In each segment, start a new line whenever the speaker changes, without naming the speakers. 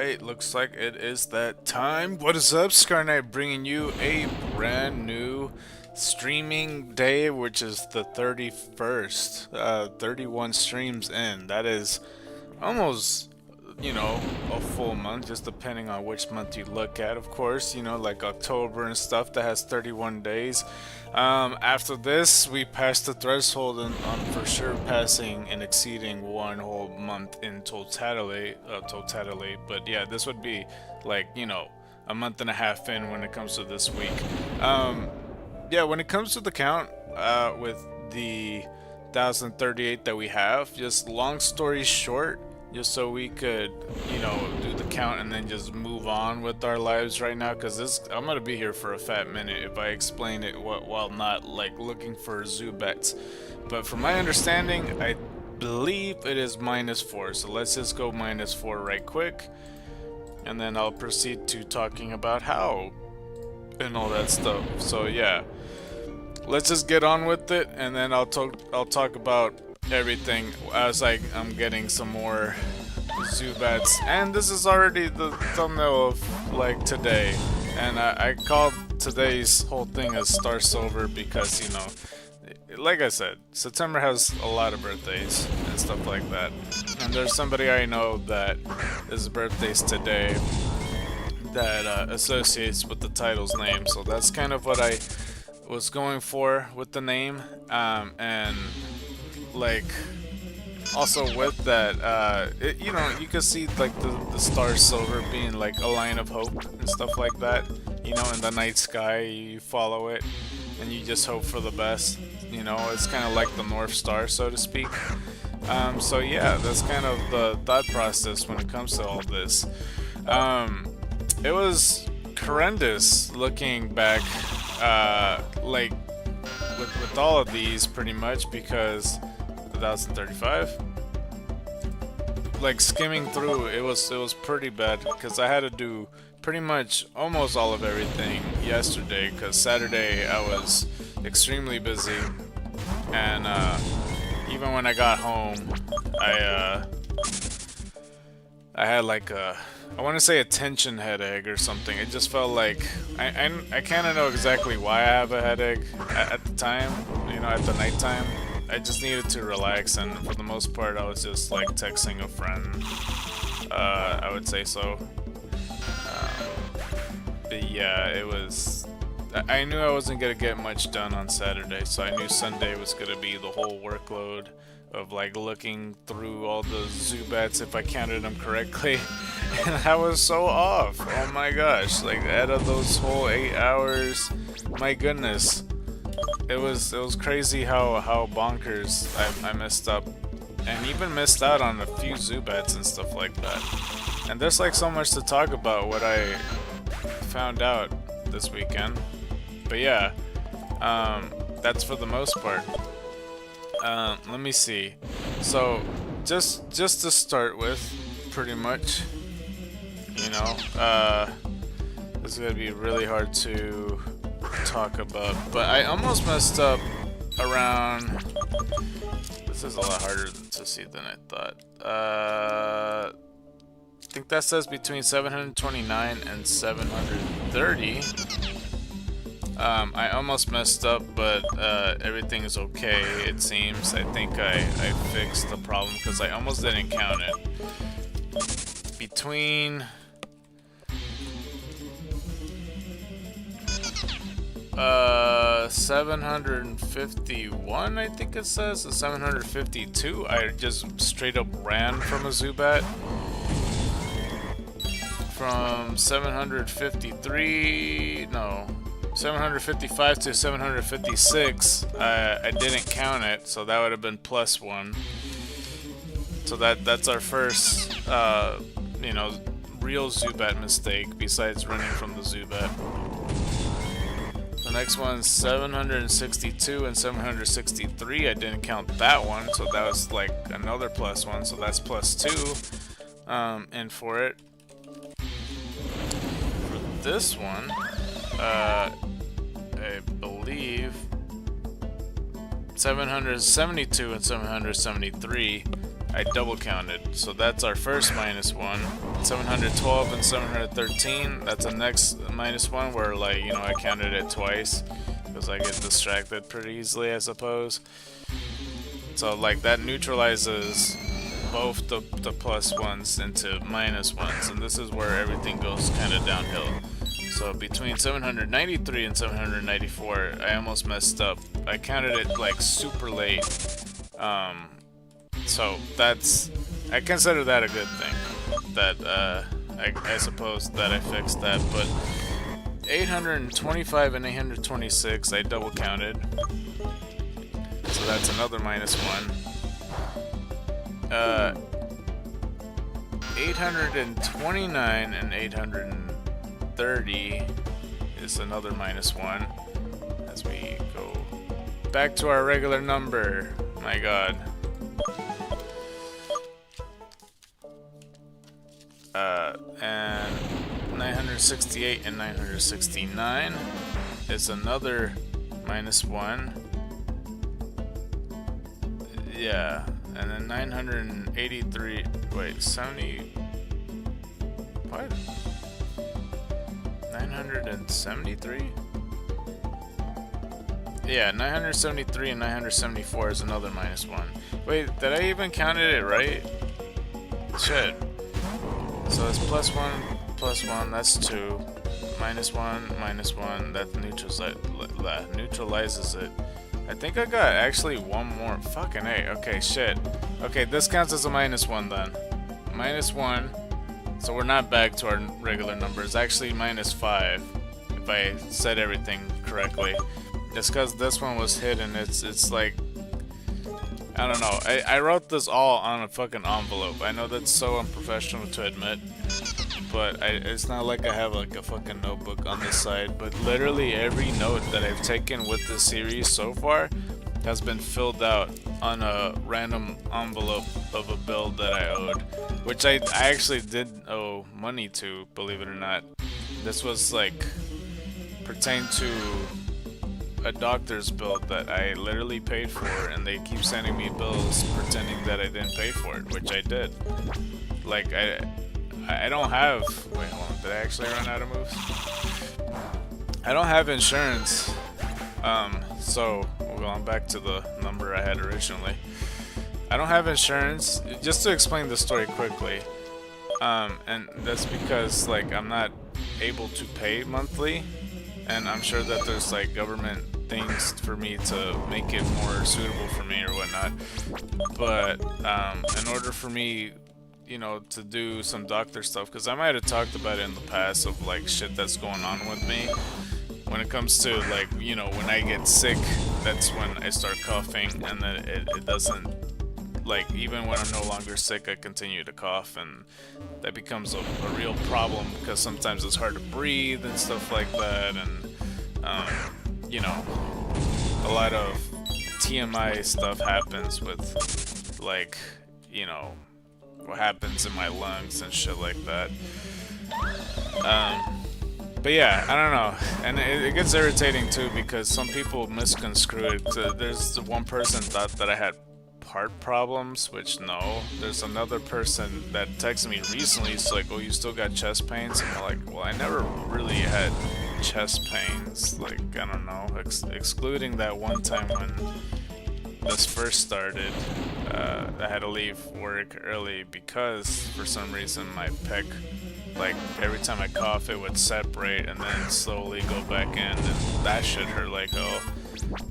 It looks like it is that time. What is up, ScarKnight, bringing you a brand new streaming day, which is the 31st. 31 streams in. That is almost, a full month, just depending on which month you look at, of course. Like October and stuff that has 31 days. After this, we passed the threshold on for sure passing and exceeding one whole month in totality. But yeah, this would be like, a month and a half in when it comes to this week. Yeah, when it comes to the count, with the 1038 that we have, just long story short, just so we could, do the count and then just move on with our lives right now, because this I'm gonna be here for a fat minute if I explain it while not like looking for Zubets. But from my understanding, I believe it is -4, so let's just go -4 right quick, and then I'll proceed to talking about how and all that stuff. So yeah, let's just get on with it, and then I'll talk about everything as I'm getting some more Zubats. And this is already the thumbnail of like today, and I called today's whole thing as Star Silver because like I said, September has a lot of birthdays and stuff like that, and there's somebody I know that his birthday's today that associates with the title's name, so that's kind of what I was going for with the name. And like also with that, you can see like the star silver being like a line of hope and stuff like that. In the night sky, you follow it and you just hope for the best. It's kind of like the North Star, so to speak. So yeah, that's kind of the thought process when it comes to all this. It was horrendous looking back, like with all of these pretty much, because 1035, like skimming through, it was pretty bad because I had to do pretty much almost all of everything yesterday, because Saturday I was extremely busy, and even when I got home, I had like I want to say a tension headache or something. It just felt like I kind of know exactly why I have a headache at the time, at the nighttime. I just needed to relax, and for the most part, I was just like texting a friend. I would say so. But yeah, it was. I knew I wasn't gonna get much done on Saturday, so I knew Sunday was gonna be the whole workload of like looking through all the Zubats if I counted them correctly. And I was so off. Oh my gosh! Like out of those whole 8 hours, my goodness, it was crazy how bonkers I messed up, and even missed out on a few Zubats and stuff like that. And there's like so much to talk about what I found out this weekend. But yeah, that's for the most part. Let me see. So just to start with, pretty much, this is gonna be really hard to talk about, but I almost messed up around. This is a lot harder to see than I thought. I think that says between 729 and 730. I almost messed up, but everything is okay, it seems. I think I fixed the problem because I almost didn't count it. Between 751, I think it says, and 752, I just straight up ran from a Zubat. From 753, no, 755 to 756, I didn't count it, so that would have been +1. So that's our first, real Zubat mistake besides running from the Zubat. The next one's 762 and 763. I didn't count that one, so that was like another +1, so that's +2. And for it, for this one, I believe 772 and 773. I double counted. So that's our first -1. 712 and 713. That's the next -1 where, like, you know, I counted it twice because I get distracted pretty easily, I suppose. So like that neutralizes both the +1s into -1s, and this is where everything goes kind of downhill. So between 793 and 794, I almost messed up. I counted it like super late. So I consider that a good thing. That I suppose that I fixed that, but 825 and 826 I double counted. So that's another -1. 829 and 830 is another -1 as we go back to our regular number. My god. And 968 and 969 is another -1. Yeah, and then 983. Wait, 70. What? 973? Yeah, 973 and 974 is another -1. Wait, did I even counted it right? Shit. So it's +1, that's 2. -1, that neutralizes it. I think I got actually one more. Fucking A. Okay, shit. Okay, this counts as a -1 then. -1. So we're not back to our regular numbers. Actually, -5. If I said everything correctly. It's because this one was hidden. It's like, I don't know. I wrote this all on a fucking envelope. I know that's so unprofessional to admit, but it's not like I have like a fucking notebook on this side. But literally every note that I've taken with this series so far has been filled out on a random envelope of a bill that I owed, which I actually did owe money to, believe it or not. This was like pertained to a doctor's bill that I literally paid for, and they keep sending me bills pretending that I didn't pay for it, which I did. Like I don't have. Wait, hold on. Did I actually run out of moves? I don't have insurance. So going back to the number I had originally. I don't have insurance. Just to explain the story quickly. And that's because like I'm not able to pay monthly. And I'm sure that there's like government things for me to make it more suitable for me or whatnot. But in order for me, you know, to do some doctor stuff, because I might have talked about it in the past of like shit that's going on with me. When it comes to like, you know, when I get sick, that's when I start coughing, and then it doesn't, like, even when I'm no longer sick, I continue to cough, and that becomes a real problem because sometimes it's hard to breathe and stuff like that, and you know, a lot of TMI stuff happens with, like, you know, what happens in my lungs and shit like that. But yeah, I don't know, and it gets irritating too because some people misconstrue it. There's one person thought that I had heart problems, which no. There's another person that texted me recently. It's like, oh, you still got chest pains? And I'm like, well, I never really had chest pains. Like, I don't know, excluding that one time when this first started. I had to leave work early because for some reason my pec, like every time I cough it would separate and then slowly go back in, and that shit hurt like hell.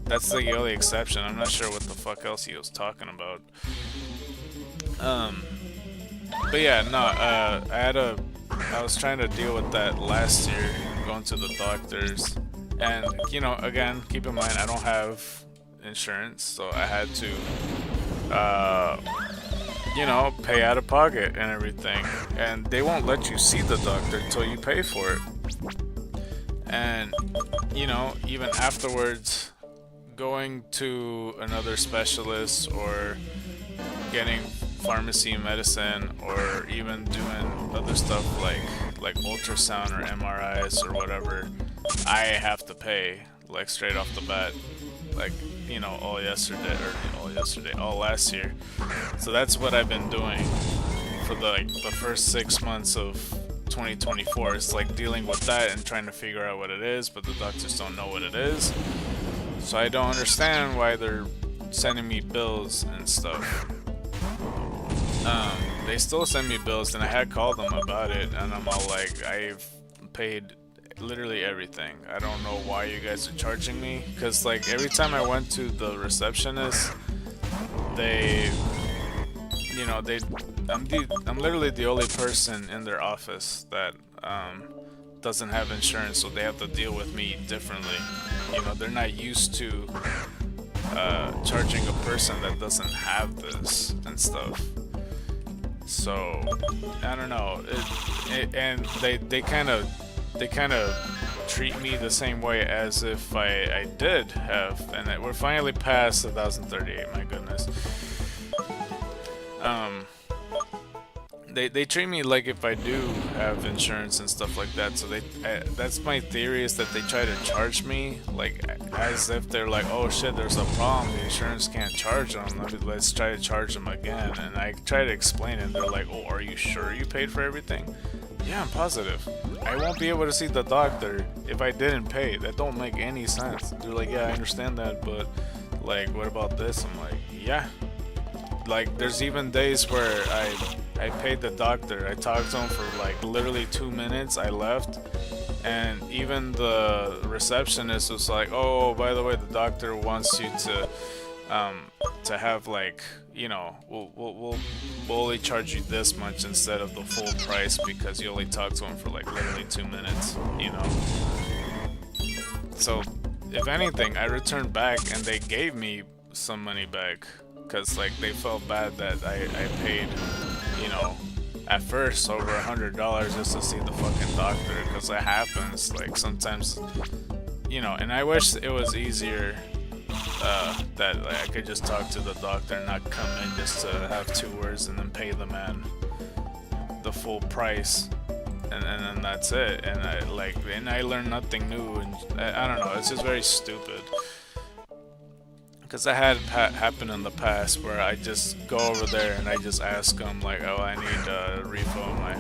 That's the only exception. I'm not sure what the fuck else he was talking about. But yeah, no, I was trying to deal with that last year, going to the doctors, and you know, again, keep in mind I don't have insurance, so I had to you know, pay out of pocket and everything, and they won't let you see the doctor until you pay for it. And you know, even afterwards, going to another specialist or getting pharmacy medicine or even doing other stuff like ultrasound or MRIs or whatever, I have to pay like straight off the bat, like, you know, all yesterday or well, yesterday, last year. So that's what I've been doing for the first 6 months of 2024. It's like dealing with that and trying to figure out what it is, but the doctors don't know what it is. So I don't understand why they're sending me bills and stuff. They still send me bills, and I had called them about it, and I'm all like, I've paid literally everything. I don't know why you guys are charging me, because like every time I went to the receptionist, they, you know, I'm literally the only person in their office that doesn't have insurance, so they have to deal with me differently. You know, they're not used to charging a person that doesn't have this and stuff. So I don't know, and they kind of treat me the same way as if I did have, and we're finally past 1038. My goodness. They treat me like if I do have insurance and stuff like that. So that's my theory, is that they try to charge me like as if they're like, oh shit, there's a problem, the insurance can't charge them, let's try to charge them again. And I try to explain it, they're like, oh, are you sure you paid for everything? Yeah, I'm positive. I won't be able to see the doctor if I didn't pay. That don't make any sense. They're like, yeah, I understand that, but like, what about this? I'm like, yeah. Like, there's even days where I paid the doctor. I talked to him for like literally 2 minutes. I left, and even the receptionist was like, "Oh, by the way, the doctor wants you to have like, you know, we'll only charge you this much instead of the full price because you only talked to him for like literally 2 minutes." You know. So, if anything, I returned back and they gave me some money back. Because like they felt bad that I paid, you know, at first over $100 just to see the fucking doctor, because it happens like sometimes, you know. And I wish it was easier that like, I could just talk to the doctor and not come in just to have 2 words and then pay the man the full price, and then that's it. And I learned nothing new, and I don't know, it's just very stupid. Because I had happened in the past where I just go over there and I just ask them like, oh, I need a refill of my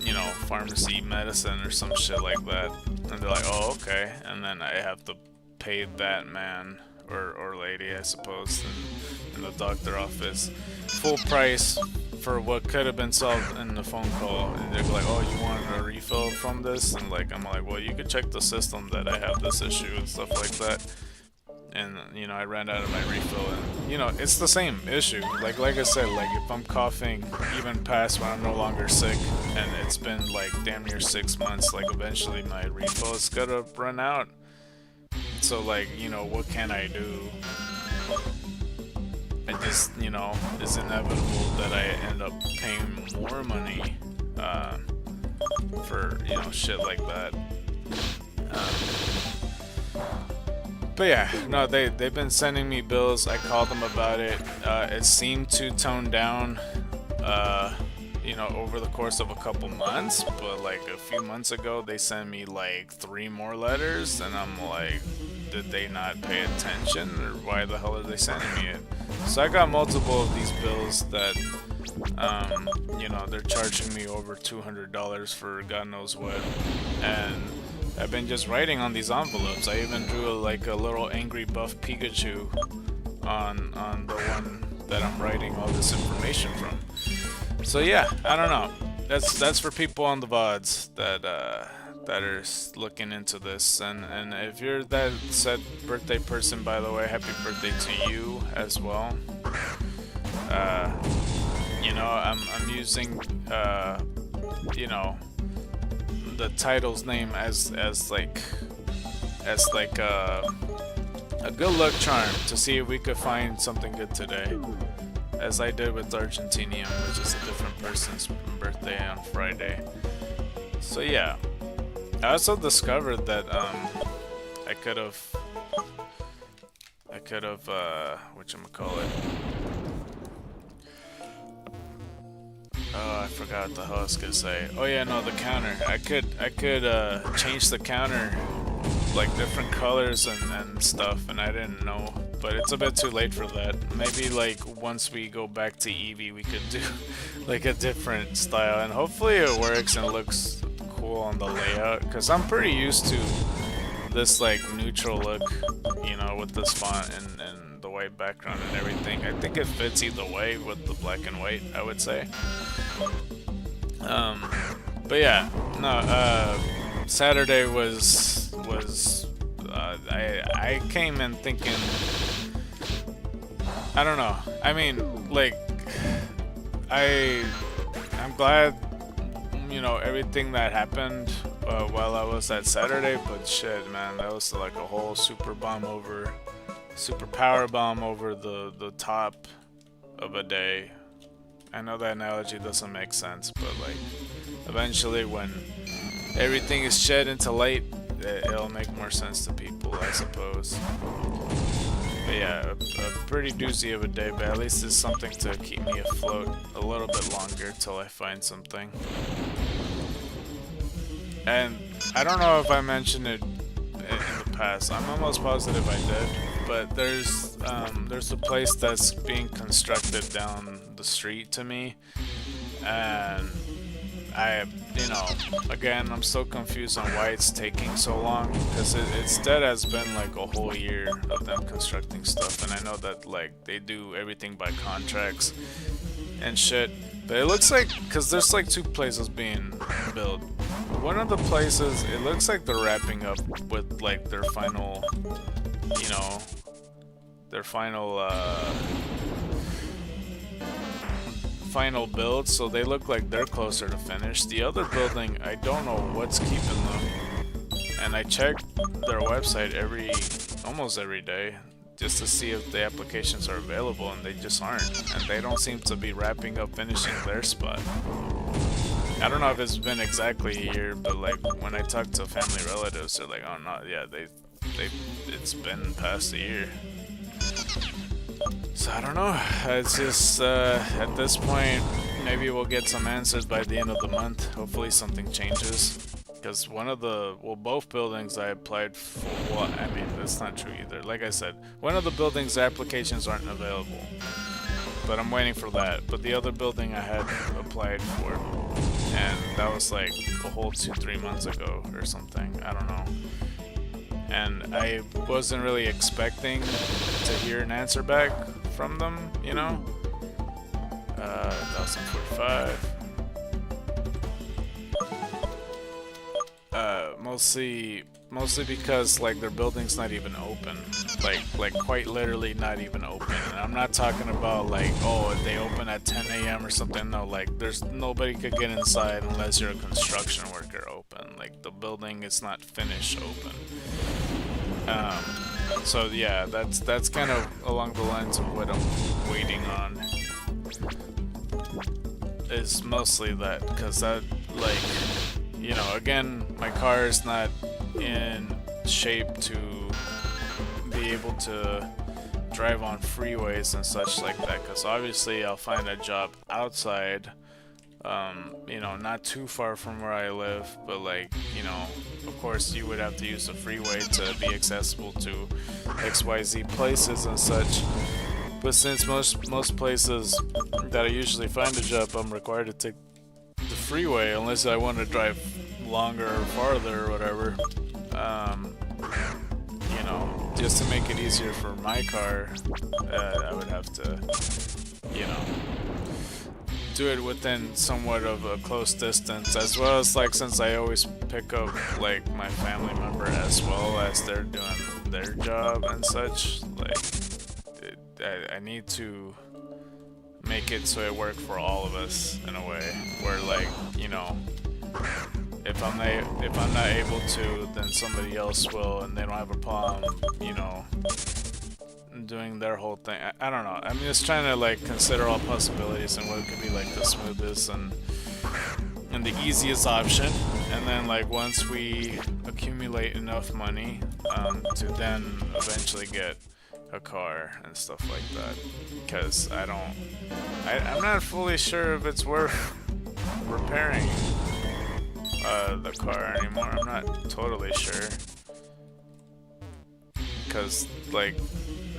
you know, pharmacy medicine or some shit like that, and they're like, oh, okay, and then I have to pay that man or lady, I suppose, in the doctor office full price for what could have been solved in the phone call. And they're like, oh, you want a refill from this? And like, I'm like, well, you could check the system that I have this issue and stuff like that. And you know, I ran out of my refill, and you know, it's the same issue. Like I said, like if I'm coughing even past when I'm no longer sick, and it's been like damn near 6 months, like eventually my refill is gonna run out. So like, you know, what can I do? I just, you know, it's inevitable that I end up paying more money for, you know, shit like that. But yeah, no, they've been sending me bills. I called them about it. It seemed to tone down, you know, over the course of a couple months. But like a few months ago, they sent me like 3 more letters, and I'm like, did they not pay attention, or why the hell are they sending me it? So I got multiple of these bills that, you know, they're charging me over $200 for God knows what, and I've been just writing on these envelopes. I even drew like a little angry buff Pikachu on the one that I'm writing all this information from. So yeah, I don't know. That's for people on the VODs that are looking into this. And if you're that said birthday person, by the way, happy birthday to you as well. You know, I'm using you know, the title's name as like a good luck charm to see if we could find something good today, as I did with Argentinium, which is a different person's birthday on Friday. So yeah, I also discovered that I could have whatchamacallit. Oh, I forgot what the hell I was gonna say. Oh yeah, no, the counter. I could change the counter like different colors and stuff, and I didn't know. but it's a bit too late for that. Maybe like once we go back to Eevee, we could do like a different style, and hopefully it works and looks cool on the layout, because I'm pretty used to this like neutral look, you know, with this font and the white background and everything. I think it fits either way with the black and white, I would say. But yeah, no, Saturday was I came in thinking, I don't know. I mean, like, I'm glad, you know, everything that happened while I was at Saturday, but shit, man, that was like a whole super power bomb over the top of a day. I know that analogy doesn't make sense, but like, eventually when everything is shed into light, it'll make more sense to people, I suppose. But yeah, a pretty doozy of a day, but at least it's something to keep me afloat a little bit longer till I find something. And I don't know if I mentioned it in the past. I'm almost positive I did, but there's a place that's being constructed down the street to me, and you know, again, I'm so confused on why it's taking so long, because that has been like a whole year of them constructing stuff, and I know that like they do everything by contracts and shit, but it looks like, because there's like 2 places being built. One of the places, it looks like they're wrapping up with like their final, you know, final build, so they look like they're closer to finish. The other building, I don't know what's keeping them, and I check their website almost every day just to see if the applications are available, and they just aren't, and they don't seem to be wrapping up finishing their spot. I don't know if it's been exactly a year, but like when I talk to family relatives, they're like, oh no, yeah, it's been past a year. So I don't know, it's just, at this point, maybe we'll get some answers by the end of the month. Hopefully something changes. Because both buildings I applied for, well, I mean, that's not true either. Like I said, one of the buildings' applications aren't available, but I'm waiting for that. But the other building I had applied for, and that was like a whole 2-3 months ago or something, I don't know. And I wasn't really expecting to hear an answer back from them, you know? 1045. Mostly because like their building's not even open, like quite literally not even open. And I'm not talking about like, oh, they open at 10 a.m. or something. No, like there's nobody could get inside unless you're a construction worker open. Like the building is not finished open. So yeah, that's kind of along the lines of what I'm waiting on. Is mostly that, because that, like, you know, again, my car is not in shape to be able to drive on freeways and such like that, because obviously I'll find a job outside, you know, not too far from where I live, but like, you know, of course you would have to use the freeway to be accessible to XYZ places and such. But since most places that I usually find a job, I'm required to take the freeway unless I want to drive longer or farther or whatever. You know, just to make it easier for my car, I would have to, you know, do it within somewhat of a close distance, as well as like, since I always pick up like my family member as well as they're doing their job and such, like I need to make it so it works for all of us in a way where, like, you know, if I'm not able to, then somebody else will, and they don't have a problem, you know, doing their whole thing. I don't know. I'm just trying to like consider all possibilities and what could be like the smoothest and the easiest option. And then like once we accumulate enough money to then eventually get a car and stuff like that, because I'm not fully sure if it's worth repairing the car anymore. I'm not totally sure, because like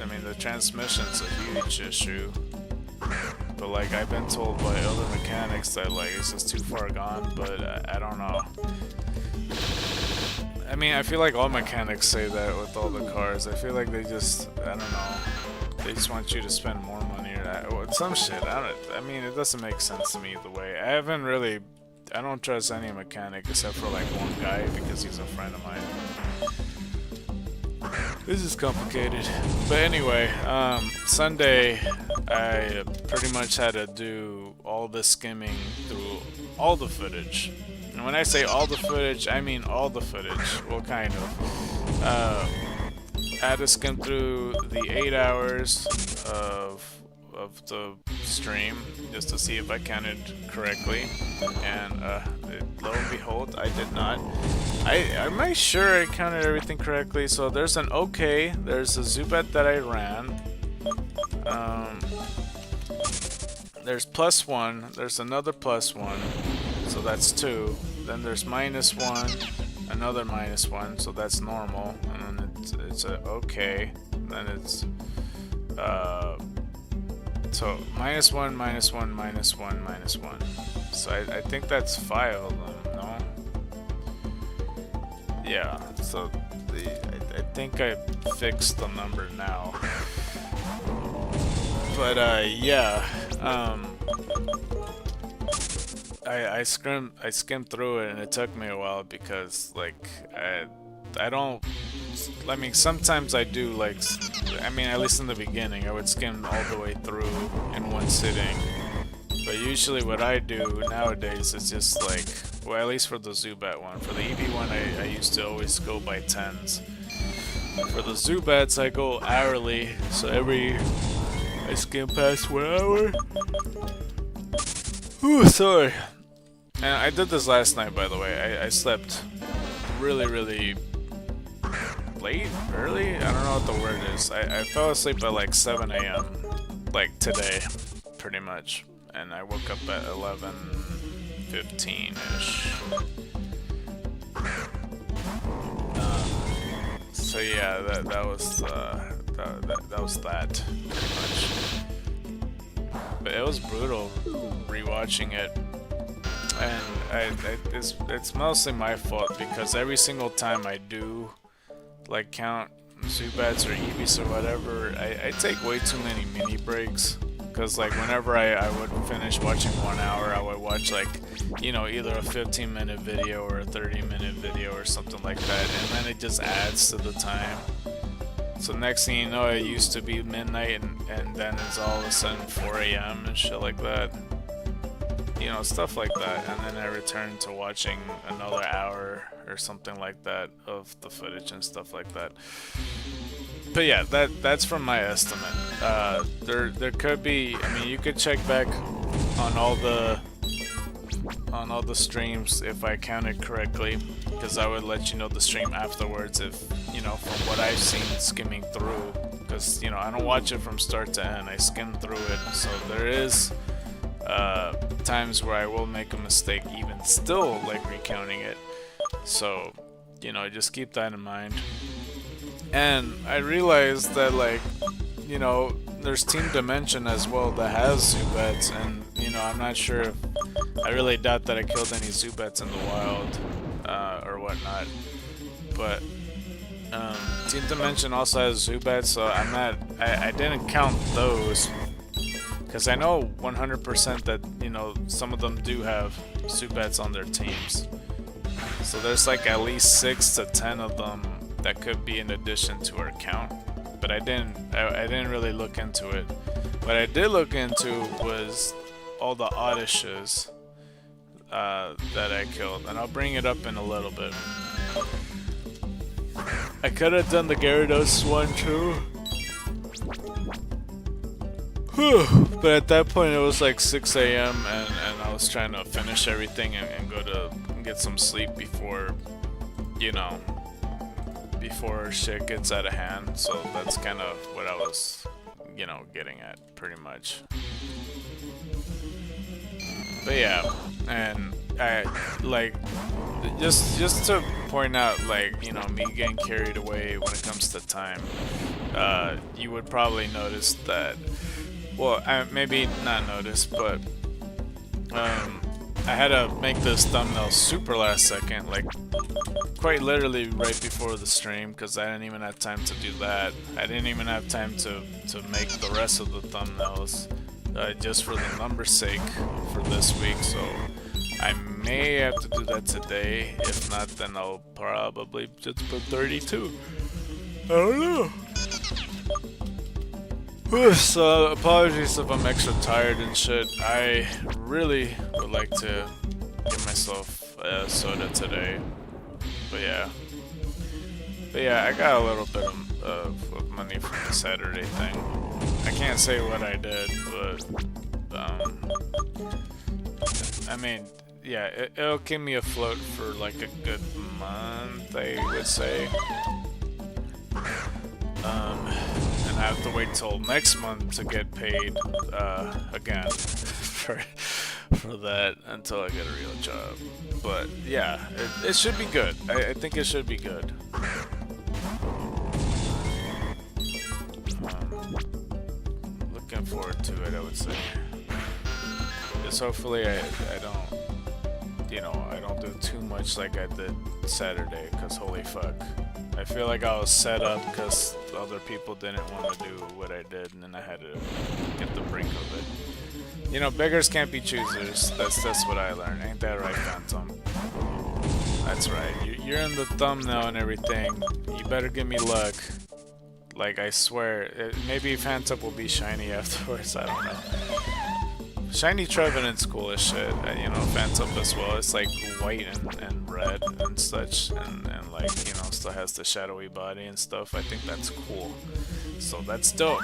I mean, the transmission's a huge issue. But like, I've been told by other mechanics that like it's just too far gone, but I don't know. I mean, I feel like all mechanics say that with all the cars. I feel like they just, I don't know, they just want you to spend more money or some shit. I mean, it doesn't make sense to me either way. I don't trust any mechanic except for like one guy because he's a friend of mine. This is complicated. But anyway, Sunday I pretty much had to do all the skimming through all the footage. And when I say all the footage, I mean all the footage. Well, kind of. I had to skim through the 8 hours of the stream just to see if I counted correctly, and lo and behold, I did not. I'm not sure I counted everything correctly. So there's an OK, there's a Zubat that I ran, there's +1, there's another +1, so that's 2, then there's -1, another -1, so that's normal, and then it's a OK, then it's so -1, -1, -1, -1. So I think that's 5 of them, no? Yeah, so I think I fixed the number now. But yeah, I skimmed through it, and it took me a while because like I mean, sometimes I do like, I mean, at least in the beginning, I would skim all the way through in one sitting. But usually what I do nowadays is just like, well, at least for the Zubat one. For the Eevee one, I used to always go by 10s. For the Zubats, I go hourly, so I skim past 1 hour. Ooh, sorry. And I did this last night, by the way. I slept really late? Early? I don't know what the word is. I fell asleep at like 7 a.m. like today, pretty much. And I woke up at 11:15-ish. So yeah, that was that pretty much. But it was brutal rewatching it. And it's mostly my fault because every single time I do like count Zubats or Eevees or whatever, I take way too many mini breaks. Because like whenever I would finish watching 1 hour, I would watch like, you know, either a 15-minute video or a 30-minute video or something like that, and then it just adds to the time. So next thing you know, it used to be midnight, and then it's all of a sudden 4 a.m. and shit like that. You know, stuff like that, and then I return to watching another hour or something like that of the footage and stuff like that. But yeah, that's from my estimate. There could be, I mean, you could check back on all the streams if I counted correctly, because I would let you know the stream afterwards if, you know, from what I've seen skimming through, because, you know, I don't watch it from start to end, I skim through it, so there is times where I will make a mistake even still, like recounting it. So, you know, just keep that in mind. And I realized that, like, you know, there's Team Dimension as well that has Zubats, and, you know, I'm not sure if, I really doubt that I killed any Zubats in the wild, or whatnot, but, Team Dimension also has Zubats, so I didn't count those, because I know 100% that, you know, some of them do have Zubats on their teams. So there's like at least 6 to 10 of them that could be in addition to our count. But I didn't really look into it. What I did look into was all the Oddishes that I killed, and I'll bring it up in a little bit. I could have done the Gyarados one too. But at that point it was like 6 a.m. and I was trying to finish everything and go to get some sleep before, you know, before shit gets out of hand. So that's kind of what I was, you know, getting at pretty much. But yeah, and I like just to point out, like, you know, me getting carried away when it comes to time. you would probably notice that. Well, maybe not notice, but I had to make this thumbnail super last second, like quite literally right before the stream, because I didn't even have time to do that. I didn't even have time to make the rest of the thumbnails, just for the number's sake for this week, so I may have to do that today. If not, then I'll probably just put 32. I don't know. So apologies if I'm extra tired and shit. I really would like to give myself a soda today. But yeah, I got a little bit of money from the Saturday thing. I can't say what I did, but I mean, yeah, it'll keep me afloat for like a good month, I would say. And I have to wait till next month to get paid again for that until I get a real job. But yeah, it should be good. I think it should be good. Looking forward to it, I would say. Because hopefully I don't, you know, I don't do too much like I did Saturday, because holy fuck. I feel like I was set up because other people didn't want to do what I did, and then I had to get the brink of it. You know, beggars can't be choosers. That's what I learned. Ain't that right, Phantom? That's right. You're in the thumbnail and everything. You better give me luck. Like, I swear. Maybe Phantom will be shiny afterwards. I don't know. Shiny Trevenant's cool as shit. You know, Phantom as well. It's like white and red and such, and like, you know, still has the shadowy body and stuff. I think that's cool. So that's dope.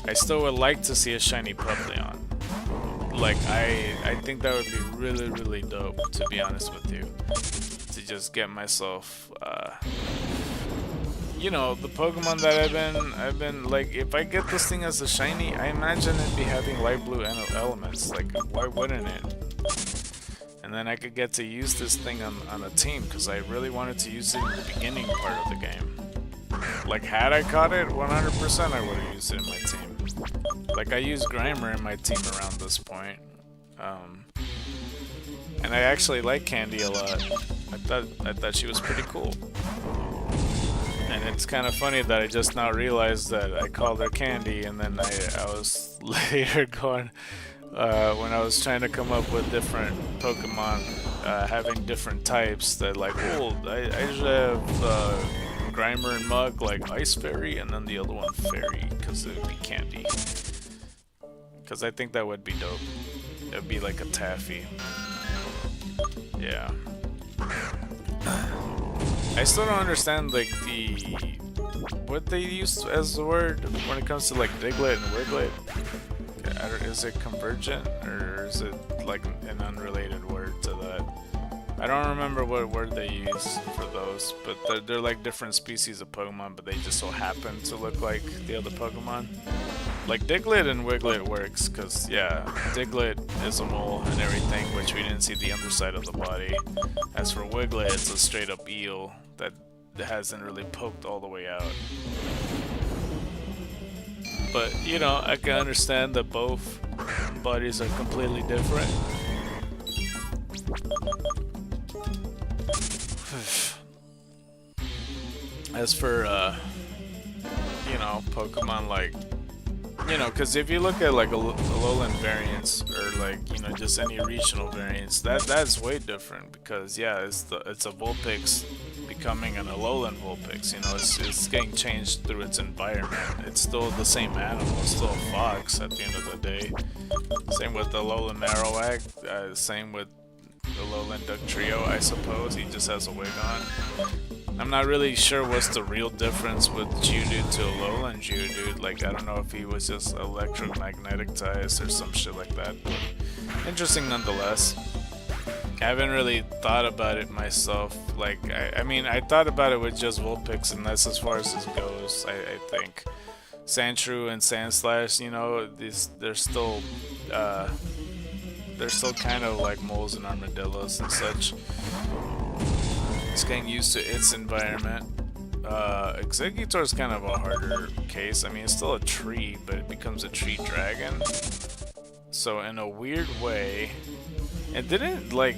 I still would like to see a shiny Puppleon. Like, I think that would be really, really dope, to be honest with you. To just get myself, you know, the Pokemon that I've been like, if I get this thing as a shiny, I imagine it be having light blue elements. Like, why wouldn't it? And then I could get to use this thing on a team, because I really wanted to use it in the beginning part of the game. Like, had I caught it, 100% I would have used it in my team. Like, I used Grimer in my team around this point. And I actually like Candy a lot. I thought she was pretty cool. And it's kind of funny that I just now realized that I called her Candy, and then I was later going, when I was trying to come up with different Pokemon having different types, that like, oh, I should have Grimer and Mug like Ice Fairy, and then the other one Fairy, because it would be Candy. Because I think that would be dope. It would be like a Taffy. Yeah. I still don't understand like what they use as the word when it comes to like Diglett and Wiglet. Is it convergent, or is it like an unrelated word to that? I don't remember what word they use for those, but they're like different species of Pokemon, but they just so happen to look like the other Pokemon. Like Diglett and Wiglet works, cause yeah, Diglett is a mole and everything, which we didn't see the underside of the body. As for Wiglet, it's a straight up eel that hasn't really poked all the way out. But you know, I can understand that both bodies are completely different. As for you know, Pokemon like, you know, because if you look at like Alolan variants, or like, you know, just any regional variants, that's way different, because yeah, it's a Vulpix becoming an Alolan Vulpix. You know, it's getting changed through its environment. It's still the same animal, it's still a fox at the end of the day. Same with the Alolan Marowak, same with the Alolan Dugtrio, I suppose. He just has a wig on. I'm not really sure what's the real difference with Geodude to Alolan Geodude. Like, I don't know if he was just electromagneticized or some shit like that, but interesting nonetheless. I haven't really thought about it myself. Like, I mean, I thought about it with just Vulpix, and that's as far as this goes, I think. Sandshrew and Sandslash, you know, they're still kind of like moles and armadillos and such. It's getting used to its environment. Executor is kind of a harder case. I mean, it's still a tree, but it becomes a tree dragon. So in a weird way, and didn't like,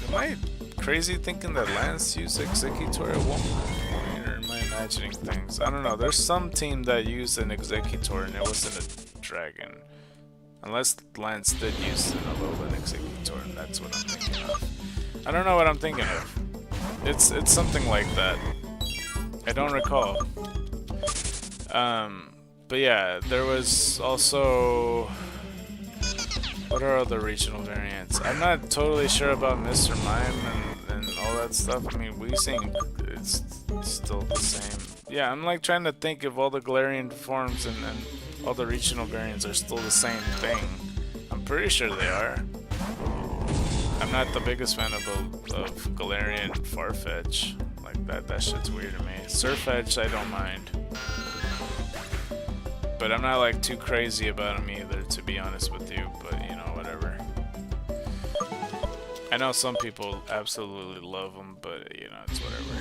am I crazy thinking that Lance used Executor at one point, or am I imagining things? I don't know. There's some team that used an Executor and it wasn't a dragon. Unless Lance did use an Alolan Executor, and that's what I'm thinking of. I don't know what I'm thinking of. It's something like that. I don't recall. But yeah, there was also... What are other regional variants? I'm not totally sure about Mr. Mime and all that stuff. I mean, Weezing, it's still the same. Yeah, I'm like trying to think if all the Galarian forms and all the regional variants are still the same thing. I'm pretty sure they are. I'm not the biggest fan of Galarian Farfetch. Like that shit's weird to me. Surfetch, I don't mind. But I'm not like too crazy about him either, to be honest with you, but you know, whatever. I know some people absolutely love him, but you know, it's whatever.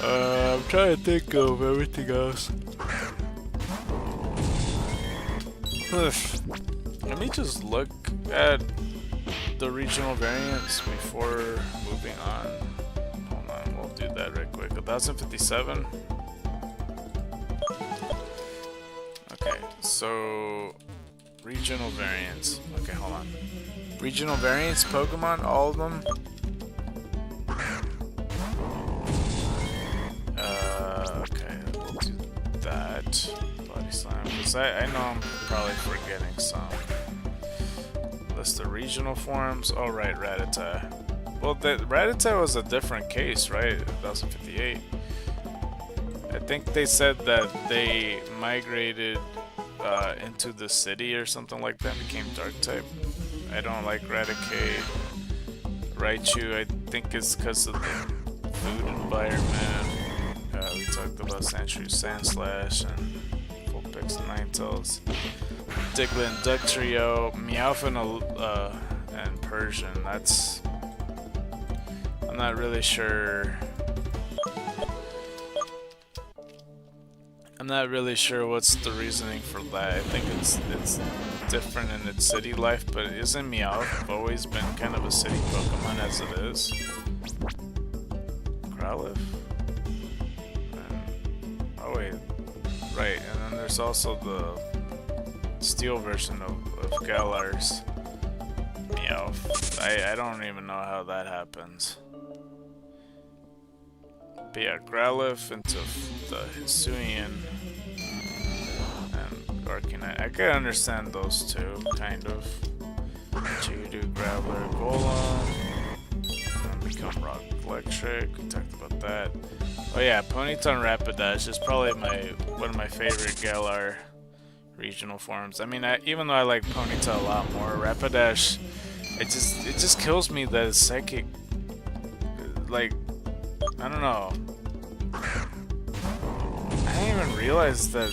I'm trying to think of everything else. Let me just look at the regional variants before moving on. Hold on, we'll do that right quick. 1057. Okay, so regional variants. Okay, hold on. Regional variants, Pokemon, all of them. Okay, we'll do that. Body Slam, because I know I'm probably forgetting some. List the regional forms. Oh, right, Rattata. Well, Rattata was a different case, right? 1058. I think they said that they migrated into the city or something like that, became dark type. I don't like Raticate. Raichu, I think it's because of the food environment. We talked about Sandshrew, Sandslash, and Vulpix and Ninetales. Diglett, Dugtrio, Meowth, and Persian. That's... I'm not really sure... I'm not really sure what's the reasoning for that. I think it's different in its city life, but isn't Meowth always been kind of a city Pokemon as it is? Growlithe? Oh wait, right, and then there's also the steel version of Galar's Meowth. I don't even know how that happens. But yeah, Growlithe into the Hisuian and Arcanine. I can understand those two, kind of. Geodude, Graveler, Golem, and become Rock Electric. We talked about that. Oh yeah, Ponyta and Rapidash is probably one of my favorite Galar regional forms. I mean, even though I like Ponyta a lot more, Rapidash, it just kills me that it's psychic. Like, I don't know. I didn't even realize that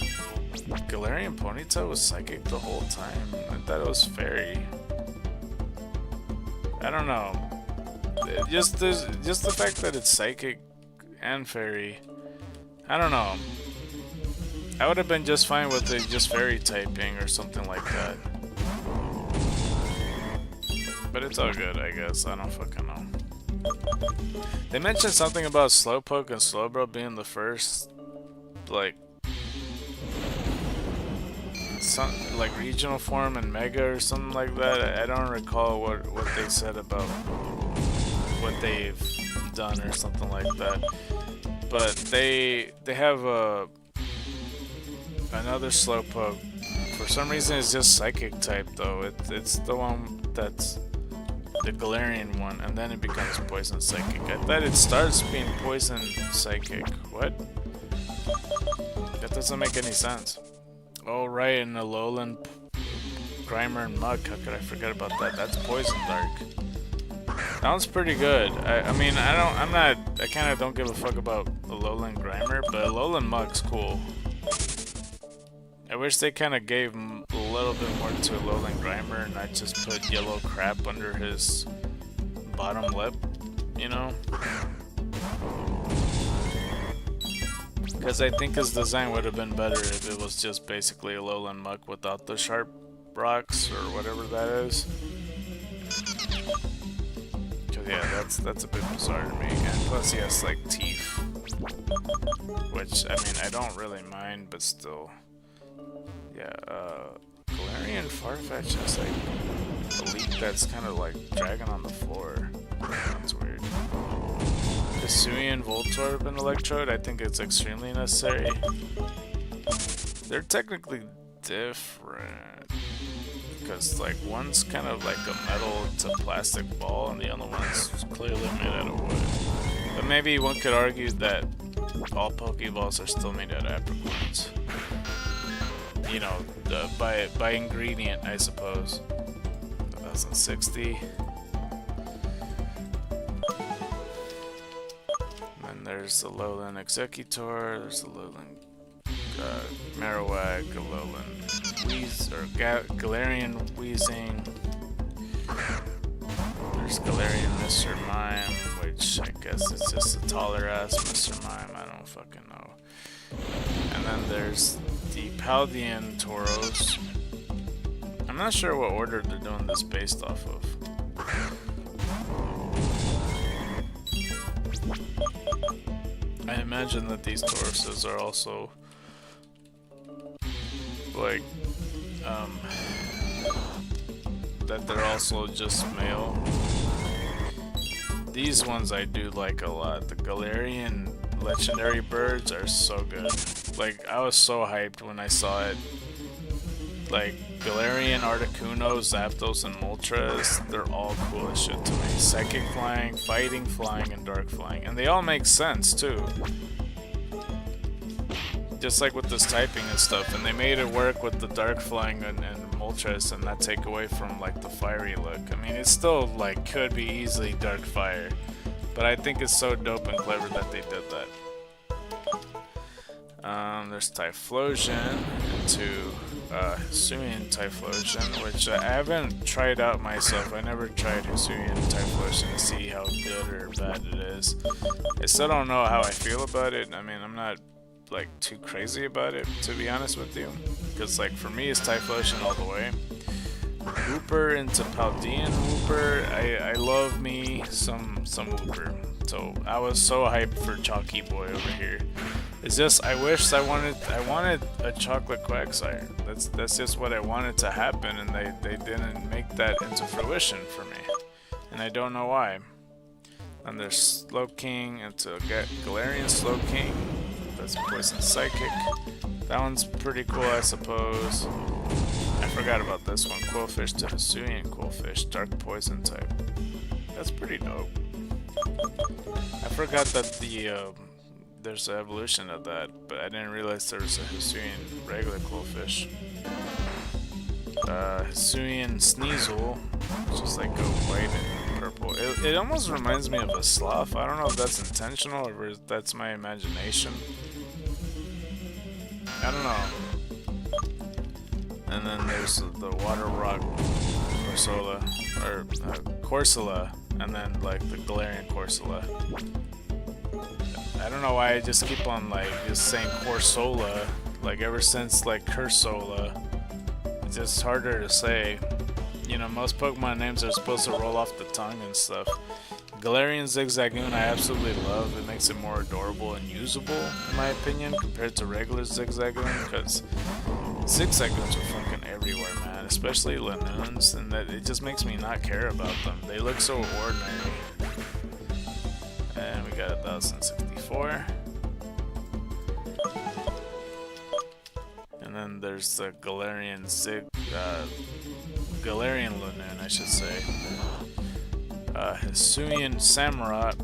Galarian Ponyta was psychic the whole time. I thought it was fairy. I don't know. Just the fact that it's psychic and fairy. I don't know. I would have been just fine with it just fairy typing or something like that. But it's all good, I guess. I don't fucking know. They mentioned something about Slowpoke and Slowbro being the first, like regional form and Mega or something like that. I don't recall what they said about what they've done or something like that. But they have another Slowpoke. For some reason, it's just Psychic type though. It's the one that's the Galarian one, and then it becomes Poison Psychic. I thought it starts being Poison Psychic. What? That doesn't make any sense. Oh right, and Alolan, Grimer, and Mug. How could I forget about that? That's Poison Dark. That one's pretty good. I mean, I kind of don't give a fuck about Alolan Grimer, but Alolan Mug's cool. I wish they kind of gave a little bit more to Alolan Grimer and not just put yellow crap under his bottom lip, you know? Because I think his design would have been better if it was just basically a lowland muck without the sharp rocks or whatever that is. Cause yeah, that's a bit bizarre to me. And plus he has like teeth, which I mean I don't really mind, but still, yeah. Galarian Farfetch has like a leak that's kind of like dragging on the floor. That's weird. Hisuian Voltorb and Electrode, I think it's extremely necessary. They're technically different. Because like one's kind of like a metal to plastic ball and the other one's clearly made out of wood. But maybe one could argue that all Pokeballs are still made out of apricorns. You know, by ingredient, I suppose. 1060. And there's the Lowland Executor, there's the Lowland Marowak, a Lowland Galarian Weezing. There's Galarian Mr. Mime, which I guess is just a taller ass Mr. Mime, I don't fucking know. And then there's the Paldean Tauros. I'm not sure what order they're doing this based off of. I imagine that these Tauruses are also like that they're also just male. These ones I do like a lot. The Galarian legendary birds are so good. Like I was so hyped when I saw it. Like Galarian, Articuno, Zapdos, and Moltres, they're all cool as shit to me. Psychic flying, fighting flying, and dark flying. And they all make sense too. Just like with this typing and stuff. And they made it work with the dark flying and Moltres and not take away from like the fiery look. I mean, it still like could be easily dark fire. But I think it's so dope and clever that they did that. There's Typhlosion into Hisuian Typhlosion, which I haven't tried out myself. I never tried Hisuian Typhlosion to see how good or bad it is. I still don't know how I feel about it. I mean, I'm not like too crazy about it, to be honest with you. Because like for me, it's Typhlosion all the way. Wooper into Paldean Wooper. I love me some Wooper. So I was so hyped for Chalky Boy over here. It's just I wish I wanted a chocolate Quagsire. That's just what I wanted to happen, and they didn't make that into fruition for me, and I don't know why. And there's Slowking into Galarian Slowking. That's Poison Psychic. That one's pretty cool, I suppose. I forgot about this one. Quillfish to Hisuian Quillfish, Dark Poison type. That's pretty dope. I forgot that there's an evolution of that, but I didn't realize there was a Hisuian regular Quillfish. Hisuian Sneasel, which is like a white and purple. It almost reminds me of a sloth. I don't know if that's intentional or if that's my imagination. I don't know. And then there's the Water Rock Corsola, and then like the Galarian Corsola. I don't know why I just keep on like just saying Corsola, like ever since like Cursola. It's just harder to say. You know, most Pokemon names are supposed to roll off the tongue and stuff. Galarian Zigzagoon I absolutely love. It makes it more adorable and usable, in my opinion, compared to regular Zigzagoon, because Zigzagoons are fucking everywhere, man, especially Lanoons, and that it just makes me not care about them. They look so ordinary. And we got 1064. And then there's the Galarian Galarian Lanoon, I should say. Hisuian Samurott.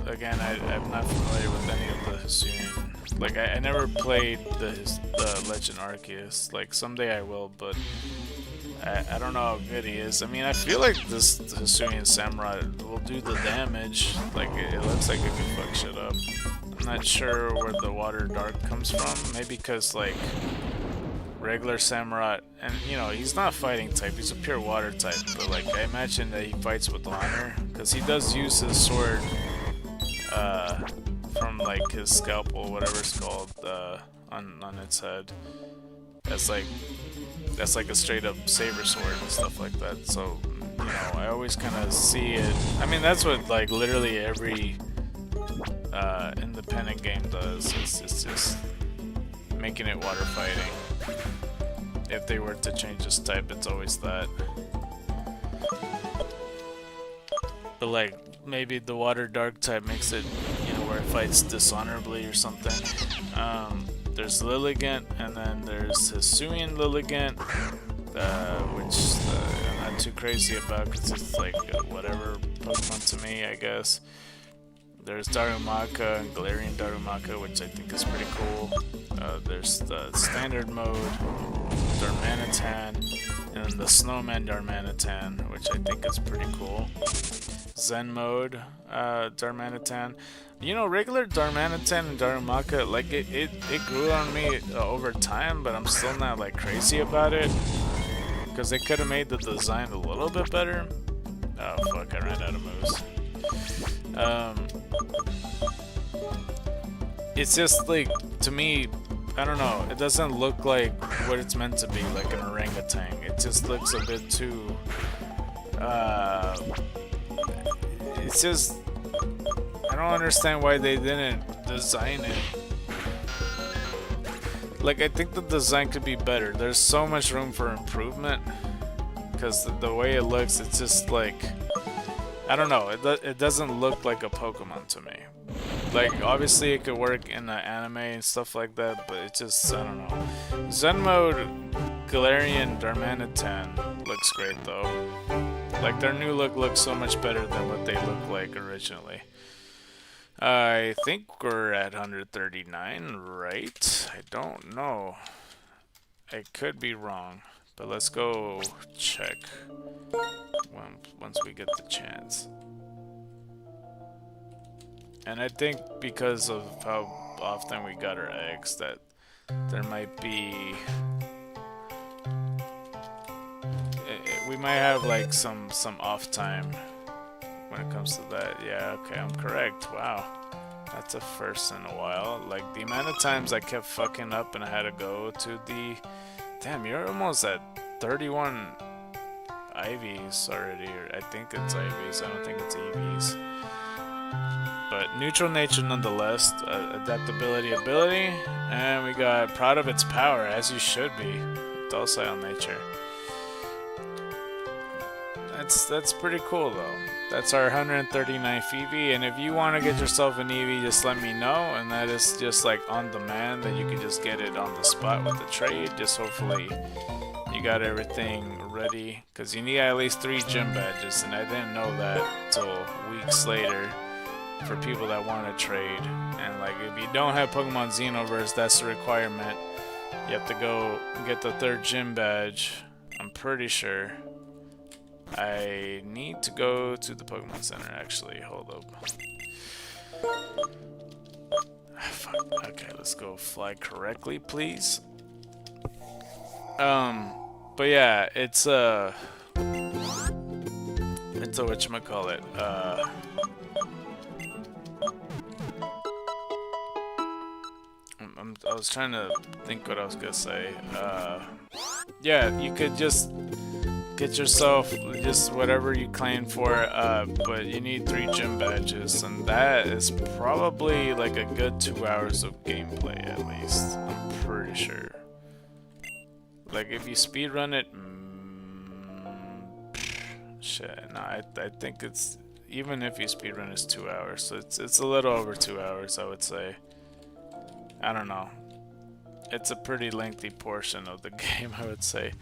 Again, I'm not familiar with any of the Hisuian. Like, I never played the Legend Arceus. Like, someday I will, but I don't know how good he is. I mean, I feel like this Hisuian Samurott will do the damage. Like, it looks like it can fuck shit up. I'm not sure where the Water Dark comes from. Maybe because, like, regular Samurott, and you know, he's not fighting type, he's a pure water type, but like, I imagine that he fights with honor, because he does use his sword from like his scalpel, whatever it's called, on its head. That's like a straight up saber sword and stuff like that. So, you know, I always kind of see it. I mean, that's what like literally every independent game does. It's just making it water fighting. If they were to change this type, it's always that. But like maybe the water dark type makes it, you know, where it fights dishonorably or something. There's Lilligant, and then there's Hisuian Lilligant, which I'm not too crazy about because it's like whatever Pokemon to me, I guess. There's Darumaka and Galarian Darumaka, which I think is pretty cool. There's the standard mode, Darmanitan, and then the Snowman Darmanitan, which I think is pretty cool. Zen mode, Darmanitan. You know, regular Darmanitan and Darumaka, like it grew on me over time, but I'm still not like crazy about it because they could have made the design a little bit better. Oh fuck! I ran out of moves. It's just like, to me, I don't know. It doesn't look like what it's meant to be, like an orangutan. It just looks a bit too. It's just, I don't understand why they didn't design it. Like, I think the design could be better. There's so much room for improvement because the way it looks, it's just like, I don't know. It doesn't look like a Pokemon to me. Like, obviously it could work in the anime and stuff like that, but it just, I don't know. Zen mode Galarian Darmanitan looks great though. Like, their new look looks so much better than what they looked like originally. I think we're at 139, right? I don't know. I could be wrong, but let's go check once we get the chance. And I think because of how often we got our eggs, that there might be... we might have like some off time when it comes to that. Yeah, okay, I'm correct. Wow. That's a first in a while. Like, the amount of times I kept fucking up and I had to go to the... Damn, you're almost at 31 Ivies already. Or I think it's Ivies. I don't think it's Eevees. But neutral nature nonetheless, adaptability ability, and we got proud of its power, as you should be. Docile nature. That's pretty cool though. That's our 139th Eevee, and if you want to get yourself an Eevee, just let me know, and that is just like on demand, that you can just get it on the spot with the trade. Just hopefully you got everything ready, because you need at least 3 gym badges, and I didn't know that till weeks later. For people that want to trade, and like if you don't have Pokemon Xenoverse, that's the requirement. You have to go get the 3rd gym badge. I'm pretty sure. I need to go to the Pokemon Center actually. Hold up. Fuck. Okay, let's go fly correctly, please. But yeah, it's a whatchamacallit. I was trying to think what I was gonna say. Yeah, you could just get yourself just whatever you claim for, but you need 3 gym badges, and that is probably like a good 2 hours of gameplay at least. I'm pretty sure. Like, if you speedrun it, shit. No, I think it's, even if you speedrun, it's 2 hours, so it's a little over 2 hours, I would say. I don't know. It's a pretty lengthy portion of the game, I would say.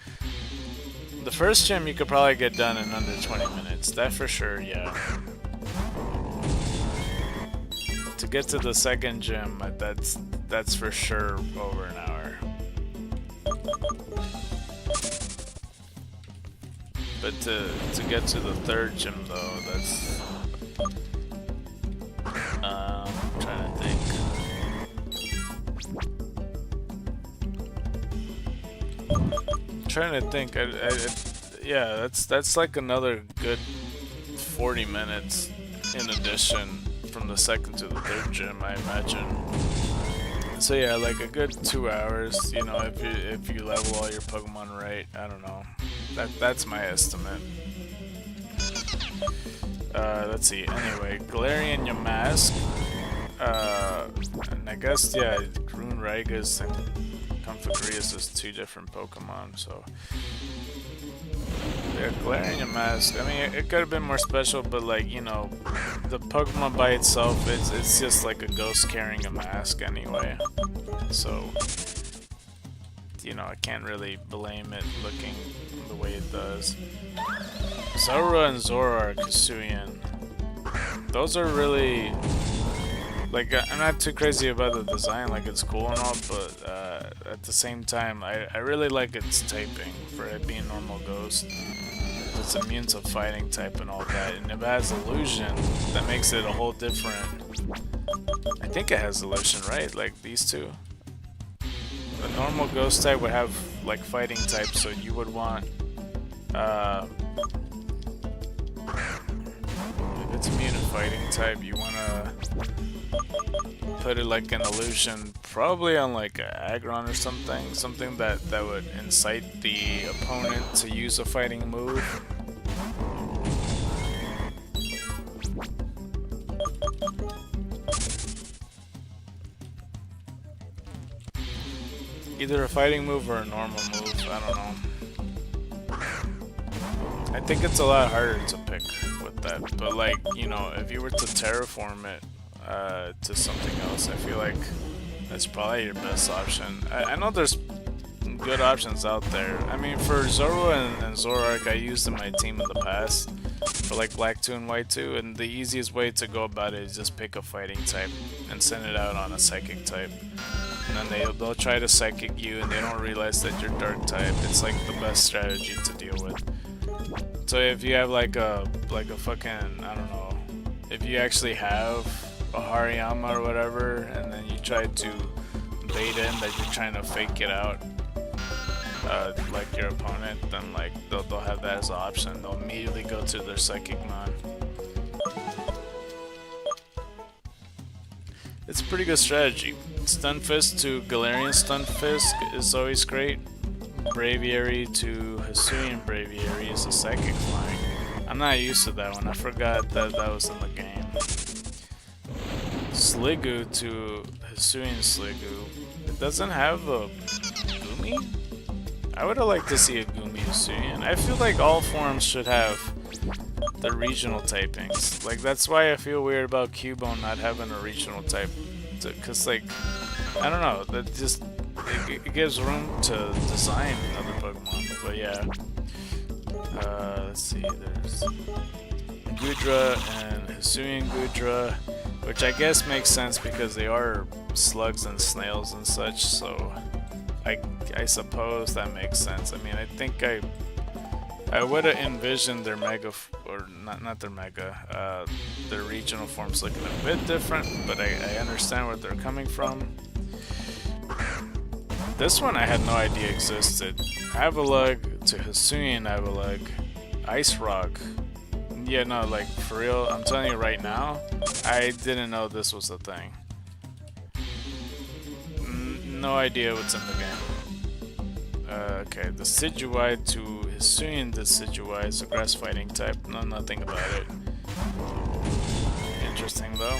The first gym you could probably get done in under 20 minutes. That for sure, yeah. To get to the second gym, that's for sure over an hour. But to get to the 3rd gym though, that's... I'm trying to think. Trying to think. Yeah, that's like another good 40 minutes in addition from the second to the third gym, I imagine. So yeah, like a good 2 hours. You know, if you level all your Pokemon right. I don't know. That's my estimate. Let's see. Anyway, Galarian Yamask. And I guess yeah, Rune Raigas and Configurius is 2 different Pokemon. So yeah, Galarian Yamask. I mean, it could have been more special, but like you know, the Pokemon by itself, it's just like a ghost carrying a mask anyway. So you know, I can't really blame it looking the way it does. Zorua and Zoroark Hisuian. Those are really, like, I'm not too crazy about the design, like it's cool and all, but at the same time, I really like its typing for it being normal ghost. It's immune to fighting type and all that, and if it has illusion, that makes it a whole different. I think it has illusion, right? Like these two. The normal ghost type would have like fighting type, so you would want if it's immune to fighting type, you wanna put it like an illusion, probably on like an Aggron or something that would incite the opponent to use a fighting move. Either a fighting move or a normal move, I don't know. I think it's a lot harder to pick with that, but like, you know, if you were to terraform it to something else, I feel like that's probably your best option. I know there's good options out there. I mean, for Zorua and Zoroark, I used in my team in the past for like Black 2 and White 2, and the easiest way to go about it is just pick a fighting type and send it out on a psychic type. And then they'll try to psychic you and they don't realize that you're dark type. It's like the best strategy to deal with. So if you have like a fucking, I don't know, if you actually have a Hariyama or whatever, and then you try to bait in that you're trying to fake it out, like your opponent, then like they'll have that as an option. They'll immediately go to their psychic mon. It's a pretty good strategy. Stunfisk to Galarian Stunfisk is always great. Braviary to Hisuian Braviary is a psychic flying. I'm not used to that one. I forgot that was in the game. Sliggoo to Hisuian Sliggoo. It doesn't have a Gumi? I would have liked to see a Gumi Hisuian. I feel like all forms should have the regional typings. Like, that's why I feel weird about Cubone not having a regional type. Because, like, I don't know, that just, it gives room to design other Pokemon. But yeah. Let's see, there's Goodra and Hisuian Goodra, which I guess makes sense because they are slugs and snails and such, so I suppose that makes sense. I mean, I think I would have envisioned their mega, or not their mega, their regional forms looking a bit different, but I understand where they're coming from. This one I had no idea existed. Avalugg to Hisuian Avalugg. Ice Rock. Yeah, no, like, for real, I'm telling you right now, I didn't know this was a thing. No idea what's in the game. Okay, the Decidueye to Hisuian Decidueye is a grass fighting type. Know nothing about it. Interesting though.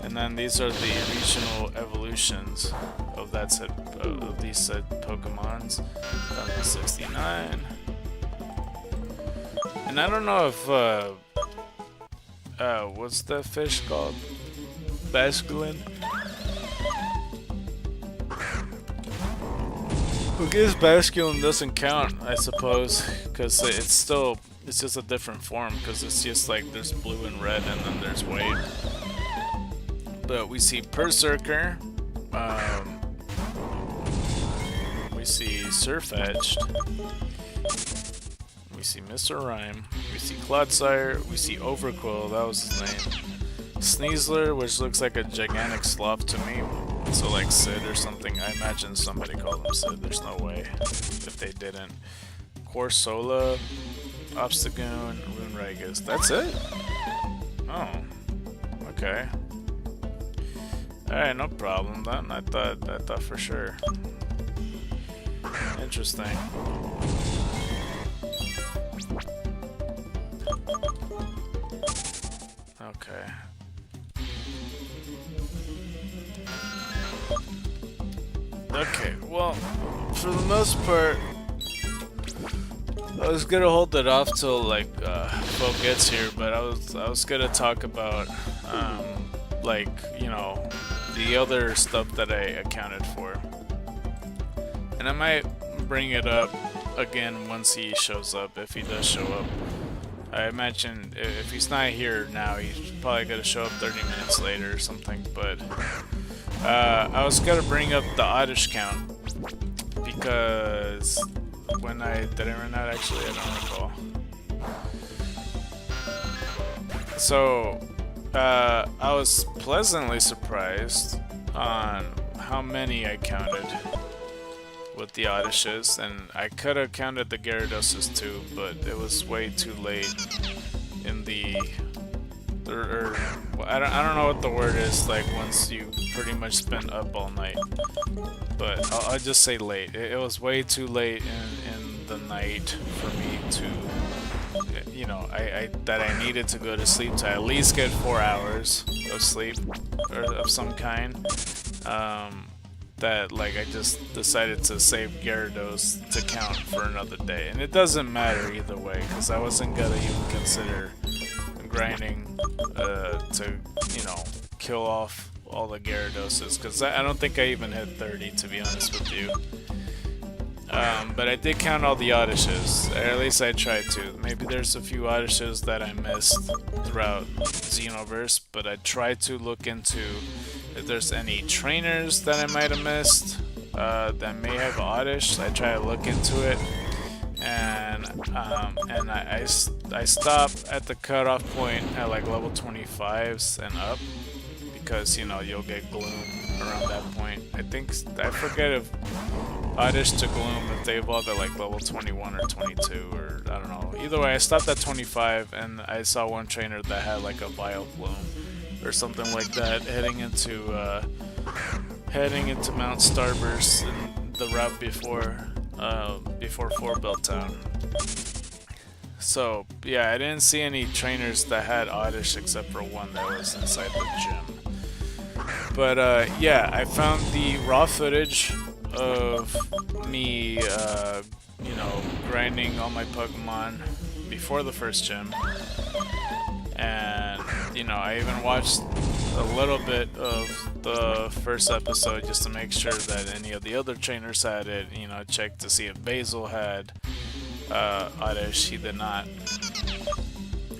And then these are the regional evolutions of that set of these said Pokemons. 69. And I don't know if what's that fish called? Basculin? Well, I guess Basculin doesn't count, I suppose, because it's just a different form, because it's just like there's blue and red and then there's white. But we see Berserker, we see Surfetched, we see Mr. Rhyme, we see Clodsire, we see Overquill, that was his name. Sneasler, which looks like a gigantic sloth to me. So like Sid or something. I imagine somebody called him Sid. There's no way if they didn't. Corsola, Obstagoon, Rune Fundraiser. That's it? Oh, okay. Alright, no problem then. I thought for sure. Interesting. Okay. Okay, well, for the most part, I was gonna hold it off till like Flo gets here, but I was gonna talk about like, you know, the other stuff that I accounted for, and I might bring it up again once he shows up, if he does show up. I imagine if he's not here now, he's probably gonna show up 30 minutes later or something. But I was gonna bring up the oddish count because when did I run out? Actually, I don't recall. So I was pleasantly surprised on how many I counted with the Oddishes, and I could have counted the Gyarados too, but it was way too late in the... I don't know what the word is, like once you pretty much spend up all night, but I'll just say late. It was way too late in the night for me to, you know, that I needed to go to sleep to at least get 4 hours of sleep or of some kind. That like I just decided to save Gyarados to count for another day, and it doesn't matter either way because I wasn't gonna even consider grinding to, you know, kill off all the Gyaradoses because I don't think I even hit 30, to be honest with you. But I did count all the Oddishes, or at least I tried to. Maybe there's a few Oddishes that I missed throughout Xenoverse, but I tried to look into if there's any trainers that I might have missed that may have Oddish. I try to look into it, and I stop at the cutoff point at like level 25s and up because, you know, you'll get Gloom around that point. I forget if Oddish to Gloom if they evolved at like level 21 or 22 or I don't know. Either way, I stopped at 25 and I saw one trainer that had like a Vile Gloom or something like that heading into Mount Starburst and the route before 4 Belt Town. So yeah, I didn't see any trainers that had Oddish except for one that was inside the gym. But yeah, I found the raw footage of me, you know, grinding all my Pokemon before the first gym. And, you know, I even watched a little bit of the first episode just to make sure that any of the other trainers had it. You know, checked to see if Basil had Oddish. He did not.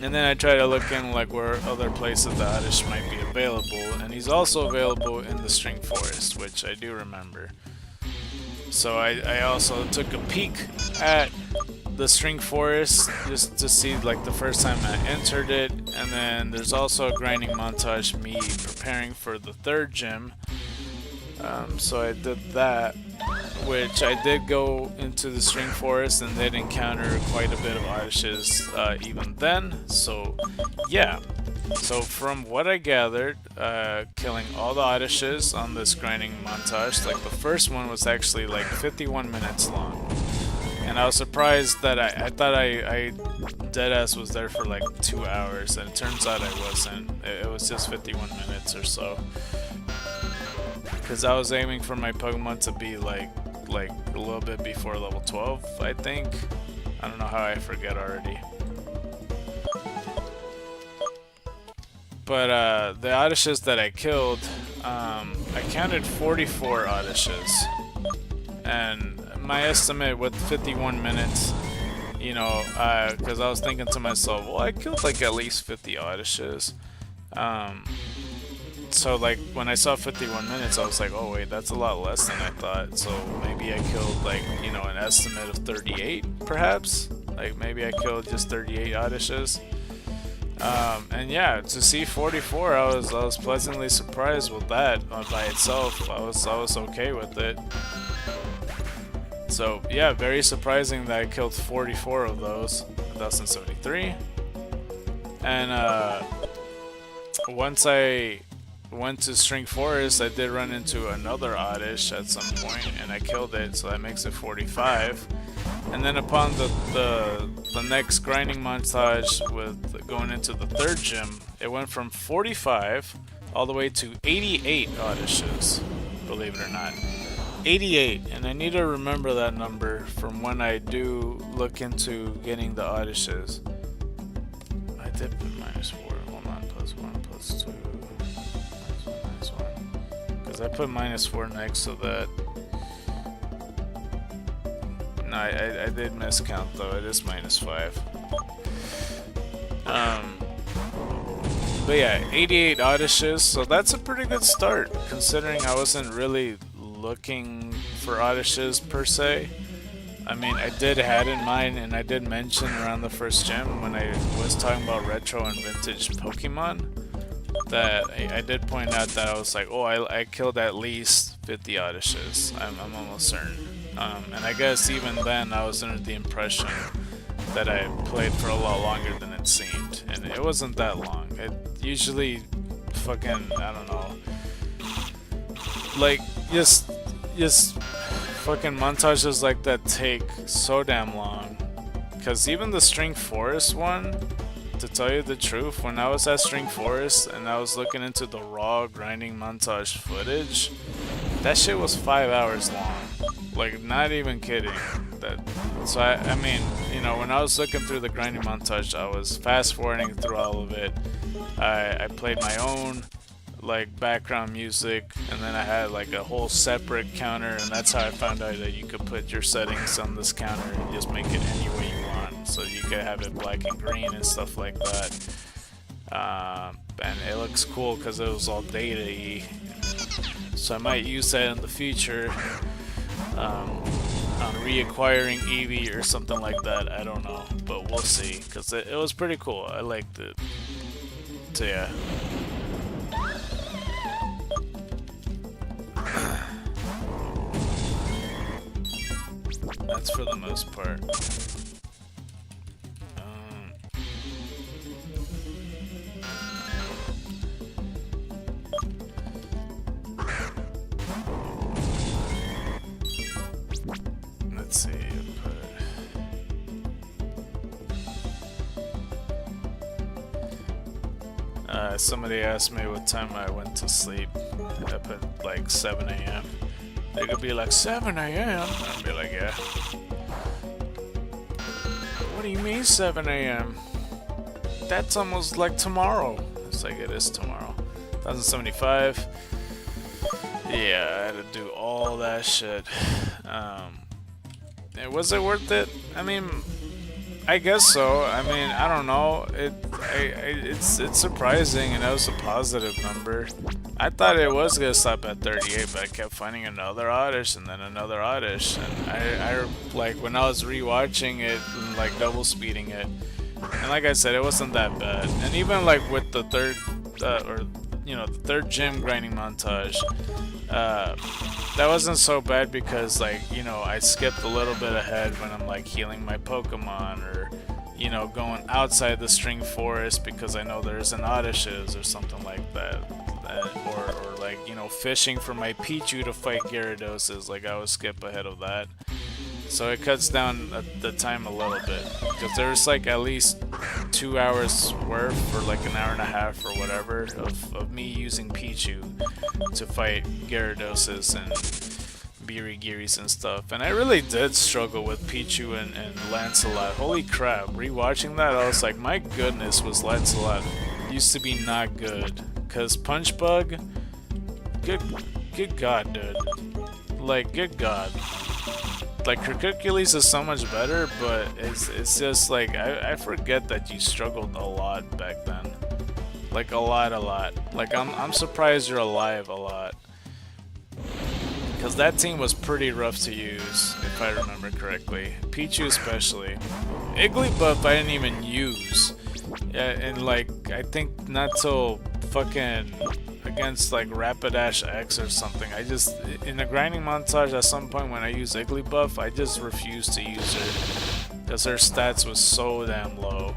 And then I tried to look in like where other places the Oddish might be available, and he's also available in the String Forest, which I do remember. So I also took a peek at the String Forest just to see like the first time I entered it, and then there's also a grinding montage me preparing for the third gym. So I did that, which I did go into the String Forest and did encounter quite a bit of Oddishes even then. So yeah, so from what I gathered, killing all the Oddishes on this grinding montage, like the first one was actually like 51 minutes long. And I was surprised that I thought I deadass was there for like 2 hours, and it turns out I wasn't. It was just 51 minutes or so. Because I was aiming for my Pokemon to be like a little bit before level 12, I think. I don't know how, I forget already. But the Oddishes that I killed, I counted 44 Oddishes. And my estimate with 51 minutes, you know, because I was thinking to myself, well, I killed like at least 50 Oddishes. So like when I saw 51 minutes, I was like, oh wait, that's a lot less than I thought. So maybe I killed like, you know, an estimate of 38 perhaps. Like maybe I killed just 38 Oddishes. And yeah, to see 44, I was pleasantly surprised with that by itself. I was okay with it. So yeah, very surprising that I killed 44 of those. 1073. And once I went to String Forest, I did run into another Oddish at some point, and I killed it, so that makes it 45. And then upon the next grinding montage with going into the third gym, it went from 45 all the way to 88 Oddishes, believe it or not. 88, and I need to remember that number from when I do look into getting the Oddishes. I did put -4, hold on, +1, +2, -1, because I put -4 next to that. No, I did miscount though, it is -5. But yeah, 88 Oddishes, so that's a pretty good start, considering I wasn't really looking for Oddishes per se. I mean, I did have in mind, and I did mention around the first gym when I was talking about retro and vintage Pokemon, that I did point out that I was like, oh, I killed at least 50 Oddishes. I'm almost certain. And I guess even then I was under the impression that I played for a lot longer than it seemed, and it wasn't that long. It usually fucking, I don't know, like just fucking montages like that take so damn long. Because even the String Forest one, to tell you the truth, when I was at String Forest and I was looking into the raw grinding montage footage, that shit was 5 hours long. Like, not even kidding. So I mean, you know, when I was looking through the grinding montage, I was fast forwarding through all of it. I played my own like background music, and then I had like a whole separate counter, and that's how I found out that you could put your settings on this counter and just make it any way you want. So you could have it black and green and stuff like that. And it looks cool because it was all data-y. So I might use that in the future. On reacquiring Eevee or something like that, I don't know, but we'll see, because it was pretty cool. I liked it. So yeah. That's for the most part. Let's see. Somebody asked me what time I went to sleep. I put like 7 a.m. They could be like, 7 a.m.? I'd be like, yeah. What do you mean 7 a.m.? That's almost like tomorrow. It's like, it is tomorrow. 1075. Yeah, I had to do all that shit. Was it worth it? I mean, I guess so. I mean, I don't know. It's surprising, and that was a positive number. I thought it was gonna stop at 38, but I kept finding another Oddish and then another Oddish. And I like when I was rewatching it, like double speeding it, and like I said, it wasn't that bad. And even like with the third, the third gym grinding montage, that wasn't so bad because, like, you know, I skipped a little bit ahead when I'm like healing my Pokemon, or you know, going outside the String Forest because I know there's an Oddishes or something like that, or like, you know, fishing for my Pichu to fight Gyarados, like I would skip ahead of that. So it cuts down the time a little bit, because there's like at least 2 hours worth, or like an hour and a half or whatever, of me using Pichu to fight Gyarados and Birigiris and stuff. And I really did struggle with Pichu and Lancelot. Holy crap, rewatching that, I was like, my goodness, was Lancelot used to be not good. Cause Punch Bug, good god, dude. Like, good god. Like, Hercules is so much better, but it's just like, I forget that you struggled a lot back then. Like, a lot. Like, I'm surprised you're alive a lot. Because that team was pretty rough to use, if I remember correctly. Pichu especially. Igglybuff I didn't even use. And like, I think not till fucking against like Rapidash X or something. I just, in the grinding montage at some point when I used Igglybuff, I just refused to use her. Because her stats was so damn low.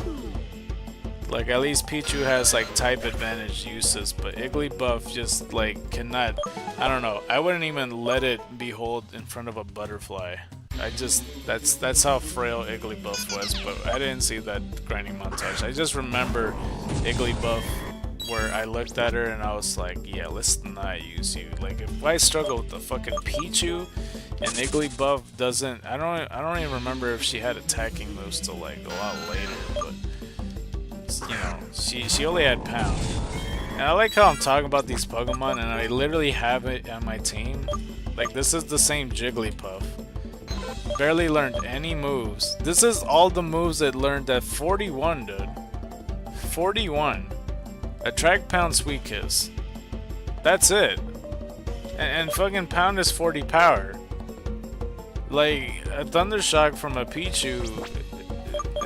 Like at least Pichu has like type advantage uses, but Igglybuff just like cannot. I don't know. I wouldn't even let it behold in front of a butterfly. I just that's how frail Igglybuff was, but I didn't see that grinding montage. I just remember Igglybuff where I looked at her and I was like, yeah, let's not use you. Like if I struggle with the fucking Pichu and Igglybuff doesn't, I don't even remember if she had attacking moves till like a lot later, but you know, she only had Pound. And I like how I'm talking about these Pokemon and I literally have it on my team. Like this is the same Jigglypuff. Barely learned any moves. This is all the moves it learned at 41, dude. 41. Attract, Pound, Sweet Kiss. That's it. And fucking Pound is 40 power. Like, a Thunder Shock from a Pichu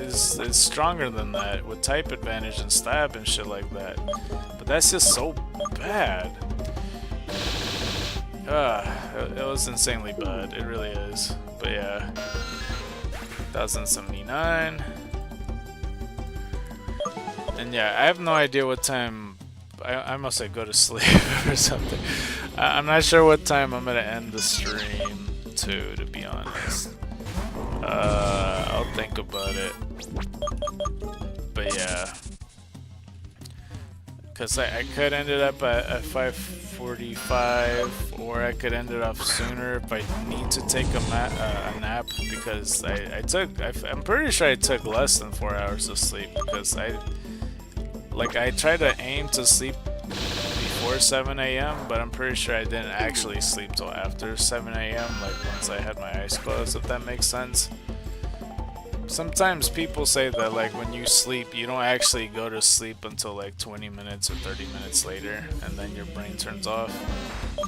is stronger than that with type advantage and stab and shit like that. But that's just so bad. It was insanely bad. It really is. But yeah. 1079. And yeah, I have no idea what time. I must say go to sleep or something. I'm not sure what time I'm gonna end the stream to be honest. I'll think about it. But yeah, because I could end it up at 5:45, or I could end it off sooner if I need to take a nap, because I'm pretty sure I took less than 4 hours of sleep, because I tried to aim to sleep before 7 a.m., but I'm pretty sure I didn't actually sleep till after 7 a.m., like once I had my eyes closed, if that makes sense. Sometimes people say that like when you sleep, you don't actually go to sleep until like 20 minutes or 30 minutes later, and then your brain turns off.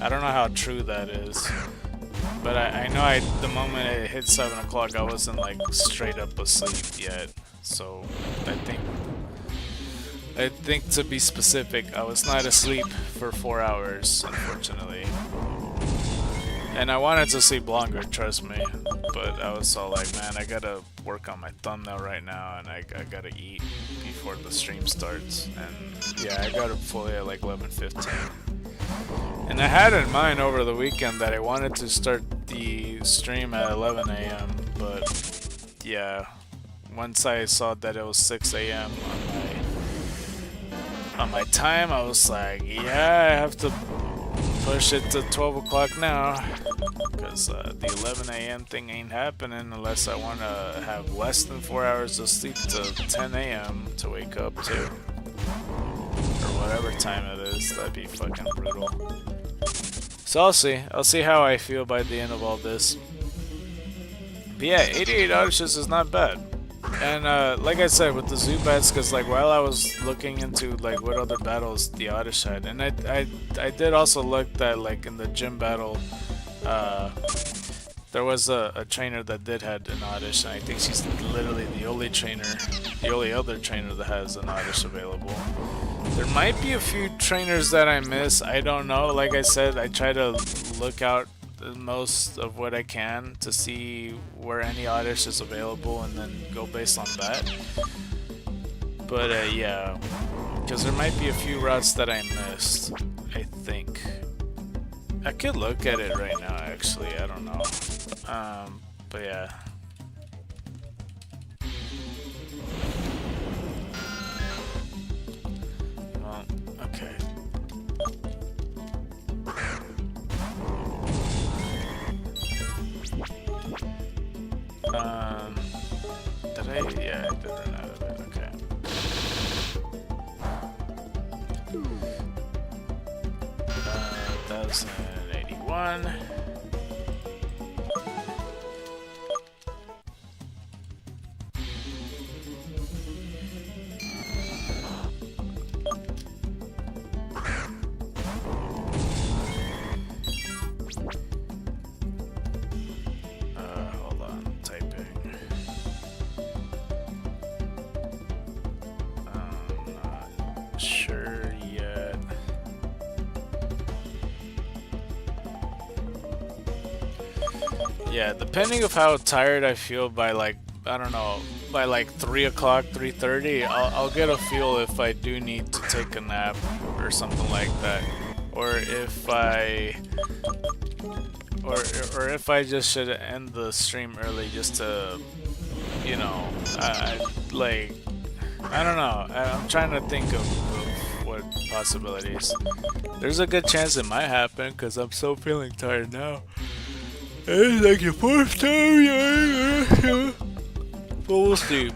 I don't know how true that is, but I know the moment it hit 7 o'clock, I wasn't like straight up asleep yet. So I think to be specific, I was not asleep for 4 hours, unfortunately. And I wanted to sleep longer, trust me, but I was all like, man, I gotta work on my thumbnail right now, and I gotta eat before the stream starts. And yeah, I got up fully at like 11:15. And I had in mind over the weekend that I wanted to start the stream at 11 a.m., but yeah, once I saw that it was 6 a.m. on my time, I was like, yeah, I have to push it to 12 o'clock now, because the 11 a.m. thing ain't happening unless I want to have less than 4 hours of sleep to 10 a.m. to wake up to, or whatever time it is. That'd be fucking brutal. So I'll see how I feel by the end of all this. But yeah, 88 auditions is not bad. And like I said, with the Zubats, because like while I was looking into like what other battles the Oddish had, and I did also look that like in the gym battle, there was a trainer that did had an Oddish, and I think she's literally the only other trainer that has an Oddish available. There might be a few trainers that I miss. I don't know. Like I said, I try to look out most of what I can to see where any Oddish is available and then go based on that. But yeah, because there might be a few routes that I missed, I think. I could look at it right now actually, I don't know. But yeah. Well, okay. Yeah, I did run out of it, okay. 1081. Hold on, typing. Sure yet. Yeah, depending of how tired I feel by like I don't know, by like 3 o'clock, 3:30, I'll get a feel if I do need to take a nap or something like that, or if I or if I just should end the stream early just to, you know, like, I don't know. I'm trying to think of what possibilities. There's a good chance it might happen because I'm so feeling tired now. It's like your first time, yeah. But we'll see.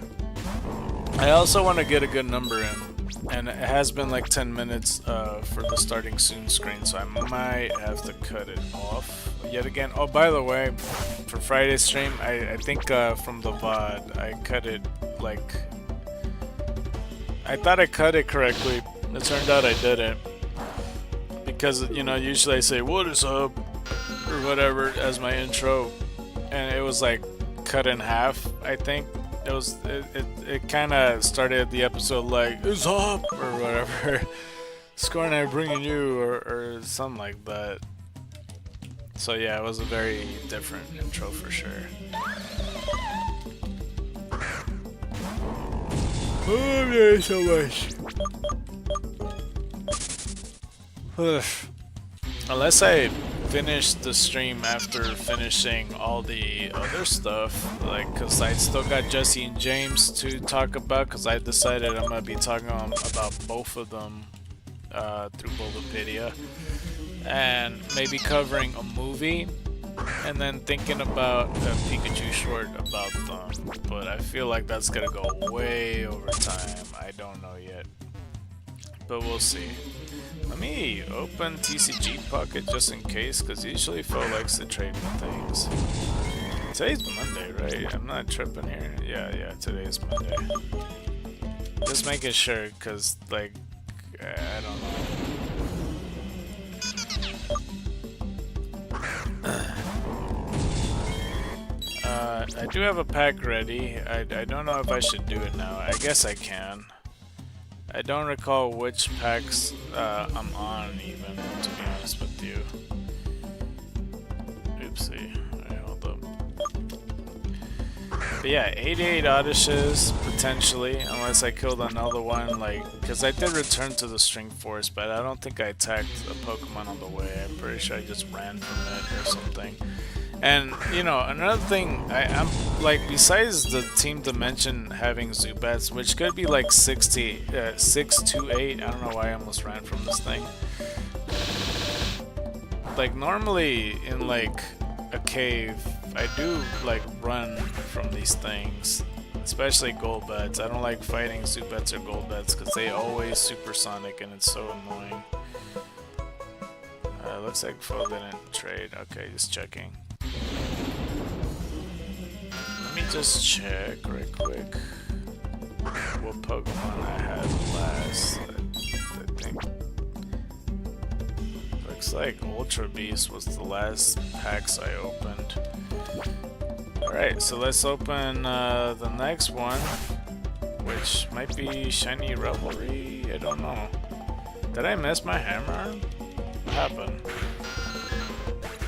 I also want to get a good number in, and it has been like 10 minutes for the starting soon screen, so I might have to cut it off yet again. Oh, by the way, for Friday's stream, I think from the VOD, I cut it like... I thought I cut it correctly. It turned out I didn't. Because, you know, usually I say, "What is up?" or whatever as my intro, and it was like cut in half. I think it kind of started the episode like "It's up" or whatever. ScarKnight bringing you, or something like that. So yeah, it was a very different intro for sure. Oh, there's so much. Unless I finish the stream after finishing all the other stuff, like, cause I still got Jesse and James to talk about, cause I decided I'm gonna be talking about both of them through Bulbapedia, and maybe covering a movie, and then thinking about a Pikachu short about them. But I feel like that's gonna go way over time. I don't know yet, but we'll see. Let me open TCG Pocket just in case, because usually Phil likes to trade me things. Today's Monday, right? I'm not tripping here. Yeah, today's Monday. Just making sure, because, like, I don't know. I do have a pack ready. I don't know if I should do it now. I guess I can. I don't recall which packs I'm on, even, to be honest with you. Oopsie. Alright, hold up. But yeah, 88 Odysseys, potentially, unless I killed another one, like, because I did return to the String Forest, but I don't think I attacked a Pokemon on the way. I'm pretty sure I just ran from it or something. And, you know, another thing, I'm like, besides the Team Dimension having Zubats, which could be like 6 to 8, I don't know why I almost ran from this thing. Like, normally in like a cave, I do like run from these things, especially Golbats. I don't like fighting Zubats or Golbats because they always supersonic and it's so annoying. Looks like Phil didn't trade. Okay, just checking. Let me just check right quick what Pokemon I had last. I think looks like Ultra Beast was the last packs I opened. Alright, so let's open the next one, which might be Shiny Revelry. I don't know. Did I miss my hammer? What happened?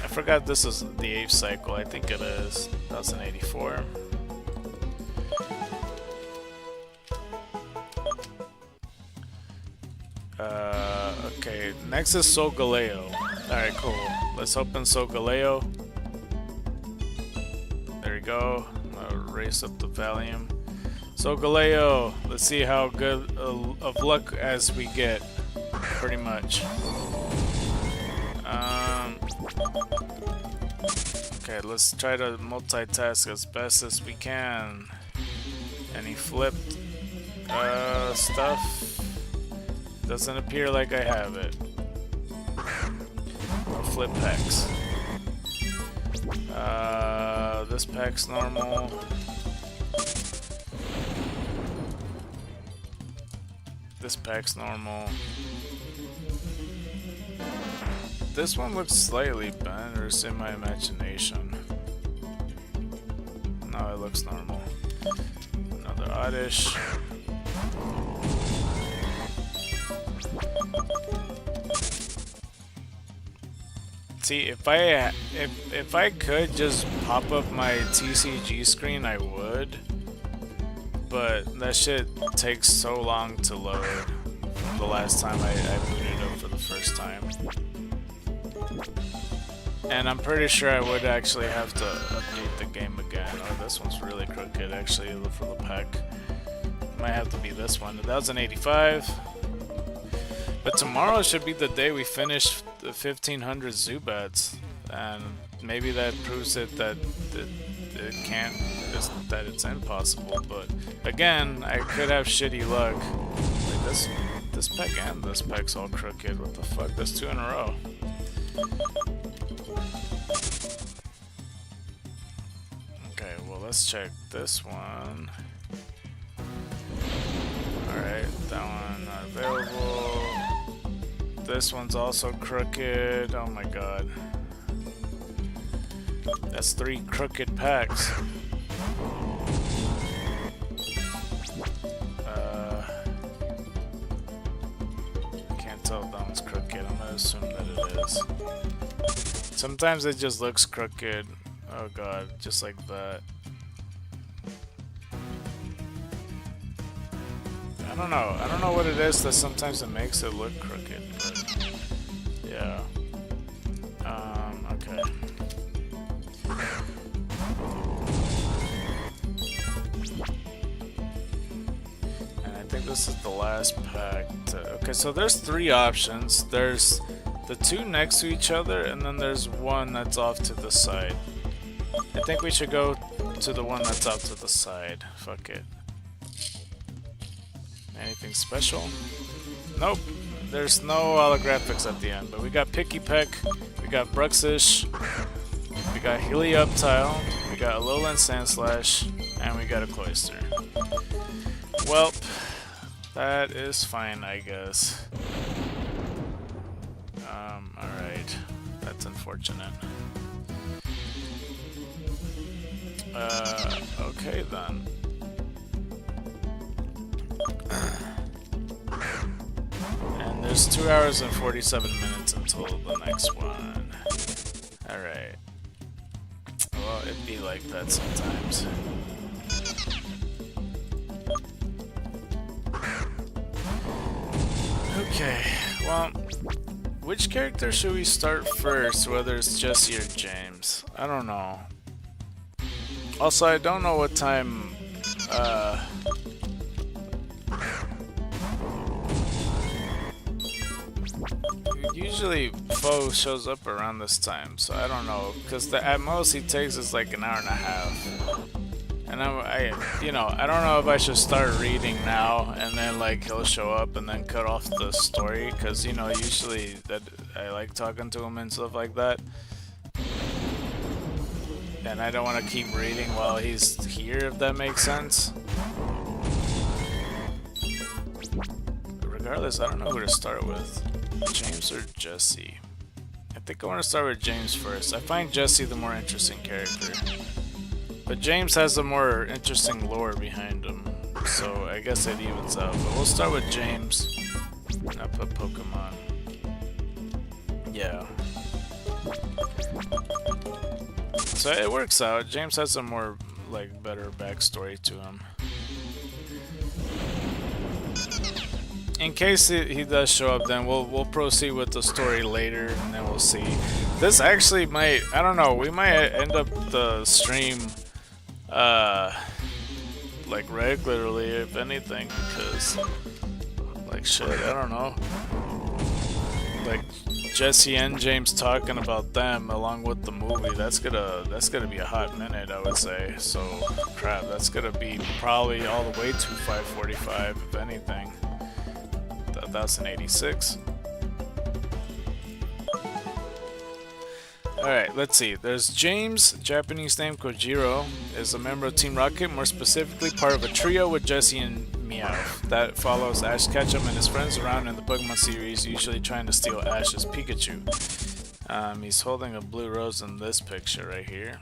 I forgot this is the 8th cycle. I think it is. 1084. Okay, next is Solgaleo. Alright, cool. Let's open Solgaleo. There we go. I'm gonna raise up the volume. Solgaleo, let's see how good of luck as we get. Pretty much. Okay, let's try to multitask as best as we can. Any flipped stuff? Doesn't appear like I have it. No flip packs. This pack's normal. This pack's normal. This one looks slightly bent, or is it my imagination? No, it looks normal. Another Oddish. See, if I could just pop up my TCG screen, I would. But that shit takes so long to load from the last time I booted up for the first time. And I'm pretty sure I would actually have to update the game again. Oh, this one's really crooked actually for the pack. Might have to be this one. That was an 85. But tomorrow should be the day we finish the 1500 Zubats. And maybe that proves it that it can't, that it's impossible. But again, I could have shitty luck. Like this pack and this pack's all crooked. What the fuck? That's 2 in a row. Okay, well let's check this one. Alright, that one not available. This one's also crooked. Oh my god. That's 3 crooked packs. I can't tell if that one's crooked. I'm gonna assume that it is. Sometimes it just looks crooked. Oh god, just like that. I don't know what it is that sometimes it makes it look crooked, but yeah. Okay. And I think this is the last pack okay, so there's 3 options. There's the 2 next to each other, and then there's one that's off to the side. I think we should go to the one that's off to the side. Fuck it. Anything special? Nope. There's no holographics at the end, but we got Picky Peck, we got Bruxish, we got Helioptile, we got Alolan Sandslash, and we got a Cloyster. Well, that is fine, I guess. Alright. That's unfortunate. Okay then. And there's 2 hours and 47 minutes until the next one. Alright. Well, it'd be like that sometimes. Okay, well, which character should we start first, whether it's Jesse or James? I don't know. Also, I don't know what time, usually Foe shows up around this time, so I don't know, because at most he takes is like an hour and a half. And you know, I don't know if I should start reading now and then like he'll show up and then cut off the story, because you know, usually that I like talking to him and stuff like that. And I don't want to keep reading while he's here, if that makes sense. But regardless, I don't know who to start with. James or Jesse? I think I want to start with James first. I find Jesse the more interesting character. But James has a more interesting lore behind him. So I guess it evens out. But we'll start with James. And I put Pokemon. Yeah. So it works out. James has a more, like, better backstory to him. In case he does show up, then we'll proceed with the story later, and then we'll see. This actually might, I don't know, we might end up the stream, like, regularly, if anything, because, like, shit, I don't know. Like, Jesse and James talking about them along with the movie, that's gonna be a hot minute, I would say. So crap, that's gonna be probably all the way to 5:45, if anything. That's an 86. Alright, let's see. There's James, Japanese name Kojiro, is a member of Team Rocket, more specifically part of a trio with Jesse and Meowth that follows Ash Ketchum and his friends around in the Pokemon series, usually trying to steal Ash's Pikachu. He's holding a blue rose in this picture right here.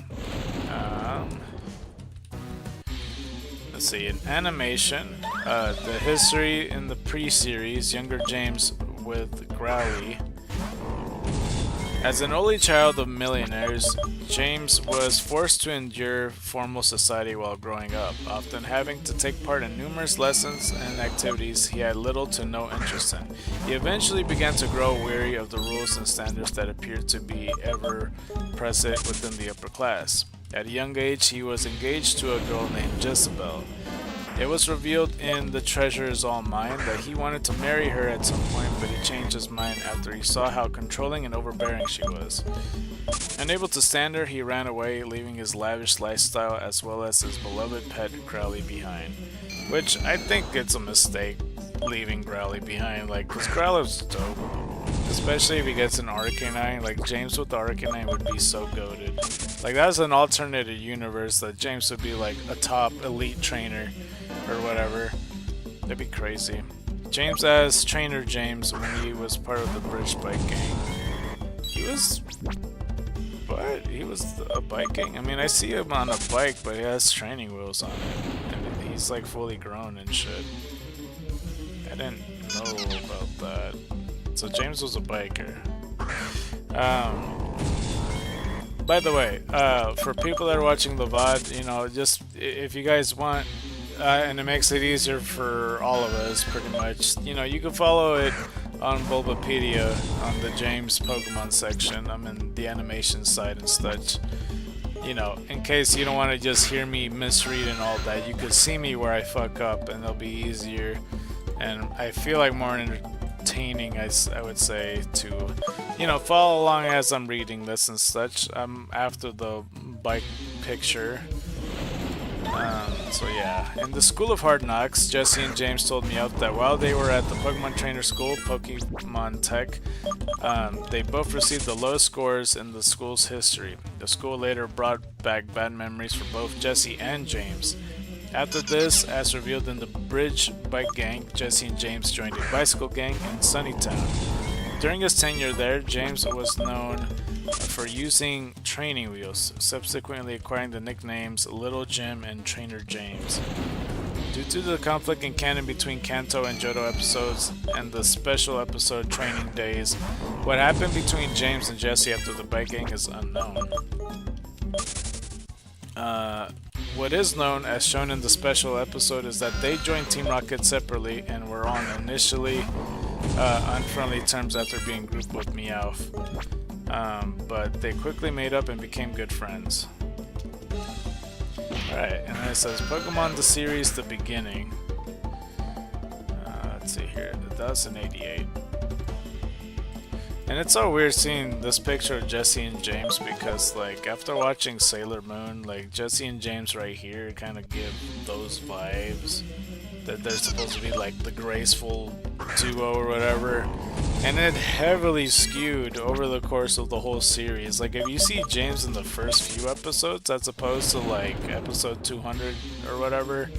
Let's see, in animation, the history in the pre-series, younger James with Growly. As an only child of millionaires, James was forced to endure formal society while growing up, often having to take part in numerous lessons and activities he had little to no interest in. He eventually began to grow weary of the rules and standards that appeared to be ever present within the upper class. At a young age, he was engaged to a girl named Jezebel. It was revealed in The Treasure Is All Mine that he wanted to marry her at some point, but he changed his mind after he saw how controlling and overbearing she was. Unable to stand her, he ran away, leaving his lavish lifestyle as well as his beloved pet Growly behind. Which I think it's a mistake leaving Growly behind, like, cause Growly's dope. Especially if he gets an Arcanine, like James with the Arcanine would be so goated. Like that's an alternative universe that James would be like a top elite trainer or whatever. That'd be crazy. James as Trainer James when he was part of the Bridge Bike Gang. He was... What? He was a bike gang? I mean, I see him on a bike, but he has training wheels on it. And he's like fully grown and shit. I didn't know about that. So James was a biker. By the way, for people that are watching the VOD, you know, just if you guys want, and it makes it easier for all of us, pretty much, you know, you can follow it on Bulbapedia on the James Pokemon section. I'm in the animation side and such. You know, in case you don't want to just hear me misread and all that, you could see me where I fuck up, and it'll be easier. And I feel like more entertaining, I would say, to, you know, follow along as I'm reading this and such. I'm after the bike picture. So yeah, in the School of Hard Knocks, Jesse and James told Meowth that while they were at the Pokemon Trainer School, Pokemon Tech, they both received the lowest scores in the school's history. The school later brought back bad memories for both Jesse and James. After this, as revealed in the Bridge Bike Gang, Jesse and James joined a bicycle gang in Sunnytown. During his tenure there, James was known for using training wheels, subsequently acquiring the nicknames Little Jim and Trainer James. Due to the conflict in canon between Kanto and Johto episodes and the special episode Training Days, what happened between James and Jesse after the bike gang is unknown. What is known, as shown in the special episode, is that they joined Team Rocket separately and were on initially unfriendly terms after being grouped with Meowth. But they quickly made up and became good friends. Alright, and then it says Pokemon the series, the beginning. Let's see here, 1088. And it's so weird seeing this picture of Jesse and James because, like, after watching Sailor Moon, like, Jesse and James right here kind of give those vibes that they're supposed to be, like, the graceful duo or whatever. And it heavily skewed over the course of the whole series. Like, if you see James in the first few episodes as opposed to, like, episode 200 or whatever,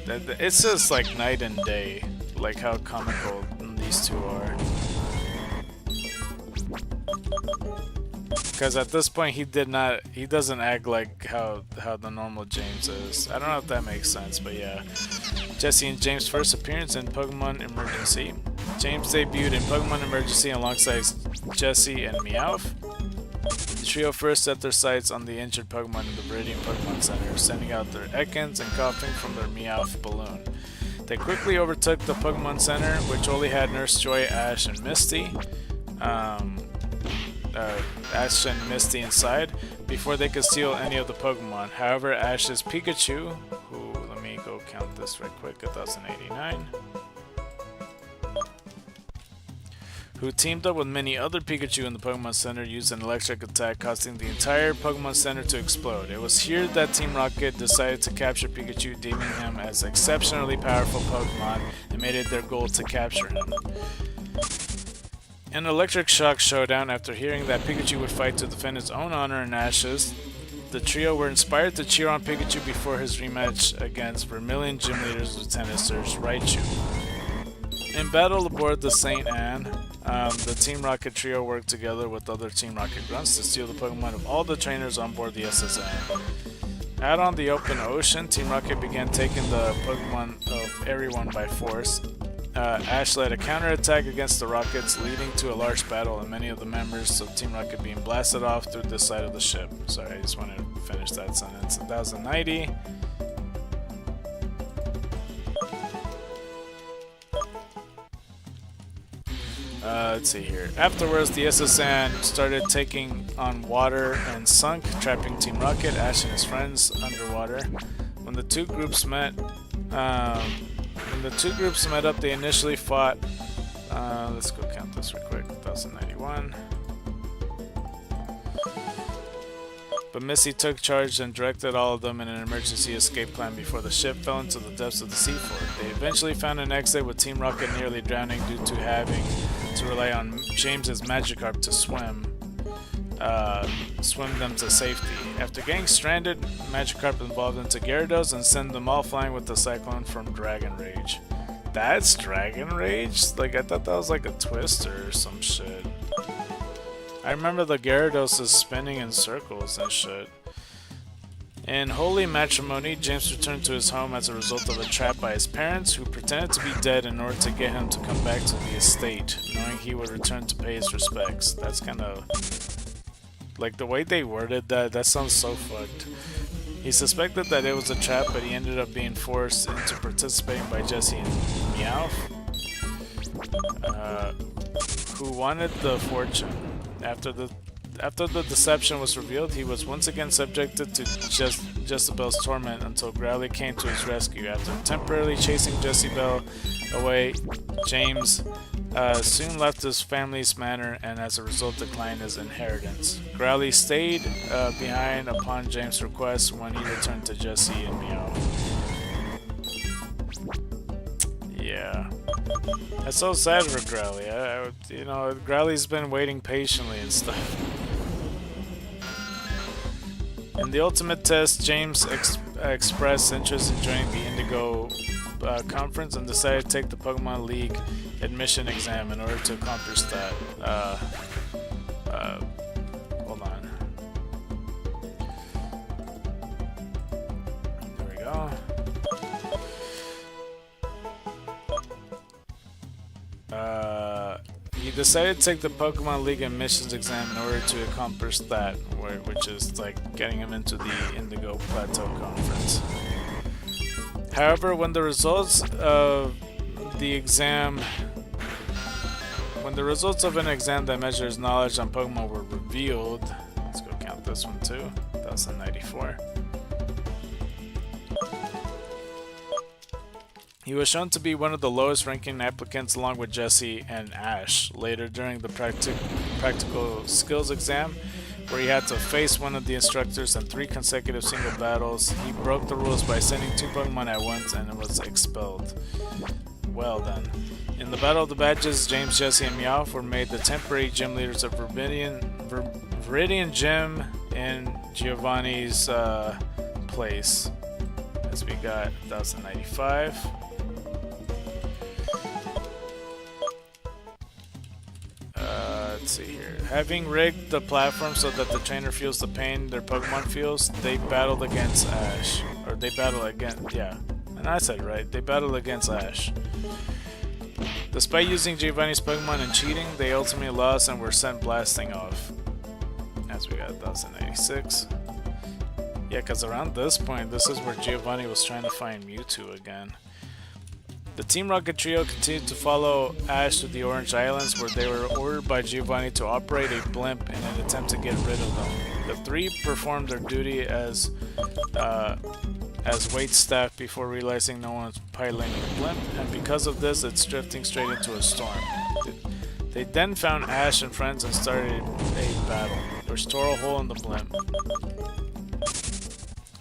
it's just, like, night and day, like, how comical these two are. Because at this point he doesn't act like how the normal James is. I don't know if that makes sense, but yeah. Jesse and James' first appearance in Pokemon Emergency. James debuted in Pokemon Emergency alongside Jesse and Meowth. The trio first set their sights on the injured Pokemon in the Viridian Pokemon Center, sending out their Ekans and coughing from their Meowth balloon. They quickly overtook the Pokemon Center, which only had Nurse Joy, Ash, and Misty. Ash and Misty inside before they could steal any of the Pokemon. However, Ash's Pikachu, who, let me go count this right quick, 1089, who teamed up with many other Pikachu in the Pokemon Center, used an electric attack, causing the entire Pokemon Center to explode. It was here that Team Rocket decided to capture Pikachu, deeming him as exceptionally powerful Pokemon, and made it their goal to capture him. In an electric shock showdown, after hearing that Pikachu would fight to defend his own honor and Ashes, the trio were inspired to cheer on Pikachu before his rematch against Vermilion Gym Leader's Lieutenant Surge Raichu. In battle aboard the St. Anne, the Team Rocket trio worked together with other Team Rocket grunts to steal the Pokemon of all the trainers on board the SSN. Out on the open ocean, Team Rocket began taking the Pokemon of everyone by force. Ash led a counterattack against the Rockets, leading to a large battle and many of the members of Team Rocket being blasted off through this side of the ship. Sorry, I just wanted to finish that sentence. 1090. Let's see here. Afterwards, the SSN started taking on water and sunk, trapping Team Rocket, Ash and his friends underwater. When the two groups met up, they initially fought. Let's go count this real quick. 1091. But Missy took charge and directed all of them in an emergency escape plan before the ship fell into the depths of the sea floor. They eventually found an exit, with Team Rocket nearly drowning due to having to rely on James's Magikarp to swim them to safety. After getting stranded, Magikarp evolved into Gyarados and sent them all flying with the Cyclone from Dragon Rage. That's Dragon Rage? Like, I thought that was like a Twister or some shit. I remember the Gyarados is spinning in circles and shit. In holy matrimony, James returned to his home as a result of a trap by his parents, who pretended to be dead in order to get him to come back to the estate, knowing he would return to pay his respects. That's kind of... like, the way they worded that sounds so fucked. He suspected that it was a trap, but he ended up being forced into participating by Jessie and Meowth, who wanted the fortune. After the deception was revealed, he was once again subjected to Jezebel's torment until Growly came to his rescue. After temporarily chasing Jezebel away, James soon left his family's manor and as a result declined his inheritance. Growly stayed behind upon James' request when he returned to Jessie and Meowth. Yeah. That's so sad for Growly. You know, Growly's been waiting patiently and stuff. In the ultimate test, James expressed interest in joining the Indigo conference and decided to take the Pokemon League admission exam in order to accomplish that. Hold on. There we go. He decided to take the Pokemon League admissions exam in order to accomplish that, which is like getting him into the Indigo Plateau Conference. However, when the results of an exam that measures knowledge on Pokemon were revealed, let's go count this one too. 1094. He was shown to be one of the lowest ranking applicants along with Jessie and Ash. Later during the practical skills exam, where he had to face one of the instructors in 3 consecutive single battles, he broke the rules by sending 2 Pokemon at once and was expelled. Well done. In the Battle of the Badges, James, Jessie, and Meowth were made the temporary gym leaders of Viridian Gym in Giovanni's place. As we got 1095. Let's see here. Having rigged the platform so that the trainer feels the pain their Pokemon feels, they battled against Ash. Or they battled against, yeah. And I said right, they battled against Ash. Despite using Giovanni's Pokemon and cheating, they ultimately lost and were sent blasting off. As we got 1086. Yeah, because around this point, this is where Giovanni was trying to find Mewtwo again. The Team Rocket trio continued to follow Ash to the Orange Islands, where they were ordered by Giovanni to operate a blimp in an attempt to get rid of them. The 3 performed their duty as wait staff before realizing no one was piloting the blimp, and because of this, it's drifting straight into a storm. They then found Ash and friends and started a battle, which tore a hole in the blimp.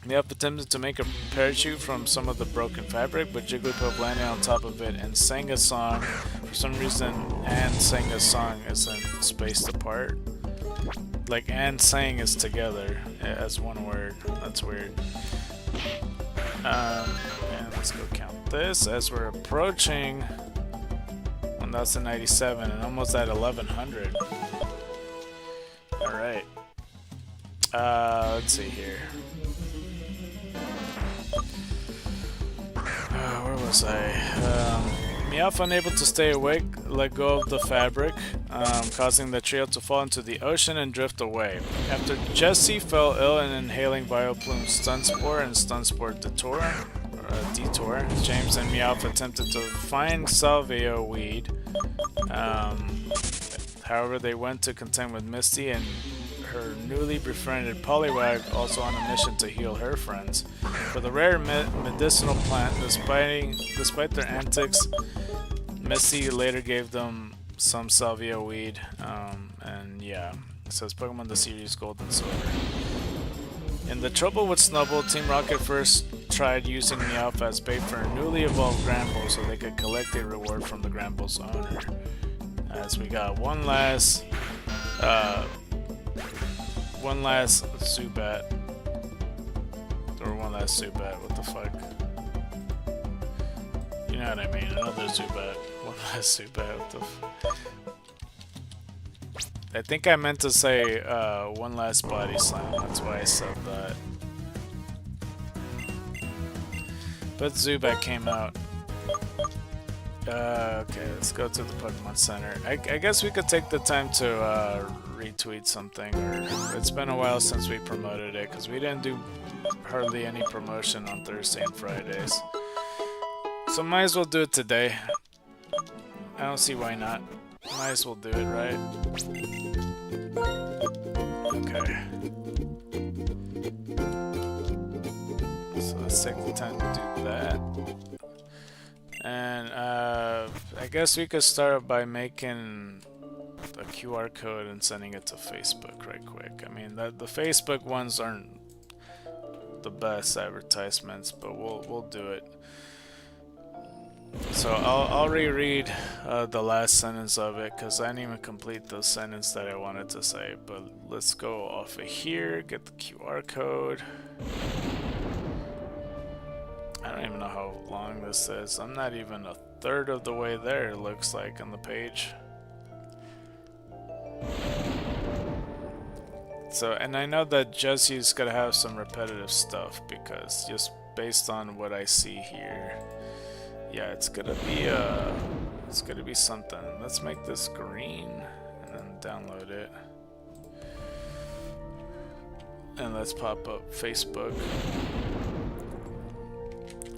Meowth attempted to make a parachute from some of the broken fabric, but Jigglypuff landed on top of it and sang a song. For some reason, and sang a song isn't spaced apart. Like, and sang is together as one word. That's weird. And let's go count this as we're approaching 1097 and almost at 1100. Alright. Let's see here. Where was I? Meowth, unable to stay awake, let go of the fabric, causing the trio to fall into the ocean and drift away. After Jessie fell ill and inhaling Vileplume's Stun Spore and Stun Spore Detour, James and Meowth attempted to find Salvia Weed. However, they went to contend with Misty and her newly befriended Poliwag, also on a mission to heal her friends. For the rare medicinal plant, despite their antics, Misty later gave them some Salvia Weed, and yeah, it says Pokemon the series Gold and Silver. In the trouble with Snubbull, Team Rocket first tried using Meowth as bait for a newly evolved Granbull so they could collect a reward from the Granbull's owner. As we got one last Zubat. Or one last Zubat, what the fuck? You know what I mean, another Zubat. One last Zubat, what the I think I meant to say one last Body Slam, that's why I said that. But Zubat came out. Okay, let's go to the Pokemon Center. I guess we could take the time to retweet something. It's been a while since we promoted it, because we didn't do hardly any promotion on Thursday and Fridays. So might as well do it today. I don't see why not. Might as well do it, right? Okay. So let's take the time to do that. And I guess we could start by making a QR code and sending it to Facebook right quick. I mean, the Facebook ones aren't the best advertisements, but we'll do it. So I'll reread the last sentence of it because I didn't even complete the sentence that I wanted to say. But let's go off of here, get the QR code. I don't even know how long this is. I'm not even a third of the way there, it looks like, on the page. So, and I know that Jessie's gonna have some repetitive stuff because just based on what I see here, yeah, it's gonna be something. Let's make this green and then download it. And let's pop up Facebook.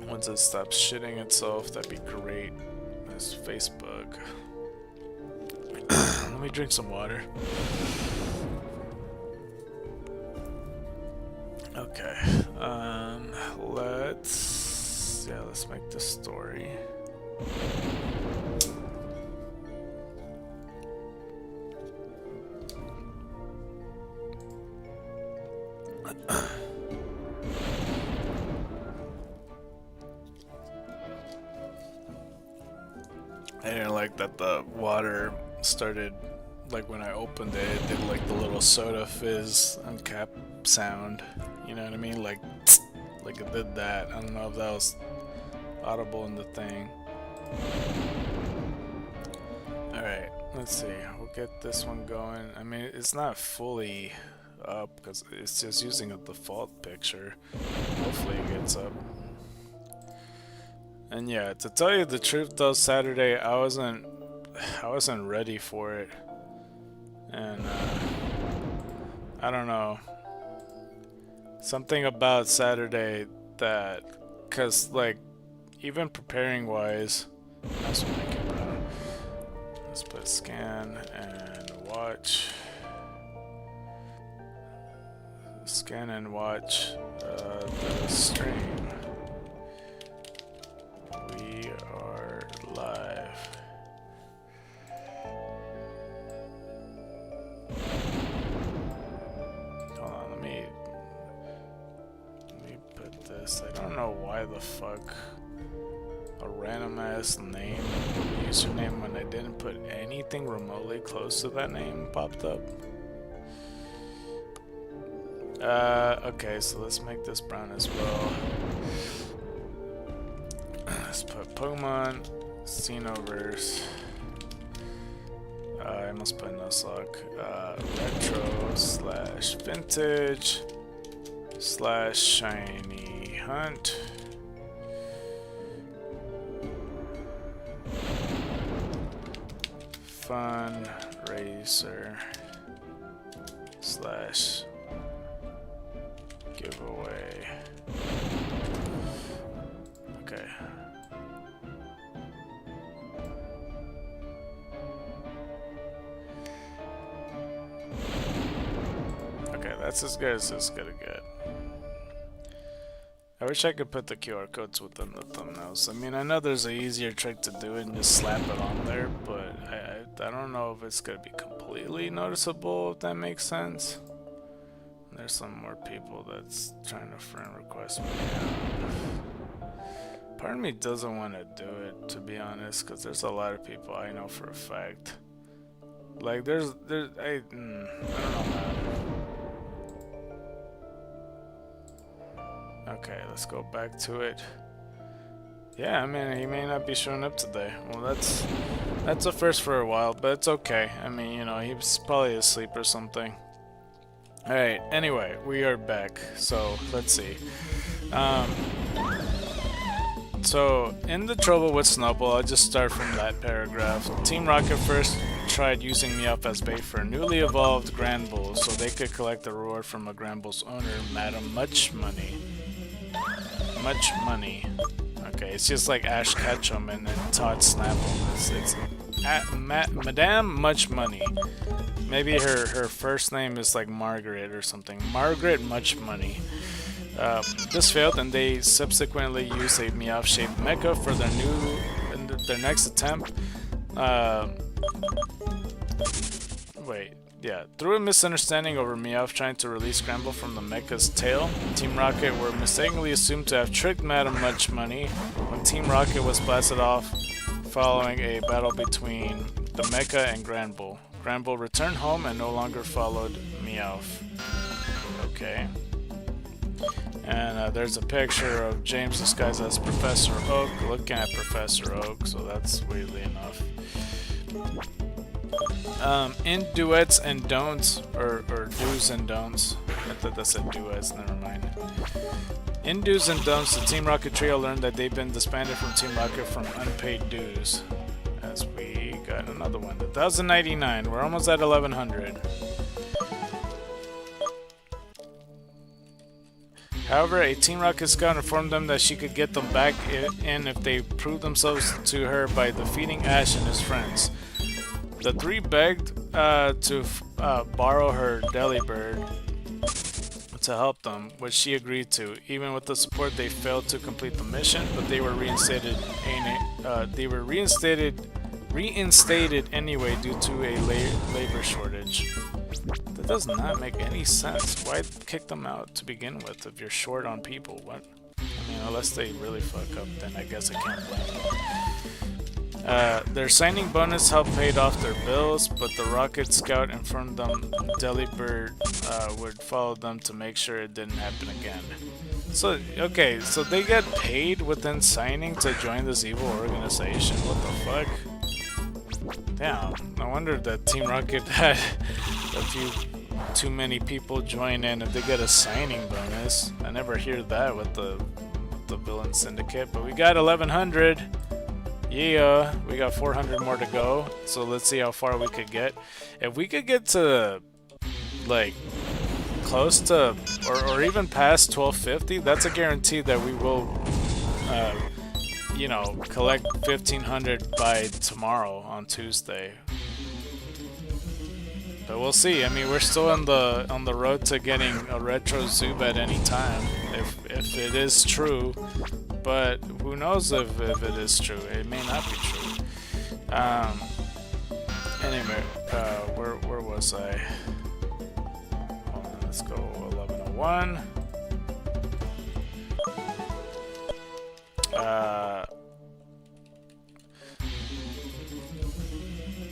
Once it stops shitting itself, that'd be great. There's Facebook. Let me drink some water. Okay. Let's make this story. I didn't like that the water started, like when I opened it, it did like the little soda fizz and cap sound. You know what I mean? Like it did that. I don't know if that was audible in the thing. Alright, let's see. We'll get this one going. I mean, it's not fully up because it's just using a default picture. Hopefully it gets up. And yeah, to tell you the truth though, Saturday I wasn't ready for it. And I don't know. Something about Saturday that, cause like even preparing wise, let's make it brown. Let's put scan and watch. Scan and watch the stream. We are live. Hold on, let me put this. I don't know why the fuck a random ass name, username, when I didn't put anything remotely close to that name popped up. Okay, so let's make this brown as well. Let's put Pokemon Xenoverse. I must put Nuzlocke. Retro / vintage / shiny hunt. Fundraiser / giveaway. Okay. Okay, that's as good as it's gonna get. I wish I could put the QR codes within the thumbnails. I mean, I know there's an easier trick to do it and just slap it on there, but I don't know if it's gonna be completely noticeable, if that makes sense. There's some more people that's trying to friend request me. Part of me doesn't want to do it, to be honest, because there's a lot of people I know for a fact. Like, I don't know, man. Okay, let's go back to it. Yeah, I mean, he may not be showing up today. Well, that's a first for a while, but it's okay. I mean, you know, he's probably asleep or something. Alright, anyway, we are back. So, let's see. So, in the trouble with Snowball, I'll just start from that paragraph. Team Rocket first tried using me up as bait for a newly evolved Grand Bull, so they could collect the reward from a Grand Bull's owner, Madam Much Money. Much Money. Okay, it's just like Ash Ketchum and Todd Snapple. It's Madame Much Money. Maybe her first name is like Margaret or something. Margaret Much Money. This failed, and they subsequently used a Meowth-shaped mecha for their next attempt. Through a misunderstanding over Meowth trying to release Scramble from the mecha's tail, Team Rocket were mistakenly assumed to have tricked Madam Much Money when Team Rocket was blasted off following a battle between the mecha and Grand Bull. Grand Bull returned home and no longer followed Meowth. Okay. And there's a picture of James disguised as Professor Oak looking at Professor Oak, so that's weirdly enough. In duets and don'ts, or do's and don'ts. I thought that said duets, never mind. In do's and don'ts, the Team Rocket trio learned that they've been disbanded from Team Rocket from unpaid dues. As we got another one. 1,099, we're almost at 1,100. However, a Team Rocket scout informed them that she could get them back in if they proved themselves to her by defeating Ash and his friends. The three begged to borrow her Delibird to help them, which she agreed to. Even with the support, they failed to complete the mission, but they were reinstated. Reinstated anyway due to a labor shortage. That does not make any sense. Why kick them out to begin with if you're short on people? What? I mean, unless they really fuck up, then I guess I can't blame them. Their signing bonus helped paid off their bills, but the Rocket Scout informed them Delibird would follow them to make sure it didn't happen again. So, okay, so they get paid within signing to join this evil organization? What the fuck? Damn, no wonder that Team Rocket had a few too many people join in if they get a signing bonus. I never hear that with the Villain Syndicate, but we got 1,100. Yeah, we got 400 more to go, so let's see how far we could get. If we could get to, like, close to, or even past 1250, that's a guarantee that we will, you know, collect 1,500 by tomorrow on Tuesday. But we'll see. I mean, we're still on the road to getting a retro Zoob at any time, if it is true. But who knows if it is true? It may not be true. Anyway, where was I? Hold on, let's go 1101.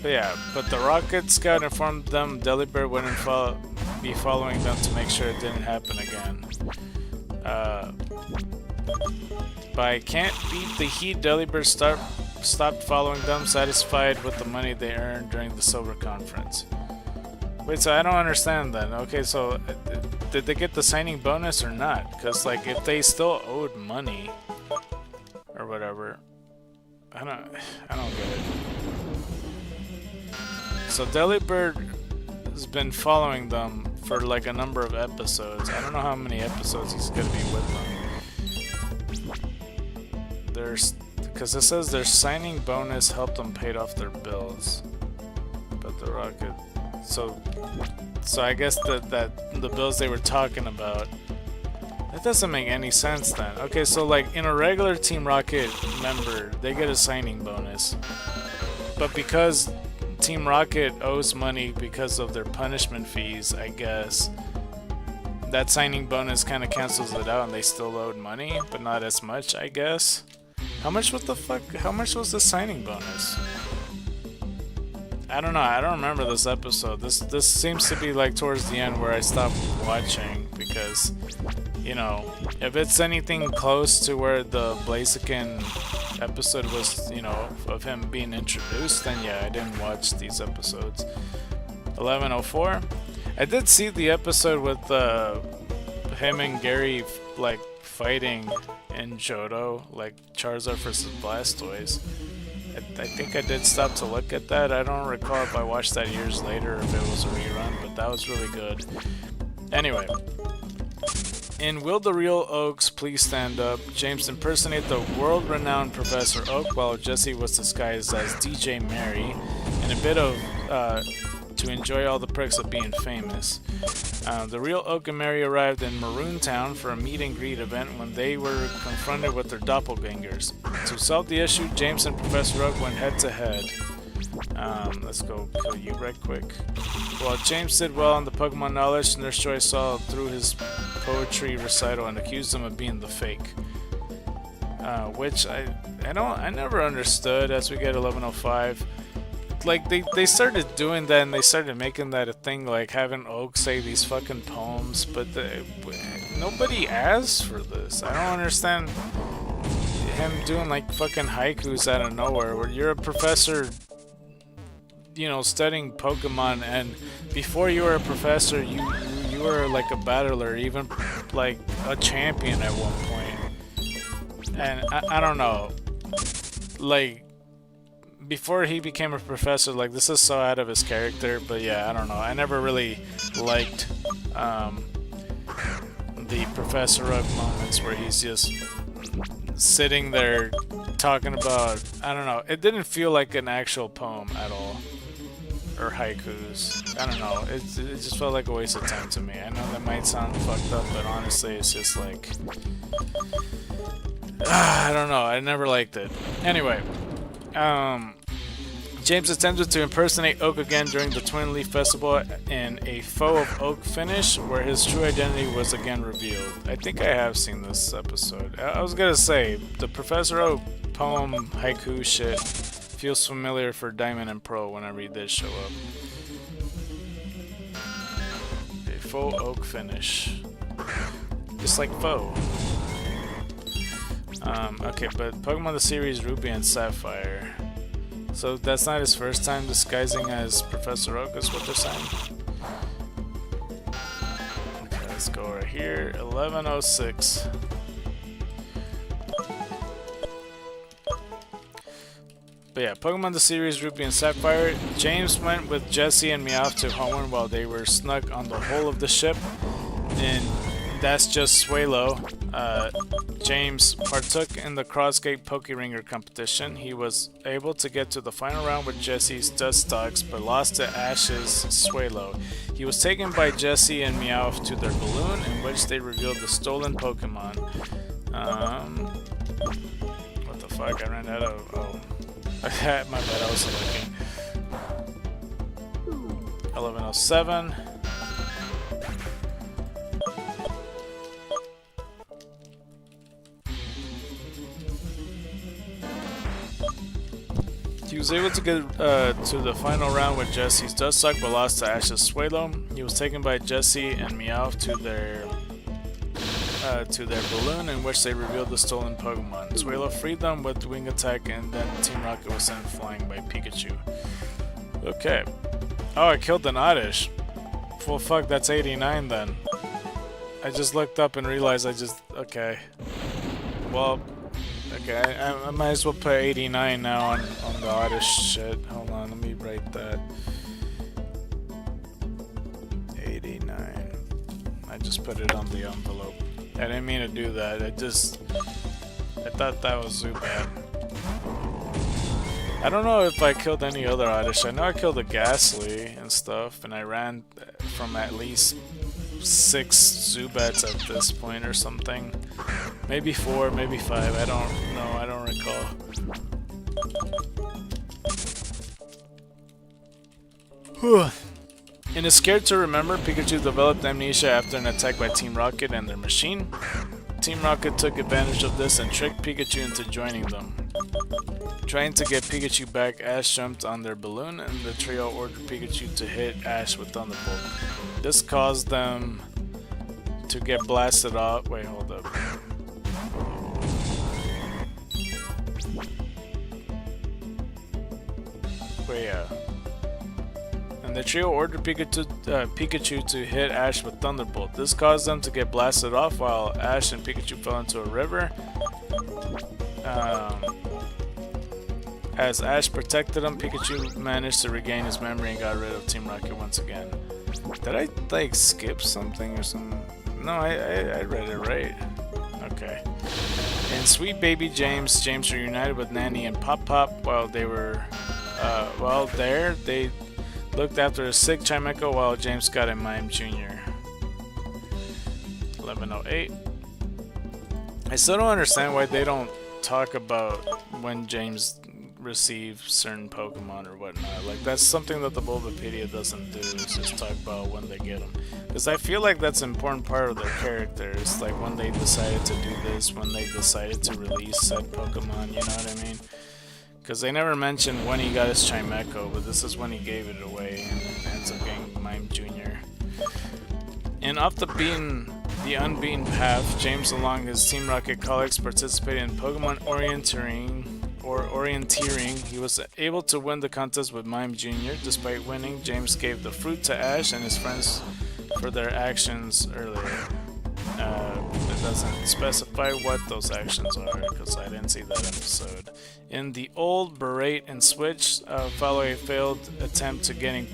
But yeah, but the Rocket Scout informed them Delibird wouldn't be following them to make sure it didn't happen again. By can't beat the heat, Delibird stopped following them, satisfied with the money they earned during the Silver Conference. Wait, so I don't understand then. Okay, so did they get the signing bonus or not? Because, like, if they still owed money or whatever, I don't get it. So Delibird has been following them for like a number of episodes. I don't know how many episodes he's gonna be with them. Because it says their signing bonus helped them pay off their bills. But the Rocket, so I guess that the bills they were talking about, that doesn't make any sense then. Okay, so like in a regular Team Rocket member, they get a signing bonus, but because Team Rocket owes money because of their punishment fees, I guess that signing bonus kind of cancels it out and they still owed money, but not as much, I guess. How much was the signing bonus? I don't know, I don't remember this episode. This seems to be like towards the end where I stopped watching, because, you know, if it's anything close to where the Blaziken episode was, you know, of him being introduced, then yeah, I didn't watch these episodes. 1104. I did see the episode with him and Gary like fighting in Johto, like Charizard versus Blastoise. I think I did stop to look at that. I don't recall if I watched that years later or if it was a rerun, but that was really good. Anyway, in Will the Real Oaks Please Stand Up, James impersonated the world-renowned Professor Oak while Jesse was disguised as DJ Mary, in a bit of to enjoy all the perks of being famous. The real Oak and Mary arrived in Maroon Town for a meet and greet event when they were confronted with their doppelgangers. To solve the issue, James and Professor Oak went head to head. Let's go kill you right quick. While James did well on the Pokemon knowledge, Nurse Joy saw through his poetry recital and accused him of being the fake. Which I never understood. As we get 1105. Like, they started doing that and they started making that a thing, like having Oak say these fucking poems, but nobody asked for this. I don't understand him doing like fucking haikus out of nowhere, where you're a professor, you know, studying Pokemon, and before you were a professor, you were like a battler, even like a champion at one point. And I don't know, like, before he became a professor, like, this is so out of his character, but yeah, I don't know. I never really liked the Professor Oak moments where he's just sitting there talking about, I don't know, it didn't feel like an actual poem at all, or haikus. I don't know, it just felt like a waste of time to me. I know that might sound fucked up, but honestly, it's just like, I don't know, I never liked it. Anyway, James attempted to impersonate Oak again during the Twin Leaf Festival in a Foe of Oak finish, where his true identity was again revealed. I think I have seen this episode. I was gonna say, the Professor Oak poem haiku shit feels familiar for Diamond and Pearl when I read this show up. A Foe Oak finish. Just like Foe. Okay, but Pokemon the series Ruby and Sapphire. So that's not his first time disguising as Professor Oak, is what they're saying. Okay, let's go right here. 1106. But yeah, Pokemon the series Ruby and Sapphire. James went with Jessie and Meowth to Hoenn while they were snug on the hull of the ship. And that's just Swalo. James partook in the Crossgate Pokeringer competition. He was able to get to the final round with Jessie's Dustox, but lost to Ash's Swalo. He was taken by Jessie and Meowth to their balloon, in which they revealed the stolen Pokemon. What the fuck? I ran out of... Oh. My bad, I was looking. 1107. He was able to get to the final round with Jessie's Dustox, but lost to Ash's Swalo. He was taken by Jessie and Meowth to their balloon, in which they revealed the stolen Pokemon. Swalo freed them with Wing Attack, and then Team Rocket was sent flying by Pikachu. Okay. Oh, I killed an Oddish. Well, fuck, that's 89 then. I just looked up and realized okay. Well... Okay, I might as well put 89 now on the Oddish shit. Hold on, let me write that. just put it on the envelope. I didn't mean to do that. I thought that was Zubat. I don't know if I killed any other Oddish. I know I killed a Ghastly and stuff, and I ran from at least 6 Zubats at this point or something. Maybe 4, maybe 5. I don't know. I don't recall. In a Scared to Remember, Pikachu developed amnesia after an attack by Team Rocket and their machine. Team Rocket took advantage of this and tricked Pikachu into joining them. Trying to get Pikachu back, Ash jumped on their balloon and the trio ordered Pikachu to hit Ash with Thunderbolt. This caused them to get blasted off. Wait, hold up. Wait, yeah. And the trio ordered Pikachu to hit Ash with Thunderbolt. This caused them to get blasted off while Ash and Pikachu fell into a river. As Ash protected him, Pikachu managed to regain his memory and got rid of Team Rocket once again. Did I, like, skip something or something? No, I read it right. Okay. In Sweet Baby James reunited with Nanny and Pop Pop while they were, there. They looked after a sick Chimecho while James got a Mime Jr. 1108. I still don't understand why they don't talk about when James receive certain Pokemon or whatnot. Like, that's something that the Bulbapedia doesn't do, is just talk about when they get them. Because I feel like that's an important part of their characters, like when they decided to do this, when they decided to release said Pokemon, you know what I mean? Because they never mentioned when he got his Chimecho, but this is when he gave it away and ends up getting Mime Jr. And off the unbeaten path, James along his Team Rocket colleagues participated in Pokemon Orienteering. He was able to win the contest with Mime Jr. Despite winning, James gave the fruit to Ash and his friends for their actions earlier. It doesn't specify what those actions are because I didn't see that episode. In the old Berate and Switch, following a failed attempt to getting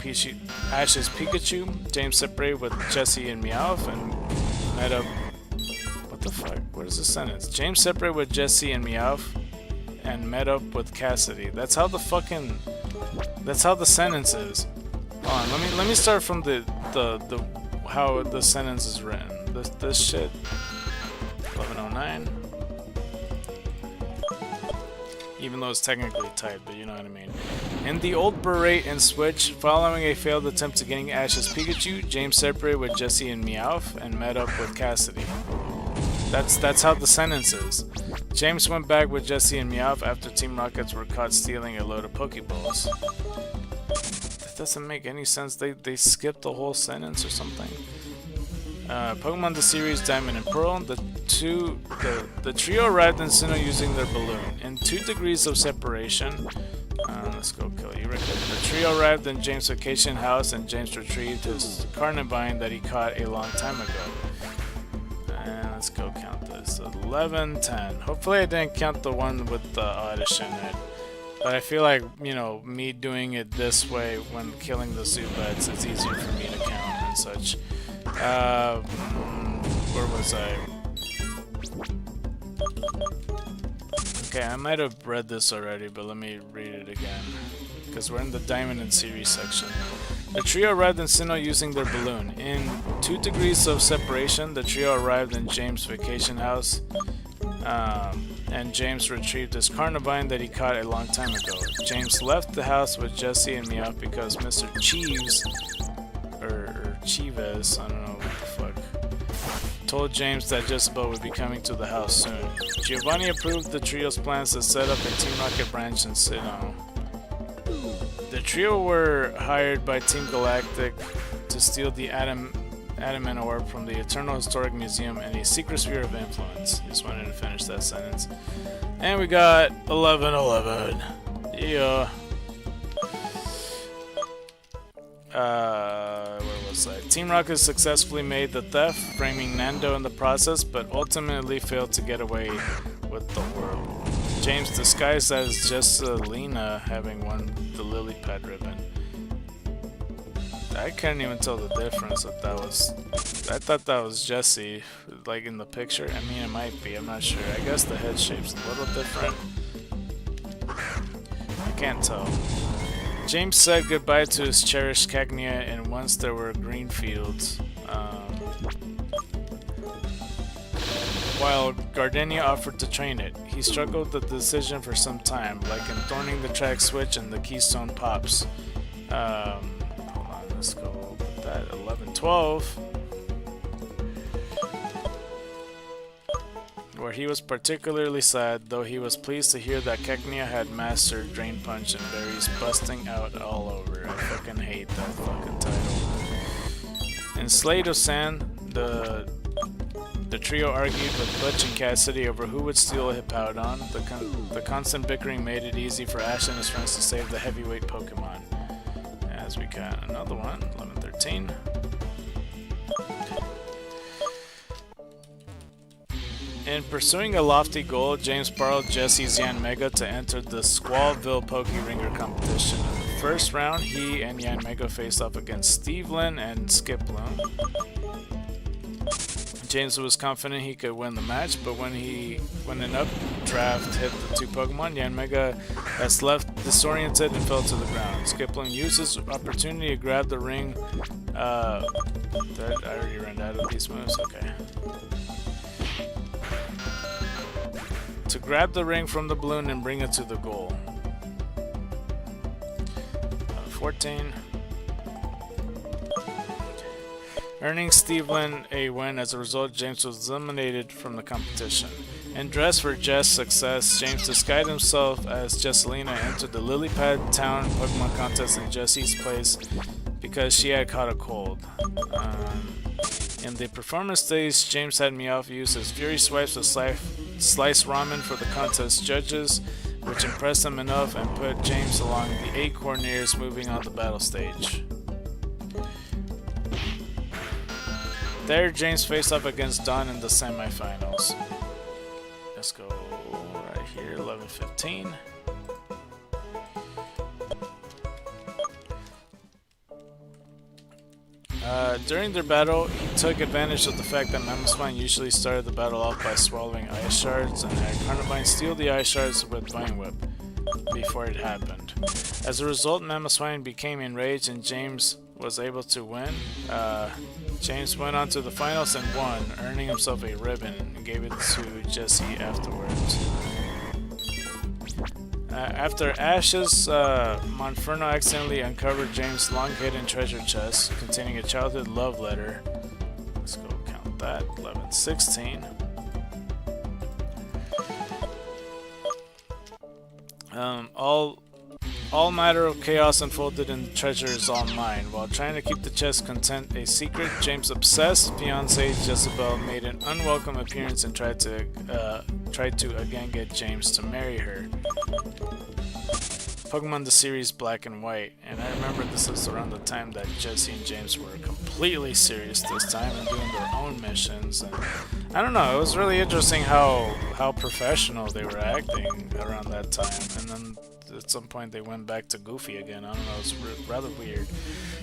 Ash's Pikachu, James separated with Jessie and Meowth and met up. What the fuck? What is this sentence? James separated with Jessie and Meowth and met up with Cassidy. That's how the fucking. That's how the sentence is. Hold on, let me start from the how the sentence is written. This shit. 1109. Even though it's technically typed, but you know what I mean. In the old Berate and Switch, following a failed attempt to getting Ash's Pikachu, James separated with Jessie and Meowth and met up with Cassidy. That's how the sentence is. James went back with Jessie and Meowth after Team Rockets were caught stealing a load of Pokeballs. That doesn't make any sense. They skipped the whole sentence or something. Pokemon the series Diamond and Pearl. The trio arrived in Sinnoh using their balloon. In 2 degrees of separation. Let's go kill you right there. The trio arrived in James' vacation house and James retrieved his Carnivine that he caught a long time ago. And let's go count this. 11:10. Hopefully I didn't count the one with the Oddish in it. But I feel like, you know, me doing it this way when killing the Zubats, it's easier for me to count and such. Where was I? Okay, I might have read this already, but let me read it again. Because we're in the Diamond and Series section. The trio arrived in Sinnoh using their balloon. In 2 degrees of separation, the trio arrived in James' vacation house. And James retrieved his Carnivine that he caught a long time ago. James left the house with Jessie and Meowth because Mr. Cheeves, or Chives, I don't know what the fuck, told James that Jezebel would be coming to the house soon. Giovanni approved the trio's plans to set up a Team Rocket branch in Sinnoh. The trio were hired by Team Galactic to steal the Adamant Orb from the Eternal Historic Museum and a secret sphere of influence. Just wanted to finish that sentence. And we got 1111. Yeah. Where was I? Team Rocket successfully made the theft, framing Nando in the process, but ultimately failed to get away with the world. James disguised as Jesselina having won the lily pad ribbon. I couldn't even tell the difference that that was. I thought that was Jesse, like in the picture. I mean, it might be. I'm not sure. I guess the head shape's a little different. I can't tell. James said goodbye to his cherished Cagnia, and once there were green fields. While Gardenia offered to train it, he struggled with the decision for some time, like in thorning the track switch and the keystone pops. Hold on, let's go with that. 11-12. Where he was particularly sad, though he was pleased to hear that Cagnia had mastered Drain Punch and berries busting out all over. I fucking hate that fucking title. In Slade of Sand, the trio argued with Butch and Cassidy over who would steal a Hippowdon. The constant bickering made it easy for Ash and his friends to save the heavyweight Pokemon. As we got another one, 11-13. In pursuing a lofty goal, James borrowed Jesse's Yanmega to enter the Squallville Pokeringer competition. In the first round, he and Yanmega faced off against Steveland and Skiploom. James was confident he could win the match, but when an updraft hit the two Pokemon, Yanmega was left disoriented and fell to the ground. Skiploom used his opportunity to grab the ring. I already ran out of these moves. Okay. To grab the ring from the balloon and bring it to the goal. 14. Earning Steveland a win. As a result, James was eliminated from the competition. In dress for Jess' success, James disguised himself as Jesselina and entered the Lilypad Town Pokemon contest in Jessie's place because she had caught a cold. In the performance stage, James had Meowth use his Fury Swipes to slice ramen for the contest judges, which impressed them enough and put James along the 8 Corners, moving on the battle stage. There, James faced off against Don in the semifinals. Let's go right here, 11-15. During their battle, he took advantage of the fact that Mamoswine usually started the battle off by swallowing ice shards, and had Carnivine steal the ice shards with Vine Whip before it happened. As a result, Mamoswine became enraged and James was able to win. James went on to the finals and won, earning himself a ribbon, and gave it to Jesse afterwards. After Ash's, Monferno accidentally uncovered James' long-hidden treasure chest containing a childhood love letter. Let's go count that. 11-16. All matter of chaos unfolded in Treasure Is All Mine. While trying to keep the chest content a secret, James' obsessed fiancée Jezebel made an unwelcome appearance and tried to again get James to marry her. Pokemon the series Black and White, and I remember this was around the time that Jesse and James were completely serious this time and doing their own missions, and I don't know, it was really interesting how professional they were acting around that time, and then at some point they went back to goofy again. I don't know, it's rather weird.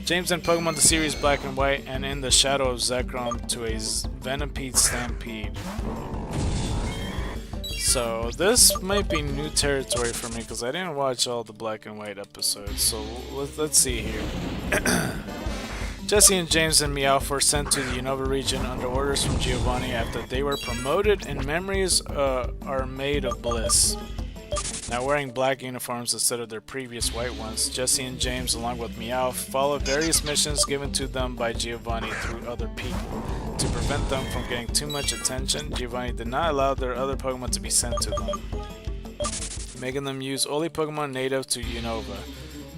James and Pokemon the series Black and White, and in the shadow of Zekrom to a Venipede Stampede. So this might be new territory for me because I didn't watch all the Black and White episodes. So let's see here. Jesse and James and Meowth were sent to the Unova region under orders from Giovanni after they were promoted and memories are made of bliss. Now wearing black uniforms instead of their previous white ones, Jesse and James, along with Meowth, followed various missions given to them by Giovanni through other people. To prevent them from getting too much attention, Giovanni did not allow their other Pokemon to be sent to them, making them use only Pokemon native to Unova.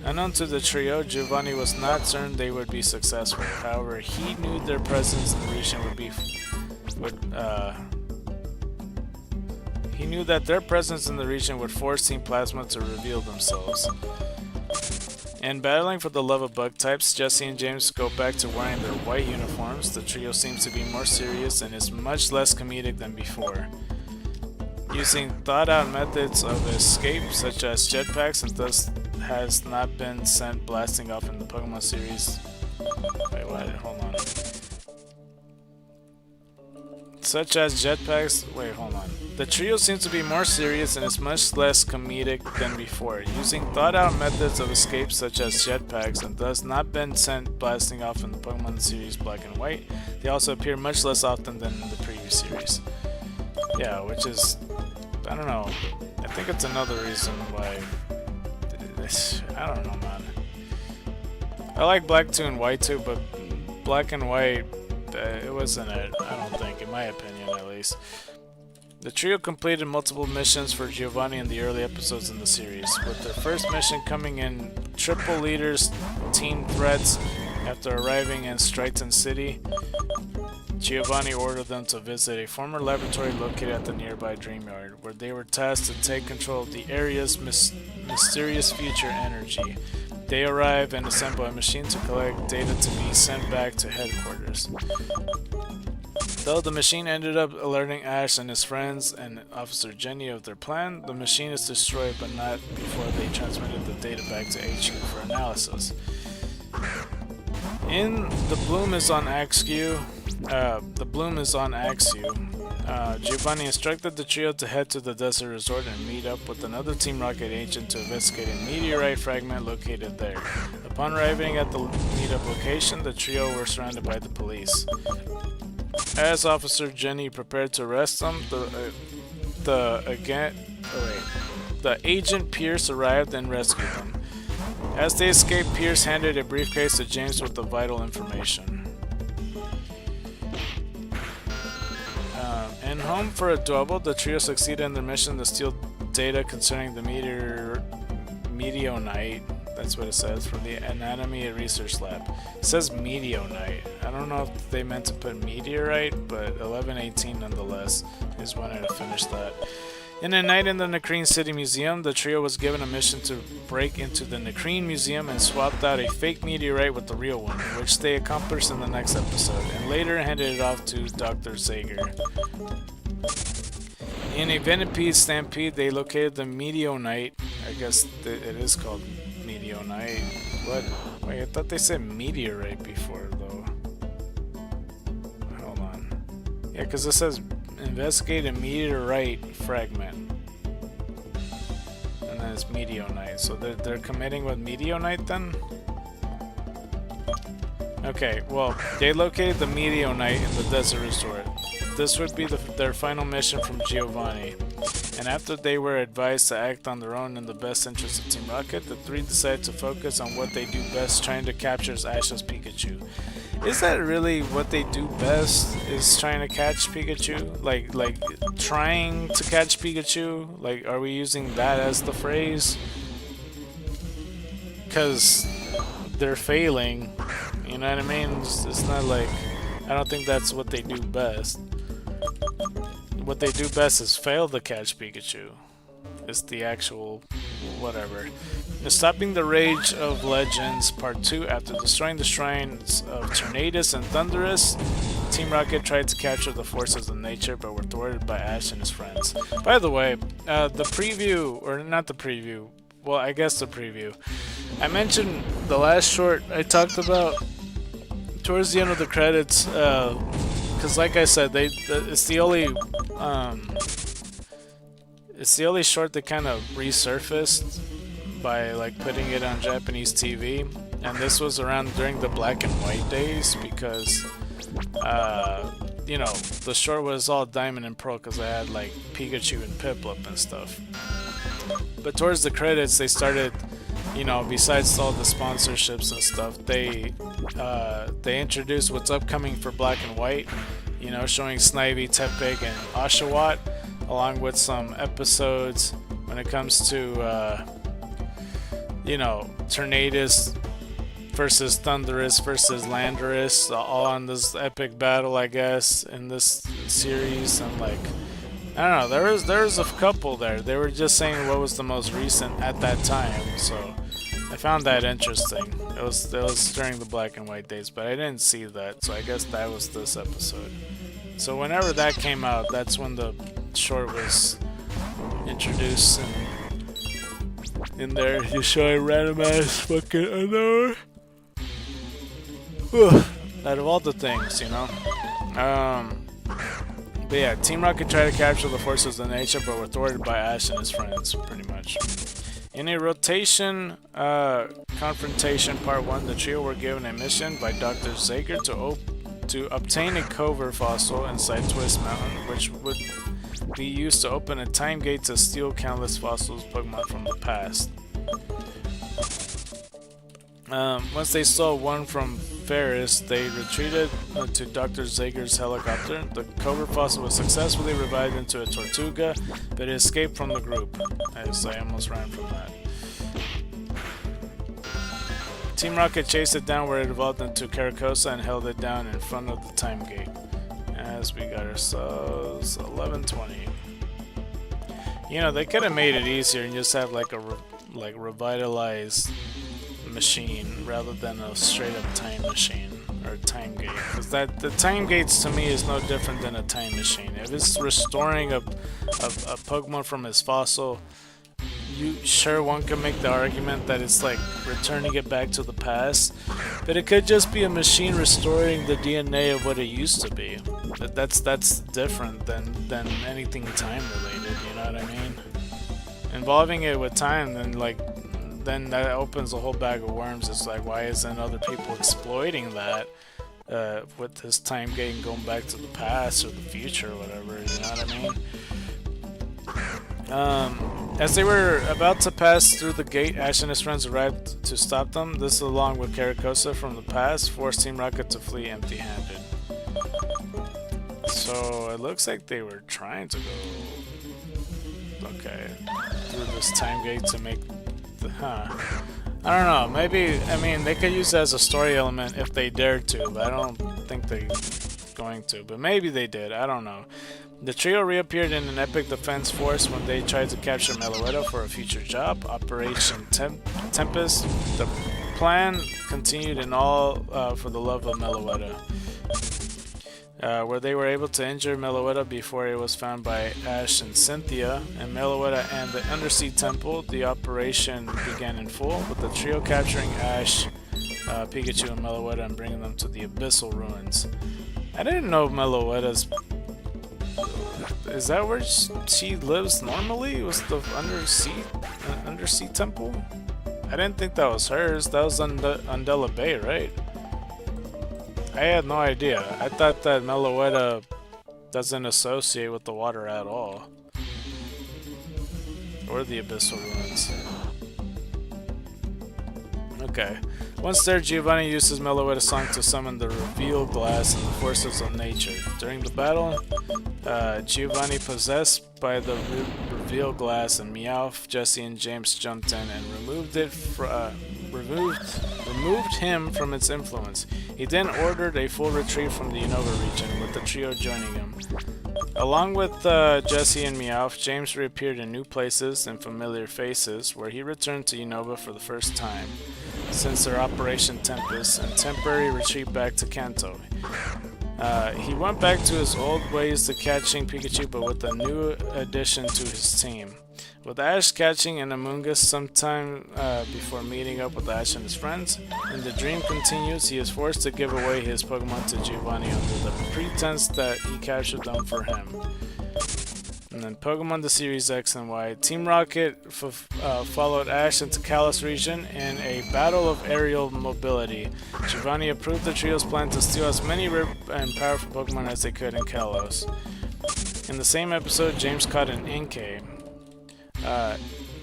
Unknown to the trio, Giovanni was not certain they would be successful. However, he knew their presence in the region He knew that their presence in the region would force Team Plasma to reveal themselves. In battling for the love of bug types, Jesse and James go back to wearing their white uniforms. The trio seems to be more serious and is much less comedic than before, using thought-out methods of escape such as jetpacks, and thus has not been sent blasting off in the Pokemon series Wait, what? Hold on. Such as jetpacks. Wait, hold on. The trio seems to be more serious and is much less comedic than before, using thought-out methods of escape such as jetpacks, and thus not been sent blasting off in the Pokemon series Black and White. They also appear much less often than in the previous series. Yeah, which is, I don't know. I think it's another reason why. I don't know, man. I like Black 2 and White 2, but Black and White, it wasn't it. I don't think, in my opinion at least. The trio completed multiple missions for Giovanni in the early episodes in the series, with their first mission coming in Triple Leader's team threats after arriving in Strighton City. Giovanni ordered them to visit a former laboratory located at the nearby Dreamyard, where they were tasked to take control of the area's mysterious future energy. They arrive and assemble a machine to collect data to be sent back to headquarters. Though the machine ended up alerting Ash and his friends and Officer Jenny of their plan, the machine is destroyed, but not before they transmitted the data back to HQ for analysis. In The Bloom is on Axew, Giovanni instructed the trio to head to the desert resort and meet up with another Team Rocket agent to investigate a meteorite fragment located there. Upon arriving at the meetup location, the trio were surrounded by the police. As Officer Jenny prepared to arrest them, the agent Pierce arrived and rescued them. As they escaped, Pierce handed a briefcase to James with the vital information. In home for a double, the trio succeeded in their mission to steal data concerning the Meteonite, that's what it says, from the Anatomy Research Lab. It says Meteonite. I don't know if they meant to put meteorite, but 1118 nonetheless. I just wanted to finish that. In a night in the Nakreen City Museum, the trio was given a mission to break into the Nakreen Museum and swapped out a fake meteorite with the real one, which they accomplished in the next episode, and later handed it off to Dr. Zager. In a Venipede stampede, they located the Meteonite. I guess it is called Meteonite. What? Wait, I thought they said meteorite before, though. Hold on. Yeah, because it says investigate a meteorite fragment. And then it's Meteonite. So they're committing with Meteonite then? Okay, well, they located the Meteonite in the desert resort. This would be their final mission from Giovanni. And after they were advised to act on their own in the best interest of Team Rocket, the three decided to focus on what they do best, trying to capture Ash's Pikachu. Is that really what they do best? Is trying to catch Pikachu? Like trying to catch Pikachu? Like, are we using that as the phrase? Because they're failing. You know what I mean? It's not like, I don't think that's what they do best. What they do best is fail to catch Pikachu. It's the actual whatever. Now, stopping the Rage of Legends Part 2 after destroying the shrines of Tornadus and Thundurus, Team Rocket tried to capture the forces of nature but were thwarted by Ash and his friends. By the way, the preview, or not the preview, well, I guess the preview. I mentioned the last short I talked about towards the end of the credits, because like I said, it's the only short that kind of resurfaced by like putting it on Japanese TV, and this was around during the Black and White days because you know, the short was all Diamond and Pearl because I had like Pikachu and Piplup and stuff. But towards the credits, they started, you know, besides all the sponsorships and stuff, they introduced what's upcoming for Black and White, you know, showing Snivy, Tepig, and Oshawott, along with some episodes when it comes to, you know, Tornadus versus Thundurus versus Landorus, all on this epic battle, I guess, in this series. And like, I don't know, there was a couple there. They were just saying what was the most recent at that time, so I found that interesting. It was during the Black and White days, but I didn't see that, so I guess that was this episode. So whenever that came out, that's when the short was introduced, and in there you show a random ass fucking unknown. Out of all the things, you know. But yeah, Team Rocket tried to capture the forces of nature, but were thwarted by Ash and his friends, pretty much. In a rotation confrontation part 1, the trio were given a mission by Dr. Zager to obtain a cover fossil inside Twist Mountain, which would be used to open a time gate to steal countless fossils Pokemon from the past. Once they stole one from Ferris, they retreated to Dr. Zager's helicopter. The Cobra fossil was successfully revived into a Tortuga, but it escaped from the group. I almost ran from that. Team Rocket chased it down where it evolved into Caracosa and held it down in front of the time gate. As we got ourselves 1120. You know, they could have made it easier and just have like a revitalized machine rather than a straight up time machine or a time gate, because the time gates to me is no different than a time machine. If it's restoring a Pokemon from his fossil, one can make the argument that it's like returning it back to the past, but it could just be a machine restoring the DNA of what it used to be. That's different than anything time related, you know what I mean? Involving it with time, then that opens a whole bag of worms. It's like, why isn't other people exploiting that with this time gate and going back to the past or the future or whatever, you know what I mean? As they were about to pass through the gate, Ash and his friends arrived to stop them. This, along with Caracosa from the past, forced Team Rocket to flee empty-handed. So it looks like they were trying to go, okay, through this time gate to make I don't know, maybe, I mean, they could use it as a story element if they dared to, but I don't think they're going to, but maybe they did, I don't know. The trio reappeared in an epic defense force when they tried to capture Meloetta for a future job, Operation Tempest. The plan continued in all for the love of Meloetta. Where they were able to injure Meloetta before it was found by Ash and Cynthia, and Meloetta and the Undersea Temple. The operation began in full, with the trio capturing Ash, Pikachu, and Meloetta and bringing them to the Abyssal Ruins. I didn't know Meloetta's... Is that where she lives normally? Was the Undersea Temple? I didn't think that was hers. That was Undella Bay, right? I had no idea. I thought that Meloetta doesn't associate with the water at all. Or the Abyssal Ruins. Okay. Once there, Giovanni uses Meloetta's song to summon the Reveal Glass and the forces of nature. During the battle, Giovanni, possessed by the Reveal Glass, and Meowth, Jesse, and James jumped in and removed him from its influence. He then ordered a full retreat from the Unova region, with the trio joining him. Along with Jesse and Meowth, James reappeared in new places and familiar faces, where he returned to Unova for the first time since their Operation Tempest and temporary retreat back to Kanto. He went back to his old ways to catching Pikachu, but with a new addition to his team. With Ash catching an Amoonguss sometime before meeting up with Ash and his friends, and the dream continues, he is forced to give away his Pokemon to Giovanni under the pretense that he captured them for him. And then Pokemon the Series X and Y. Team Rocket followed Ash into Kalos region in a battle of aerial mobility. Giovanni approved the trio's plan to steal as many rare and powerful Pokemon as they could in Kalos. In the same episode, James caught an Inkay.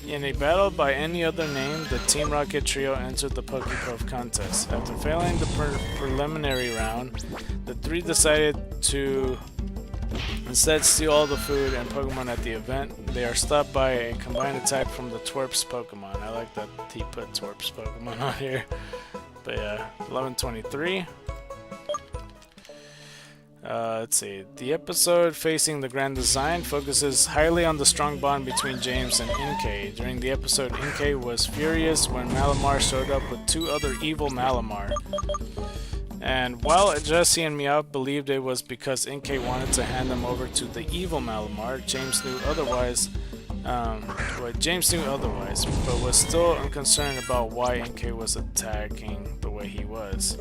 In a battle by any other name, the Team Rocket trio entered the Pokepuff contest. After failing the preliminary round, the three decided to instead steal all the food and Pokemon at the event. They are stopped by a combined attack from the Twerp's Pokemon. I like that he put Twerp's Pokemon on here. But yeah, 1123. Let's see. The episode facing the Grand Design focuses highly on the strong bond between James and Inkay. During the episode, Inkay was furious when Malamar showed up with two other evil Malamar. And while Jesse and Meowth believed it was because Inkay wanted to hand them over to the evil Malamar, James knew otherwise, but was still unconcerned about why Inkay was attacking the way way he was.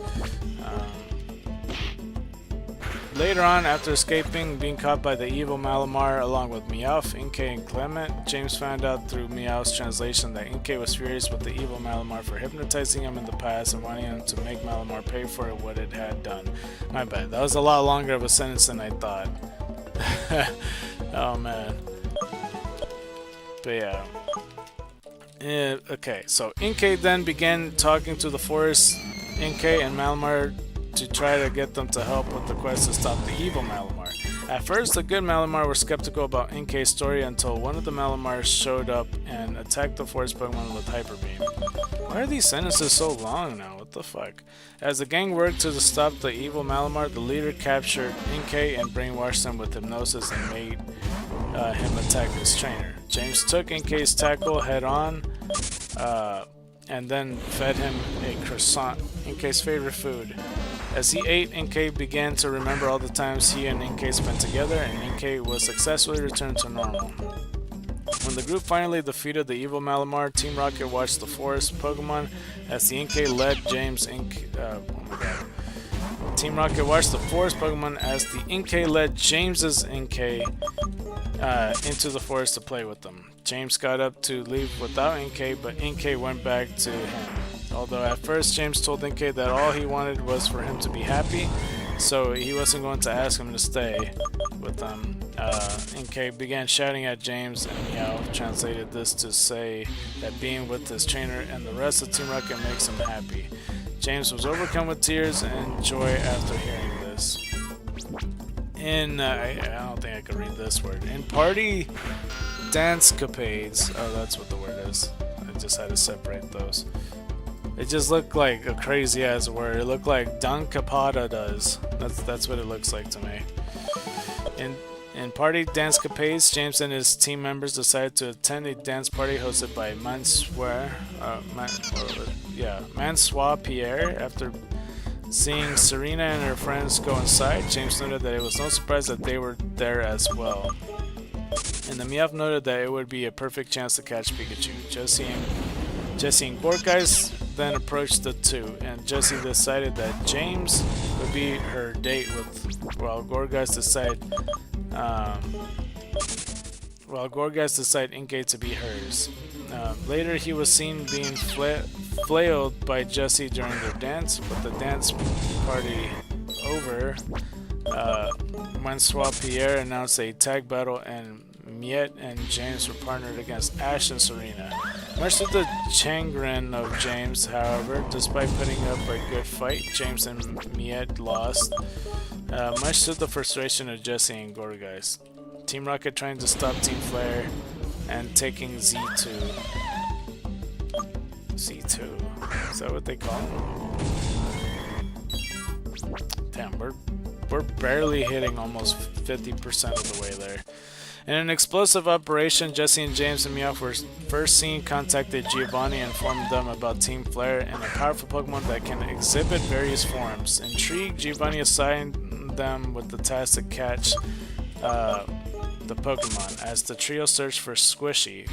Later on, after escaping being caught by the evil Malamar along with Meowth, Inkay, and Clement, James found out through Meowth's translation that Inkay was furious with the evil Malamar for hypnotizing him in the past and wanting him to make Malamar pay for what it had done. My bad, that was a lot longer of a sentence than I thought. Oh man. But yeah. Okay, so Inkay then began talking to the forest Inkay and Malamar to try to get them to help with the quest to stop the evil Malamar. At first, the good Malamar were skeptical about Inkay's story until one of the Malamars showed up and attacked the forest Pokemon with Hyper Beam. Why are these sentences so long now? What the fuck? As the gang worked to stop the evil Malamar, the leader captured Inkay and brainwashed him with hypnosis and made him attack his trainer. James took Inkay's tackle head on and then fed him a croissant, Inkay's favorite food. As he ate, Inkay began to remember all the times he and Inkay spent together, and Inkay was successfully returned to normal. When the group finally defeated the evil Malamar, Team Rocket watched the forest Pokemon as the Inkay led James Team Rocket watched the forest Pokemon as the Inkay led James's Inkay into the forest to play with them. James got up to leave without Inkay, but Inkay went back to him. Although at first James told Inkay that all he wanted was for him to be happy, so he wasn't going to ask him to stay with them. Inkay began shouting at James, and Meowth translated this to say that being with his trainer and the rest of Team Rocket makes him happy. James was overcome with tears and joy after hearing this. I don't think I could read this word. In party dancecapades, oh that's what the word is. I just had to separate those. It just looked like a crazy ass word. It looked like Dancapada does. That's what it looks like to me. In party dancecapades, James and his team members decided to attend a dance party hosted by Mansoir Pierre. After seeing Serena and her friends go inside, James noted that it was no surprise that they were there as well. And the Meowth noted that it would be a perfect chance to catch Pikachu. Jessie and Gorgeist then approached the two, and Jessie decided that James would be her date while Gorgeist decided Inkay to be hers. Later, he was seen being flailed by Jessie during their dance. With the dance party over, Mansoir Pierre announced a tag battle, and Miette and James were partnered against Ash and Serena. Much to the chagrin of James, however, despite putting up a good fight, James and Miette lost. Much to the frustration of Jessie and Gorgeist. Team Rocket trying to stop Team Flare and taking Z2. Z2. Is that what they call him? Damn, we're barely hitting almost 50% of the way there. In an explosive operation, Jessie and James and Meowth were first seen contacted Giovanni and informed them about Team Flare and a powerful Pokemon that can exhibit various forms. Intrigued, Giovanni assigned them with the task to catch the Pokemon as the trio searched for Squishy.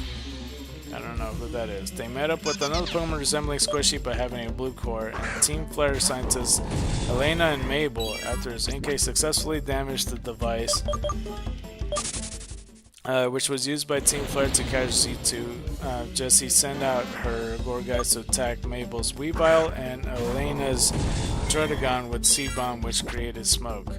I don't know who that is. They met up with another Pokemon resembling Squishy but having a blue core, and Team Flare scientists Elena and Mabel, after his Inkay successfully damaged the device, which was used by Team Flare to catch Z2. Jessie sent out her Gorgeist to attack Mabel's Weavile and Elena's Drotagon with C-Bomb, which created smoke,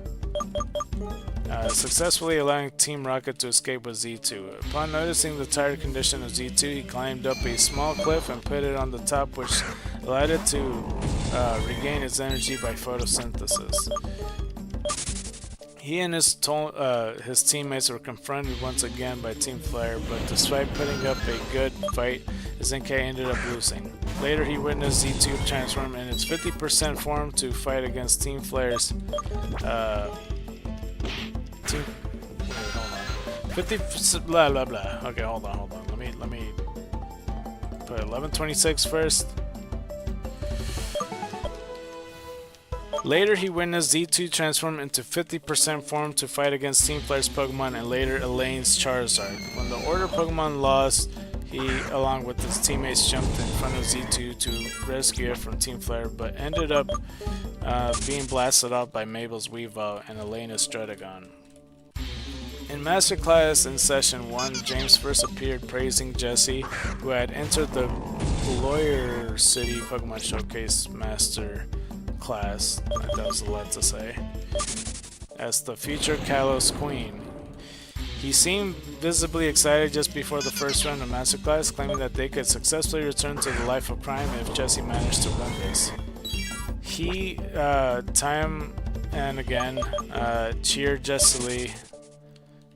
successfully allowing Team Rocket to escape with Z2. Upon noticing the tired condition of Z2, he climbed up a small cliff and put it on the top, which allowed it to regain its energy by photosynthesis. He and his teammates were confronted once again by Team Flare, but despite putting up a good fight, his Inkay ended up losing. Later, he witnessed Z2 transform in its 50% form to fight against Team Flare's hold on. 50 blah blah blah. Okay, hold on. Let me put 1126 first. Later, he witnessed Z2 transform into 50% form to fight against Team Flare's Pokemon and later Elaine's Charizard. When the Order Pokemon lost,
He, along with his teammates, jumped in front of Z2 to rescue it from Team Flare, but ended up being blasted off by Mabel's Weavile and Elena's Stratagon. In Masterclass in Session 1, James first appeared praising Jessie, who had entered the Lawyer City Pokemon Showcase Master class, that was a lot to say, as the future Kalos Queen. He seemed visibly excited just before the first round of Masterclass, claiming that they could successfully return to the life of crime if Jessie managed to win this. He, time and again, cheered Jessie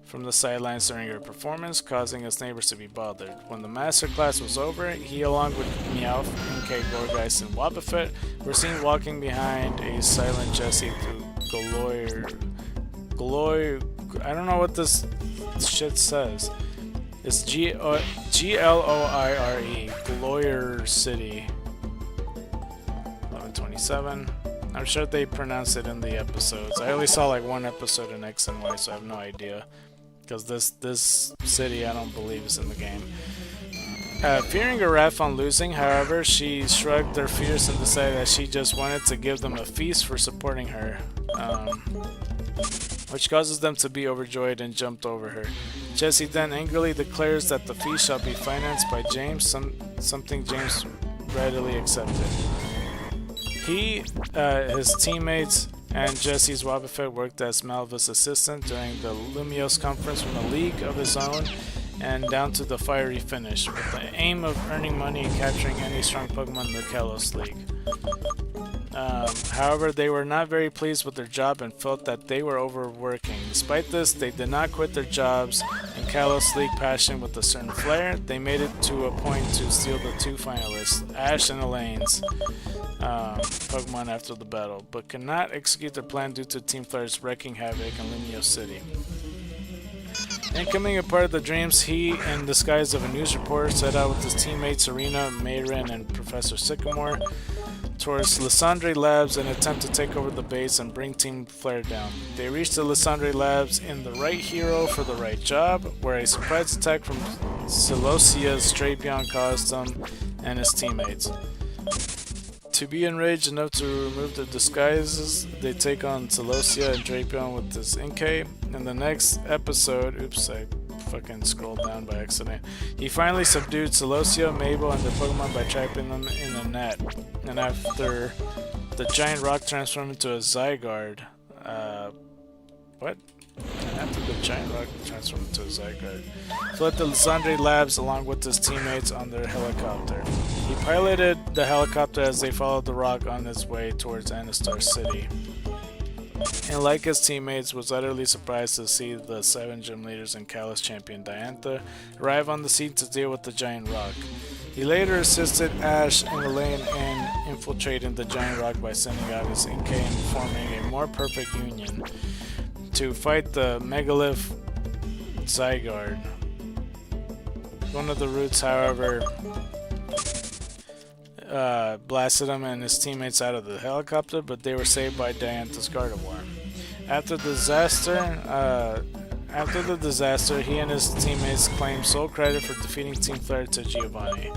from the sidelines during her performance, causing his neighbors to be bothered. When the masterclass was over, he, along with Meowth, Inkay, Gourgeist, and Wobbuffet, were seen walking behind a silent Jessie through I don't know what this shit says. It's Gloire, Gloire City. 1127. I'm sure they pronounce it in the episodes. I only saw like one episode in X and Y, so I have no idea. Because this city, I don't believe, is in the game. Fearing her wrath on losing, however, she shrugged her fears and decided that she just wanted to give them a feast for supporting her, which causes them to be overjoyed and jumped over her. Jessie then angrily declares that the feast shall be financed by James, something James readily accepted. He, his teammates, and Jessie's Wobbuffet worked as Malva's assistant during the Lumiose conference from a league of his own and down to the fiery finish, with the aim of earning money and capturing any strong Pokemon in the Kalos League. However, they were not very pleased with their job and felt that they were overworking. Despite this, they did not quit their jobs in Kalos League passion with a certain flair. They made it to a point to steal the two finalists, Ash and Elaine's Pokemon after the battle, but could not execute their plan due to Team Flare's wreaking havoc in Lumiose City. Incoming a part of the dreams, he, in disguise of a news reporter, set out with his teammates Serena, Mayrin, and Professor Sycamore towards Lysandre Labs in an attempt to take over the base and bring Team Flare down. They reached the Lysandre Labs in the right hero for the right job, where a surprise attack from Celosia's Drapion caused them and his teammates to be enraged enough to remove their disguises. They take on Celosia and Drapion with his Inkay. In the next episode, oops, I fucking scrolled down by accident. He finally subdued Celosia, Mabel, and their Pokemon by trapping them in a net. And after the giant rock transformed into a Zygarde, what? And after the giant rock transformed into a Zygarde, fled the Lysandre Labs along with his teammates on their helicopter. He piloted the helicopter as they followed the rock on its way towards Anistar City, and like his teammates, was utterly surprised to see the 7 gym leaders and Kalos champion Diantha arrive on the scene to deal with the giant rock. He later assisted Ash and Elaine in infiltrating the giant rock by sending out his Inkay and forming a more perfect union to fight the Megalith Zygarde. One of the roots, however, blasted him and his teammates out of the helicopter, but they were saved by Diantha's Gardevoir. After the disaster, he and his teammates claimed sole credit for defeating Team Flare to Giovanni.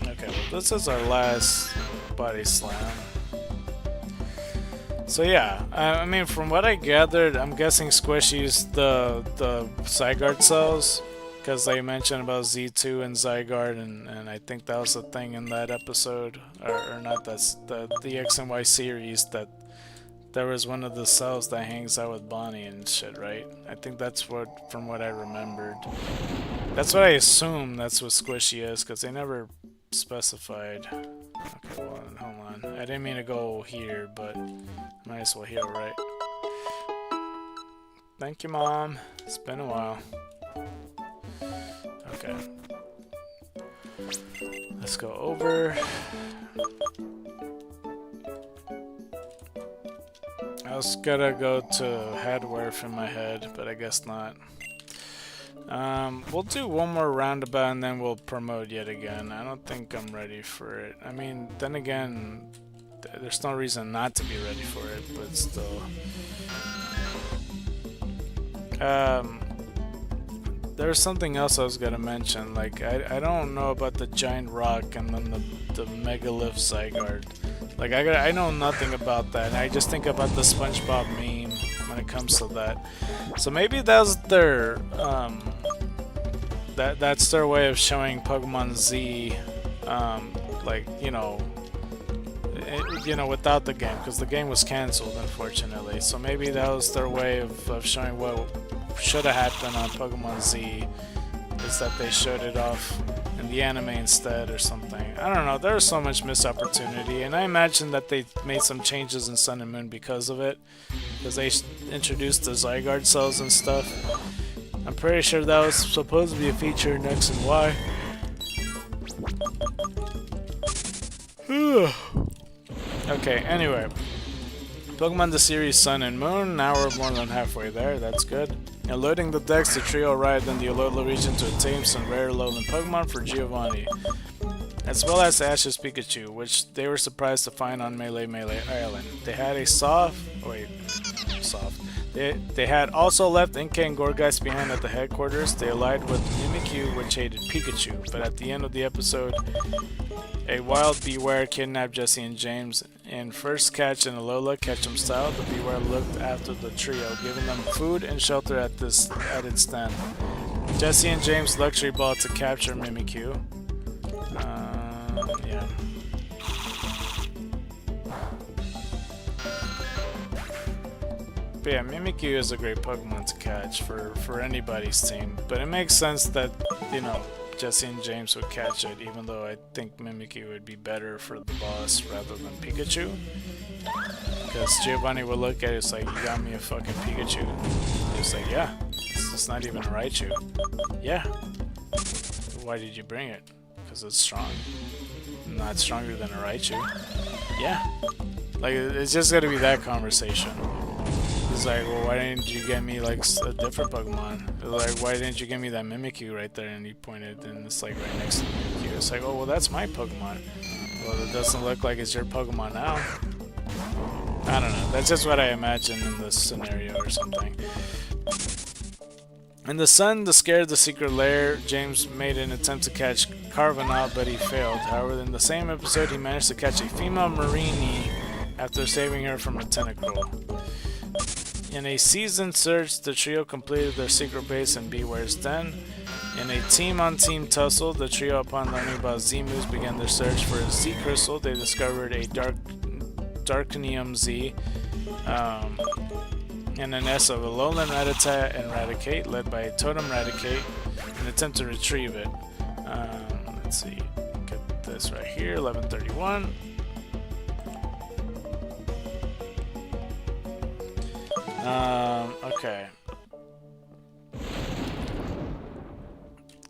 Okay, well, this is our last body slam. So yeah, I mean, from what I gathered, I'm guessing Squishy's the Zygarde cells, because they mentioned about Z2 and Zygarde, and I think that was the thing in that episode, or not, that's the X and Y series, that there was one of the cells that hangs out with Bonnie and shit, right? I think that's what, from what I remembered. That's what I assume that's what Squishy is, because they never specified. Okay, well, hold on. I didn't mean to go here, but might as well here, right? Thank you, Mom. It's been a while. Okay. Let's go over. I was gonna go to Hadworth in my head, but I guess not. We'll do one more roundabout and then we'll promote yet again. I don't think I'm ready for it. I mean, then again, there's no reason not to be ready for it, but still. there's something else I was gonna mention. Like, I don't know about the giant rock and then the megalith Zygarde. Like, I know nothing about that. And I just think about the SpongeBob meme when it comes to that. So maybe that's their that's their way of showing Pokemon Z, like, you know, without the game, because the game was cancelled, unfortunately. So maybe that was their way of showing what should have happened on Pokemon Z, is that they showed it off in the anime instead or something. I don't know, there was so much missed opportunity, and I imagine that they made some changes in Sun and Moon because of it, because they introduced the Zygarde cells and stuff. I'm pretty sure that was supposed to be a feature in X and Y. Okay, anyway. Pokemon the series Sun and Moon, now we're more than halfway there, that's good. Now loading the decks, the trio arrived in the Alola region to obtain some rare lowland Pokemon for Giovanni, as well as Ash's Pikachu, which they were surprised to find on Melee Island. They had a They had also left Inkay and Gorgeist behind at the headquarters. They allied with Mimikyu, which hated Pikachu, but at the end of the episode, a wild Bewear kidnapped Jesse and James. In first catch in Alola Ketchum style, the Bewear looked after the trio, giving them food and shelter at its den. Jesse and James luxury ball to capture Mimikyu. Yeah. But yeah, Mimikyu is a great Pokemon to catch for anybody's team. But it makes sense that, you know, Jesse and James would catch it, even though I think Mimikyu would be better for the boss rather than Pikachu. Because Giovanni would look at it, it's like, you got me a fucking Pikachu. He's like, yeah, it's not even a Raichu. Yeah. Why did you bring it? Because it's strong. Not stronger than a Raichu. Yeah. Like, it's just gotta be that conversation. It's like, well, why didn't you get me, like, a different Pokemon? Like, why didn't you give me that Mimikyu right there? And he pointed, and it's, like, right next to Mimikyu. It's like, oh, well, that's my Pokemon. Well, it doesn't look like it's your Pokemon now. I don't know. That's just what I imagine in this scenario or something. In the sun, to scare the secret lair, James made an attempt to catch Carvanot, but he failed. However, in the same episode, he managed to catch a female Marini after saving her from a tentacruel. In a seasoned search, the trio completed their secret base in Bewear's den. In a team-on-team tussle, the trio, upon learning about Z-moves, began their search for a Z crystal. They discovered a Darknium Z and a nest of Alolan Rattata and Raticate, led by Totem Raticate, in an attempt to retrieve it. Let's see, get this right here, 1131. Okay.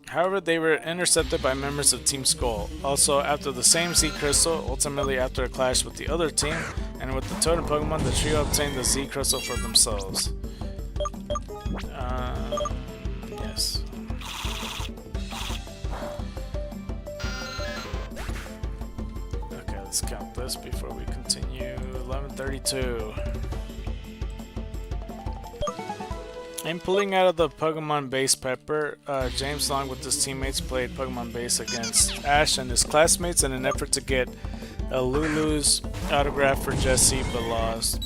However, they were intercepted by members of Team Skull. Also, after the same Z Crystal, ultimately after a clash with the other team, and with the Totem Pokemon, the trio obtained the Z Crystal for themselves. Yes. Okay, let's count this before we continue. 1132. In pulling out of the Pokemon base Pepper, James, along with his teammates, played Pokemon base against Ash and his classmates in an effort to get a Lulu's autograph for Jesse, but lost.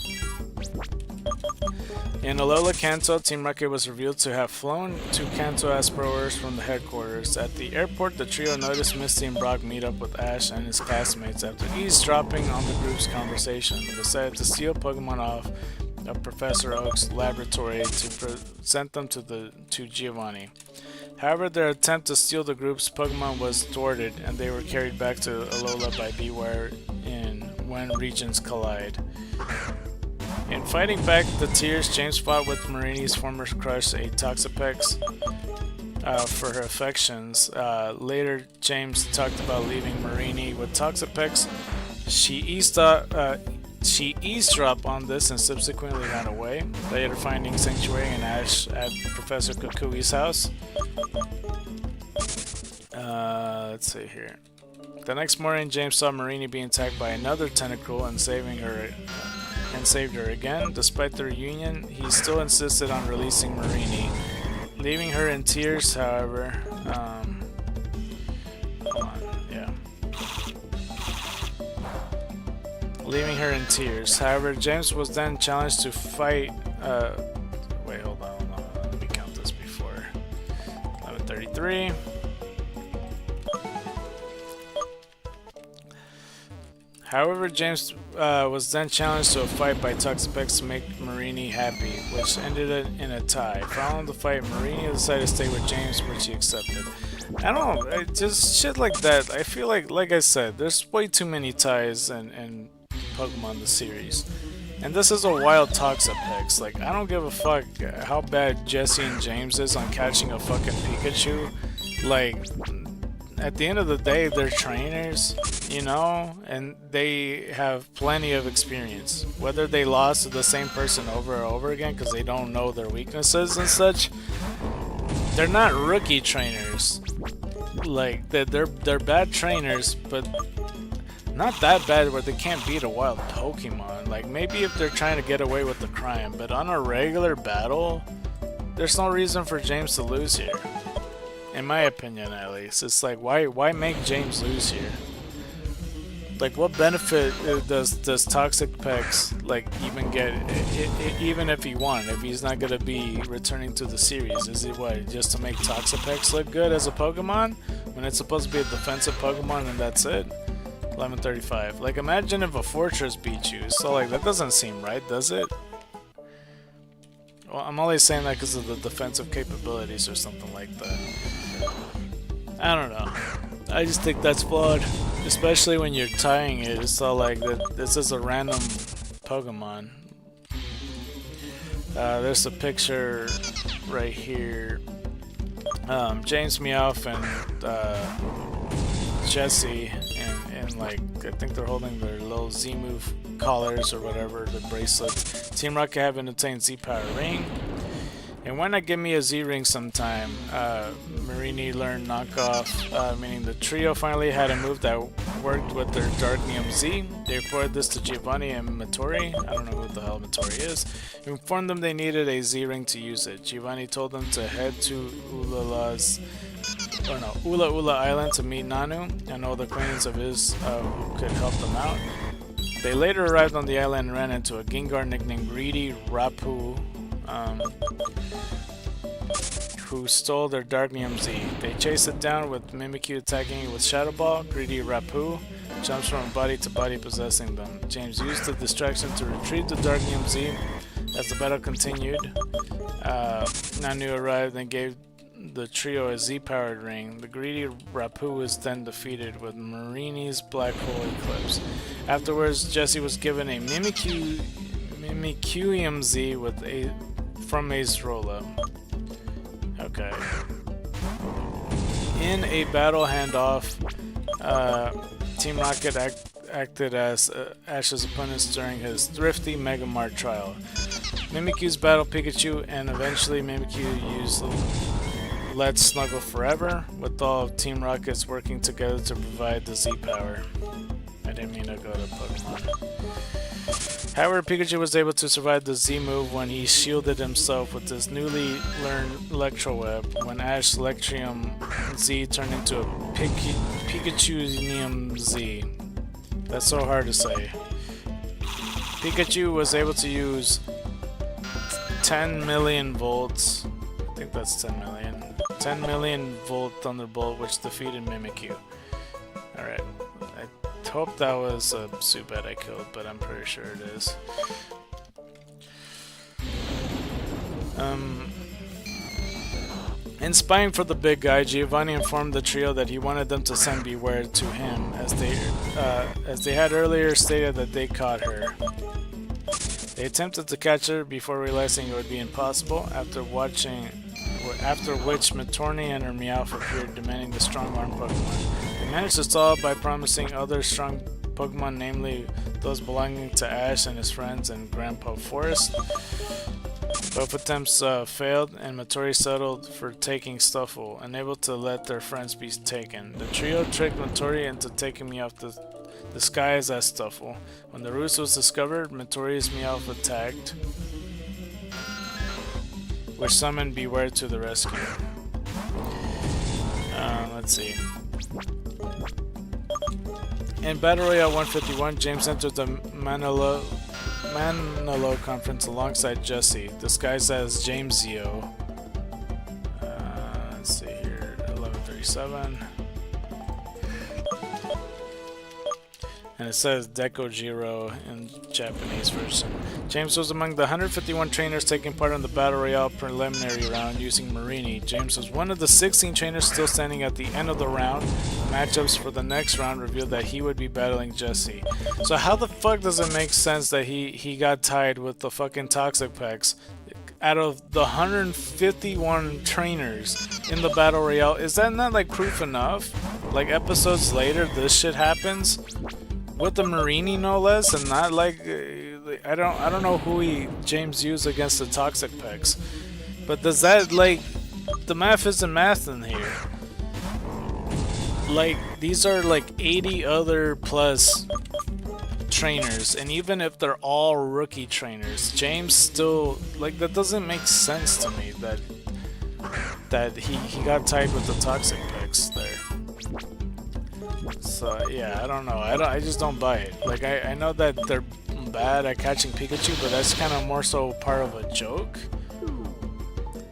In Alola Kanto, Team Rocket was revealed to have flown to Kanto as proers from the headquarters. At the airport, the trio noticed Misty and Brock meet up with Ash and his classmates. After eavesdropping on the group's conversation, they decided to steal Pokemon off of Professor Oak's laboratory to present them to Giovanni. However, their attempt to steal the group's Pokemon was thwarted, and they were carried back to Alola by Bewear when regions collide. In fighting back the tears, James fought with Marini's former crush, a Toxapex, for her affections. Later, James talked about leaving Marini with Toxapex. She eavesdropped on this and subsequently ran away, later finding sanctuary and Ash at Professor Kukui's house. Let's see here. The next morning, James saw Marini being attacked by another tentacruel and saved her again. Despite the reunion, he still insisted on releasing Marini. Leaving her in tears, however. Hold on, yeah. Leaving her in tears. However, James was then challenged to fight. Wait, hold on. Let me count this before. 11:33. However, James was then challenged to a fight by Toxapex to make Marini happy, which ended in a tie. Following the fight, Marini decided to stay with James, which he accepted. I don't know, just shit like that. I feel like I said, there's way too many ties in Pokemon the series. And this is a wild Toxapex. Like, I don't give a fuck how bad Jesse and James is on catching a fucking Pikachu. Like, at the end of the day, they're trainers, you know, and they have plenty of experience. Whether they lost to the same person over and over again because they don't know their weaknesses and such, they're not rookie trainers. Like, they're bad trainers, but not that bad where they can't beat a wild Pokemon. Like, maybe if they're trying to get away with the crime, but on a regular battle, there's no reason for James to lose here. In my opinion, at least. It's like, why make James lose here? Like, what benefit does Toxapex, like, even get, even if he won, if he's not gonna be returning to the series? Is it what, just to make Toxapex look good as a Pokemon? When it's supposed to be a defensive Pokemon and that's it? 11:35. Like, imagine if a Fortress beat you. So, like, that doesn't seem right, does it? Well, I'm only saying that because of the defensive capabilities or something like that. I don't know. I just think that's flawed. Especially when you're tying it. It's all like that. This is a random Pokemon. There's a picture right here. James Meowth and Jesse, and like, I think they're holding their little Z-move collars or whatever, the bracelets. Team Rocket haven't obtained Z-Power Ring. And why not give me a Z-Ring sometime? Marini learned knockoff, meaning the trio finally had a move that worked with their Darknium Z. They reported this to Giovanni and Mattori. I don't know who the hell Mattori is. Informed them they needed a Z-Ring to use it. Giovanni told them to head to Ula Ula Island to meet Nanu and all the acquaintance of his who could help them out. They later arrived on the island and ran into a Gengar nicknamed Greedy Rapu, who stole their Darknium Z. They chased it down with Mimikyu attacking it with Shadow Ball. Greedy Rapu jumps from body to body, possessing them. James used the distraction to retrieve the Darknium Z. As the battle continued, Nanu arrived and gave the trio a Z-powered ring. The greedy Rapu was then defeated with Marini's Black Hole Eclipse. Afterwards, Jesse was given a Mimikyuum Z from Acerola. Okay. In a battle handoff, Team Rocket acted as Ash's opponents during his Thrifty Mega Mart trial. Mimikyu's battled Pikachu, and eventually Mimikyu used Let's Snuggle Forever, with all of Team Rockets working together to provide the Z-Power. I didn't mean to go to Pokemon. However, Pikachu was able to survive the Z-move when he shielded himself with his newly learned Electro Web, when Ash's Electrium Z turned into a Pikachu'nium Z. That's so hard to say. Pikachu was able to use 10 million volts. I think that's 10 million. 10 million volt Thunderbolt, which defeated Mimikyu. Alright. I hope that was a Zubat I killed, but I'm pretty sure it is. In spying for the big guy, Giovanni informed the trio that he wanted them to send Beware to him, as they had earlier stated that they caught her. They attempted to catch her before realizing it would be impossible, after which Matorni and her Meowth appeared, demanding the strong arm Pokemon. They managed to stall by promising other strong Pokemon, namely those belonging to Ash and his friends in Grandpa Forest. Both attempts failed, and Matori settled for taking Stuffle, unable to let their friends be taken. The trio tricked Matori into taking Meowth to disguise as Stuffle. When the ruse was discovered, Matori's Meowth attacked, which summoned Beware to the rescue. Let's see. In Battle Royale 151, James entered the Manalo conference alongside Jesse, disguised as Jamesio. Let's see here, 1137. And it says Dekojiro in Japanese version. James was among the 151 trainers taking part in the Battle Royale preliminary round using Marini. James was one of the 16 trainers still standing at the end of the round. The matchups for the next round revealed that he would be battling Jesse. So how the fuck does it make sense that he got tied with the fucking Toxic Pecs? Out of the 151 trainers in the Battle Royale, is that not like proof enough? Like episodes later, this shit happens? With the Marini, no less, and not like I don't know who James used against the Toxic Pecs, but does that, like, the math isn't math in here? Like, these are like 80 other plus trainers, and even if they're all rookie trainers, James still, like, that doesn't make sense to me that he got tied with the Toxic Pecs there. So yeah, I don't know. I just don't buy it. Like, I know that they're bad at catching Pikachu, but that's kind of more so part of a joke.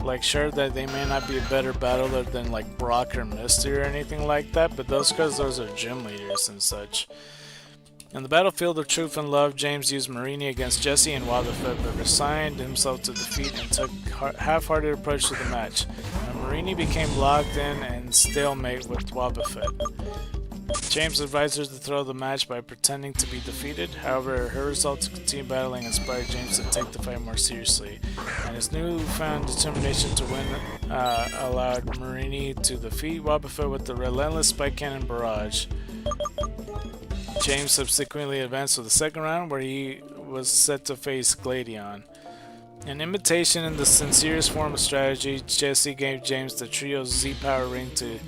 Like, sure that they may not be a better battler than like Brock or Misty or anything like that, but those are gym leaders and such. In the battlefield of truth and love, James used Marini against Jesse and Wobbuffet, but resigned himself to defeat and took half-hearted approach to the match. And Marini became locked in and stalemate with Wobbuffet. James advised her to throw the match by pretending to be defeated. However, her resolve to continue battling inspired James to take the fight more seriously, and his newfound determination to win allowed Marini to defeat Wobbuffet with the relentless Spike Cannon barrage. James subsequently advanced to the second round, where he was set to face Gladion. An imitation in the sincerest form of strategy, Jesse gave James the Trio's Z-Power Ring to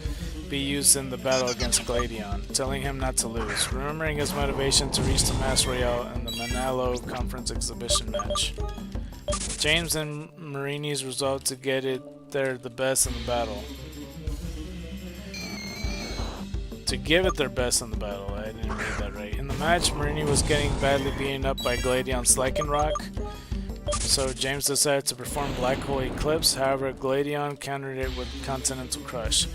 be used in the battle against Gladion, telling him not to lose, remembering his motivation to reach the Mass Royale in the Manalo Conference exhibition match. James and Marini's resolved to get it there the best in the battle. To give it their best in the battle, I didn't read that right. In the match, Marini was getting badly beaten up by Gladion's Lycanroc, so James decided to perform Black Hole Eclipse. However, Gladion countered it with Continental Crush,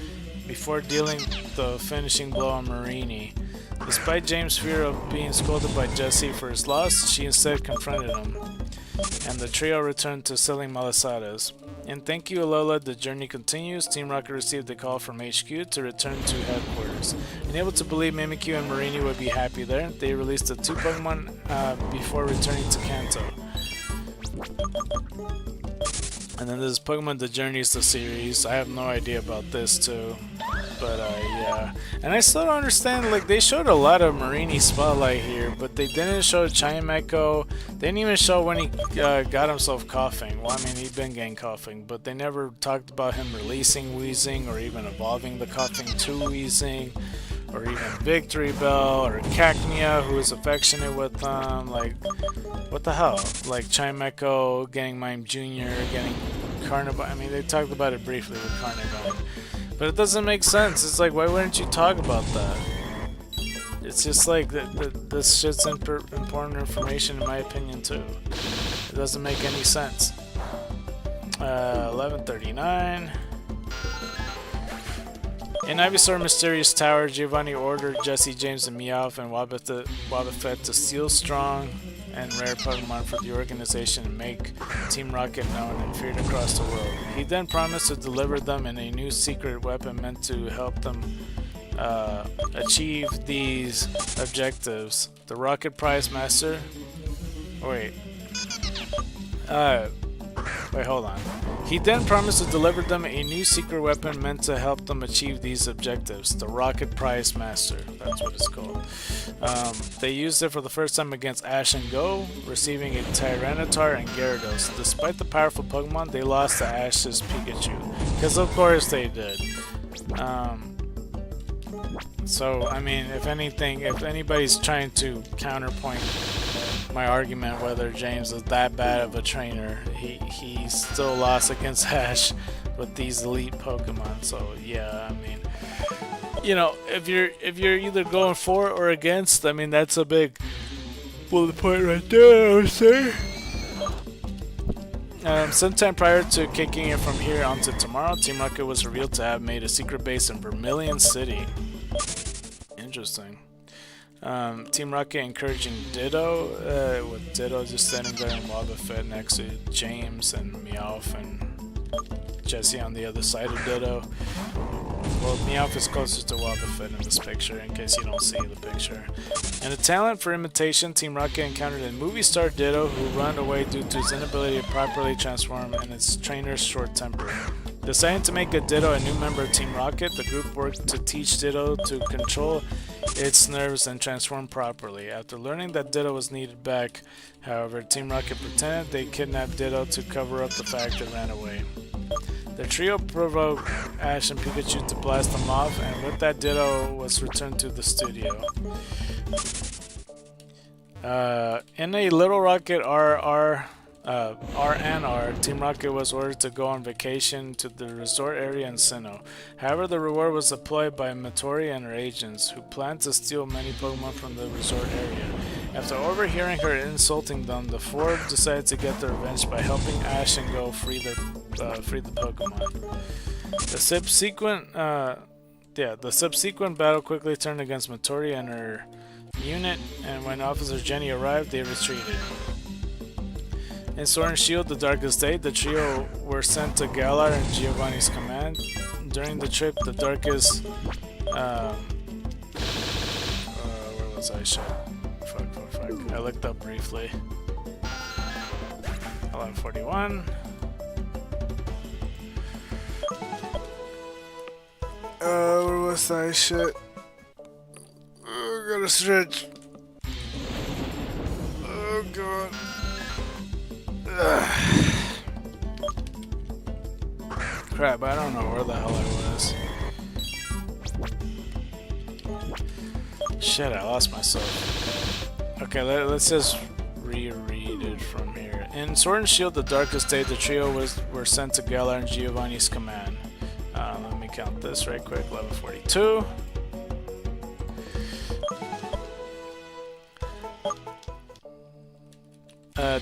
before dealing the finishing blow on Marini. Despite James' fear of being scolded by Jesse for his loss, she instead confronted him, and the trio returned to selling malasadas. In Thank You Alola, the journey continues. Team Rocket received a call from HQ to return to headquarters. Unable to believe Mimikyu and Marini would be happy there, they released the two Pokemon before returning to Kanto. And then there's Pokemon The Journeys, the series. I have no idea about this too. But yeah. And I still don't understand, like, they showed a lot of Marini spotlight here, but they didn't show Chimecho. They didn't even show when he got himself coughing. Well, I mean, he'd been getting coughing, but they never talked about him releasing Wheezing or even evolving the coughing to Wheezing, or even Victory Bell or Cacnea, who is affectionate with them. Like, what the hell? Like Chimecho getting Mime Jr., getting Carnivine. I mean, they talked about it briefly with Carnivine, but it doesn't make sense. It's like, why wouldn't you talk about that? It's just like, this shit's important information in my opinion too. It doesn't make any sense. 1139. In Ivysaur Mysterious Tower, Giovanni ordered Jesse, James, and Meowth and Wobbuffet to steal strong and rare Pokemon for the organization and make Team Rocket known and feared across the world. He then promised to deliver them in a new secret weapon meant to help them achieve these objectives. The Rocket Prize Master... Wait, hold on. He then promised to deliver them a new secret weapon meant to help them achieve these objectives. The Rocket Prize Master. That's what it's called. They used it for the first time against Ash and Go, receiving a Tyranitar and Gyarados. Despite the powerful Pokemon, they lost to Ash's Pikachu. Because of course they did. So, I mean, if anything, if anybody's trying to counterpoint my argument whether James is that bad of a trainer. He still lost against Ash with these elite Pokemon. So yeah, I mean, you know, if you're either going for or against, I mean, that's a big bullet point right there, I would say. Sometime prior to kicking it from here onto tomorrow, Team Rocket was revealed to have made a secret base in Vermilion City. Interesting. Team Rocket encouraging Ditto, with Ditto just standing there in Wobbuffet next to James and Meowth and Jesse on the other side of Ditto. Well, Meowth is closer to Wobbuffet in this picture, in case you don't see the picture. And a talent for imitation, Team Rocket encountered a movie star Ditto who ran away due to his inability to properly transform and its trainer's short temper. Deciding to make a Ditto a new member of Team Rocket, the group worked to teach Ditto to control its nerves and transform properly. After learning that Ditto was needed back, however, Team Rocket pretended they kidnapped Ditto to cover up the fact it ran away. The trio provoked Ash and Pikachu to blast them off, and with that, Ditto was returned to the studio. In a Little Rocket RNR, Team Rocket was ordered to go on vacation to the resort area in Sinnoh. However, the reward was deployed by Matori and her agents, who planned to steal many Pokemon from the resort area. After overhearing her insulting them, the four decided to get their revenge by helping Ash and Go free the Pokemon. The subsequent battle quickly turned against Matori and her unit, and when Officer Jenny arrived, they retreated. In Sword and Shield, the Darkest Day, the trio were sent to Galar and Giovanni's command. During the trip, the Darkest... where was I? Shit. Fuck. I looked up briefly. 1141. Where was I? Shit. Oh, gotta stretch. Oh, God. Crap, I don't know where the hell I was. Shit, I lost myself. Okay, let's just reread it from here. In Sword and Shield, the Darkest Day, the trio were sent to Galar and Giovanni's command. Let me count this right quick. 1142.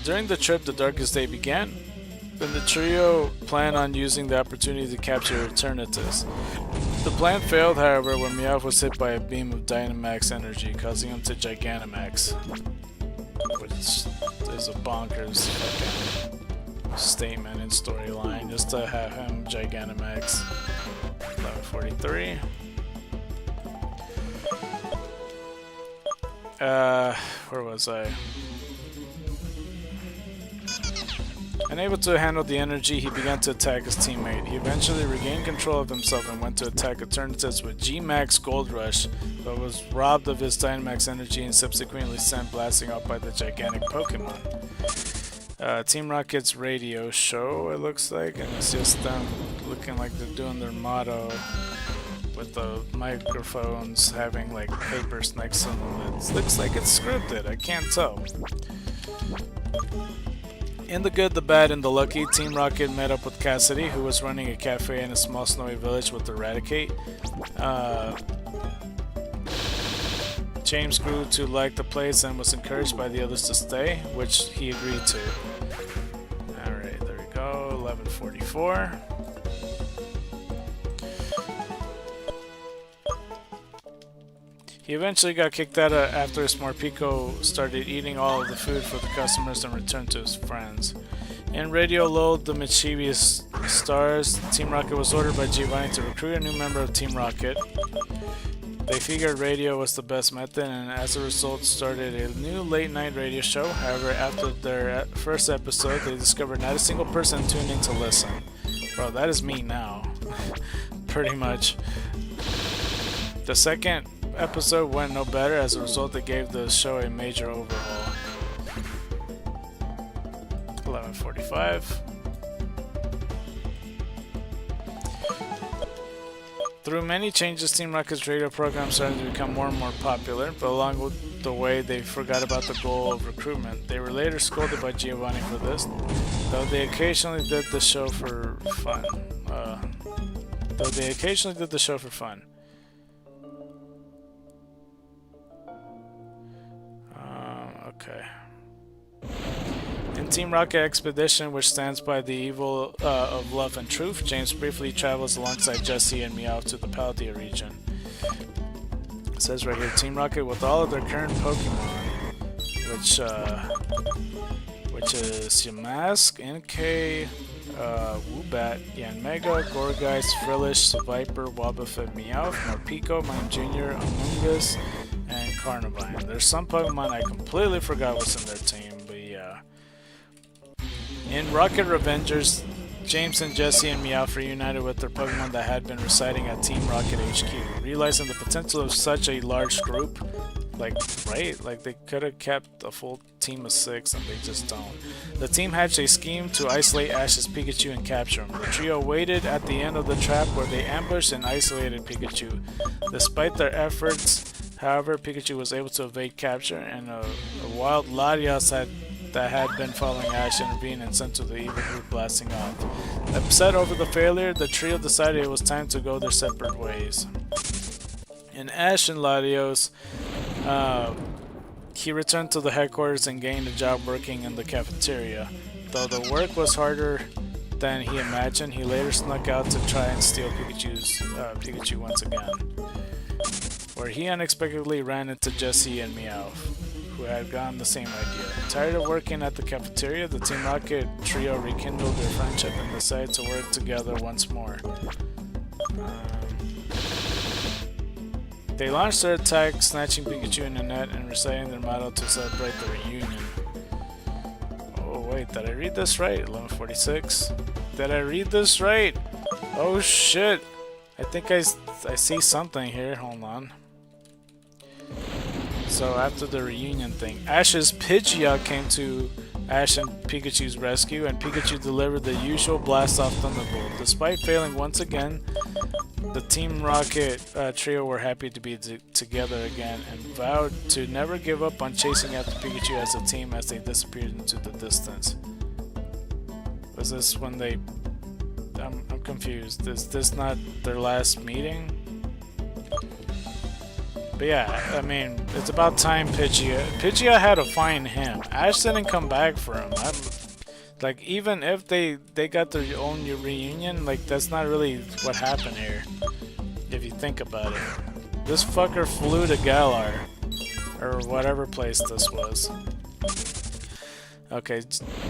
During the trip, the Darkest Day began, and the trio planned on using the opportunity to capture Eternatus. The plan failed, however, when Meowth was hit by a beam of Dynamax energy, causing him to Gigantamax, which is a bonkers fucking statement in storyline, just to have him Gigantamax. 1143. Where was I? Unable to handle the energy, he began to attack his teammate. He eventually regained control of himself and went to attack Eternatus with G-Max Gold Rush, but was robbed of his Dynamax energy and subsequently sent blasting off by the gigantic Pokemon. Team Rocket's radio show, it looks like, and it's just them looking like they're doing their motto with the microphones having like papers next to them. It looks like it's scripted, I can't tell. In the good, the bad, and the lucky, Team Rocket met up with Cassidy, who was running a cafe in a small snowy village with Eradicate. James grew to like the place and was encouraged by the others to stay, which he agreed to. Alright, there we go, 1144. He eventually got kicked out after Smorpeko started eating all of the food for the customers and returned to his friends. In Radio lulled the mischievous stars, Team Rocket was ordered by Giovanni to recruit a new member of Team Rocket. They figured radio was the best method, and as a result started a new late-night radio show. However, after their first episode, they discovered not a single person tuned in to listen. Bro, that is me now. Pretty much. The second episode went no better. As a result, they gave the show a major overhaul. 1145. Through many changes, Team Rocket's radio program started to become more and more popular, but along with the way, they forgot about the goal of recruitment. They were later scolded by Giovanni for this, though they occasionally did the show for fun. Okay. In Team Rocket Expedition, which stands by the evil of love and truth, James briefly travels alongside Jesse and Meowth to the Paldea region. It says right here, Team Rocket with all of their current Pokemon, which is Yamask, NK, Woobat, Yanmega, Gourgeist, Frillish, Viper, Wobbuffet, Meowth, Morpeko, Mime Jr., Amoonguss, and Carnivine. There's some Pokemon I completely forgot was in their team, but yeah. In Rocket Revengers, James and Jesse and Meowth reunited with their Pokemon that had been residing at Team Rocket HQ. Realizing the potential of such a large group, like they could have kept a full team of 6 and they just don't. The team hatched a scheme to isolate Ash's Pikachu and capture him. The trio waited at the end of the trap where they ambushed and isolated Pikachu. Despite their efforts, however, Pikachu was able to evade capture, and a wild Latias that had been following Ash intervened and sent to the evil group blasting off. Upset over the failure, the trio decided it was time to go their separate ways. In Ash and Latios, he returned to the headquarters and gained a job working in the cafeteria. Though the work was harder than he imagined, he later snuck out to try and steal Pikachu once again, where he unexpectedly ran into Jesse and Meowth, who had gotten the same idea. Tired of working at the cafeteria, the Team Rocket trio rekindled their friendship and decided to work together once more. They launched their attack, snatching Pikachu in the net and reciting their motto to celebrate the reunion. Oh wait, did I read this right? 1146? Did I read this right? Oh shit! I think I see something here, hold on. So after the reunion thing, Ash's Pidgeot came to Ash and Pikachu's rescue, and Pikachu delivered the usual blast-off Thunderbolt. Despite failing once again, the Team Rocket trio were happy to be together again and vowed to never give up on chasing after Pikachu as a team as they disappeared into the distance. Was this when they... I'm confused. Is this not their last meeting? But yeah, I mean, it's about time Pidgeot had to find him. Ash didn't come back for him. Like, even if they got their own reunion, like, that's not really what happened here, if you think about it. This fucker flew to Galar, or whatever place this was. Okay,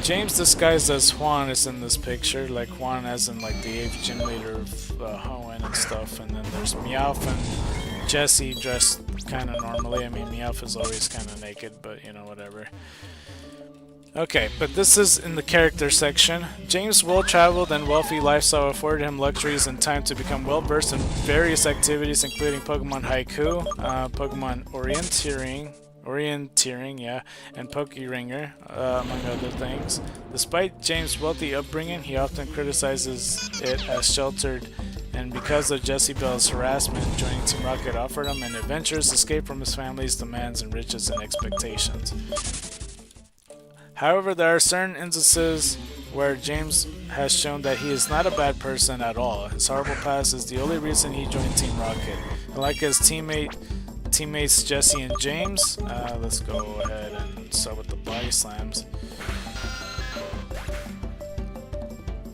James disguised as Juan is in this picture, like Juan as in like the 8th gym leader of Hoenn and stuff, and then there's Meowth and Jesse dressed kind of normally. I mean, Meowth is always kind of naked, but you know, whatever. Okay, but this is in the character section. James' well-traveled and wealthy lifestyle afforded him luxuries and time to become well-versed in various activities, including Pokemon Haiku, Pokemon Orienteering, yeah, and Pokeringer, among other things. Despite James' wealthy upbringing, he often criticizes it as sheltered, and because of Jessie Bell's harassment, joining Team Rocket offered him an adventurous escape from his family's demands and riches and expectations. However, there are certain instances where James has shown that he is not a bad person at all. His horrible past is the only reason he joined Team Rocket. And like his teammates Jesse and James, let's go ahead and start with the body slams.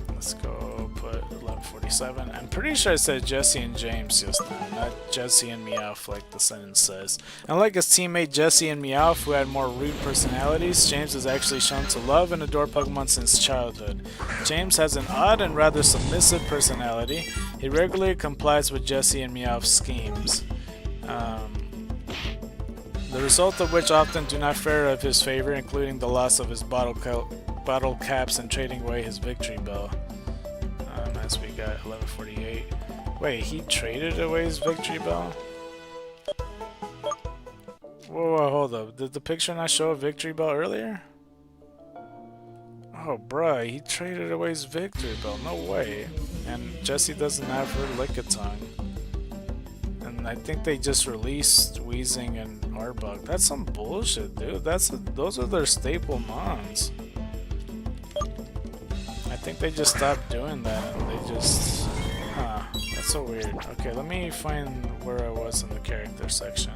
Let's go put 1147. I'm pretty sure I said Jesse and James just now, not Jesse and Meowth like the sentence says. Unlike his teammate Jesse and Meowth, who had more rude personalities, James is actually shown to love and adore Pokemon since childhood. James has an odd and rather submissive personality. He regularly complies with Jesse and Meowth's schemes. The result of which often do not fare of his favor, including the loss of his bottle caps and trading away his victory bell. As we got 1148. Wait, he traded away his victory bell? Whoa, hold up. Did the picture not show a victory bell earlier? Oh, bruh, he traded away his victory bell. No way. And Jessie doesn't have her Lickitung. and I think they just released Weezing and Arbok. That's some bullshit, dude. Those are their staple mons. I think they just stopped doing that. And they just, that's so weird. Okay, let me find where I was in the character section.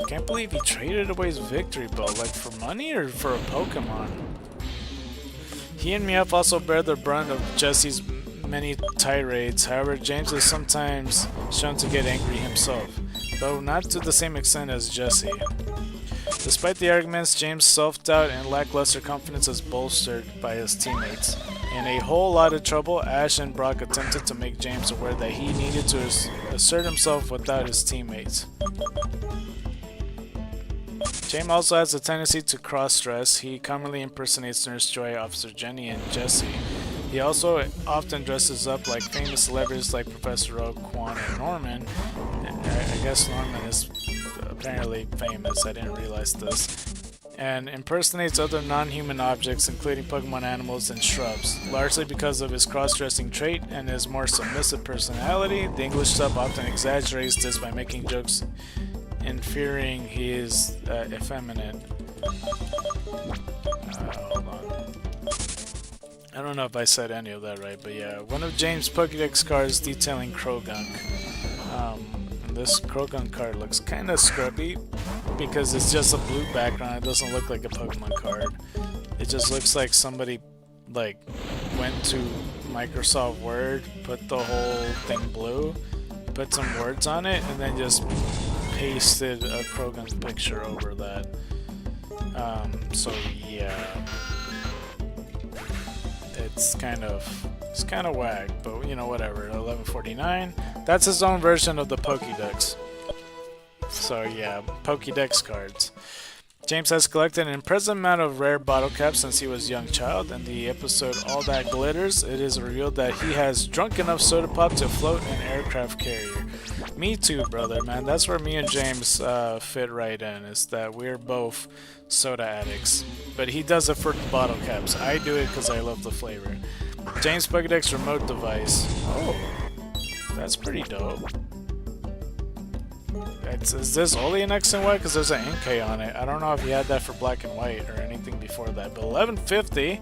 Can't believe he traded away his victory belt, like for money or for a Pokemon. He and Meowth also bear the brunt of Jesse's many tirades. However, James is sometimes shown to get angry himself, though not to the same extent as Jesse. Despite the arguments, James' self-doubt and lackluster confidence is bolstered by his teammates. In a whole lot of trouble, Ash and Brock attempted to make James aware that he needed to assert himself without his teammates. James also has a tendency to cross-dress. He commonly impersonates Nurse Joy, Officer Jenny, and Jessie. He also often dresses up like famous celebrities like Professor Oak, Quan, and Norman. I guess Norman is apparently famous, I didn't realize this. And impersonates other non-human objects, including Pokemon, animals, and shrubs. Largely because of his cross-dressing trait and his more submissive personality, the English sub often exaggerates this by making jokes inferring he is effeminate. Hold on. I don't know if I said any of that right, but yeah. One of James' Pokédex cards detailing Krogunk. And this Krogunk card looks kind of scrubby because it's just a blue background. It doesn't look like a Pokemon card. It just looks like somebody like went to Microsoft Word, put the whole thing blue, put some words on it, and then just pasted a Krogunk picture over that. So yeah, it's kind of whack, but you know, whatever. 1149. That's his own version of the Pokédex. So yeah, Pokédex cards. James has collected an impressive amount of rare bottle caps since he was a young child. In the episode All That Glitters, it is revealed that he has drunk enough soda pop to float an aircraft carrier. Me too, brother, man. That's where me and James fit right in, is that we're both soda addicts. But he does it for the bottle caps. I do it because I love the flavor. James Pokédex remote device. Oh, that's pretty dope. Is this only an X and Y? Because there's an NK on it. I don't know if you had that for black and white or anything before that. But 1150.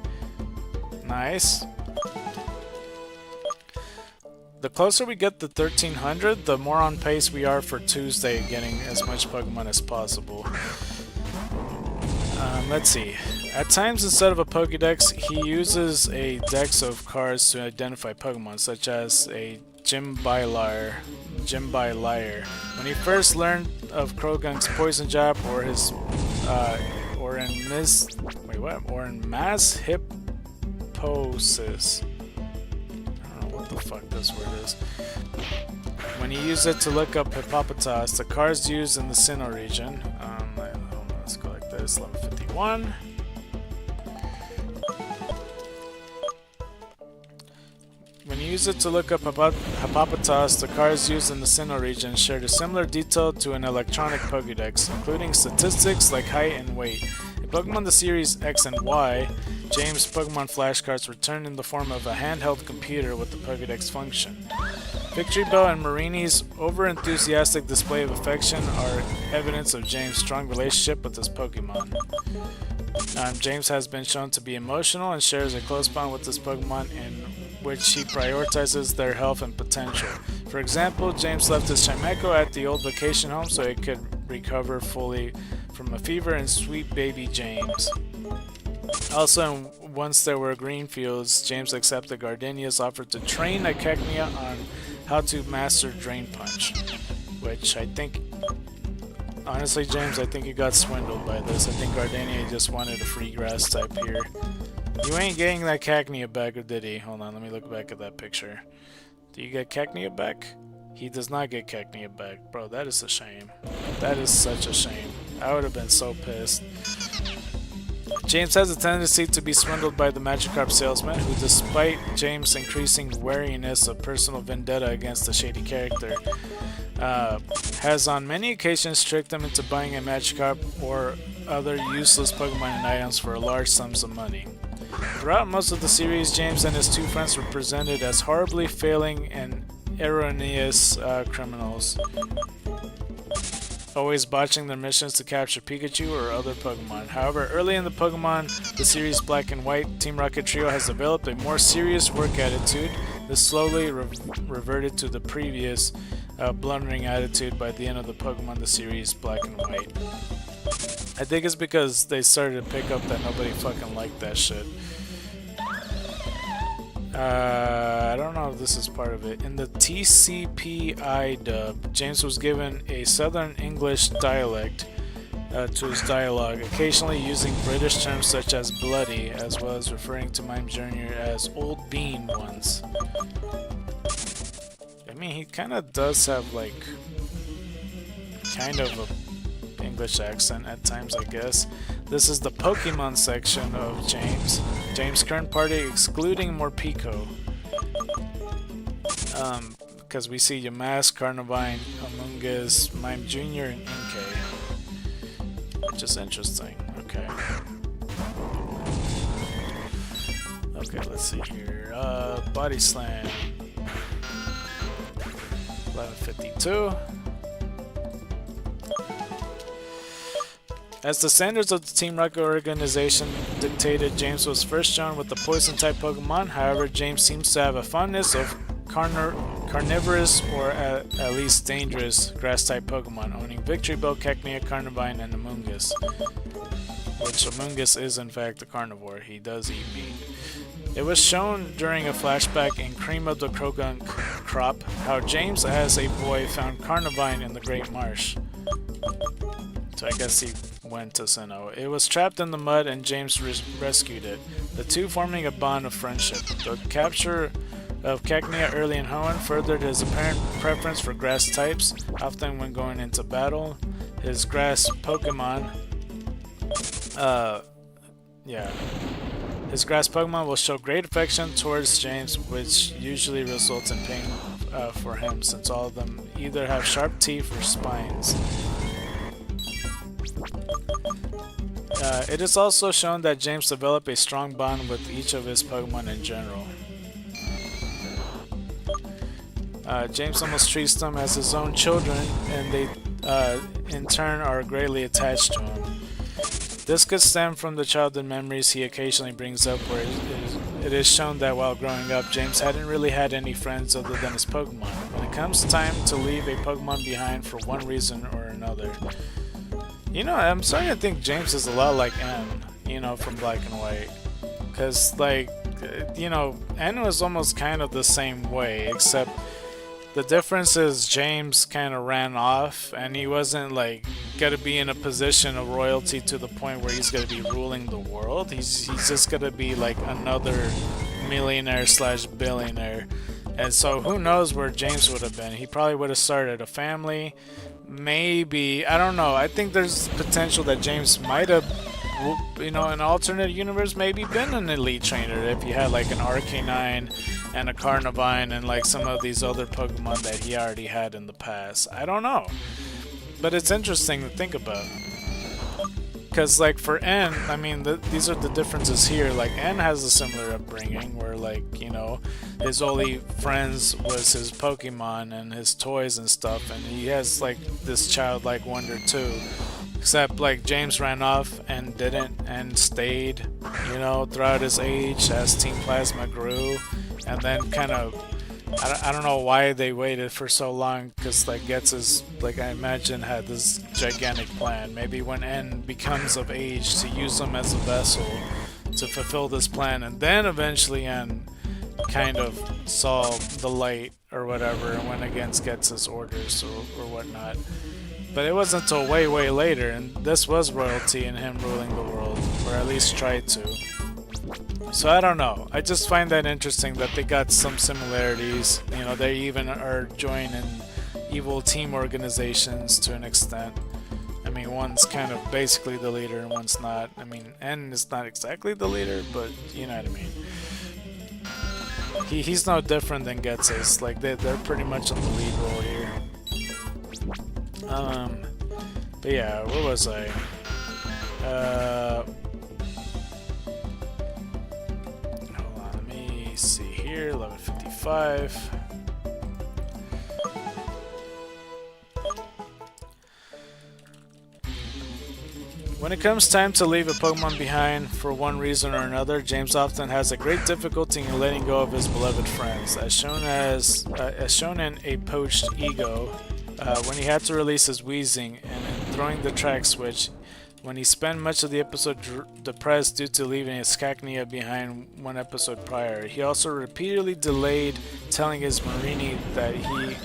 Nice. The closer we get to 1300, the more on pace we are for Tuesday getting as much Pokemon as possible. Let's see. At times, instead of a Pokédex, he uses a dex of cards to identify Pokemon, such as a Jimbyliar. When he first learned of Krogunk's poison jab, or his, or in mass hypnosis. I don't know what the fuck this word is. When he used it to look up Hippopotas, the cards used in the Sinnoh region. Let's go like this. 1151. When you use it to look up Hippopotas, the cards used in the Sinnoh region shared a similar detail to an electronic Pokédex, including statistics like height and weight. In Pokemon the series X and Y, James' Pokemon flashcards return in the form of a handheld computer with the Pokédex function. Victory Bell and Marini's over-enthusiastic display of affection are evidence of James' strong relationship with his Pokemon. James has been shown to be emotional and shares a close bond with his Pokemon in which he prioritizes their health and potential. For example, James left his Chimecho at the old vacation home so it could recover fully from a fever in sweet baby James. Also, once there were green fields, James accepted Gardenia's offer to train a Cacnea on how to master Drain Punch, which I think, honestly, James, I think you got swindled by this. I think Gardenia just wanted a free grass type here. You ain't getting that Cacnea back, or did he? Hold on, let me look back at that picture. Do you get Cacnea back? He does not get Cacnea back. Bro, that is a shame. That is such a shame. I would have been so pissed. James has a tendency to be swindled by the Magikarp salesman, who, despite James' increasing wariness of personal vendetta against the shady character, has on many occasions tricked him into buying a Magikarp or other useless Pokemon and items for large sums of money. Throughout most of the series, James and his two friends were presented as horribly failing and erroneous criminals, always botching their missions to capture Pikachu or other Pokemon. However, early in the Pokemon, the series Black and White, Team Rocket Trio has developed a more serious work attitude. This slowly reverted to the previous blundering attitude by the end of the Pokemon the series Black and White. I think it's because they started to pick up that nobody fucking liked that shit. I don't know if this is part of it. In the TCPI dub, James was given a Southern English dialect to his dialogue, occasionally using British terms such as bloody, as well as referring to Mime Jr. as Old Bean once. I mean, he kind of does have, like, kind of a English accent at times, I guess. This is the Pokemon section of James. James' current party excluding Morpeko. Because we see Yamask, Carnivine, Amoonguss, Mime Jr., and Inkay. Which is interesting. Okay. Okay, let's see here. Body Slam. 1152. As the standards of the Team Rocket organization dictated, James was first shown with the Poison-type Pokemon. However, James seems to have a fondness of carnivorous or at least dangerous Grass-type Pokemon, owning Victreebel, Cacnea, Carnivine, and Amoonguss. Which Amoonguss is in fact a carnivore. He does eat meat. It was shown during a flashback in Cream of the Krogunk Crop how James, as a boy, found Carnivine in the Great Marsh. So I guess he went to Sinnoh. It was trapped in the mud and James rescued it, the two forming a bond of friendship. The capture of Cacnea early in Hoenn furthered his apparent preference for grass types, often when going into battle. His grass Pokemon, his grass Pokemon will show great affection towards James, which usually results in pain for him, since all of them either have sharp teeth or spines. It is also shown that James developed a strong bond with each of his Pokemon in general. James almost treats them as his own children, and they in turn are greatly attached to him. This could stem from the childhood memories he occasionally brings up, where it is shown that while growing up, James hadn't really had any friends other than his Pokemon. When it comes time to leave a Pokemon behind for one reason or another. You know, I'm starting to think James is a lot like N, you know, from Black and White. Because, like, you know, N was almost kind of the same way, except the difference is James kind of ran off, and he wasn't, like, gonna be in a position of royalty to the point where he's gonna be ruling the world. He's just gonna be, like, another millionaire slash billionaire. And so who knows where James would have been. He probably would have started a family. Maybe, I don't know. I think there's potential that James might have, you know, in an alternate universe, maybe been an elite trainer if he had like an Arcanine and a Carnivine and like some of these other Pokemon that he already had in the past. I don't know. But it's interesting to think about. Because like for N, I mean, these are the differences here. Like N has a similar upbringing where like, you know, his only friends was his Pokemon and his toys and stuff, and he has like this childlike wonder too. Except like James ran off and didn't, and stayed, you know, throughout his age as Team Plasma grew, and then kind of, I don't know why they waited for so long, because like Ghetsis, like I imagine, had this gigantic plan. Maybe when N becomes of age to use him as a vessel to fulfill this plan, and then eventually N kind of saw the light or whatever and went against Ghetsis' orders or whatnot. But it wasn't until way, way later, and this was royalty and him ruling the world, or at least tried to. So I don't know. I just find that interesting that they got some similarities. You know, they even are joining evil team organizations to an extent. I mean, one's kind of basically the leader and one's not. I mean, N is not exactly the leader, but you know what I mean. He's no different than Ghetsis. Like they're pretty much on the lead role here. But yeah, where was I? here, 11:55. When it comes time to leave a Pokemon behind for one reason or another, James often has a great difficulty in letting go of his beloved friends, as shown in A Poached Ego, when he had to release his Weezing, and in throwing the track switch, when he spent much of the episode depressed due to leaving his ScarKnight behind one episode prior. He also repeatedly delayed telling his Marini that he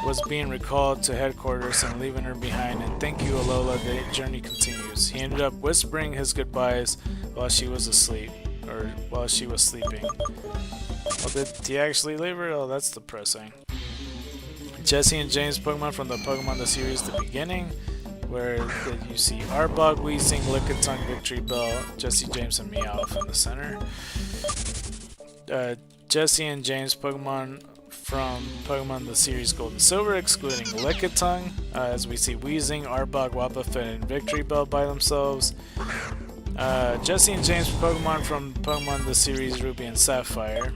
was being recalled to headquarters and leaving her behind, and thank you Alola, the journey continues. He ended up whispering his goodbyes while she was asleep, or while she was sleeping. Oh, did he actually leave her? Oh, that's depressing. Jesse and James Pokemon from the Pokemon the series The Beginning, where you see Arbok, Weezing, Lickitung, Victory Bell, Jesse, James, and Meowth in the center. Jesse and James Pokemon from Pokemon the series Gold and Silver, excluding Lickitung, as we see Weezing, Arbok, Wobbuffet, and Victory Bell by themselves. Jesse and James Pokemon from Pokemon the series Ruby and Sapphire,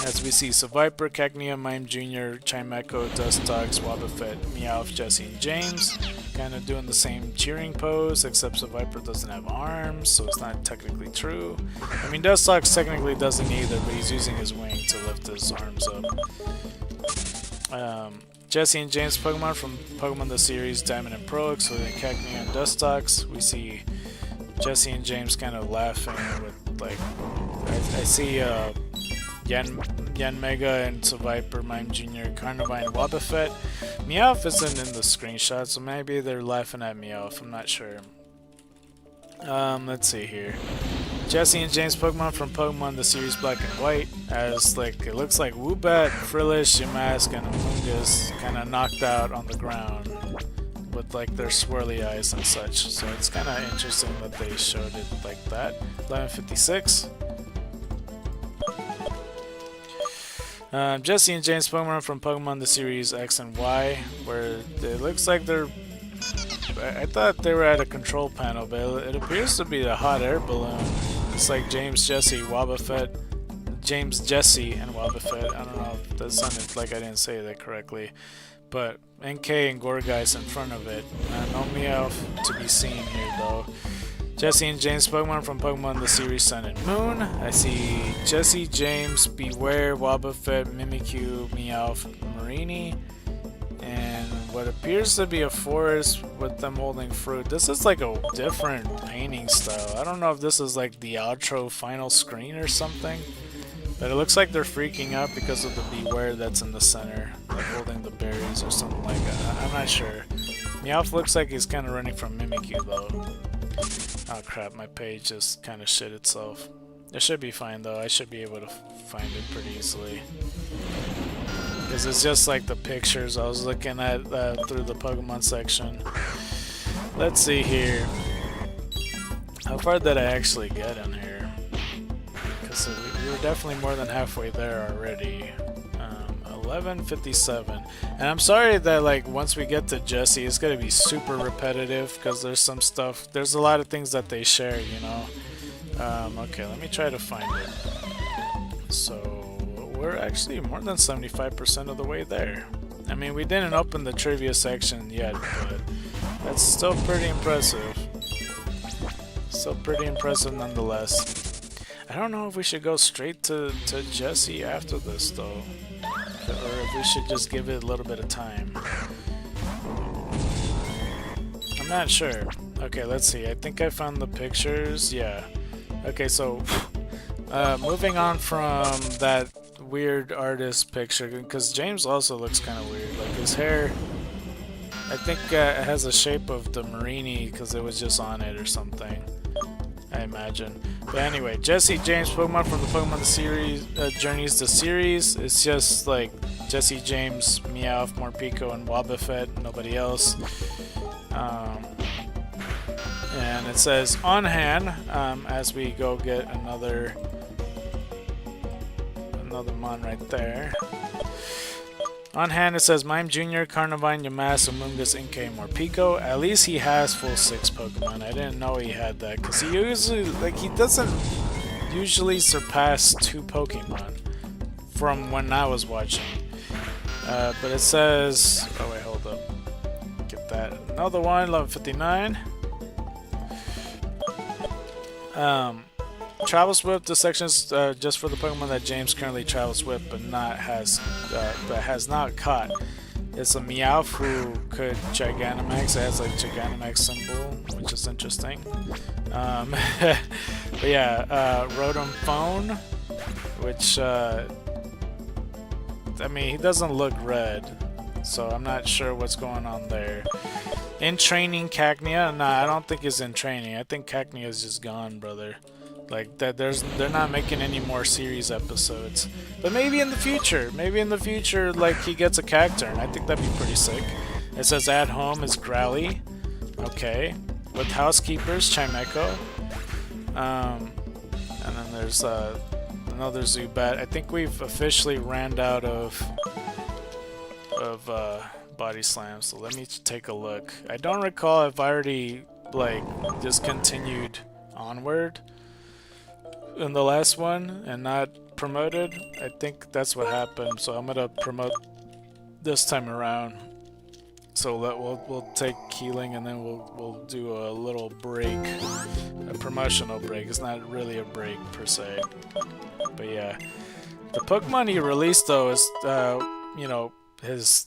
as we see Seviper, Cacnea, Mime Jr., Chimecho, Dustox, Wobbuffet, Meowth, Jesse, and James, kind of doing the same cheering pose, except Seviper doesn't have arms, so it's not technically true. I mean, Dustox technically doesn't either, but he's using his wing to lift his arms up. Jesse and James Pokemon from Pokemon the series Diamond and Pearl, excluding Cacnea and Dustox. We see Jesse and James kind of laughing with, like, I see Yanmega and Seviper, Mime Jr., Carnivine, Wobbuffet. Meowth isn't in the screenshot, so maybe they're laughing at Meowth, I'm not sure. Let's see here. Jesse and James Pokemon from Pokemon the series Black and White, as like it looks like Woobat, Frillish, Yamask, and Amoonguss kind of knocked out on the ground with like their swirly eyes and such. So it's kind of interesting that they showed it like that. 11:56. Jesse and James Pokemon from Pokemon the series X and Y, where it looks like they're... I thought they were at a control panel, but it appears to be a hot air balloon. It's like James, Jesse, Wobbuffet, James, Jesse, and Wobbuffet. I don't know if that sounded like I didn't say that correctly, but NK and Gorgeist in front of it. No Meowth to be seen here though. Jesse and James Pokemon from Pokemon the series Sun and Moon. I see Jesse, James, Beware, Wobbuffet, Mimikyu, Meowth, Marini, and what appears to be a forest with them holding fruit. This is like a different painting style. I don't know if this is like the outro final screen or something, but it looks like they're freaking out because of the Beware that's in the center, like holding the berries or something like that. I'm not sure. Meowth looks like he's kind of running from Mimikyu though. Oh crap, my page just kind of shit itself. It should be fine though, I should be able to find it pretty easily. Because it's just like the pictures I was looking at through the Pokemon section. Let's see here. How far did I actually get in here? Because we were definitely more than halfway there already. 11:57, and I'm sorry that like once we get to Jesse it's gonna be super repetitive because there's some stuff, there's a lot of things that they share, you know. Okay, let me try to find it. So we're actually more than 75% of the way there. I mean, we didn't open the trivia section yet, but that's still pretty impressive. Still pretty impressive nonetheless. I don't know if we should go straight to Jesse after this though, or if we should just give it a little bit of time. I'm not sure. Okay, let's see. I think I found the pictures. Yeah. Okay, so moving on from that weird artist picture, because James also looks kind of weird. Like his hair, I think it has a shape of the Marini because it was just on it or something, I imagine. But anyway, Jesse, James, Pokemon from the Pokemon the series, Journeys the series. It's just like Jesse, James, Meowth, Morpeko, and Wobbuffet, nobody else. And it says on hand as we go get another mon right there. On hand it says Mime Jr., Carnivine, Yamask, Amoonguss, NK, Morpeko. At least he has full 6 Pokemon. I didn't know he had that because he usually, like, he doesn't usually surpass 2 Pokemon from when I was watching. But it says, oh wait, hold up. Get that. Another one, level 59. Travels with the sections just for the Pokemon that James currently travels with, but has not caught. It's a Meowth who could Gigantamax. It has like Gigantamax symbol, which is interesting. But yeah, Rotom Phone, which I mean, he doesn't look red, so I'm not sure what's going on there. In training, Cacnea. Nah, I don't think he's in training. I think Cacnea is just gone, brother. Like that, they're not making any more series episodes. But maybe in the future, like he gets a Cacturn. I think that'd be pretty sick. It says at home is Growly. Okay, with housekeepers, Chimecho. And then there's another Zubat. I think we've officially ran out of body slams. So let me take a look. I don't recall if I already like just continued onward in the last one and not promoted. I think that's what happened, so I'm gonna promote this time around. So we'll take healing and then we'll do a little break, a promotional break. It's not really a break per se, but yeah. The Pokemon he released though is his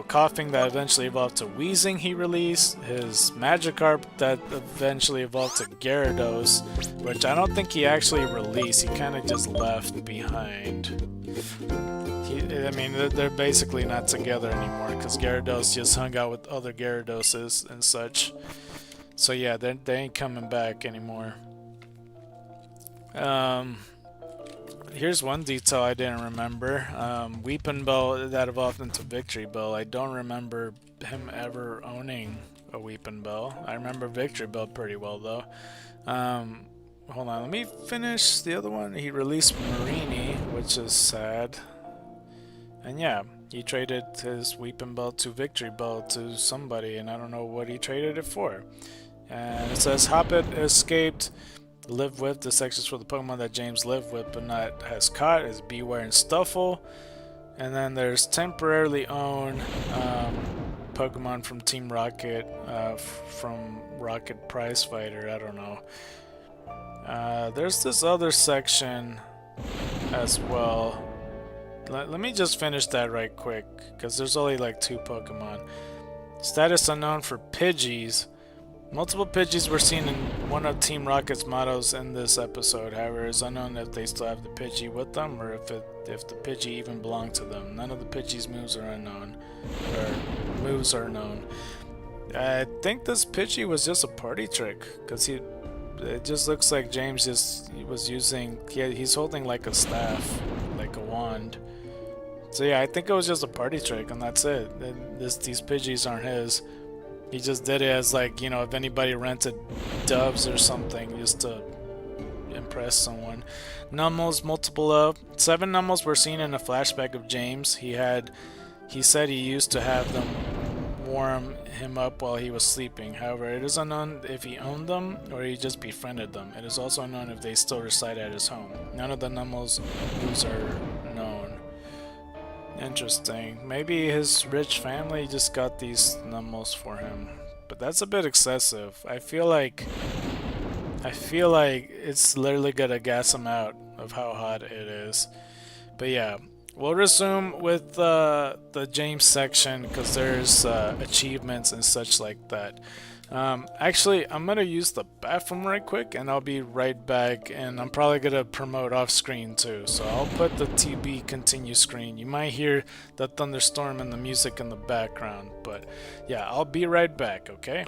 coughing that eventually evolved to wheezing he released, his Magikarp that eventually evolved to Gyarados, which I don't think he actually released, he kind of just left behind. I mean, they're basically not together anymore, because Gyarados just hung out with other Gyaradoses and such. So yeah, they ain't coming back anymore. Here's one detail I didn't remember. Weepinbell that evolved into Victory Bell. I don't remember him ever owning a Weepinbell. I remember Victory Bell pretty well though. Hold on, let me finish the other one. He released Marini, which is sad. And yeah, he traded his Weepinbell to Victory Bell to somebody, and I don't know what he traded it for. And it says Hoppet escaped. Live with the sections for the Pokemon that James lived with but not has caught is Beware and Stuffle. And then there's temporarily own Pokemon from Team Rocket, from Rocket Prize Fighter. I don't know. There's this other section as well. Let me just finish that right quick, because there's only like 2 Pokemon. Status unknown for Pidgeys. Multiple Pidgeys were seen in one of Team Rocket's mottos in this episode. However, it's unknown if they still have the Pidgey with them, or if the Pidgey even belonged to them. None of the Pidgey's moves are unknown, or moves are known. I think this Pidgey was just a party trick, because it just looks like James was using. He's holding like a staff, like a wand. So yeah, I think it was just a party trick, and that's it. These Pidgeys aren't his. He just did it as like, if anybody rented doves or something, just to impress someone. Nummels, multiple of 7 Nummels were seen in a flashback of James. He said he used to have them warm him up while he was sleeping. However, it is unknown if he owned them or he just befriended them. It is also unknown if they still reside at his home. None of the Nummels moves are known. Interesting. Maybe his rich family just got these Nummels for him. But that's a bit excessive. I feel like it's literally gonna gas him out of how hot it is. But yeah, we'll resume with the James section, because there's achievements and such like that. Actually, I'm gonna use the bathroom right quick, and I'll be right back. And I'm probably gonna promote off screen too, so I'll put the TB continue screen. You might hear the thunderstorm and the music in the background, but yeah, I'll be right back, okay?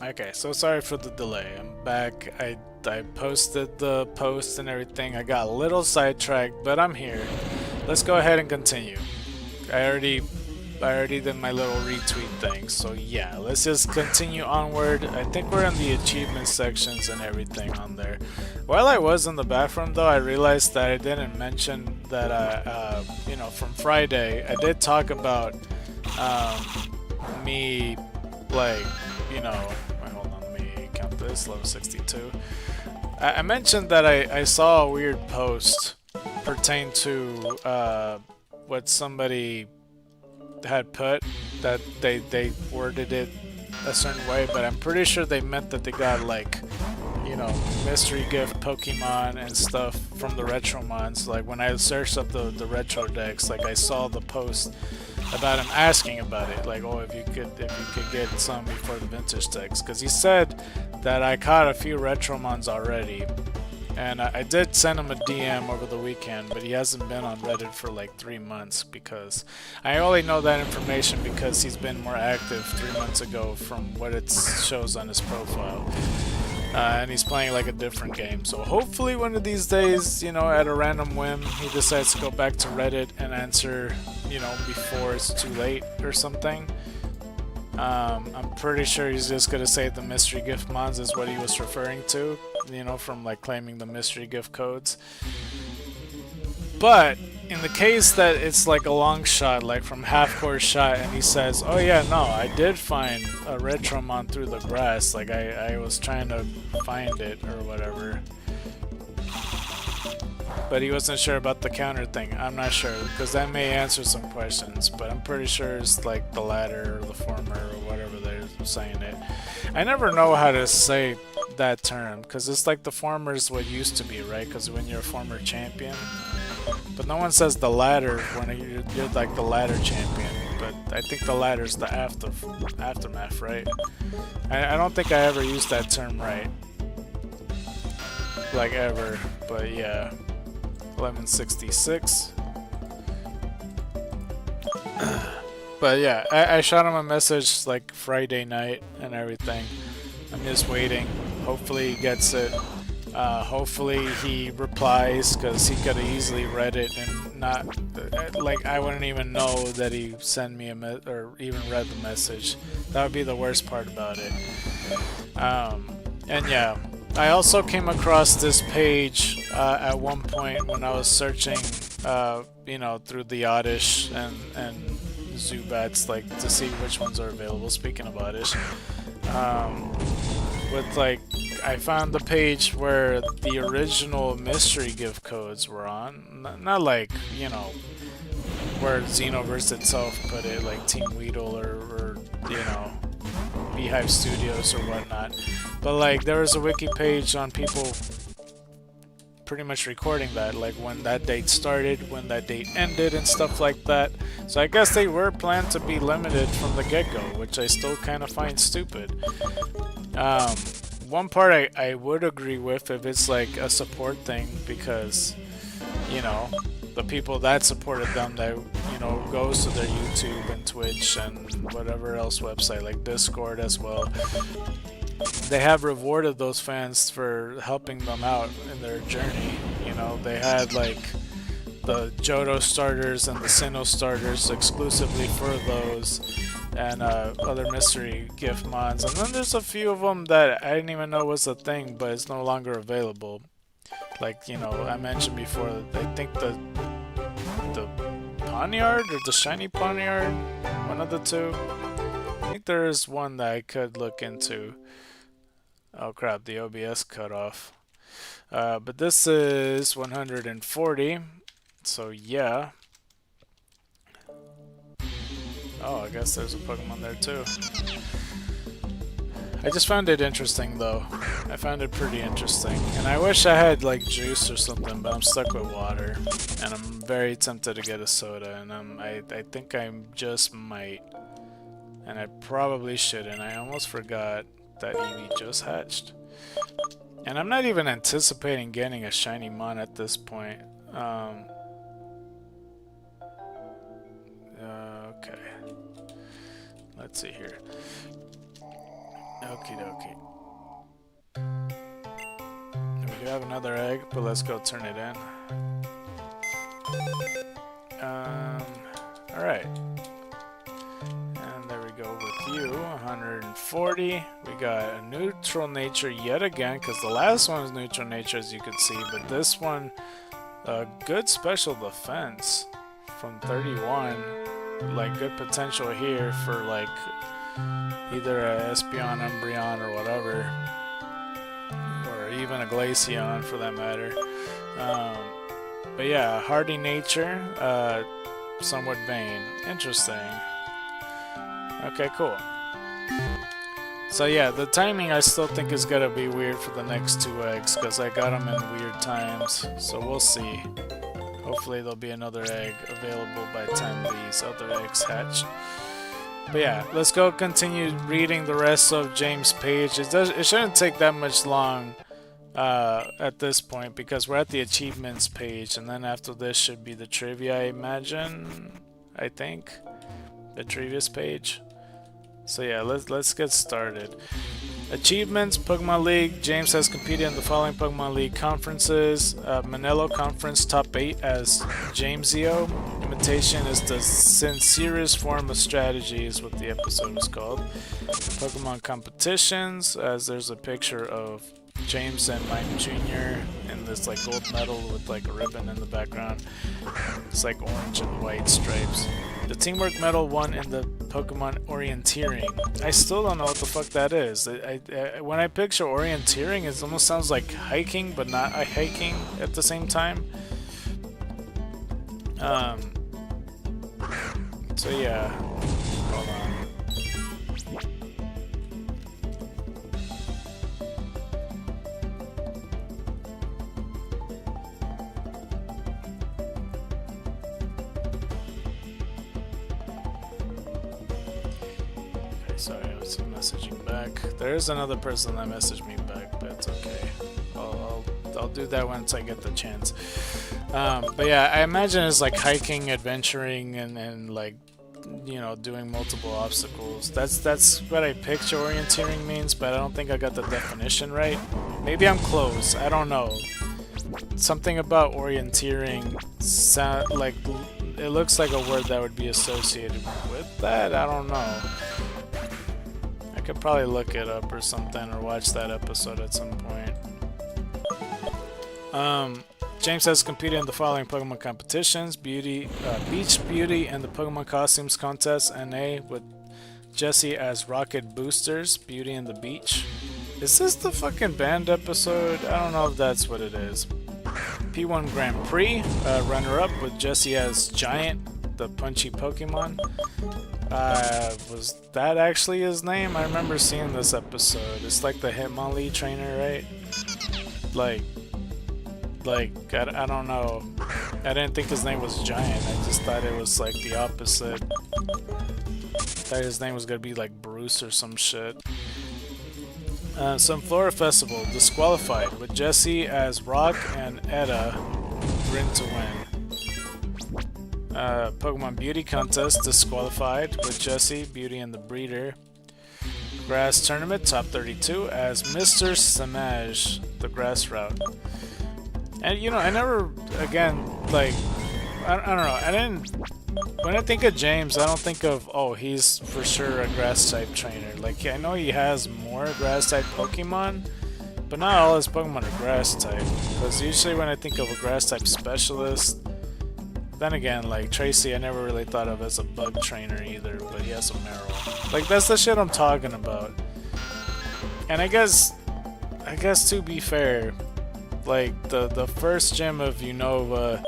Okay, so sorry for the delay. I'm back. I posted the post and everything. I got a little sidetracked, but I'm here. Let's go ahead and continue. I already did my little retweet thing, so yeah, let's just continue onward. I think we're in the achievement sections and everything on there. While I was in the bathroom though, I realized that I didn't mention that you know, from Friday, I did talk about me, like, you know, wait, hold on, let me count this, level 62. I mentioned that I saw a weird post pertain to what somebody had put, that they worded it a certain way, but I'm pretty sure they meant that they got, like, you know, mystery gift Pokemon and stuff from the Retromons. Like when I searched up the retro decks, like I saw the post about him asking about it, like, oh, if you could get some before the vintage decks, because he said that I caught a few Retromons already. And I did send him a DM over the weekend, but he hasn't been on Reddit for like 3 months, because I only know that information because he's been more active 3 months ago from what it shows on his profile. And he's playing like a different game. So hopefully one of these days, you know, at a random whim, he decides to go back to Reddit and answer, you know, before it's too late or something. I'm pretty sure he's just gonna say the mystery gift mons is what he was referring to, you know, from like claiming the mystery gift codes. But in the case that it's like a long shot, like from half court shot, and he says, oh yeah, no, I did find a Retromon through the grass, like I was trying to find it or whatever, but he wasn't sure about the counter thing. I'm not sure, because that may answer some questions, but I'm pretty sure it's like the latter or the former or whatever they're saying it. I never know how to say that term, because it's like the former is what used to be, right? Because when you're a former champion, but no one says the latter when you're like the ladder champion. But I think the ladder is the aftermath, right? I don't think I ever used that term right, like ever, but yeah. 1166. But yeah, I shot him a message like Friday night and everything. I'm just waiting. Hopefully he gets it. Hopefully he replies, because he could have easily read it and not, like, I wouldn't even know that he sent me or even read the message. That would be the worst part about it. And yeah, I also came across this page at one point when I was searching, you know, through the Oddish and Zubats, like, to see which ones are available. Speaking of Oddish, with like, I found the page where the original mystery gift codes were on. Not like, you know, where Xenoverse itself put it, like Team Weedle or you know, Beehive Studios or whatnot. But like, there was a wiki page on people pretty much recording that, like when that date started, when that date ended, and stuff like that. So I guess they were planned to be limited from the get-go, which I still kind of find stupid. One part I would agree with if it's like a support thing, because, you know, the people that supported them, that, you know, goes to their YouTube and Twitch and whatever else website, like Discord as well, they have rewarded those fans for helping them out in their journey. You know, they had like the Johto starters and the Sinnoh starters exclusively for those, and other mystery gift mons. And then there's a few of them that I didn't even know was a thing, but it's no longer available. Like, you know, I mentioned before, I think the Poniard or the Shiny Poniard, one of the two. I think there is one that I could look into. Oh crap, the OBS cut off. But this is 140, so yeah. Oh, I guess there's a Pokemon there too. I just found it interesting though. I found it pretty interesting. And I wish I had like juice or something, but I'm stuck with water. And I'm very tempted to get a soda, and I think I just might. And I probably shouldn't. I almost forgot that Eevee just hatched. And I'm not even anticipating getting a shiny mon at this point. Okay. Let's see here. Okie dokie. We have another egg, but let's go turn it in. Alright. And there we go with you, 140. We got a neutral nature yet again, because the last one was neutral nature, as you could see, but this one, a good special defense from 31. Like, good potential here for, like, either a Espeon, Umbreon, or whatever. Or even a Glaceon, for that matter. But yeah, hardy nature, somewhat vain. Interesting. Okay, cool. So yeah, the timing I still think is gonna be weird for the next two eggs, because I got them in weird times. So we'll see. Hopefully there'll be another egg available by the time these other eggs hatch. But yeah, let's go continue reading the rest of James' page. It shouldn't take that much long at this point, because we're at the achievements page, and then after this should be the trivia, I imagine. I think the trivia's page. So yeah, let's get started. Achievements, Pokemon League. James has competed in the following Pokemon League conferences. Manila Conference Top 8 as Jamesio. Imitation is the sincerest form of strategy, is what the episode was called. Pokemon competitions, as there's a picture of James and Mike Jr. in this like gold medal with like a ribbon in the background. It's like orange and white stripes. The teamwork medal won in the Pokemon Orienteering. I still don't know what the fuck that is. When I picture Orienteering, it almost sounds like hiking, but not hiking at the same time. So yeah, hold on. Sorry, I was messaging back. There is another person that messaged me back, but it's okay. I'll do that once I get the chance. But yeah, I imagine it's like hiking, adventuring, and like, you know, doing multiple obstacles. That's what I picture orienteering means, but I don't think I got the definition right. Maybe I'm close. I don't know. Something about orienteering sound like it looks like a word that would be associated with that. I don't know. I could probably look it up or something, or watch that episode at some point. James has competed in the following Pokemon competitions: Beach Beauty and the Pokemon Costumes Contest NA with Jesse as Rocket Boosters, Beauty and the Beach. Is this the fucking band episode? I don't know if that's what it is. P1 Grand Prix, runner-up with Jesse as Giant, the punchy Pokemon. Was that actually his name? I remember seeing this episode. It's like the Hitmonlee trainer, right? Like, I don't know. I didn't think his name was Giant. I just thought it was like the opposite. I thought his name was gonna be like Bruce or some shit. Some Flora Festival, disqualified, with Jesse as Rock and Edda, Rin to win. Pokemon Beauty Contest, disqualified, with Jesse, Beauty and the Breeder. Grass Tournament, top 32, as Mr. Samaj, the grass route. And you know, I never, again, like, I don't know, I didn't, when I think of James, I don't think of, oh, he's for sure a grass type trainer. Like, I know he has more grass type Pokemon, but not all his Pokemon are grass type. Because usually when I think of a grass type specialist, then again, like Tracy, I never really thought of as a bug trainer either, but he has a Meryl. Like, that's the shit I'm talking about. And I guess to be fair, like the first gym of Unova,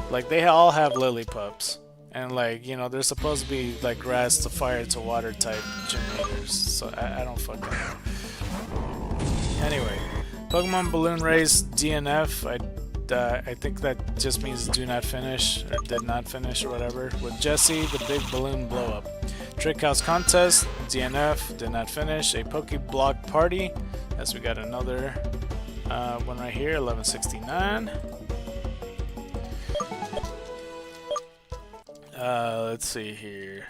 like they all have Lillipups, and like, you know, they're supposed to be like grass to fire to water type gym leaders. So I don't fucking know. Anyway, Pokemon Balloon Race DNF. I think that just means do not finish, or did not finish, or whatever. With Jesse, the big balloon blow up. Trick House Contest, DNF, did not finish. A Pokeblock Party, as we got another one right here, 1169. Let's see here.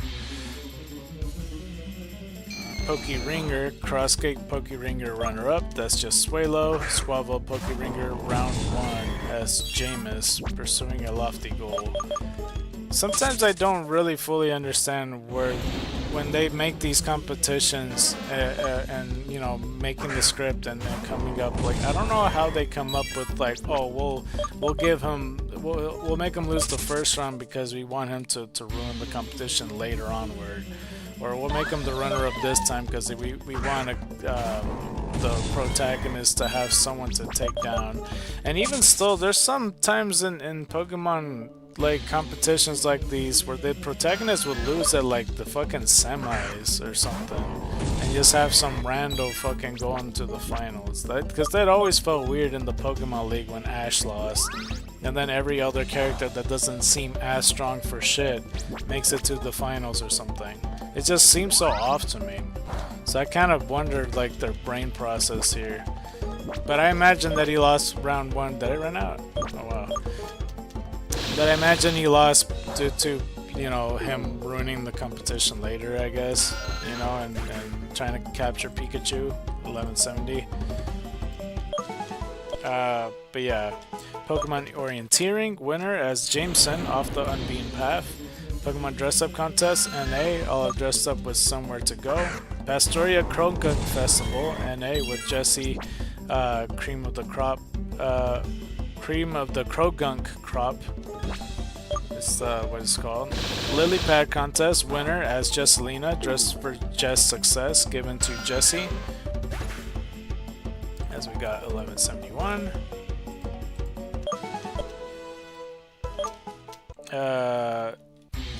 Ringer, Crosscake Ringer runner-up, that's just Swalo. Squavo Ringer round 1 as Jameis, pursuing a lofty goal. Sometimes I don't really fully understand when they make these competitions and you know, making the script and coming up, like, I don't know how they come up with, like, oh, we'll make him lose the first round because we want him to ruin the competition later onward, or we'll make him the runner-up this time because we want the protagonist to have someone to take down. And even still, there's some times in Pokemon, like, competitions like these where the protagonist would lose at, like, the fucking semis or something, and just have some rando fucking going to the finals. Because that always felt weird in the Pokemon League when Ash lost, and then every other character that doesn't seem as strong for shit makes it to the finals or something. It just seems so off to me. So I kind of wondered, like, their brain process here. But I imagine that he lost round 1. Did it run out? Oh wow. But I imagine he lost due to, you know, him ruining the competition later, I guess, you know, and trying to capture Pikachu, 1170. But yeah, Pokemon Orienteering winner as Jameson off the Unbeaten Path. Pokemon Dress Up Contest, NA, all dressed up with Somewhere to Go. Pastoria Krogunk Festival, NA, with Jesse, Cream of the Krogunk Crop. It's what it's called. Lily Pad Contest winner as Jesselina, dressed for Jess Success, given to Jesse. As we got 1171.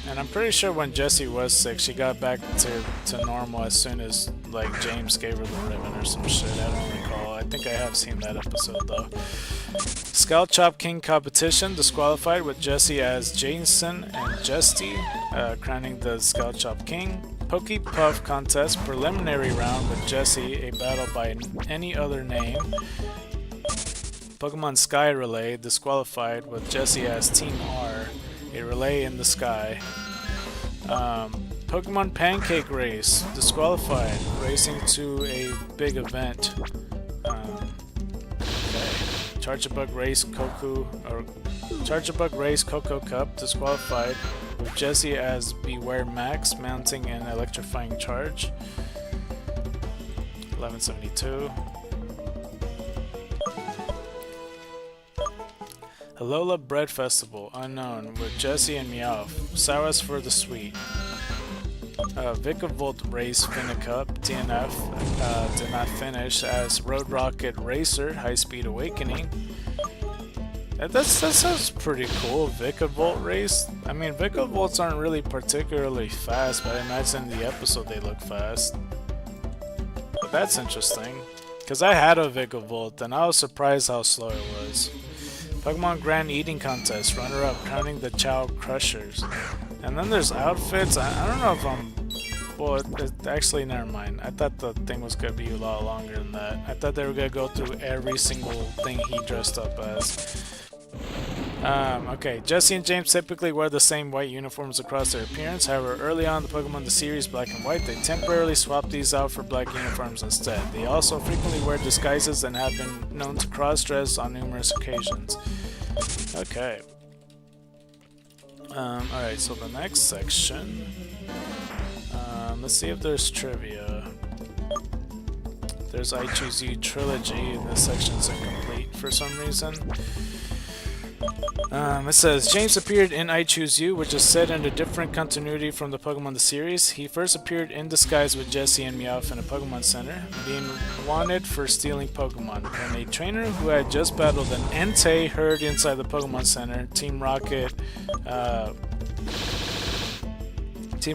And I'm pretty sure when Jessie was sick, she got back to normal as soon as, like, James gave her the ribbon or some shit. I don't recall. I think I have seen that episode though. Scout Chop King competition disqualified with Jessie as Jason and Justy, crowning the Scout Chop King. Poke Puff contest preliminary round with Jessie, a battle by any other name. Pokemon Sky Relay disqualified with Jessie as Team R, a relay in the sky. Pokemon Pancake Race disqualified, racing to a big event. Charjabug Race Coco Cup disqualified with Jessie as Beware Max, mounting an electrifying charge. 1172. Alola Bread Festival, unknown, with Jessie and Meowth. Sours for the sweet. Vikavolt Race Finnicup, DNF, did not finish as Road Rocket Racer, High Speed Awakening. That sounds pretty cool, Vikavolt Race. I mean, Vikavolts aren't really particularly fast, but I imagine in the episode they look fast. But that's interesting, because I had a Vikavolt and I was surprised how slow it was. Pokemon Grand Eating Contest, runner-up, crowning the Chow Crushers. And then there's outfits. I don't know if I'm... Well, actually, never mind. I thought the thing was going to be a lot longer than that. I thought they were going to go through every single thing he dressed up as. Okay, Jessie and James typically wear the same white uniforms across their appearance. However, early on in the Pokemon the series Black and White, they temporarily swapped these out for black uniforms instead. They also frequently wear disguises and have been known to cross-dress on numerous occasions. Okay. Alright, so the next section. Let's see if there's trivia. There's I Choose You Trilogy, and this section's incomplete for some reason. It says, James appeared in I Choose You, which is set in a different continuity from the Pokemon the series. He first appeared in disguise with Jessie and Meowth in a Pokemon Center, being wanted for stealing Pokemon. When a trainer who had just battled an Entei heard inside the Pokemon Center, Team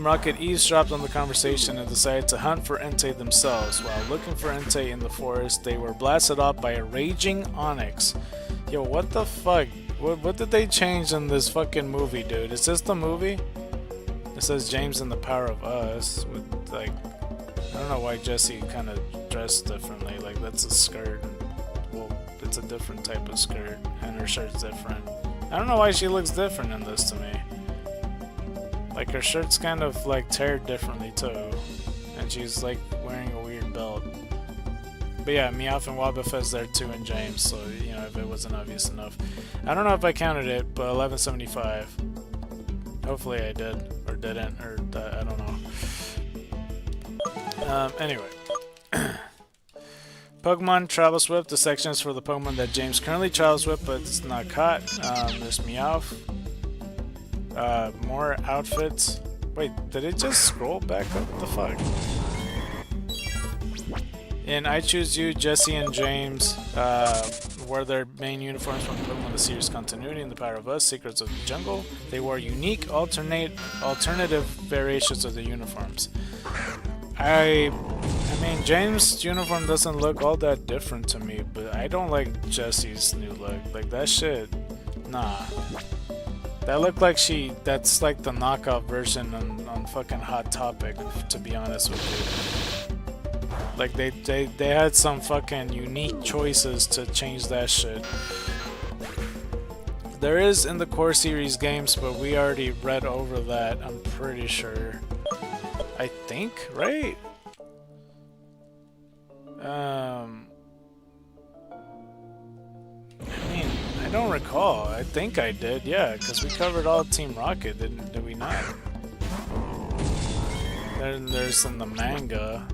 Rocket eavesdropped on the conversation and decided to hunt for Entei themselves. While looking for Entei in the forest, they were blasted off by a raging Onix. Yo, what the fuck? What did they change in this fucking movie, dude? Is this the movie? It says James and the Power of Us with, like, I don't know why Jessie kind of dressed differently. Like, that's a skirt. Well, it's a different type of skirt, and her shirt's different. I don't know why she looks different in this to me. Like, her shirt's kind of, like, teared differently, too. and she's like wearing a weird belt. But yeah, Meowth and Wobbuffet's there too, and James, so you know, if it wasn't obvious enough. I don't know if I counted it, but 1175. Hopefully I did, or didn't, or I don't know. Anyway. Pokemon Travels with. The section is for the Pokemon that James currently travels with, but it's not caught. There's Meowth. More outfits. Wait, did it just scroll back up? What the fuck? In I Choose You, Jesse and James wore their main uniforms from Pokemon the series continuity and The Power of Us, Secrets of the Jungle. They wore unique, alternative variations of the uniforms. I mean, James' uniform doesn't look all that different to me, but I don't like Jesse's new look. Like, that shit, nah. That looked like that's like the knockoff version on fucking Hot Topic, to be honest with you. Like, they had some fucking unique choices to change that shit. There is in the core series games, but we already read over that, I'm pretty sure. I think, right? I mean, I don't recall. I think I did, yeah, because we covered all Team Rocket, did we not? Then there's in the manga.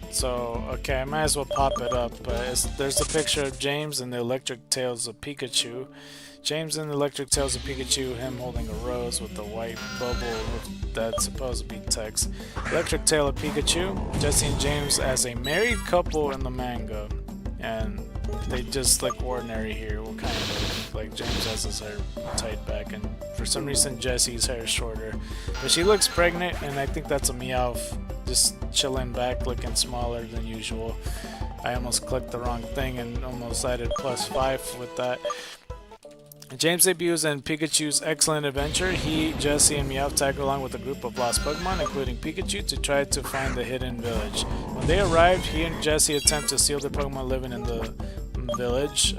So, okay, I might as well pop it up. There's a picture of James and the Electric Tails of Pikachu. James and the Electric Tails of Pikachu, him holding a rose with the white bubble that's supposed to be text. Electric Tail of Pikachu, Jesse and James as a married couple in the manga. And they just look ordinary here, well, kind of. Like, James has his hair tied back, and for some reason Jesse's hair is shorter. But she looks pregnant, and I think that's a Meowth, just chilling back, looking smaller than usual. I almost clicked the wrong thing and almost added +5 with that. James debuts in Pikachu's Excellent Adventure. He, Jesse, and Meowth tag along with a group of lost Pokemon, including Pikachu, to try to find the hidden village. When they arrive, he and Jesse attempt to steal the Pokemon living in the village,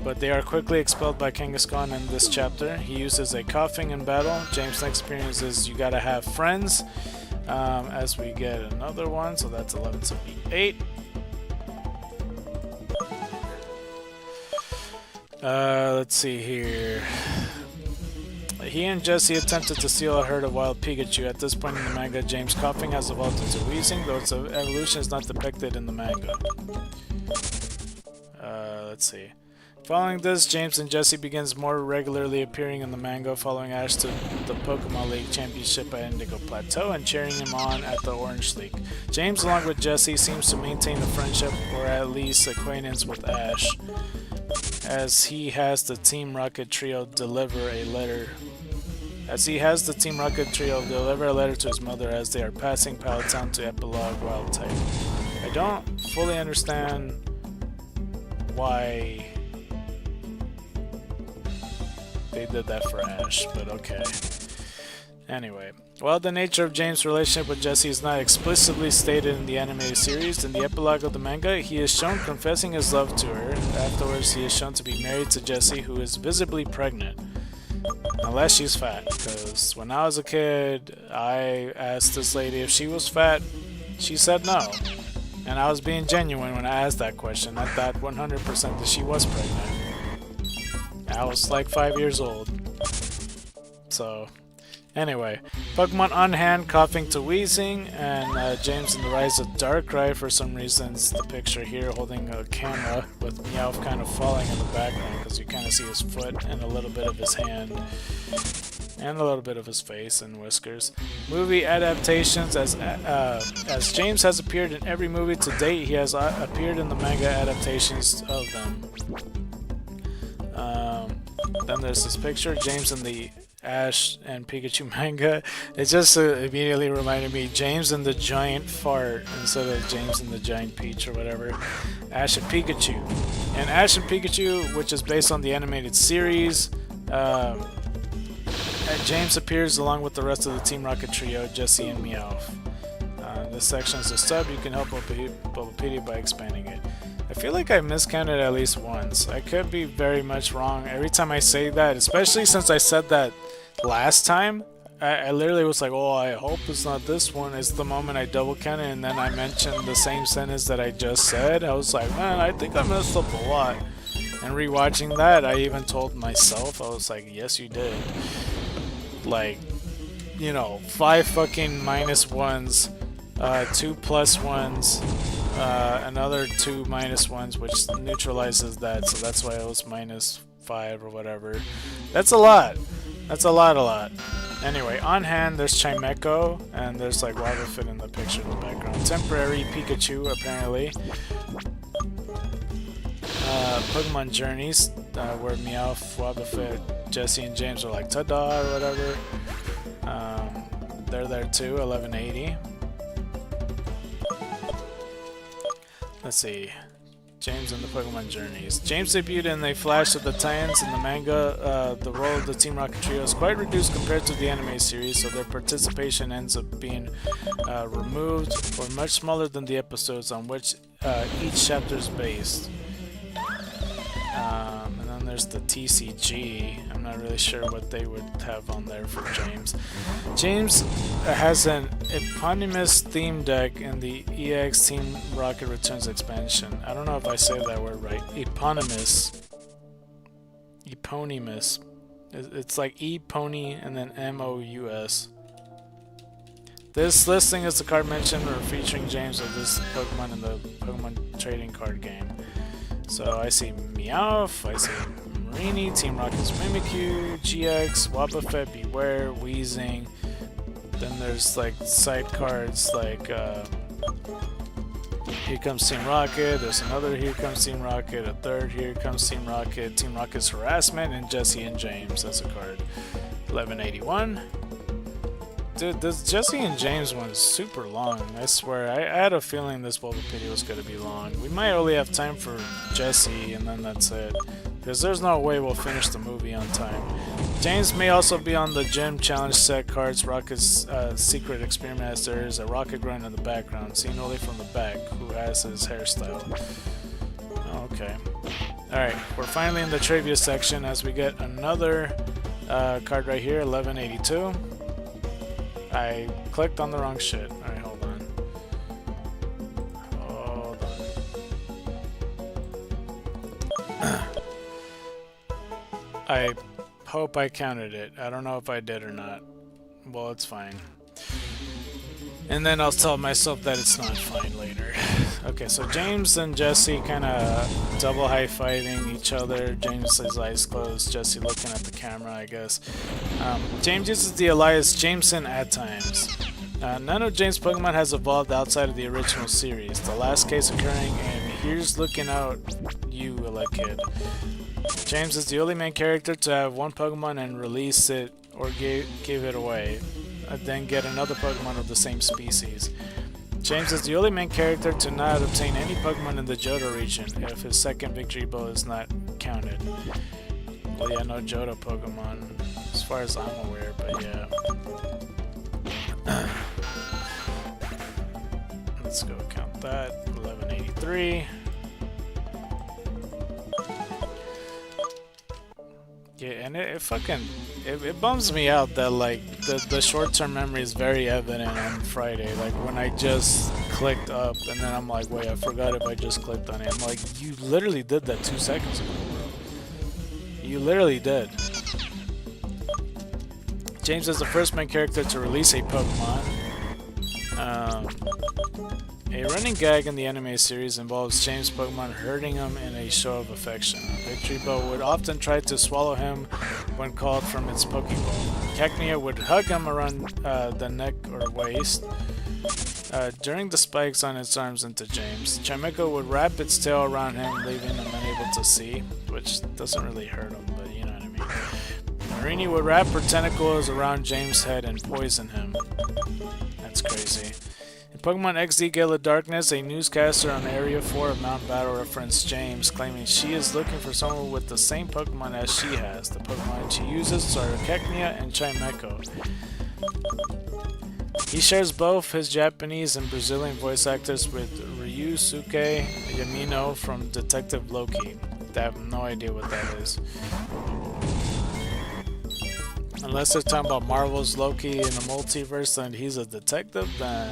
but they are quickly expelled by Kangaskhan in this chapter. He uses a coughing in battle. James' next experience is You Gotta Have Friends, as we get another one, so that's 1178. Let's see here. He and Jesse attempted to steal a herd of wild Pikachu. At this point in the manga, James' coughing has evolved into wheezing, though its evolution is not depicted in the manga. Let's see. Following this, James and Jesse begins more regularly appearing in the manga, following Ash to the Pokemon League Championship at Indigo Plateau and cheering him on at the Orange League. James, along with Jesse, seems to maintain a friendship or at least acquaintance with Ash, as he has the Team Rocket Trio deliver a letter to his mother as they are passing Palatown to Epilogue Wild Type. I don't fully understand why they did that for Ash, but okay. Anyway, while the nature of James' relationship with Jesse is not explicitly stated in the animated series, in the epilogue of the manga, he is shown confessing his love to her. Afterwards, he is shown to be married to Jesse, who is visibly pregnant. Unless she's fat, because when I was a kid, I asked this lady if she was fat. She said no. And I was being genuine when I asked that question. I thought 100% that she was pregnant. I was like 5 years old. So, anyway. Pokemon on hand, coughing to wheezing, and James in the Rise of Darkrai for some reasons. The picture here holding a camera with Meowth kind of falling in the background because you kind of see his foot and a little bit of his hand. And a little bit of his face and whiskers. Movie adaptations, as James has appeared in every movie to date, he has appeared in the manga adaptations of them. Then there's this picture, James in the Ash and Pikachu manga. It just immediately reminded me James and the Giant Fart instead of James and the Giant Peach or whatever. Ash and Pikachu. And Ash and Pikachu, which is based on the animated series, James appears along with the rest of the Team Rocket trio, Jesse and Meowth. This section is a sub. You can help Bulbapedia by expanding it. I feel like I miscounted at least once. I could be very much wrong every time I say that, especially since I said that last time. I literally was like, oh, I hope it's not this one. It's the moment I double counted, and then I mentioned the same sentence that I just said. I was like, man, I think I messed up a lot. And rewatching that, I even told myself, I was like, yes, you did. Like, you know, 5 fucking minus ones, 2 plus ones, another 2 minus ones, which neutralizes that, so that's why it was -5 or whatever. That's a lot. That's a lot. Anyway, on hand, there's Chimeco, and there's like Wobbuffet in the picture in the background. Temporary Pikachu, apparently. Pokemon Journeys, where Meowth, Wobbuffet, Jesse, and James are like, ta-da, or whatever. They're there too, 1180. Let's see. James and the Pokemon Journeys. James debuted in a Flash of the Titans in the manga. The role of the Team Rocket trio is quite reduced compared to the anime series, so their participation ends up being removed, or much smaller than the episodes on which each chapter is based. And then there's the TCG. I'm not really sure what they would have on there for James. James has an eponymous theme deck in the EX Team Rocket Returns expansion. I don't know if I say that word right. Eponymous. Eponymous. It's like E-Pony and then M-O-U-S. This listing is the card mentioned or featuring James of this Pokemon in the Pokemon trading card game. So I see Meowth, I see Marini, Team Rocket's Mimikyu, GX, Wobbuffet, Beware, Weezing. Then there's like side cards like Here Comes Team Rocket, there's another Here Comes Team Rocket, a third Here Comes Team Rocket's Harassment, and Jesse and James. That's a card. 1181. Dude, this Jesse and James one is super long. I swear, I had a feeling this Bulbapedia was going to be long. We might only have time for Jesse, and then that's it. Because there's no way we'll finish the movie on time. James may also be on the Gym Challenge set cards, Rocket's Secret Experiment, as there is a Rocket Grunt in the background, seen only from the back, who has his hairstyle. Okay. Alright, we're finally in the trivia section as we get another card right here, 1182. I clicked on the wrong shit. Alright, hold on. Hold on. I hope I counted it. I don't know if I did or not. Well, it's fine. And then I'll tell myself that it's not fine later. Okay, so James and Jesse kind of double high-fiving each other. James has eyes closed, Jesse looking at the camera, I guess. James uses the alias Jameson at times. None of James' Pokemon has evolved outside of the original series, the last case occurring in Here's Looking Out You, Kid. James is the only main character to have one Pokemon and release it or give it away, then get another Pokemon of the same species. James is the only main character to not obtain any Pokemon in the Johto region if his second Victory Bow is not counted. Well, yeah, no Johto Pokemon as far as I'm aware, but yeah. Let's go count that. 1183. Yeah, and it bums me out that like the short-term memory is very evident on Friday. Like when I just clicked up and then I'm like, wait, I forgot if I just clicked on it. I'm like, you literally did that 2 seconds ago, bro. You literally did. James is the first main character to release a Pokemon. A running gag in the anime series involves James' Pokemon hurting him in a show of affection. Victory Bow would often try to swallow him when called from its Pokeball. Cacnea would hug him around the neck or waist during the spikes on its arms into James. Chimeco would wrap its tail around him, leaving him unable to see, which doesn't really hurt him, but you know what I mean. Marini would wrap her tentacles around James' head and poison him. That's crazy. In Pokemon XD Gale of Darkness, a newscaster on Area 4 of Mount Battle referenced James, claiming she is looking for someone with the same Pokemon as she has. The Pokemon she uses are Cacnea and Chimeco. He shares both his Japanese and Brazilian voice actors with Ryusuke Yamino from Detective Loki. I have no idea what that is. Unless they're talking about Marvel's Loki in the multiverse and he's a detective, then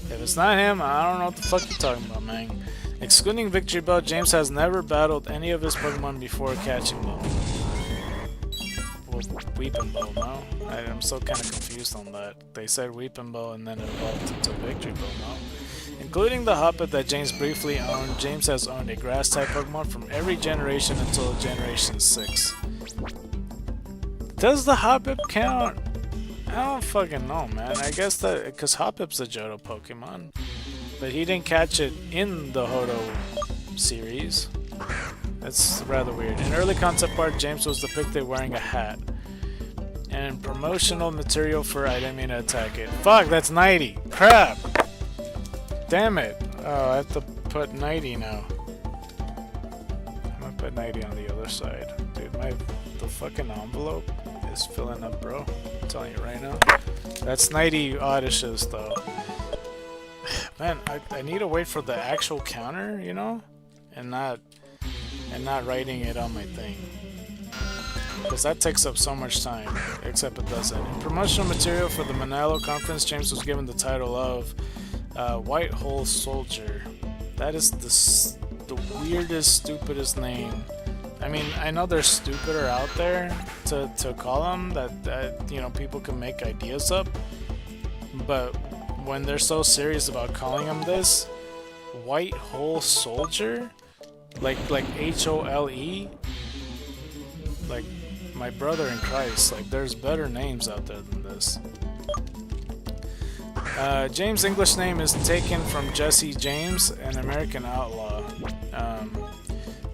if it's not him, I don't know what the fuck you're talking about, man. Excluding Victory Bell, James has never battled any of his Pokemon before catching them. Well, Weeping Bow, no? I'm still kind of confused on that. They said Weeping Bow and then it evolved into Victory Bow, no? Including the Hoppip that James briefly owned, James has owned a Grass-type Pokemon from every generation until Generation 6. Does the Hoppip count? I don't fucking know, man. I guess that because Hoppip's a Johto Pokemon, but he didn't catch it in the Hodo series. That's rather weird. In early concept art, James was depicted wearing a hat and promotional material for I didn't mean to attack it. Fuck, that's 90. Crap. Damn it. Oh, I have to put 90 now. I'm gonna put 90 on the other side. Dude, the fucking envelope is filling up, bro. I'm telling you right now. That's 90 Odysseus, though. Man, I need to wait for the actual counter, you know? And not writing it on my thing. Because that takes up so much time. Except it doesn't. In promotional material for the Manalo conference, James was given the title of White Hole Soldier. That is the weirdest, stupidest name. I mean, I know there's stupider out there to call them that you know, people can make ideas up, but when they're so serious about calling them this, White Hole Soldier, like HOLE, like my brother in Christ, like there's better names out there than this. James' English name is taken from Jesse James, an American outlaw.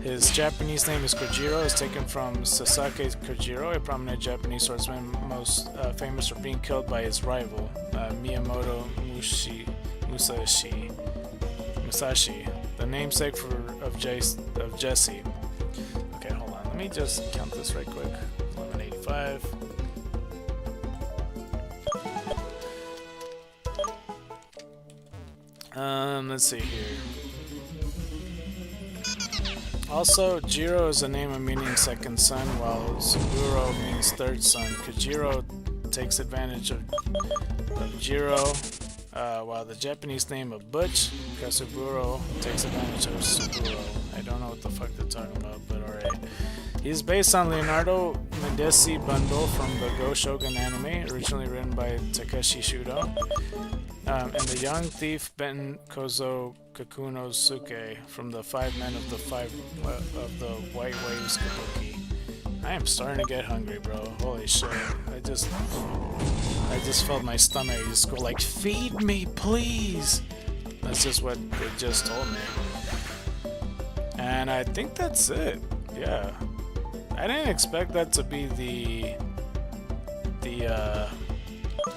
His Japanese name is Kojiro, is taken from Sasaki Kojiro, a prominent Japanese swordsman most famous for being killed by his rival, Miyamoto Musashi, the namesake of Jesse. Okay, hold on. Let me just count this right quick. 1185. Let's see here. Also, Jiro is a name of meaning second son, while Suburo means third son. Kojiro takes advantage of Jiro, while the Japanese name of Butch, Kasuburo, takes advantage of Suburo. I don't know what the fuck they're talking about, but alright. He's based on Leonardo Medici Bundle from the Go Shogun anime, originally written by Takeshi Shudo, and the young thief Ben Kozo Kakuno Suke from the Five Men of the White Waves Kabuki. I am starting to get hungry, bro. Holy shit! I just felt my stomach just go like, "Feed me, please." That's just what it just told me. And I think that's it. Yeah. I didn't expect that to be the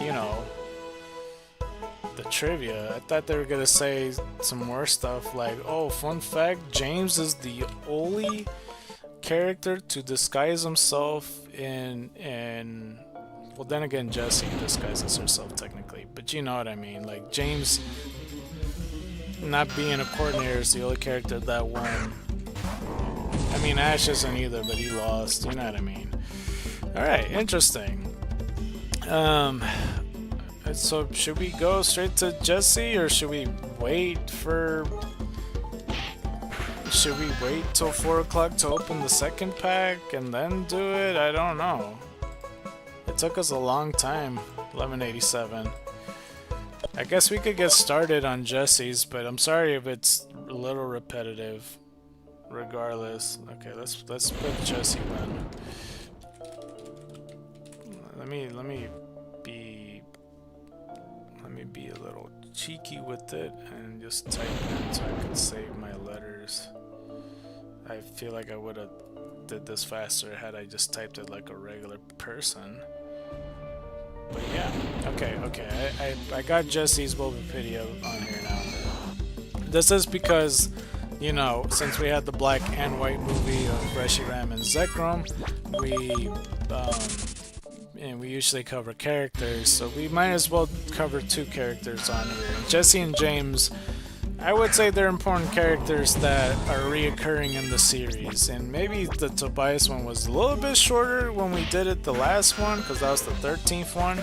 you know, the trivia. I thought they were gonna say some more stuff like, oh, fun fact, James is the only character to disguise himself in well, then again, Jessie disguises herself technically, but you know what I mean. Like, James not being a coordinator is the only character that won. I mean, Ash isn't either, but he lost. You know what I mean. Alright, interesting. So should we go straight to Jessie, or should we wait till 4 o'clock to open the second pack and then do it? I don't know. It took us a long time. 1187. I guess we could get started on Jessie's, but I'm sorry if it's a little repetitive. Regardless. Okay, let's put Jessie then. Let me be a little cheeky with it and just type in so I can save my letters. I feel like I would have did this faster had I just typed it like a regular person. But yeah, okay. I got Jessie's Bulbapedia on here now. This is because, you know, since we had the black and white movie of Reshiram and Zekrom, we usually cover characters, so we might as well cover 2 characters on here. Jessie and James, I would say they're important characters that are reoccurring in the series, and maybe the Tobias one was a little bit shorter when we did it the last one, because that was the 13th one.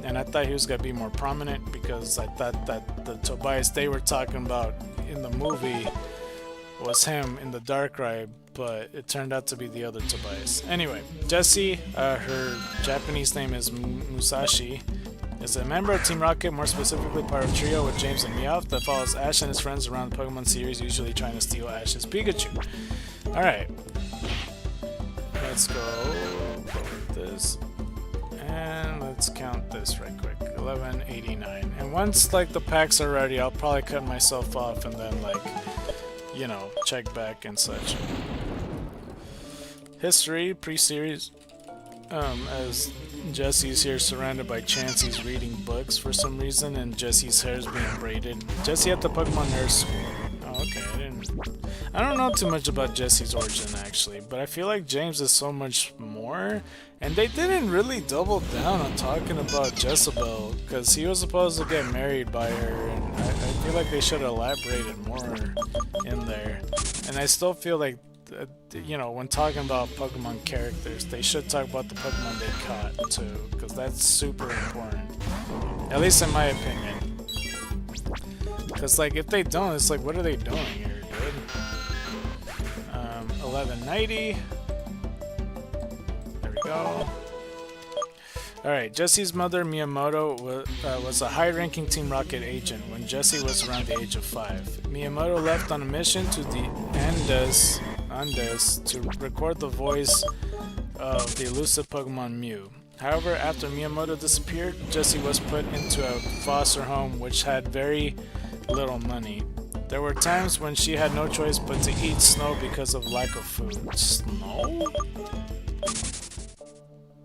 And I thought he was gonna be more prominent because I thought that the Tobias they were talking about in the movie was him in the Dark Ride, but it turned out to be the other Tobias. Anyway, Jessie, her Japanese name is Musashi, is a member of Team Rocket, more specifically part of trio with James and Meowth that follows Ash and his friends around the Pokemon series, usually trying to steal Ash's Pikachu. Alright. Let's go with this. And let's count this right quick. 1189. And once like the packs are ready, I'll probably cut myself off and then like, you know, check back and such. History, pre-series. As Jesse's here surrounded by Chansey's reading books for some reason, and Jesse's hair is being braided. Jesse at the Pokemon Nurse School. Oh, okay, I don't know too much about Jesse's origin actually, but I feel like James is so much more, and they didn't really double down on talking about Jezebel, because he was supposed to get married by her, and I feel like they should have elaborated more in there. And I still feel like you know, when talking about Pokemon characters, they should talk about the Pokemon they caught too, because that's super important. At least in my opinion. Because like if they don't, it's like what are they doing here, dude? 1190. There we go. Alright, Jesse's mother, Miyamoto, was a high-ranking Team Rocket agent when Jesse was around the age of 5. Miyamoto left on a mission to the Andes to record the voice of the elusive Pokemon Mew. However, after Miyamoto disappeared, Jesse was put into a foster home which had very little money. There were times when she had no choice but to eat snow because of lack of food. Snow?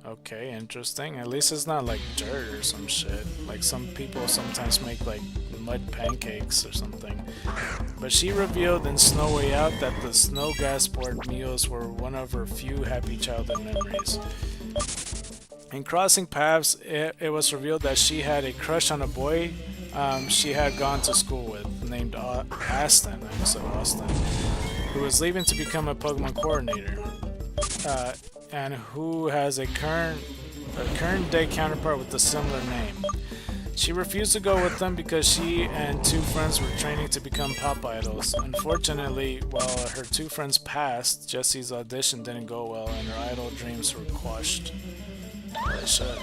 Okay, interesting. At least it's not like dirt or some shit. Like some people sometimes make like mud pancakes or something. But she revealed in Snow Way Out that the Snowgrass board meals were one of her few happy childhood memories. In crossing paths, it was revealed that she had a crush on a boy she had gone to school with, named Aston, I almost said Austin, who was leaving to become a Pokemon coordinator. And who has a current day counterpart with a similar name. She refused to go with them because she and 2 friends were training to become pop idols. Unfortunately, while her 2 friends passed, Jesse's audition didn't go well and her idol dreams were quashed. Holy shit.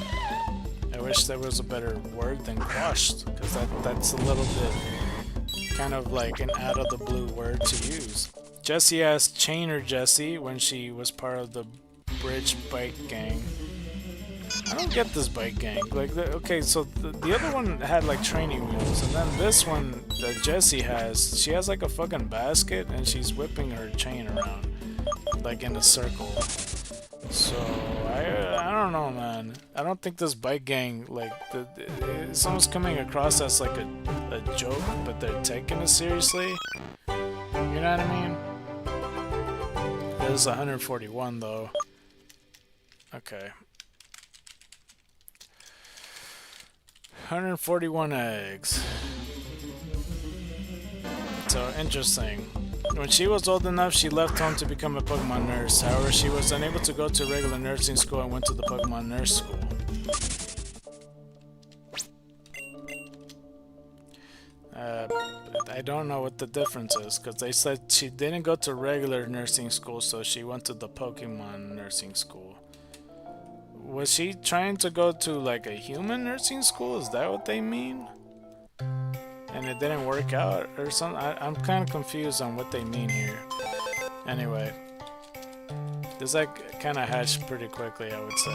I wish there was a better word than quashed, because that's a little bit kind of like an out of the blue word to use. Jessie asked Chainer Jessie when she was part of the Bridge bike gang. I don't get this bike gang. Like, okay, so the other one had like training wheels, and then this one that Jessie has, she has like a fucking basket, and she's whipping her chain around, like in a circle. So I don't know, man. I don't think this bike gang, like, it's almost coming across as like a joke, but they're taking it seriously. You know what I mean? This is 141 though. Okay. 141 eggs. So, interesting. When she was old enough, she left home to become a Pokemon nurse. However, she was unable to go to regular nursing school and went to the Pokemon Nurse School. I don't know what the difference is, because they said she didn't go to regular nursing school, so she went to the Pokemon Nursing School. Was she trying to go to like a human nursing school? Is that what they mean? And it didn't work out or something? I'm kind of confused on what they mean here. Anyway. This like kind of hatched pretty quickly, I would say.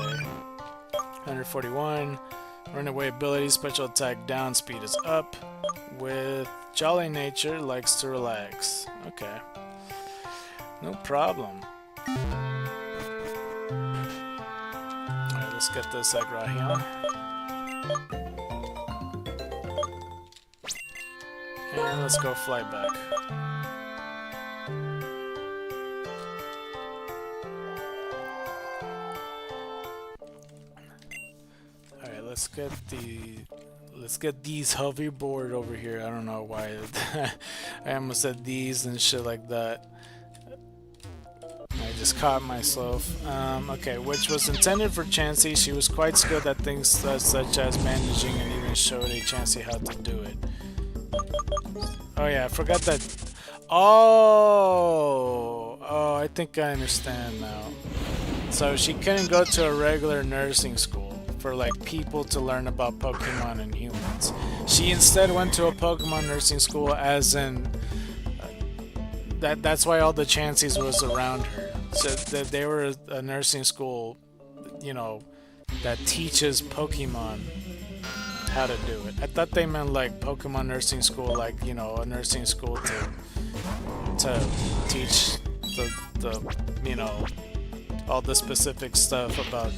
141. Runaway ability, special attack down, speed is up. With jolly nature, likes to relax. Okay. No problem. Alright, let's get this egg right here. And let's go fly back. Alright, let's get the let's get these hoverboard over here. I don't know why I almost said these and shit like that. I just caught myself. Okay, which was intended for Chansey. She was quite skilled at things such as managing and even showed a Chansey how to do it. Oh yeah, I forgot that. Oh, I think I understand now. So she couldn't go to a regular nursing school for like people to learn about Pokemon and humans. She instead went to a Pokemon nursing school, as in that's why all the Chanseys was around her. So that they were a nursing school, you know, that teaches Pokemon how to do it. I thought they meant like Pokemon nursing school, like, you know, a nursing school to teach the you know, all the specific stuff about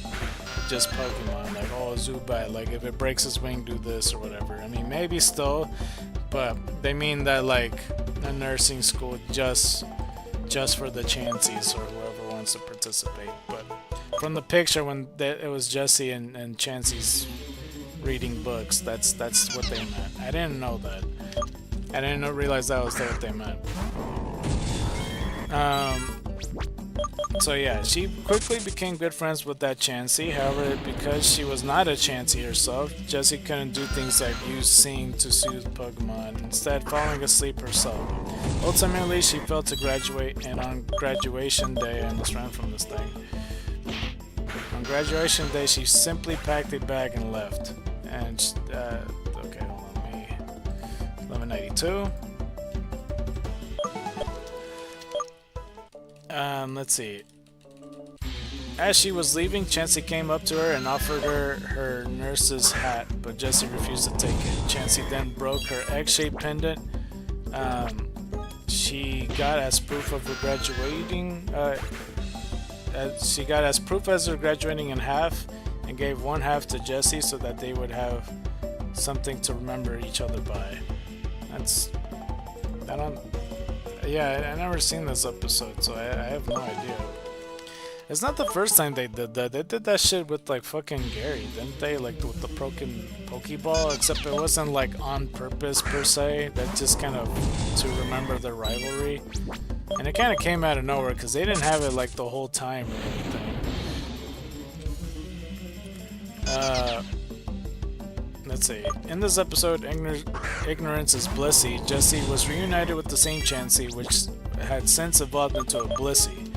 just Pokemon, like, oh, Zubat, like if it breaks its wing, do this or whatever. I mean, maybe still, but they mean that like a nursing school just for the Chanseys or whoever wants to participate. But from the picture, when it was Jessie and Chansey's reading books, that's what they meant. I didn't know that. I didn't realize that was what they meant. So yeah, she quickly became good friends with that Chansey. However, because she was not a Chansey herself, Jessie couldn't do things like use sing to soothe Pokemon, instead falling asleep herself. Ultimately, she failed to graduate, and on graduation day, I almost ran from this thing. On graduation day, she simply packed a bag and left. And, okay, hold on, me. 1192. Let's see. As she was leaving, Chansey came up to her and offered her nurse's hat, but Jessie refused to take it. Chansey then broke her egg-shaped pendant. She got as proof of her graduating. She got as proof as her graduating in half, and gave one half to Jessie so that they would have something to remember each other by. I never seen this episode, so I have no idea. It's not the first time they did that. They did that shit with like fucking Gary, didn't they? Like with the broken Pokeball, except it wasn't like on purpose per se. That just kind of to remember the rivalry. And it kind of came out of nowhere because they didn't have it like the whole time or anything. Let's see. In this episode, Ignorance is Blissey, Jessie was reunited with the same Chansey, which had since evolved into a Blissey.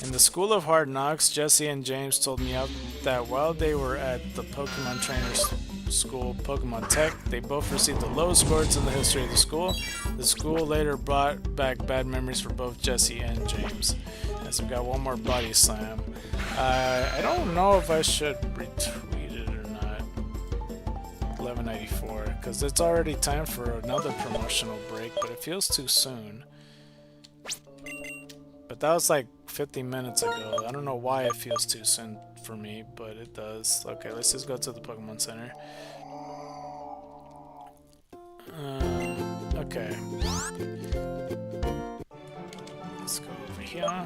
In the School of Hard Knocks, Jessie and James told me that while they were at the Pokemon Trainers School, Pokemon Tech, they both received the lowest scores in the history of the school. The school later brought back bad memories for both Jessie and James. As we got one more body slam. I don't know if I should retweet it or not. 1194, because it's already time for another promotional break, but it feels too soon. But that was like 50 minutes ago. I don't know why it feels too soon for me, but it does. Okay, let's just go to the Pokemon Center. Okay. Let's go over here.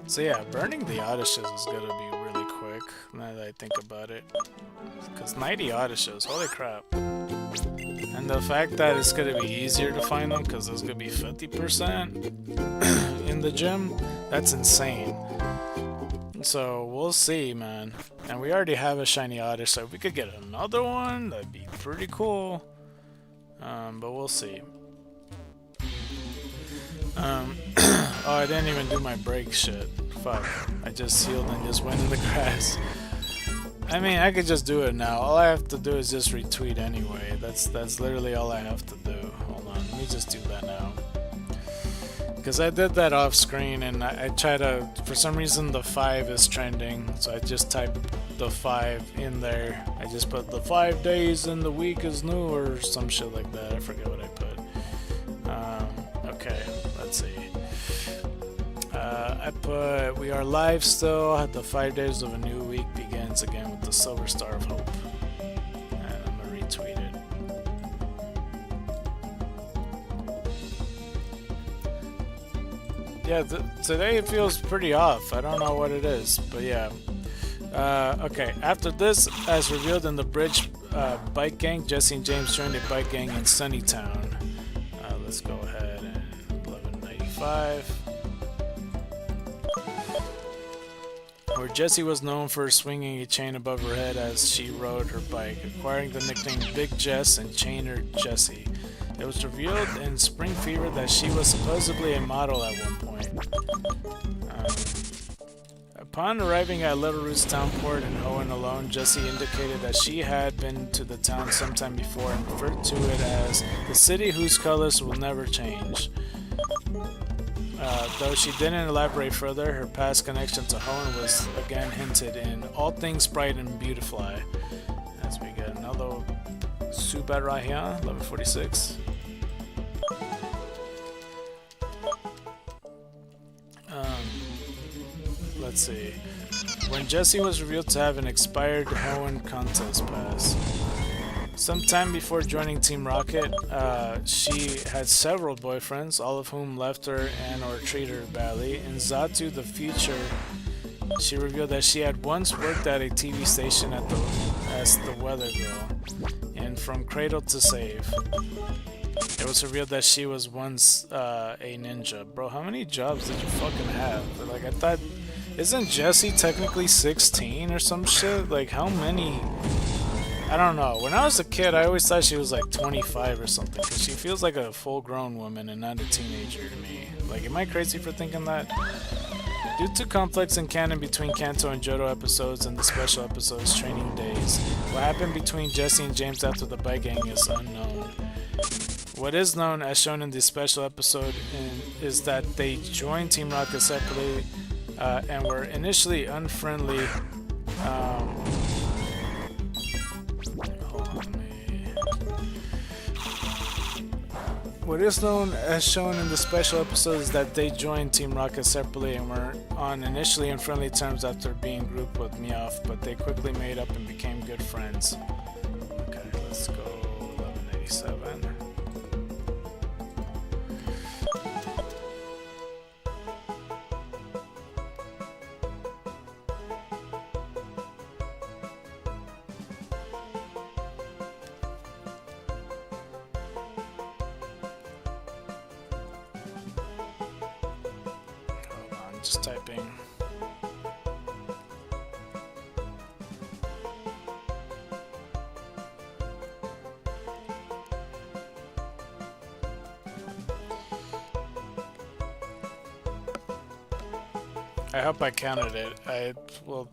So yeah, burning the Odysseus is gonna be really quick, now that I think about it. Because 90 Odysseus, holy crap. And the fact that it's gonna be easier to find them, because there's gonna be 50% in the gym, that's insane. So we'll see, man. And we already have a shiny Odysseus, so if we could get another one, that'd be pretty cool. But we'll see. Oh, I didn't even do my break shit. Fuck. I just healed and just went in the grass. I mean, I could just do it now. All I have to do is just retweet anyway. That's literally all I have to do. Hold on, let me just do that now. Because I did that off screen and I try to, for some reason the 5 is trending, so I just typed the 5 in there. I just put the 5 days in the week is new or some shit like that. I forget what I put. Okay, let's see. I put, we are live still. The 5 days of a new week begins again with the Silver Star of Hope. And I'm gonna retweet it. Yeah, today it feels pretty off. I don't know what it is, but yeah. Okay, after this, as revealed in the bridge bike gang. Jesse and James joined a bike gang in Sunnytown. Let's go ahead and 1195. Where Jessie was known for swinging a chain above her head as she rode her bike, acquiring the nickname Big Jess and Chainer Jessie. It was revealed in Spring Fever that she was supposedly a model at one point. Upon arriving at Little Root's town port in Hoenn alone, Jessie indicated that she had been to the town sometime before and referred to it as the city whose colors will never change. Though she didn't elaborate further, her past connection to Hoenn was again hinted in All Things Bright and Beautifly. As we get another Super right here, level 46. Let's see. When Jessie was revealed to have an expired Hoenn contest pass. Sometime before joining Team Rocket, she had several boyfriends, all of whom left her and or treated her badly. In Zatu the Future, she revealed that she had once worked at a TV station as the weather girl, and from Cradle to Save. It was revealed that she was once a ninja. Bro, how many jobs did you fucking have? Like, I thought, isn't Jessie technically 16 or some shit? Like, how many? I don't know. When I was a kid, I always thought she was like 25 or something, because she feels like a full-grown woman and not a teenager to me. Like, am I crazy for thinking that? Due to conflicts in canon between Kanto and Johto episodes and the special episodes Training Days, what happened between Jessie and James after the bike gang is unknown. What is known, as shown in the special episode, is that they joined Team Rocket separately and were initially unfriendly. What is known, as shown in the special episode, is that they joined Team Rocket separately and were on initially unfriendly terms after being grouped with Meowth, but they quickly made up and became good friends. Okay, let's go 1187. Just typing. I hope I counted it. Well,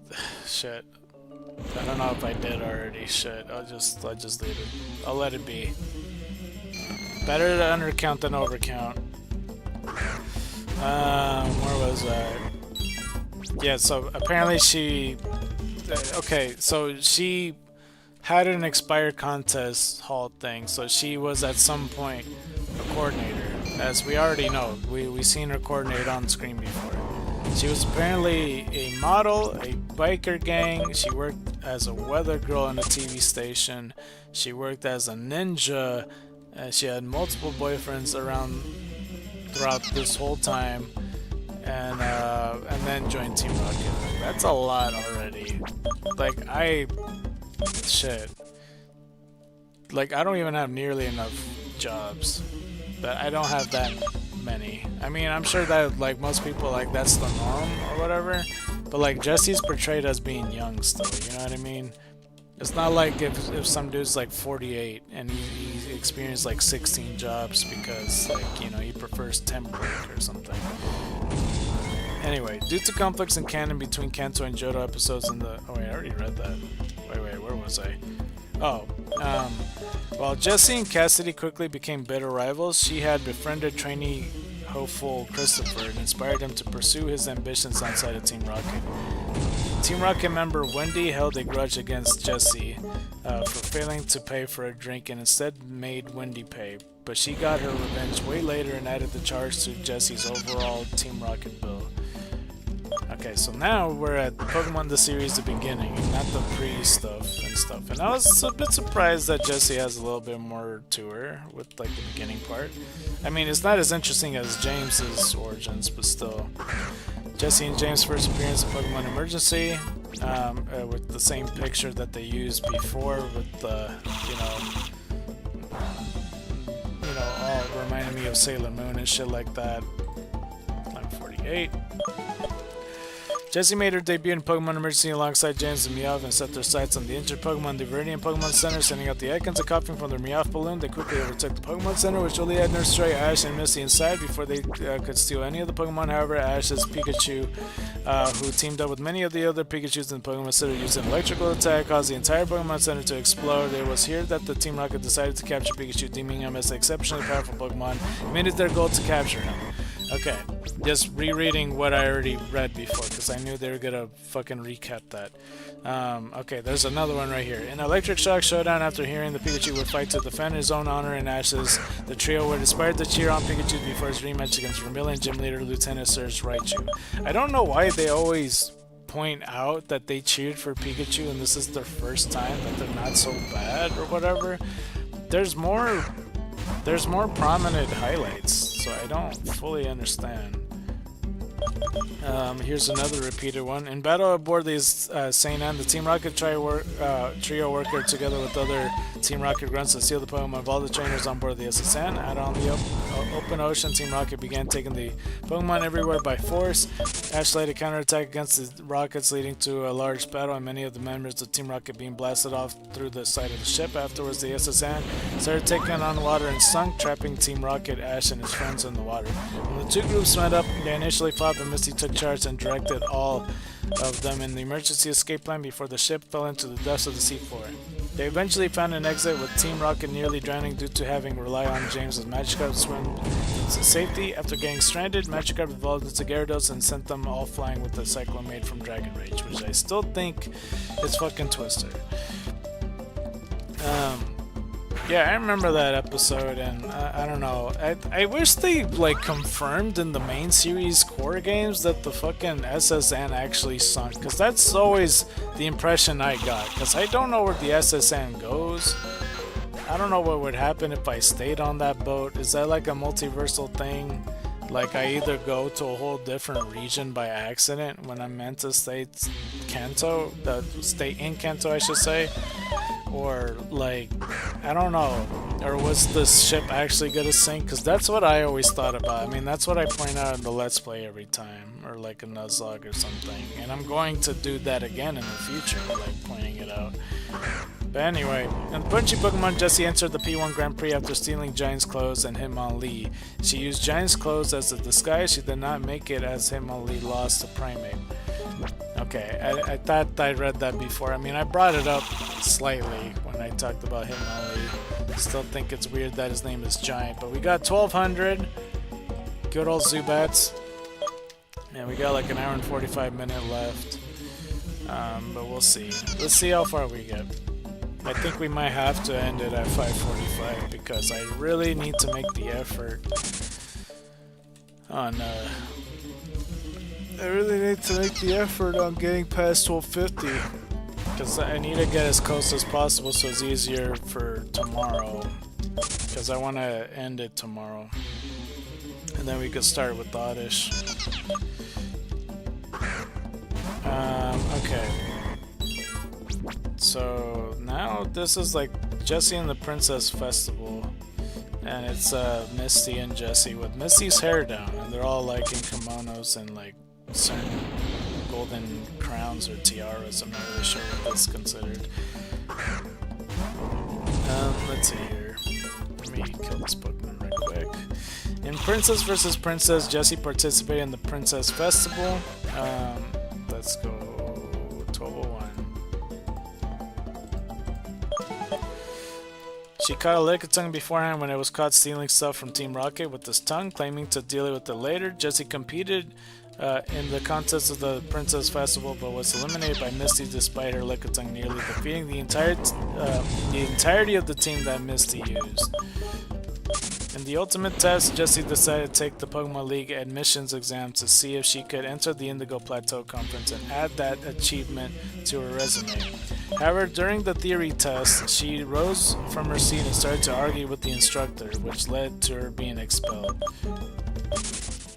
shit. I don't know if I did already. Shit. I'll just leave it. I'll let it be. Better to undercount than overcount. Where was I? Yeah, so apparently she... Okay, so she had an expired contest hall thing, so she was at some point a coordinator. As we already know, we seen her coordinate on screen before. She was apparently a model, a biker gang. She worked as a weather girl in a TV station. She worked as a ninja. She had multiple boyfriends throughout this whole time, and then joined Team Rocket. Like, that's a lot already. Like, shit. Like, I don't even have nearly enough jobs. But I don't have that many. I mean, I'm sure that, like, most people, like, that's the norm or whatever. But, like, Jessie's portrayed as being young still, you know what I mean? It's not like if some dude's like 48 and he experienced like 16 jobs because, like, you know, he prefers temp work or something. Anyway, due to conflicts in canon between Kanto and Johto episodes in the... Oh wait, I already read that. Wait, where was I? Oh, while Jessie and Cassidy quickly became bitter rivals, she had befriended trainee hopeful Christopher and inspired him to pursue his ambitions outside of Team Rocket. Team Rocket member Wendy held a grudge against Jessie for failing to pay for a drink and instead made Wendy pay, but she got her revenge way later and added the charge to Jessie's overall Team Rocket bill. Okay, so now we're at Pokemon the series, the beginning, not the pre-stuff and stuff. And I was a bit surprised that Jessie has a little bit more to her with, like, the beginning part. I mean, it's not as interesting as James's origins, but still. Jessie and James' first appearance in Pokemon Emergency. with the same picture that they used before with the, all reminding me of Sailor Moon and shit like that. Line 48. Jessie made her debut in Pokemon Emergency alongside James and Meowth and set their sights on the injured Pokemon Diverdian Pokemon Center, sending out the icons of coughing from their Meowth balloon. They quickly overtook the Pokemon Center, which only had Nurse Joy, Ash, and Misty inside before they could steal any of the Pokemon. However, Ash's Pikachu, who teamed up with many of the other Pikachus in the Pokemon Center, used an electrical attack, caused the entire Pokemon Center to explode. It was here that the Team Rocket decided to capture Pikachu, deeming him as an exceptionally powerful Pokemon, and made it their goal to capture him. Okay, just rereading what I already read before because I knew they were gonna fucking recap that. Okay, there's another one right here. In Electric Shock Showdown, after hearing the Pikachu would fight to defend his own honor and ashes, the trio were inspired to cheer on Pikachu before his rematch against Vermilion Gym Leader Lieutenant Surge Raichu. I don't know why they always point out that they cheered for Pikachu and this is their first time, that they're not so bad or whatever. There's more prominent highlights, so I don't fully understand. Here's another repeated one. In battle aboard the St. Anne, the Team Rocket trio worker together with other Team Rocket grunts to steal the Pokemon of all the trainers on board the SSN. Out on the open ocean, Team Rocket began taking the Pokemon everywhere by force. Ash led a counterattack against the Rockets, leading to a large battle and many of the members of Team Rocket being blasted off through the side of the ship. Afterwards, the SSN started taking on water and sunk, trapping Team Rocket, Ash, and his friends in the water. When the two groups met up, they initially fought, but Misty took charge and directed all of them in the emergency escape plan before the ship fell into the depths of the seafloor. They eventually found an exit, with Team Rocket nearly drowning due to having relied on James' Magikarp to swim to safety. After getting stranded, Magikarp evolved into Gyarados and sent them all flying with the Cyclone made from Dragon Rage, which I still think is fucking Twister. Yeah, I remember that episode, and I don't know. I wish they confirmed in the main series core games that the fucking SSN actually sunk, because that's always the impression I got. Because I don't know where the SSN goes. I don't know what would happen if I stayed on that boat. Is that like a multiversal thing? Like I either go to a whole different region by accident when I'm meant to stay stay in Kanto, I should say. Or I don't know, or was the ship actually gonna sink? Because that's what I always thought about. I mean, that's what I point out in the Let's Play every time, or like a Nuzlocke or something, and I'm going to do that again in the future, pointing it out. But anyway, in Punchy Pokemon, Jessie entered the P1 Grand Prix after stealing Giant's clothes and Hitmonlee. She used Giant's clothes as a disguise. She did not make it as Hitmonlee lost to Primate. Okay, I thought I read that before. I mean, I brought it up slightly when I talked about Hitmonlee. Still think it's weird that his name is Giant, but we got 1200. Good old Zubats. And we got like an hour and 45 minutes left. But we'll see. Let's see how far we get. I think we might have to end it at 5:45 because I really need to make the effort on I really need to make the effort on getting past 1250 because I need to get as close as possible so it's easier for tomorrow, because I want to end it tomorrow and then we could start with the Oddish. Okay, so now this is like Jessie and the Princess Festival, and it's Misty and Jessie with Misty's hair down, and they're all like in kimonos and like certain golden crowns or tiaras. I'm not really sure what that's considered. Let's see here. Let me kill this Pokemon right quick. In Princess vs. Princess, Jessie participated in the Princess Festival. Let's go 1201. She caught a Lickitung beforehand when it was caught stealing stuff from Team Rocket with his tongue, claiming to deal it with it later. Jessie competed in the contest of the Princess Festival, but was eliminated by Misty despite her Lickitung nearly defeating the entirety of the team that Misty used. In the ultimate test, Jessie decided to take the Pokemon League admissions exam to see if she could enter the Indigo Plateau Conference and add that achievement to her resume. However, during the theory test, she rose from her seat and started to argue with the instructor, which led to her being expelled.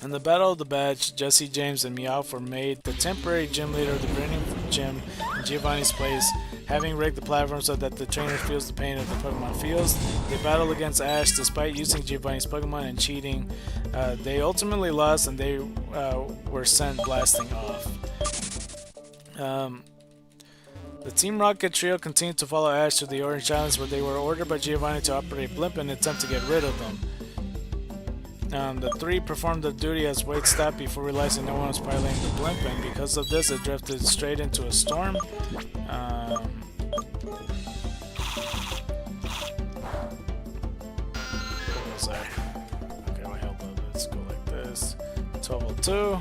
In the Battle of the Badge, Jessie, James, and Meowth were made the temporary gym leader of the gym in Giovanni's place, having rigged the platform so that the trainer feels the pain of the Pokemon feels. They battle against Ash despite using Giovanni's Pokemon and cheating. They ultimately lost and they were sent blasting off. The Team Rocket trio continued to follow Ash to the Orange Islands, where they were ordered by Giovanni to operate Blimp in an attempt to get rid of them. The three performed their duty as wait staff before realizing no one was piloting the Blimp, and because of this, it drifted straight into a storm. What was that? Okay, well, hold on. Let's go like this. 1202.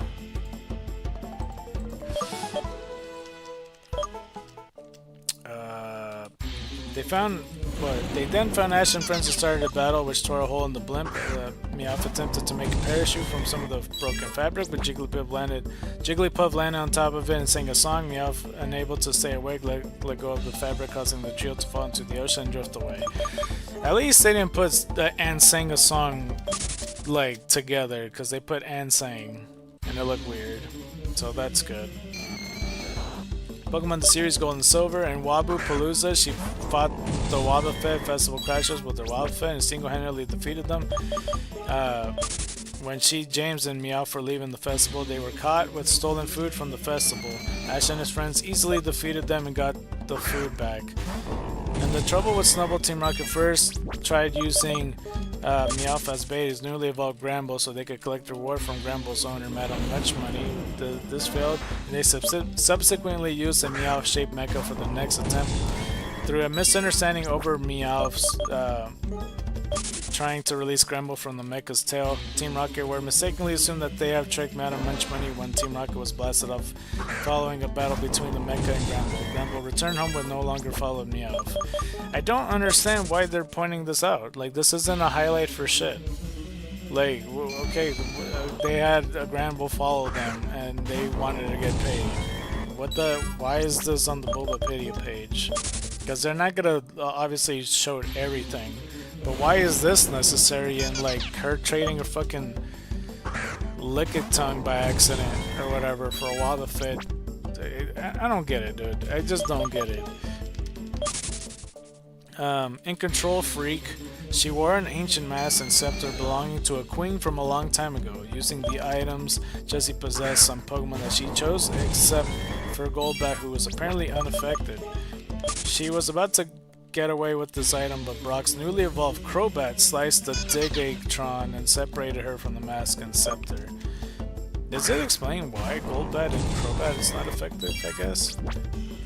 They then found Ash and friends and started a battle, which tore a hole in the Blimp. Meowth attempted to make a parachute from some of the broken fabric, but Jigglypuff landed on top of it and sang a song. Meowth, unable to stay awake, let go of the fabric, causing the trio to fall into the ocean and drift away. At least they didn't put and sang a song like together, because they put and sang, and it looked weird. So that's good. Pokemon the series Gold and Silver and Wabu Palooza. She fought the Wobbuffet Festival Crashers with her Wobbuffet and single-handedly defeated them. When she, James, and Meowth were leaving the festival, they were caught with stolen food from the festival. Ash and his friends easily defeated them and got the food back. And the trouble with Snubbull, Team Rocket first tried using Meowth as bait, his newly evolved Granbull, so they could collect reward from Granbull's owner, Madam Much Money. This failed, and they subsequently used a Meowth-shaped mecha for the next attempt. Through a misunderstanding over Meowth's trying to release Granbull from the mecha's tail, Team Rocket were mistakenly assumed that they have tricked Madam Much Money when Team Rocket was blasted off following a battle between the mecha and Granbull. Granbull returned home but no longer followed Meowth. I don't understand why they're pointing this out. Like, this isn't a highlight for shit. Like, okay, they had a Granbull follow them and they wanted to get paid. Why is this on the Bulbapedia page? Because they're not gonna obviously show everything. But why is this necessary in, like, her trading a fucking Lickitung by accident or whatever for a Wobbuffet? I don't get it, dude. I just don't get it. In Control Freak, she wore an ancient mask and scepter belonging to a queen from a long time ago, using the items Jessie possessed some Pokemon that she chose, except for Golbat, who was apparently unaffected. She was about to get away with this item, but Brock's newly evolved Crobat sliced the Digatron and separated her from the mask and scepter. Does it explain why Golbat and Crobat is not effective, I guess?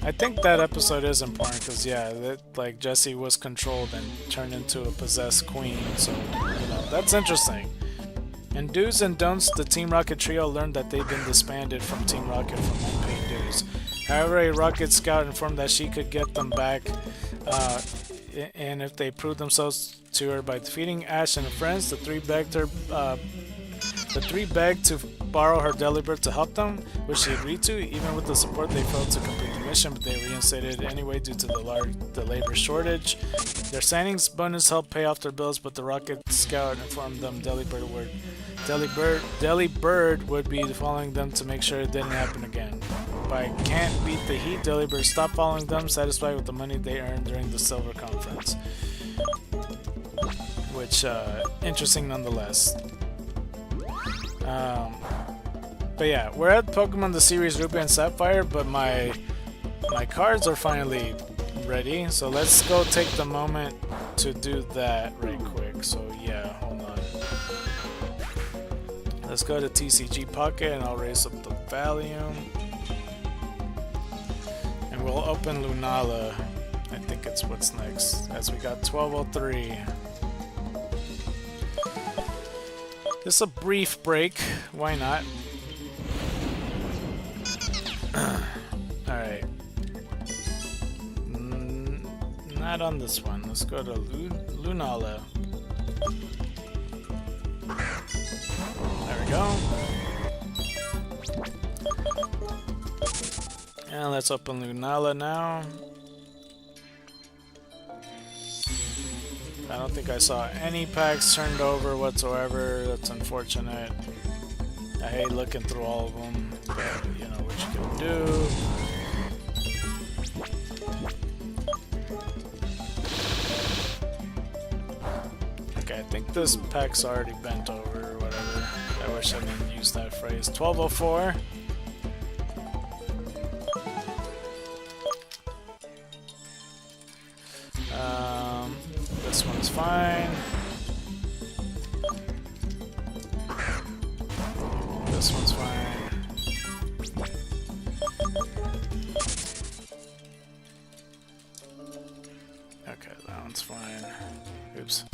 I think that episode is important because, yeah, like, Jessie was controlled and turned into a possessed queen, so, you know, that's interesting. In Do's and Don'ts, the Team Rocket trio learned that they've been disbanded from Team Rocket from unpaid dues. However, a Rocket Scout informed that she could get them back, and if they proved themselves to her by defeating Ash and her friends, the three begged to borrow her Delibird to help them, which she agreed to. Even with the support, they failed to complete the mission, but they reinstated it anyway due to the labor shortage. Their signings bonus helped pay off their bills, but the Rocket Scout informed them Delibird would be following them to make sure it didn't happen again. By Can't Beat the Heat, Delibird stopped following them, satisfied with the money they earned during the Silver Conference. Which, interesting nonetheless. But yeah, we're at Pokemon the series Ruby and Sapphire, but my cards are finally ready, so let's go take the moment to do that right quick. So yeah, hold on. Let's go to TCG Pocket and I'll raise up the volume. And we'll open Lunala. I think it's what's next, as we got 1203. Just a brief break, why not? Alright. Not on this one. Let's go to Lunala. There we go. And let's open Lunala now. I don't think I saw any packs turned over whatsoever. That's unfortunate. I hate looking through all of them, but you know what you can do. think this pack's already bent over or whatever. I wish I didn't use that phrase. 1204. This one's fine. This one's fine. Okay, that one's fine. Oops.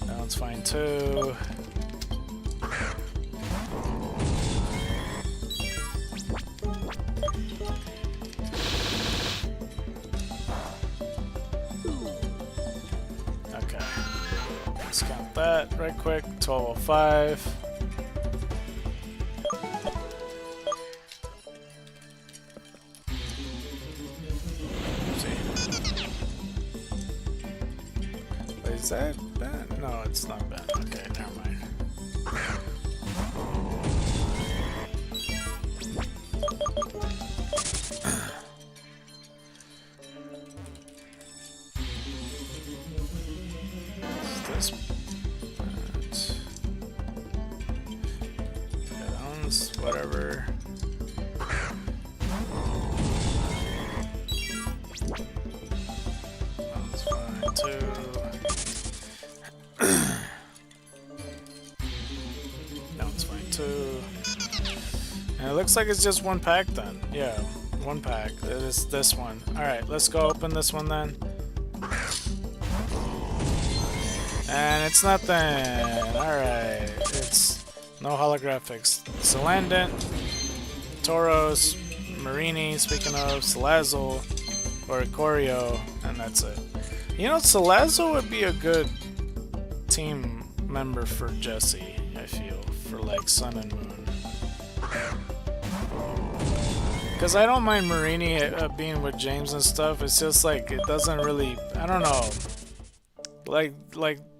That one's fine too. Okay. Let's count that right quick. 1205. Is that bad? No, it's not bad. Okay, never mind. Is this bad? Bounds, whatever. That's fine too. And it looks like it's just one pack then. Yeah, one pack. It is this one. Alright, let's go open this one then. And it's nothing. Alright. It's no holographics. Salandant, Tauros, Marini, speaking of, Salazzle, Oricorio, and that's it. You know, Salazzle would be a good team member for Jesse, I feel, for like Sun and Moon. Because I don't mind Marini being with James and stuff, it's just like, it doesn't really, I don't know. Like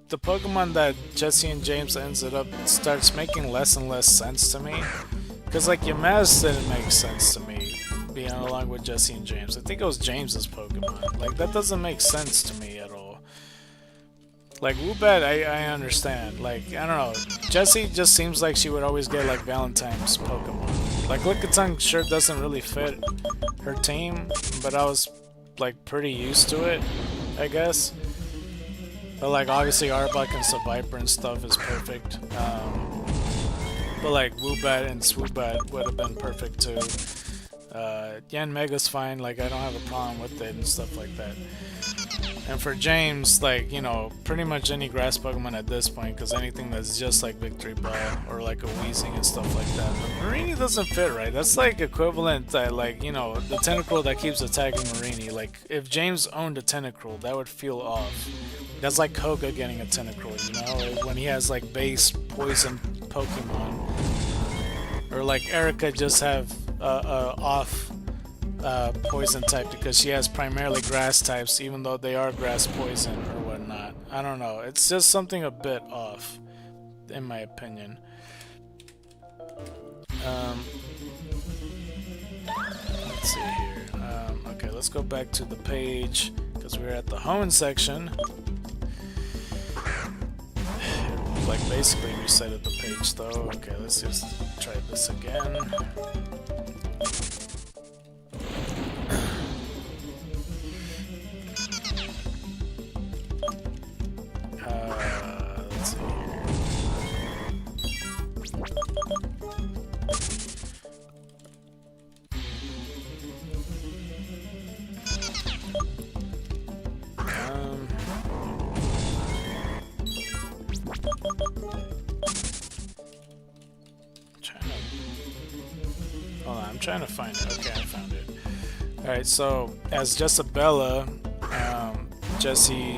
the Pokemon that Jesse and James ended up starts making less and less sense to me. Because like Yamaz didn't make sense to me, being along with Jesse and James. I think it was James's Pokemon. Like, that doesn't make sense to me at all. Like, Woobat, I understand. Like, I don't know. Jessie just seems like she would always get, like, Valentine's Pokemon. Like, Lickitung sure doesn't really fit her team, but I was, like, pretty used to it, I guess. But, like, obviously Arbok and Seviper and stuff is perfect. But, like, Woobat and Swoobat would have been perfect, too. Yanmega's fine, like, I don't have a problem with it and stuff like that. And for James, like, you know, pretty much any grass Pokemon at this point, because anything that's just like Victory Bell or like a Weezing and stuff like that. But Marini doesn't fit right. That's like equivalent that, like, you know, the Tentacruel that keeps attacking Marini. Like, if James owned a Tentacruel, that would feel off. That's like Koga getting a Tentacruel, you know, like when he has like base poison Pokemon. Or like Erica just have off poison type because she has primarily grass types, even though they are grass poison or whatnot. I don't know. It's just something a bit off, in my opinion. Let's see here. Okay, let's go back to the page because we're at the home section. Like basically resetted the page though. Okay, let's just try this again. Let's see here. Hold on, I'm trying to find it. Okay, I found it. Alright, so as Jessabella, Jessie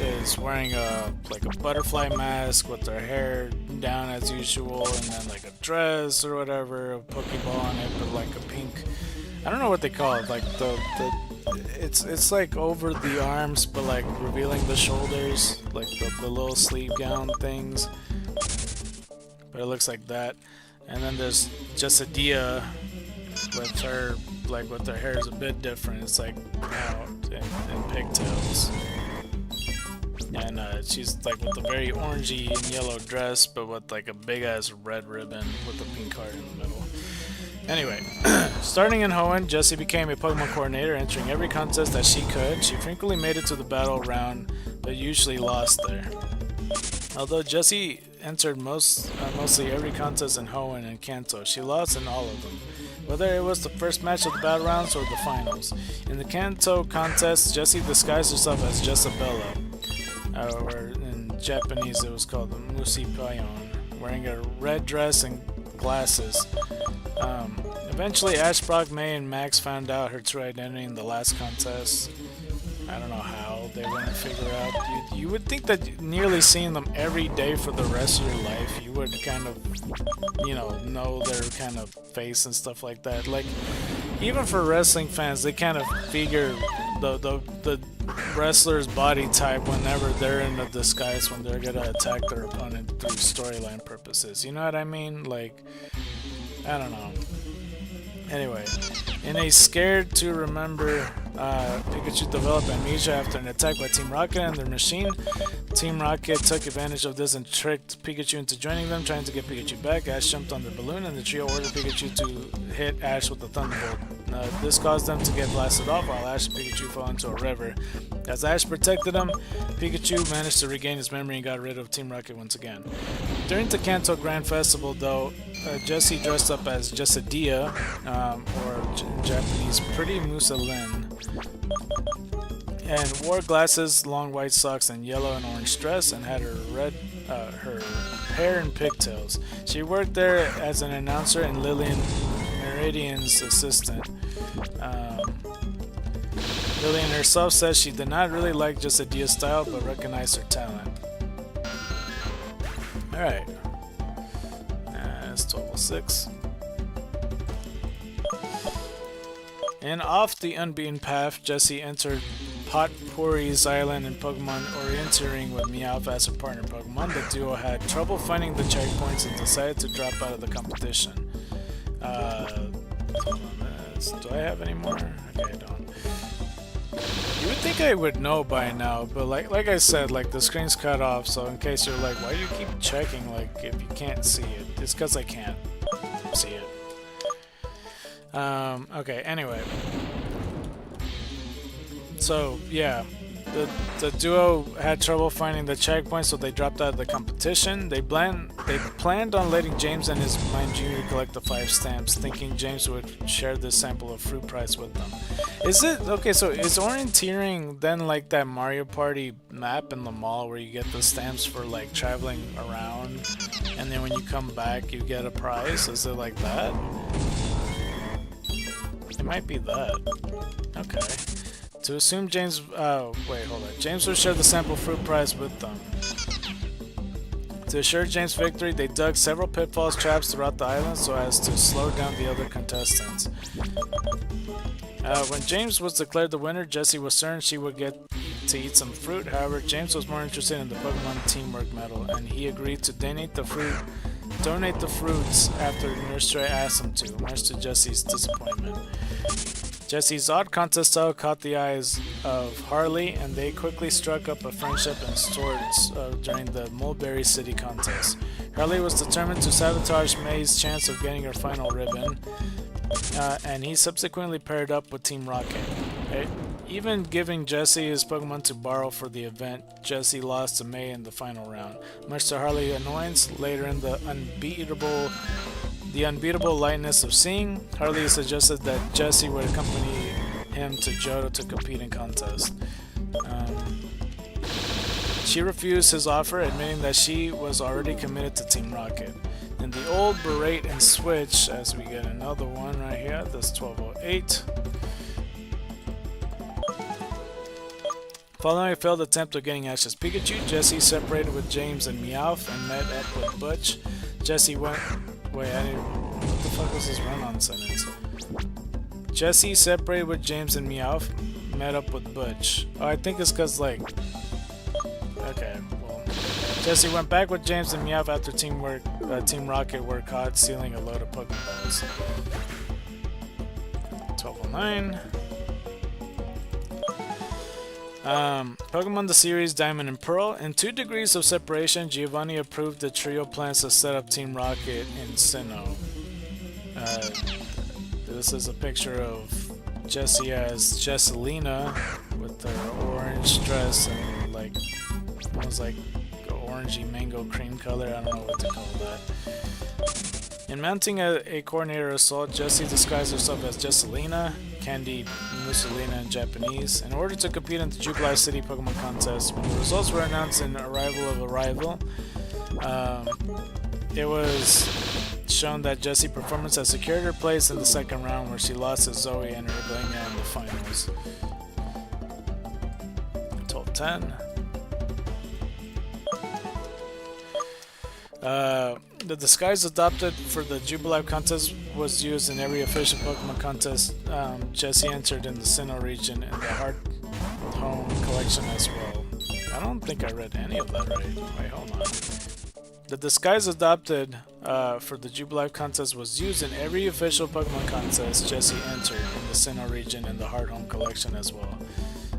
is wearing a butterfly mask with her hair down as usual, and then like a dress or whatever, a Pokeball on it, but like a pink. I don't know what they call it. Like it's like over the arms, but like revealing the shoulders, like the little sleeve gown things. But it looks like that. And then there's Jessadea with her like with their hair is a bit different. It's like out in pigtails. And she's like with a very orangey and yellow dress, but with like a big ass red ribbon with a pink heart in the middle. Anyway, starting in Hoenn, Jessie became a Pokemon coordinator, entering every contest that she could. She frequently made it to the battle round, but usually lost there. Although Jessie entered mostly every contest in Hoenn and Kanto, she lost in all of them, whether it was the first match of the battle rounds or the finals. In the Kanto contest, Jessie disguised herself as Jessabella, or in Japanese it was called the Musi Payon, wearing a red dress and glasses. Eventually, Ash, Brock, May, and Max found out her true identity in the last contest. I don't know how they wouldn't figure out. You would think that nearly seeing them every day for the rest of your life, you would kind of, you know their kind of face and stuff like that. Like, even for wrestling fans, they kind of figure the wrestler's body type whenever they're in a disguise when they're gonna attack their opponent through storyline purposes. You know what I mean? Like, I don't know. Anyway, in a Scared to Remember, Pikachu developed amnesia after an attack by Team Rocket and their machine. Team Rocket took advantage of this and tricked Pikachu into joining them, trying to get Pikachu back. Ash jumped on the balloon and the trio ordered Pikachu to hit Ash with a Thunderbolt. This caused them to get blasted off while Ash and Pikachu fell into a river. As Ash protected them, Pikachu managed to regain his memory and got rid of Team Rocket once again. During the Kanto Grand Festival, though, Jessie dressed up as Jessadilla, or in Japanese, Pretty Musalin, and wore glasses, long white socks, and yellow and orange dress, and had her hair in pigtails. She worked there as an announcer and Lillian Meridian's assistant. Lillian herself says she did not really like Jessadilla's style, but recognized her talent. Alright. That's 1206. And off the unbeaten path, Jessie entered Potpourri's Island in Pokemon Orienteering with Meowth as her partner Pokemon. The duo had trouble finding the checkpoints and decided to drop out of the competition. Do I have any more? Okay, I don't. You would think I would know by now, but like I said, like the screen's cut off, so in case you're like, why do you keep checking like if you can't see it? It's because I can't see it. Okay, anyway. So, yeah. The duo had trouble finding the checkpoint, so they dropped out of the competition. They planned on letting James and his Mind Jr. collect the 5 stamps, thinking James would share this sample of fruit prize with them. Is it okay? So is Orienteering then like that Mario Party map in the mall where you get the stamps for like traveling around, and then when you come back you get a prize? Is it like that? It might be that. Okay. To assume James, wait, hold on. James would share the sample fruit prize with them. To assure James' victory, they dug several pitfalls traps throughout the island so as to slow down the other contestants. When James was declared the winner, Jessie was certain she would get to eat some fruit. However, James was more interested in the Pokemon Teamwork Medal, and he agreed to donate the fruits after Nurse Joy asked him to, much to Jessie's disappointment. Jessie's odd contest style caught the eyes of Harley, and they quickly struck up a friendship and swords during the Mulberry City contest. Harley was determined to sabotage May's chance of getting her final ribbon, and he subsequently paired up with Team Rocket. Even giving Jessie his Pokemon to borrow for the event, Jessie lost to May in the final round. Much to Harley's annoyance, later in the unbeatable lightness of seeing, Harley suggested that Jessie would accompany him to Johto to compete in contest. She refused his offer, admitting that she was already committed to Team Rocket. In the old Berate and Switch, as we get another one right here, that's 1208. Following a failed attempt of getting Ash's Pikachu, Jessie separated with James and Meowth and met up with Butch. Jessie went... Wait, what the fuck was this run-on sentence? Jessie separated with James and Meowth, met up with Butch. Oh, I think it's cause like... Okay, well... Jessie went back with James and Meowth after Team Rocket were caught stealing a load of Pokeballs. 1209. Pokemon the series Diamond and Pearl. In 2 degrees of separation, Giovanni approved the trio plans to set up Team Rocket in Sinnoh. This is a picture of Jessie as Jesselina with her orange dress and like almost like orangey mango cream color. I don't know what to call that. In mounting a coordinator assault, Jessie disguised herself as Jesselina, Candy Mussolina in Japanese, in order to compete in the Jubilee City Pokemon contest. When the results were announced in Arrival of Arrival, it was shown that Jessie performance had secured her place in the second round, where she lost to Zoe and Erglania in the finals. 12-10. The disguise adopted for the Jubilee contest was used in every official Pokemon contest Jessie entered in the Sinnoh region and the Heart Home collection as well. I don't think I read any of that right. Wait, hold on. The disguise adopted for the Jubilee contest was used in every official Pokemon contest Jessie entered in the Sinnoh region and the Heart Home collection as well.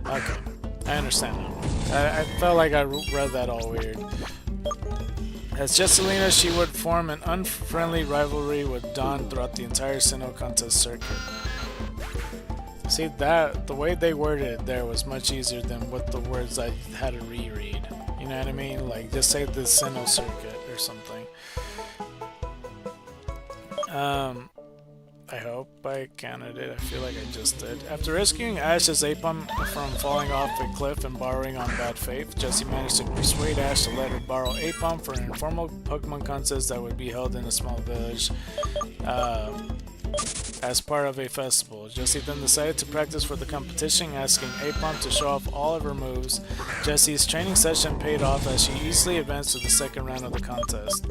Okay, I understand now. I felt like I read that all weird. As Jesselina, she would form an unfriendly rivalry with Dawn throughout the entire Sinnoh contest circuit. See, that the way they worded it there was much easier than what the words I had to reread. You know what I mean? Like, just say the Sinnoh circuit or something. I hope I counted it. I feel like I just did. After rescuing Ash's Apom from falling off a cliff and borrowing on bad faith, Jessie managed to persuade Ash to let her borrow Apom for an informal Pokemon contest that would be held in a small village as part of a festival. Jessie then decided to practice for the competition, asking Apom to show off all of her moves. Jessie's training session paid off as she easily advanced to the second round of the contest.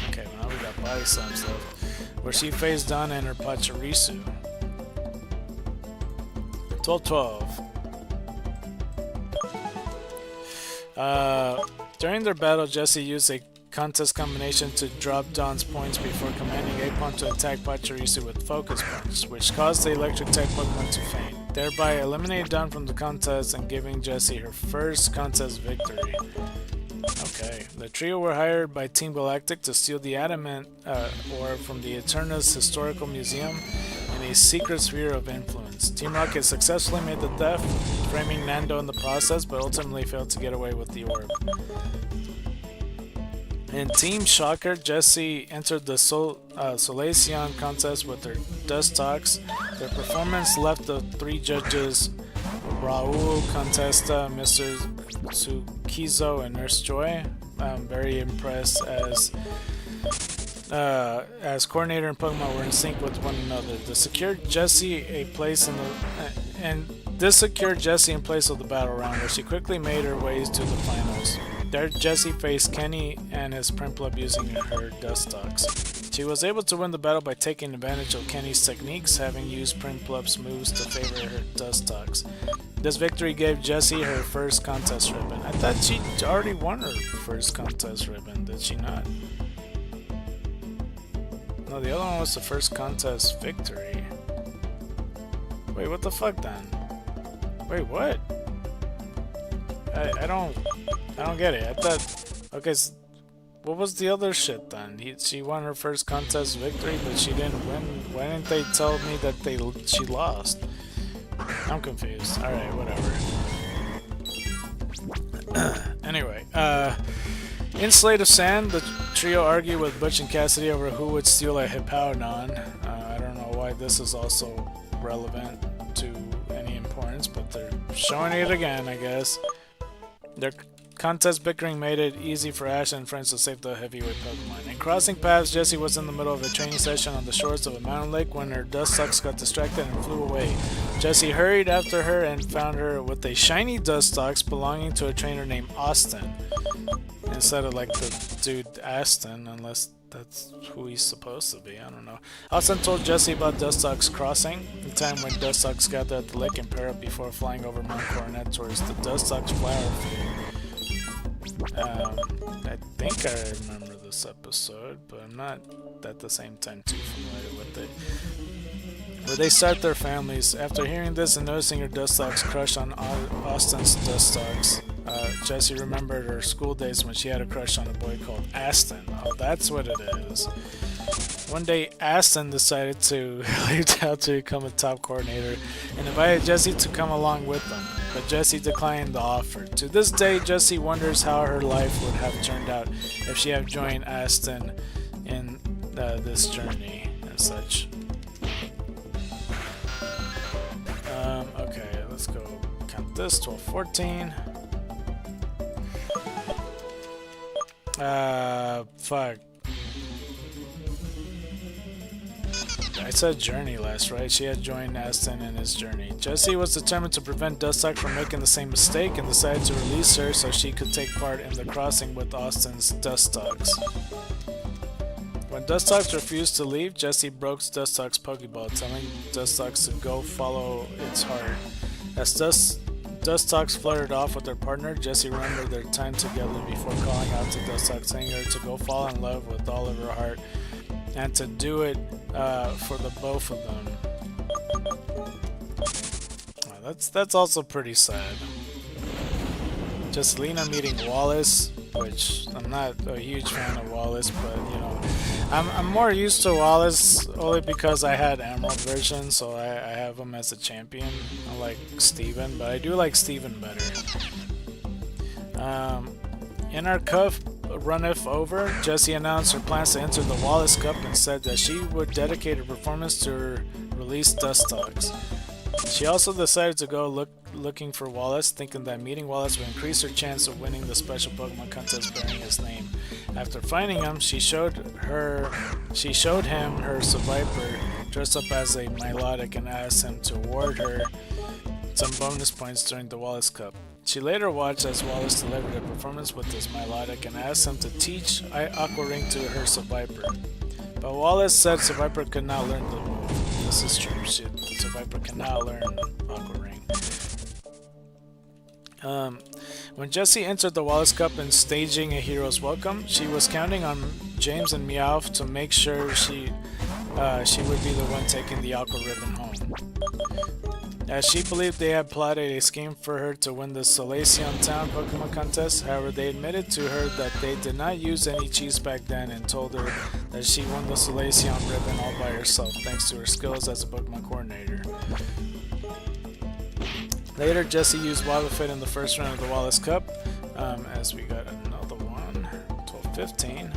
Okay, well now we got Body Slams left, where she faced Donna and her Pachirisu. 12-12. During their battle, Jessie used a contest combination to drop Dawn's points before commanding Apom to attack Pachirisu with Focus Punch, which caused the electric type Pokemon to faint, thereby eliminating Dawn from the contest and giving Jessie her first contest victory. Okay, the trio were hired by Team Galactic to steal the Adamant ore from the Eterna's Historical Museum in a secret sphere of influence. Team Rocket successfully made the theft, framing Nando in the process, but ultimately failed to get away with the orb. In Team Shocker, Jessie entered the Solaceon contest with her Dustox. Their performance left the 3 judges, Raul Contesta, Mr. Tsukizo, and Nurse Joy, very impressed as coordinator and Pokemon were in sync with one another. This secured Jessie in place of the battle round, where she quickly made her ways to the finals. There, Jessie faced Kenny and his Prinplup using her Dustox. She was able to win the battle by taking advantage of Kenny's techniques, having used Prinplup's moves to favor her Dustox. This victory gave Jessie her first contest ribbon. I thought she already won her first contest ribbon, did she not? No, the other one was the first contest victory. Wait, what the fuck then? Wait, what? I don't get it. I thought, okay, so what was the other shit then? She won her first contest victory, but she didn't win. Why didn't they tell me that she lost? I'm confused. Alright, whatever. Anyway, in Slate of Sand, the trio argue with Butch and Cassidy over who would steal a Hippowdon. I don't know why this is also relevant to any importance, but they're showing it again, I guess. Their contest bickering made it easy for Ash and friends to save the heavyweight Pokemon. In crossing paths, Jessie was in the middle of a training session on the shores of a mountain lake when her Dustox got distracted and flew away. Jessie hurried after her and found her with a shiny Dustox belonging to a trainer named Austin, instead of like the dude Aston, unless that's who he's supposed to be. I don't know. Austin told Jessie about Dustox crossing, the time when Dustox gathered at the lake and pair up before flying over Mount Coronet towards the Dustox flower field. I think I remember this episode, but I'm not at the same time too familiar with it. where they start their families. After hearing this and noticing her Dustox's crush on Austin's Dustox, Jessie remembered her school days when she had a crush on a boy called Aston. Oh, that's what it is. One day, Aston decided to leave town to become a top coordinator and invited Jessie to come along with them, but Jessie declined the offer. To this day, Jessie wonders how her life would have turned out if she had joined Aston in this journey and such. Okay, let's go count this. 12, 14. Fuck. I said journey last, right? She had joined Aston in his journey. Jessie was determined to prevent Dustox from making the same mistake and decided to release her so she could take part in the crossing with Austin's Dustox. When Dustox refused to leave, Jessie broke Dustox's Pokeball, telling Dustox to go follow its heart. As Dustox flirted off with her partner, Jessie remembered their time together before calling out to Dustox, telling her to go fall in love with all of her heart and to do it for the both of them. That's also pretty sad. Just Lena meeting Wallace, which I'm not a huge fan of Wallace, but you know, I'm more used to Wallace only because I had Emerald version, so I have him as a champion. I like Steven, but I do like Steven better. In our cup runneth over, Jessie announced her plans to enter the Wallace Cup and said that she would dedicate her performance to her released Dustox. She also decided to go looking for Wallace, thinking that meeting Wallace would increase her chance of winning the special Pokemon contest bearing his name. After finding him, she showed him her Seviper dressed up as a Milotic and asked him to award her some bonus points during the Wallace Cup. She later watched as Wallace delivered a performance with his Milotic and asked him to teach Aqua Ring to her Seviper. But Wallace said Seviper could not learn the move. This is true. Seviper cannot learn Aqua Ring. When Jessie entered the Wallace Cup and staging a hero's welcome, she was counting on James and Meowth to make sure she would be the one taking the Aqua Ribbon home, as she believed they had plotted a scheme for her to win the Solaceon Town Pokemon contest. However, they admitted to her that they did not use any cheese back then and told her that she won the Solaceon Ribbon all by herself thanks to her skills as a Pokemon coordinator. Later, Jessie used Wobbuffet in the first round of the Wallace Cup, as we got another one. 12-15.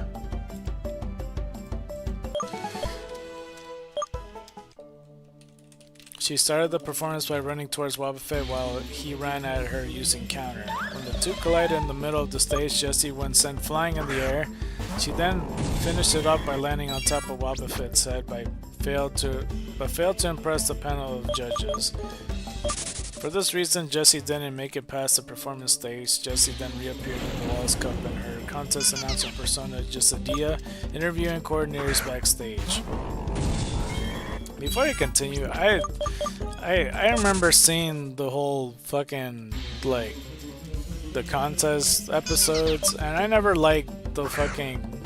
She started the performance by running towards Wobbuffet while he ran at her using counter. When the two collided in the middle of the stage, Jessie was sent flying in the air. She then finished it off by landing on top of Wobbuffet's head, but failed to impress the panel of judges. For this reason, Jessie didn't make it past the performance stage. Jessie then reappeared in the Wallace Cup in her contest announcer persona, Jessedia, interviewing coordinators backstage. Before I continue, I remember seeing the whole fucking, like, the contest episodes, and I never liked the fucking,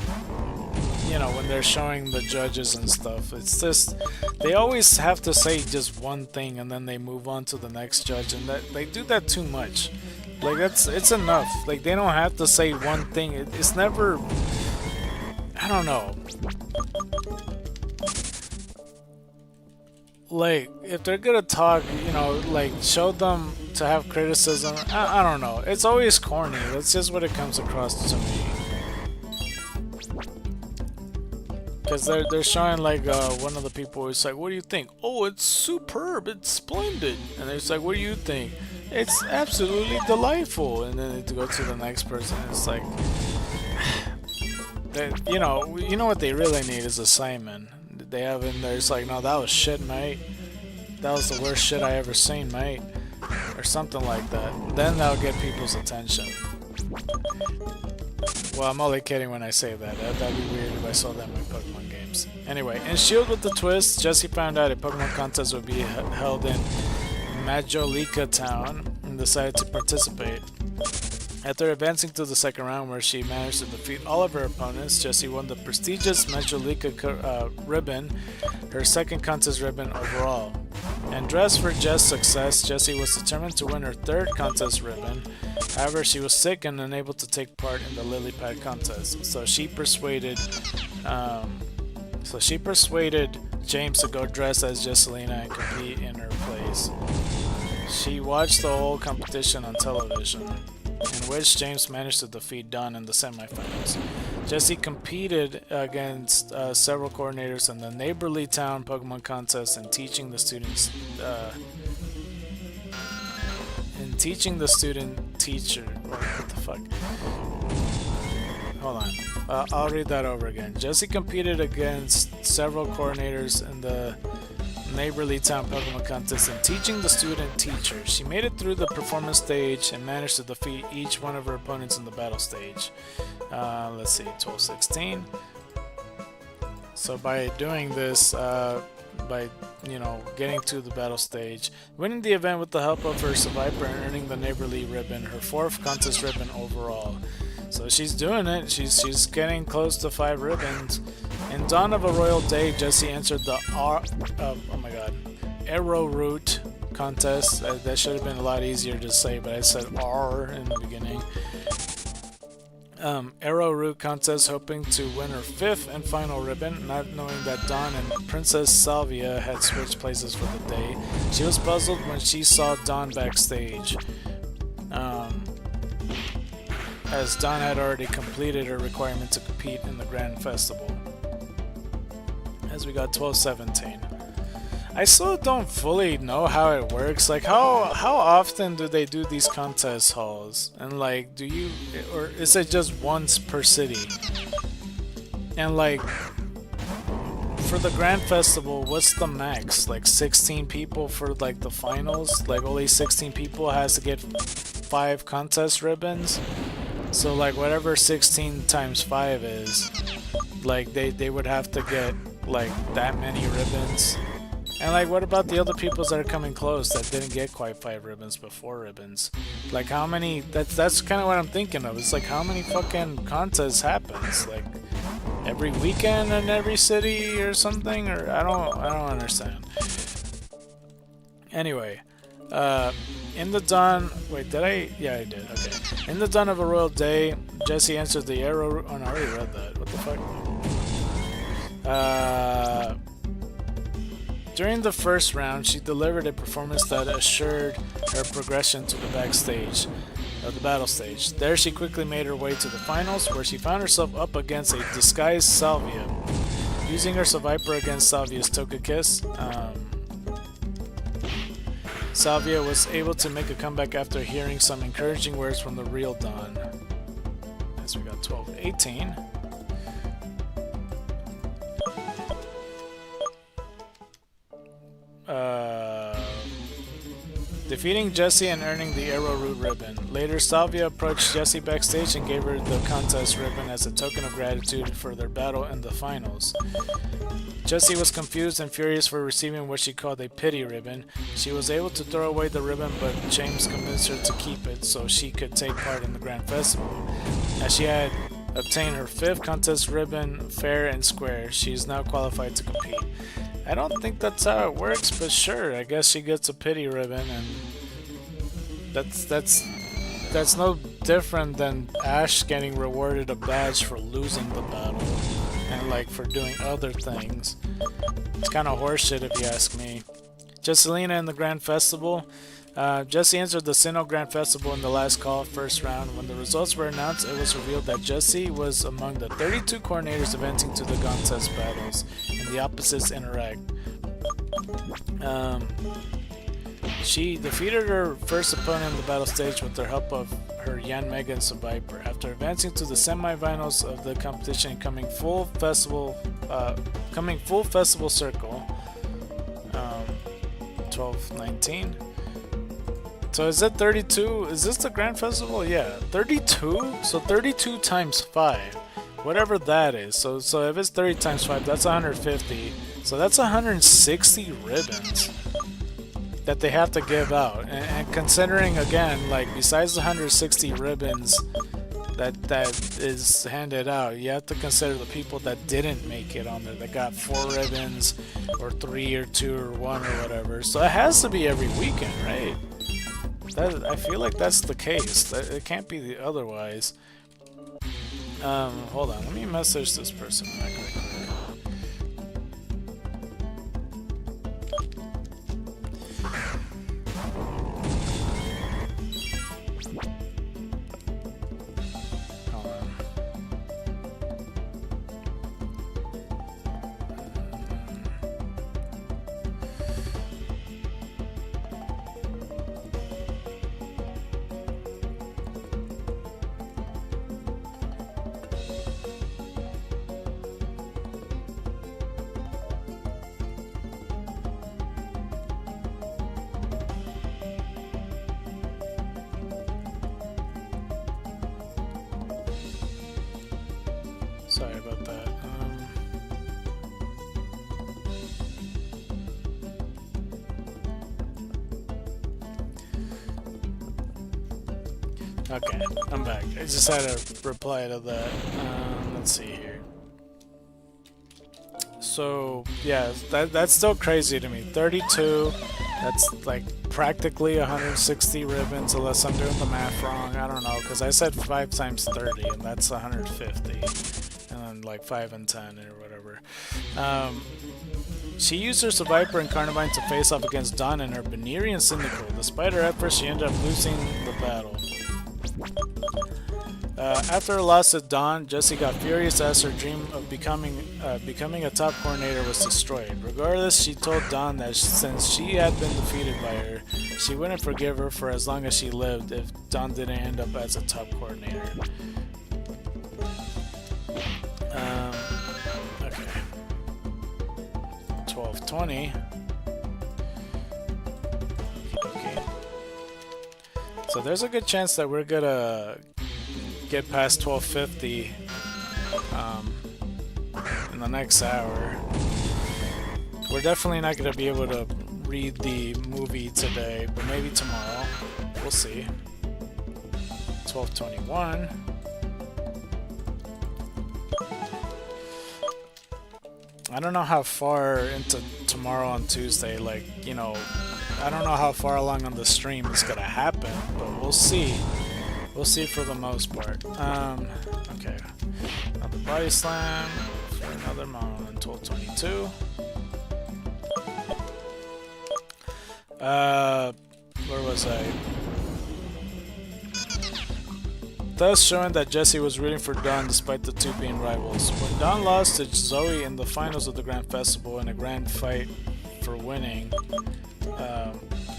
you know, when they're showing the judges and stuff. It's just, they always have to say just one thing and then they move on to the next judge, and that they do that too much. Like, it's enough. Like, they don't have to say one thing. It's never, I don't know. Like, if they're gonna talk, you know, like, show them to have criticism. I don't know. It's always corny. That's just what it comes across to me. Because they're showing, like, one of the people is like, what do you think? Oh, it's superb. It's splendid. And it's like, what do you think? It's absolutely delightful. And then they go to the next person. And it's like, you know what they really need is a Simon. They have in there, it's like, no, that was shit, mate. That was the worst shit I ever seen, mate. Or something like that. Then that'll get people's attention. Well, I'm only kidding when I say that. That'd be weird if I saw that in my Pokemon games. Anyway, in Shield with the Twist, Jessie found out a Pokemon contest would be held in Majolica Town and decided to participate. After advancing to the second round, where she managed to defeat all of her opponents, Jessie won the prestigious Majolika ribbon, her second contest ribbon overall. And dressed for Jess' success, Jessie was determined to win her third contest ribbon. However, she was sick and unable to take part in the lily pad contest, so she persuaded James to go dress as Jesselina and compete in her place. She watched the whole competition on television, in which James managed to defeat Don in the semifinals. Jessie competed against several coordinators in the neighborly town Pokemon contest and teaching the student teacher. What the fuck? Hold on. I'll read that over again. Jessie competed against several coordinators in the neighborly town Pokemon contest and teaching the student teacher. She made it through the performance stage and managed to defeat each one of her opponents in the battle stage. Let's see, 12-16. So by doing this, by getting to the battle stage, winning the event with the help of her Survivor and earning the neighborly ribbon, her fourth contest ribbon overall. So she's doing it. She's getting close to 5 ribbons. In Dawn of a Royal Day, Jessie entered the Arrow Route contest. That should have been a lot easier to say, but I said R in the beginning. Arrow Route contest, hoping to win her 5th and final ribbon, not knowing that Dawn and Princess Salvia had switched places for the day. She was puzzled when she saw Dawn backstage, as Dawn had already completed her requirement to compete in the Grand Festival. As we got 12-17. I still don't fully know how it works. Like, how often do they do these contest halls? And like, or is it just once per city? And like, for the Grand Festival, what's the max? Like 16 people for like the finals? Like only 16 people has to get 5 contest ribbons? So like whatever 16 times 5 is, like they would have to get like that many ribbons. And like, what about the other peoples that are coming close that didn't get quite 5 ribbons but 4 ribbons? Like how many? That's kind of what I'm thinking of. It's like how many fucking contests happens? Like every weekend in every city or something? Or I don't understand. Anyway, in the dawn. Wait, did I? Yeah, I did. Okay. In the dawn of a royal day, Jessie answered the arrow. Oh, no, I already read that. What the fuck? During the first round, she delivered a performance that assured her progression to the backstage of the battle stage. There, she quickly made her way to the finals, where she found herself up against a disguised Salvia. Using her Survivor against Salvia's Togekiss, Salvia was able to make a comeback after hearing some encouraging words from the real Dawn. As we got 12-18. Defeating Jessie and earning the Arrow Route ribbon. Later, Salvia approached Jessie backstage and gave her the contest ribbon as a token of gratitude for their battle in the finals. Jessie was confused and furious for receiving what she called a pity ribbon. She was able to throw away the ribbon, but James convinced her to keep it so she could take part in the Grand Festival. As she had obtained her 5th contest ribbon fair and square, she is now qualified to compete. I don't think that's how it works, but sure, I guess she gets a pity ribbon, and that's no different than Ash getting rewarded a badge for losing the battle and like for doing other things. It's kind of horseshit if you ask me. Jesselina in the Grand Festival. Jessie entered the Sinnoh Grand Festival in the last call, first round. When the results were announced, it was revealed that Jessie was among the 32 coordinators eventing to the contest battles, and the opposites interact. She defeated her first opponent in the battle stage with the help of her Yanmega and Survivor. After advancing to the semi-finals of the competition, coming full festival circle. 12-19. So is it 32? Is this the Grand Festival? Yeah, 32? So 32 times 5. Whatever that is. So if it's 30 times 5, that's 150. So that's 160 ribbons. that they have to give out. And considering, again, like, besides the 160 ribbons that is handed out, you have to consider the people that didn't make it on there, that got 4 ribbons or 3 or 2 or 1 or whatever. So it has to be every weekend, right? I feel like that's the case. It can't be the otherwise. Hold on, let me message this person back real quick. Sorry about that. Okay, I'm back. I just had to reply to that. Let's see here. So, yeah, that's still crazy to me. 32, that's like practically 160 ribbons, unless I'm doing the math wrong. I don't know, because I said 5 times 30, and that's 150. And then like 5 and 10 or whatever. She used her Viper and Carnivine to face off against Dawn and her Benirian Syndical. Despite her efforts, she ended up losing the battle. After her loss to Dawn, Jessie got furious as her dream of becoming a top coordinator was destroyed. Regardless, she told Dawn that since she had been defeated by her, she wouldn't forgive her for as long as she lived if Dawn didn't end up as a top coordinator. Okay. 1220. Okay. So there's a good chance that we're gonna get past 1250 in the next hour. We're definitely not gonna be able to read the movie today, but maybe tomorrow. We'll see. 1221. I don't know how far into tomorrow on Tuesday, like, you know, I don't know how far along on the stream it's gonna happen, but we'll see. We'll see for the most part. Okay. Another body slam for another moment. 1222. Where was I? Thus showing that Jessie was rooting for Dawn despite the two being rivals. When Dawn lost to Zoe in the finals of the Grand Festival in a grand fight for winning, I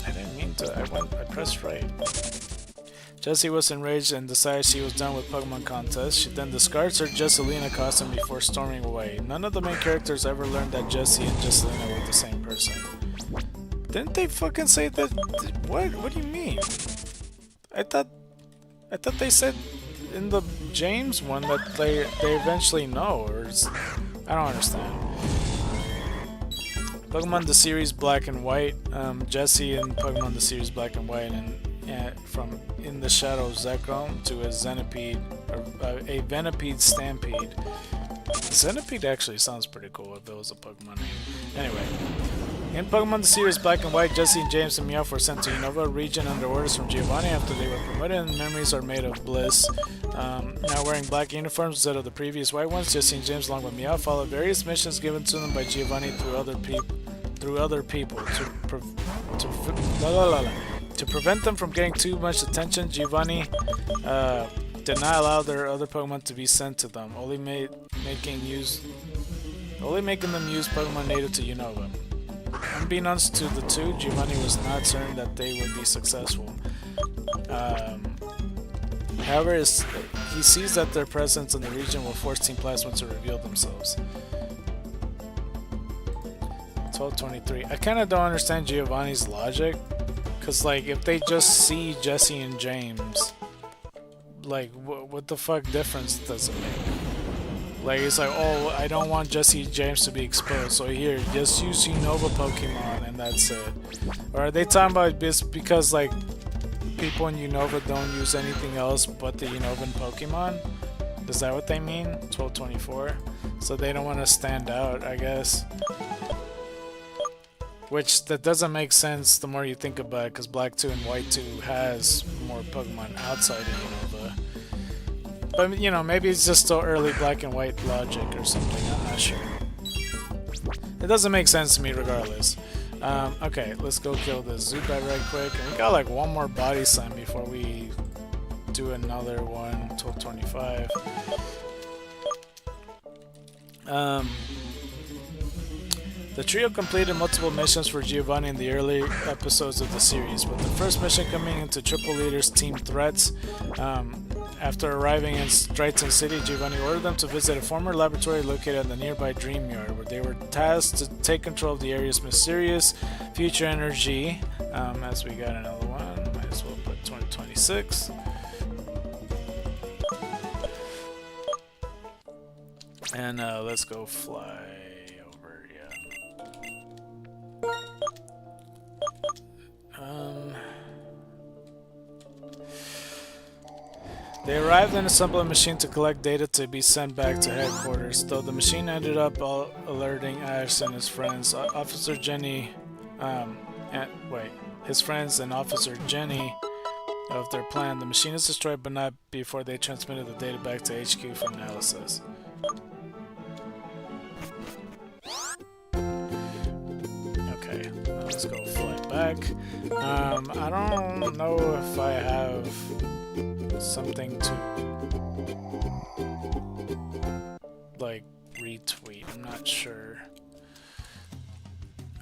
didn't mean to, I pressed right. Jessie was enraged and decided she was done with Pokemon contests. She then discards her Jesselina costume before storming away. None of the main characters ever learned that Jessie and Jesselina were the same person. Didn't they fucking say that? What do you mean? I thought they said in the James one that they eventually know, or I don't understand. Pokemon the series Black and White, Jessie in Pokemon the series Black and White, and from In the Shadow of Zekrom to a Zenipede, or a Venipede Stampede. Zenipede actually sounds pretty cool if it was a Pokemon name. Anyway, in Pokemon the series Black and White, Jessie and James and Meowth were sent to Unova region under orders from Giovanni after they were promoted, and memories are made of bliss. Now wearing black uniforms instead of the previous white ones, Jessie and James along with Meowth followed various missions given to them by Giovanni through other people to prevent them from getting too much attention. Giovanni did not allow their other Pokemon to be sent to them, only making them use Pokemon native to Unova. Unbeknownst to the two, Giovanni was not certain that they would be successful. However, he sees that their presence in the region will force Team Plasma to reveal themselves. 1223. I kind of don't understand Giovanni's logic, because, like, if they just see Jessie and James, like, what the fuck difference does it make? Like, it's like, oh, I don't want Jesse James to be exposed, so here, just use Unova Pokemon and that's it. Or are they talking about this because, like, people in Unova don't use anything else but the Unovan Pokemon? Is that what they mean? 1224? So they don't want to stand out, I guess. Which, that doesn't make sense the more you think about it, because Black 2 and White 2 has more Pokemon outside of Unova. But, you know, maybe it's just still early Black and White logic or something, I'm not sure. It doesn't make sense to me regardless. Okay, let's go kill this Zubat right quick. And we got like one more body slam before we do another one, 1225. The trio completed multiple missions for Giovanni in the early episodes of the series, with the first mission coming into Triple Leader's team threats. After arriving in Strighton City, Giovanni ordered them to visit a former laboratory located in the nearby Dream Yard, where they were tasked to take control of the area's mysterious future energy. As we got another one, might as well put 2026. And let's go fly over, yeah. They arrived and assembled a machine to collect data to be sent back to headquarters, though the machine ended up alerting Ash and his friends, Officer Jenny, his friends and Officer Jenny of their plan. The machine is destroyed, but not before they transmitted the data back to HQ for analysis. Okay, let's go fly back. I don't know if I have something to like retweet. I'm not sure.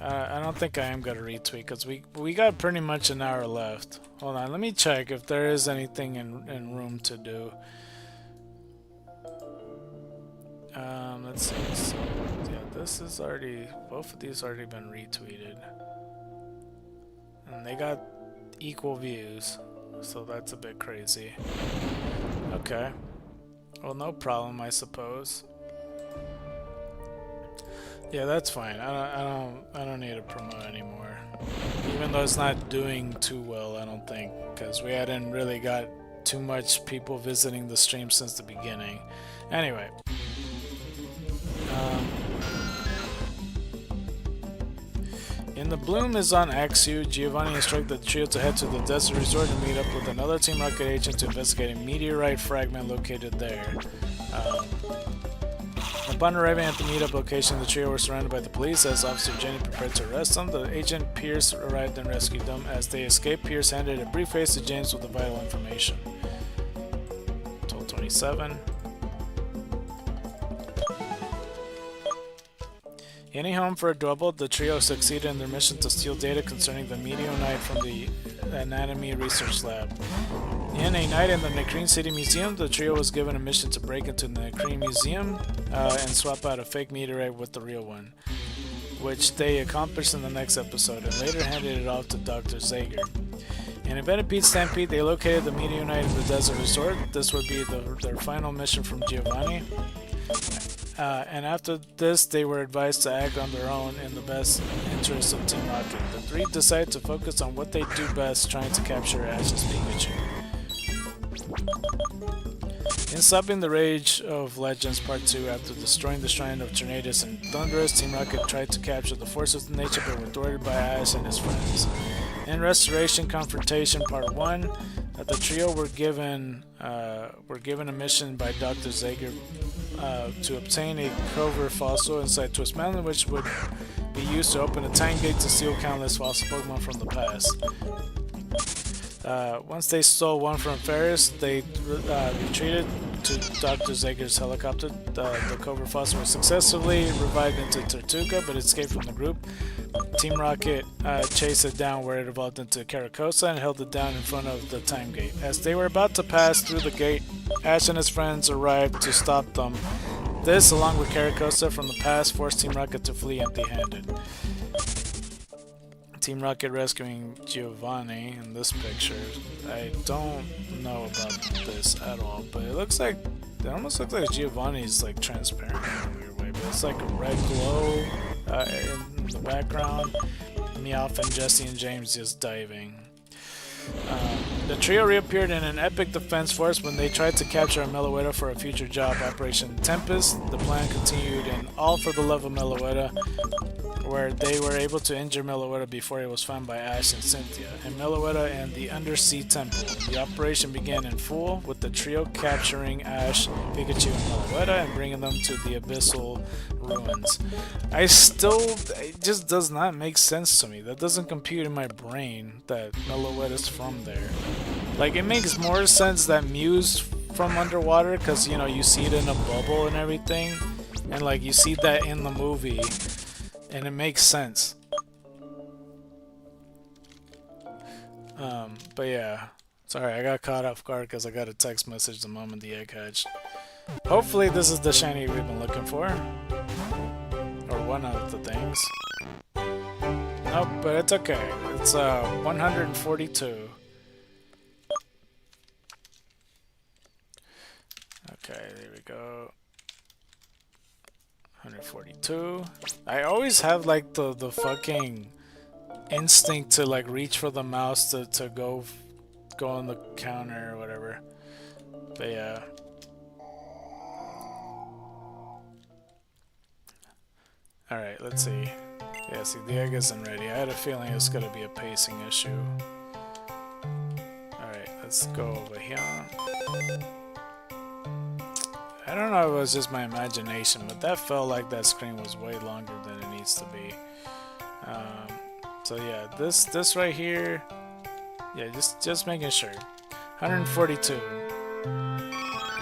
I don't think I am gonna retweet because we got pretty much an hour left. Hold on, let me check if there is anything in room to do. Let's see. So, yeah, this is already, both of these already been retweeted, and they got equal views. So that's a bit crazy. Okay. Well, no problem, I suppose. Yeah, that's fine. I don't need to promote anymore. Even though it's not doing too well, I don't think, because we hadn't really got too much people visiting the stream since the beginning. Anyway. In the Bloom is on Axu, Giovanni instructed the trio to head to the desert resort and meet up with another Team Rocket agent to investigate a meteorite fragment located there. Upon arriving at the meetup location, the trio were surrounded by the police as Officer Jenny prepared to arrest them. The agent Pierce arrived and rescued them. As they escaped, Pierce handed a briefcase to James with the vital information. 1227. Heading home for a double, the trio succeeded in their mission to steal data concerning the meteorite from the Anatomy Research Lab. In a night in the Necrene City Museum, the trio was given a mission to break into the Necrene Museum and swap out a fake meteorite with the real one, which they accomplished in the next episode and later handed it off to Dr. Zager. In Venipede Stampede, they located the meteorite in the desert resort. This would be their final mission from Giovanni. And after this, they were advised to act on their own in the best interest of Team Rocket. The three decided to focus on what they do best, trying to capture Ash's Pikachu. In Stopping the Rage of Legends Part 2, after destroying the Shrine of Tornadus and Thunderous, Team Rocket tried to capture the forces of nature but were thwarted by Ash and his friends. In Restoration Confrontation Part 1, the trio were given a mission by Dr. Zager to obtain a Cover fossil inside Twist Mountain, which would be used to open a time gate to steal countless fossil Pokemon from the past. Once they stole one from Ferris, they retreated to Dr. Zager's helicopter. The Cover fossil was successfully revived into Tortuga, but escaped from the group. Team Rocket chased it down where it evolved into Caracosa and held it down in front of the time gate. As they were about to pass through the gate, Ash and his friends arrived to stop them. This, along with Caracosa from the past, forced Team Rocket to flee empty-handed. Team Rocket rescuing Giovanni in this picture. I don't know about this at all, but it looks like It almost looks like Giovanni's like transparent in a weird way, but it's like a red glow in the background. Meowth and Jesse and James just diving. The trio reappeared in an epic defense force when they tried to capture Meloetta for a future job, Operation Tempest. The plan continued in All for the Love of Meloetta, where they were able to injure Meloetta before he was found by Ash and Cynthia, and Meloetta and the Undersea Temple. The operation began in full, with the trio capturing Ash, Pikachu, and Meloetta and bringing them to the Abyssal Ruins. It just does not make sense to me. That doesn't compute in my brain that Meloetta's from there. Like, it makes more sense that Mew's from underwater, because, you know, you see it in a bubble and everything, and, like, you see that in the movie, and it makes sense. But yeah, sorry, I got caught off guard because I got a text message the moment the egg hatched. Hopefully this is the shiny we've been looking for, or one of the things. Nope, but it's okay. It's 142. Okay, there we go. 142. I always have like the fucking instinct to like reach for the mouse to go on the counter or whatever. But yeah. Alright, let's see. Yeah, see, the egg isn't ready. I had a feeling it's gonna be a pacing issue. Alright, let's go over here. I don't know if it was just my imagination, but that felt like that screen was way longer than it needs to be. So yeah, this right here, yeah, just making sure. 142.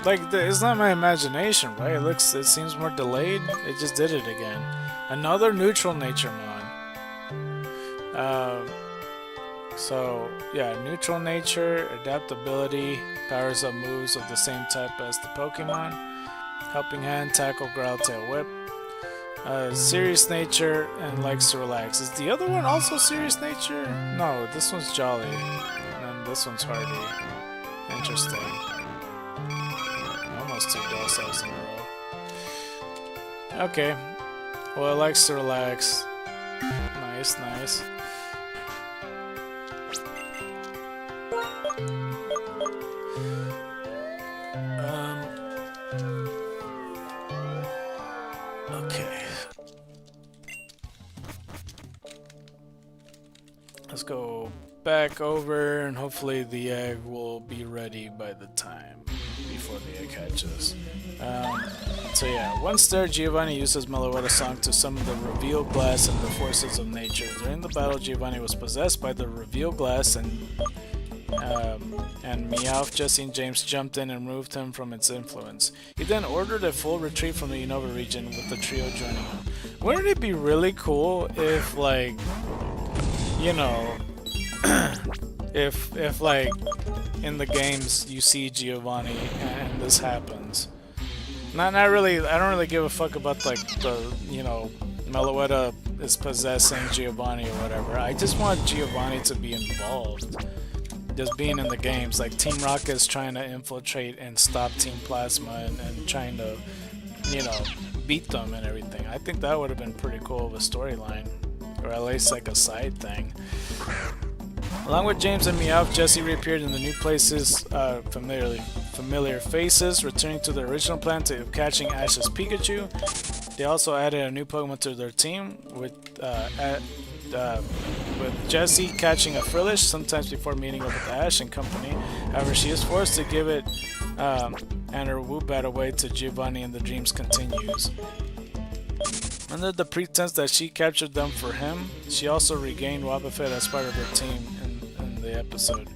Like, it's not my imagination, right? It seems more delayed. It just did it again. Another neutral nature mon. So yeah, neutral nature, adaptability, powers up moves of the same type as the Pokemon. Helping hand, tackle, growl, tail, whip. Serious nature and likes to relax. Is the other one also serious nature? No, this one's jolly. And then this one's hardy. Interesting. Almost 2 dociles in a row. Okay. Well, it likes to relax. Nice, nice. Okay. Let's go back over, and hopefully the egg will be ready by the time before the egg hatches. So yeah, once there, Giovanni uses Meloetta's song to summon the reveal glass and the forces of nature. During the battle, Giovanni was possessed by the reveal glass, and Meowth, Jesse, and James jumped in and removed him from its influence. He then ordered a full retreat from the Unova region, with the trio joining him. Wouldn't it be really cool if, like, you know, if like in the games you see Giovanni and this happens? Not really. I don't really give a fuck about like the, you know, Meloetta is possessing Giovanni or whatever. I just want Giovanni to be involved. Just being in the games, like Team Rocket's trying to infiltrate and stop Team Plasma and trying to, you know, beat them and everything. I think that would have been pretty cool of a storyline, or at least like a side thing. Along with James and Meowth, Jesse reappeared in the new places, familiar faces, returning to their original plan to catching Ash's Pikachu. They also added a new Pokemon to their team, with Jessie catching a Frillish sometimes before meeting up with Ash and company. However, she is forced to give it and her Woobat away to Giovanni, and the dreams continues. Under the pretense that she captured them for him, she also regained Wobbuffet as part of her team in the episode.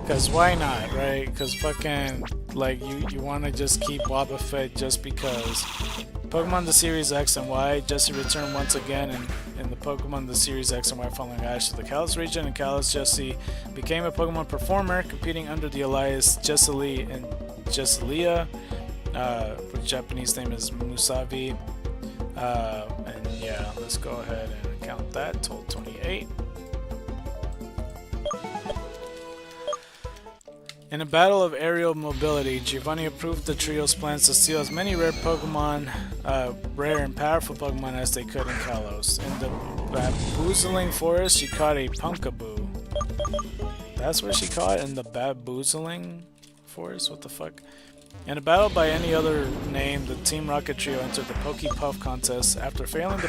Because why not, right? Because fucking, like, you want to just keep Wobbuffet just because. Pokemon the Series X and Y, Jesse returned once again in the Pokemon the Series X and Y following Ash to the Kalos region, and Kalos Jesse became a Pokemon performer, competing under the alias Jesselie and Jesselia, which Japanese name is Musavi. And yeah, let's go ahead and count that, total 28. In a battle of aerial mobility, Giovanni approved the trio's plans to steal as many rare Pokemon, rare and powerful Pokemon as they could in Kalos. In the Baboozling Forest, she caught a Punkaboo. That's where she caught? In the Baboozling Forest? What the fuck? In a battle by any other name, the Team Rocket trio entered the Pokepuff contest. After failing the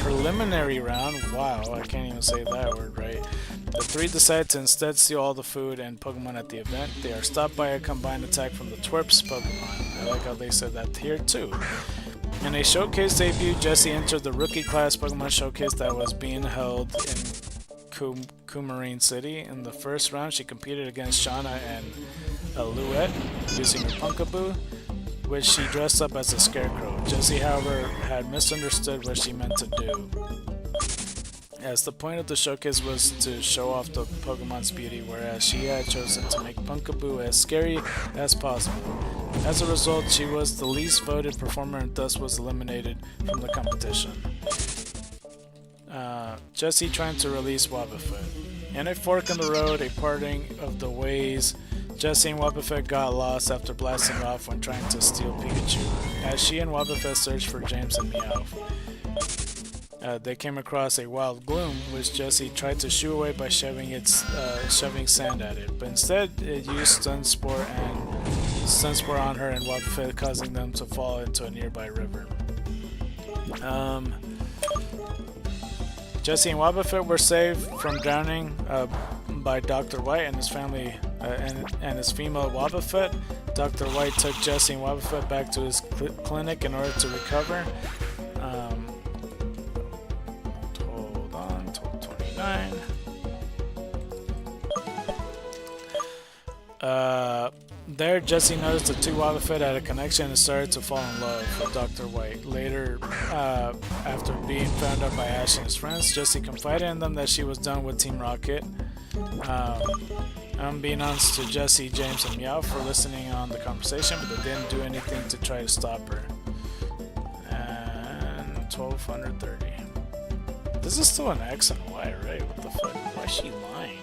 preliminary round, wow, I can't even say that word right, the three decide to instead steal all the food and Pokemon at the event. They are stopped by a combined attack from the Twerps Pokemon. I like how they said that here too. In a showcase debut, Jessie entered the rookie class Pokemon showcase that was being held in Coumarine City. In the first round, she competed against Shauna and Alouette using her Punkaboo, which she dressed up as a scarecrow. Jessie, however, had misunderstood what she meant to do, as the point of the showcase was to show off the Pokemon's beauty, whereas she had chosen to make Punkaboo as scary as possible. As a result, she was the least voted performer and thus was eliminated from the competition. Jessie trying to release Wobbuffet. In a fork in the road, a parting of the ways, Jessie and Wobbuffet got lost after blasting off when trying to steal Pikachu. As she and Wobbuffet searched for James and Meowth, they came across a wild gloom, which Jessie tried to shoo away by shoving sand at it, but instead it used Sunspore on her and Wobbuffet, causing them to fall into a nearby river. Jessie and Wobbuffet were saved from drowning by Dr. White and his family and his female Wobbuffet. Dr. White took Jessie and Wobbuffet back to his clinic in order to recover. Hold on, 1229. There, Jessie noticed the two Wobbuffet had a connection and started to fall in love with Dr. White. Later, after being found out by Ash and his friends, Jessie confided in them that she was done with Team Rocket. Unbeknownst to Jessie, James, and Meowth were listening on the conversation, but they didn't do anything to try to stop her. And 1230. This is still an X and a Y, right? What the fuck? Why is she lying?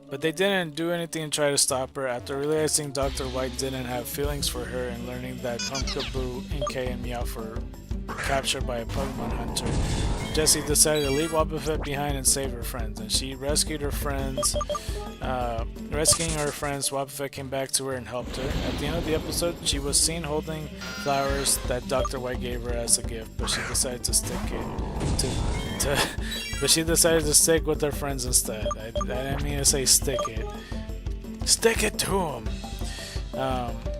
But they didn't do anything to try to stop her. After realizing Dr. White didn't have feelings for her and learning that Pumpkaboo, Inkay, and Meowth were captured by a Pokemon hunter, Jessie decided to leave Wobbuffet behind and save her friends. And she rescued her friends. Rescuing her friends, Wobbuffet came back to her and helped her. At the end of the episode, she was seen holding flowers that Dr. White gave her as a gift, but she decided to stick with her friends instead. I didn't mean to say stick it. Stick it to them!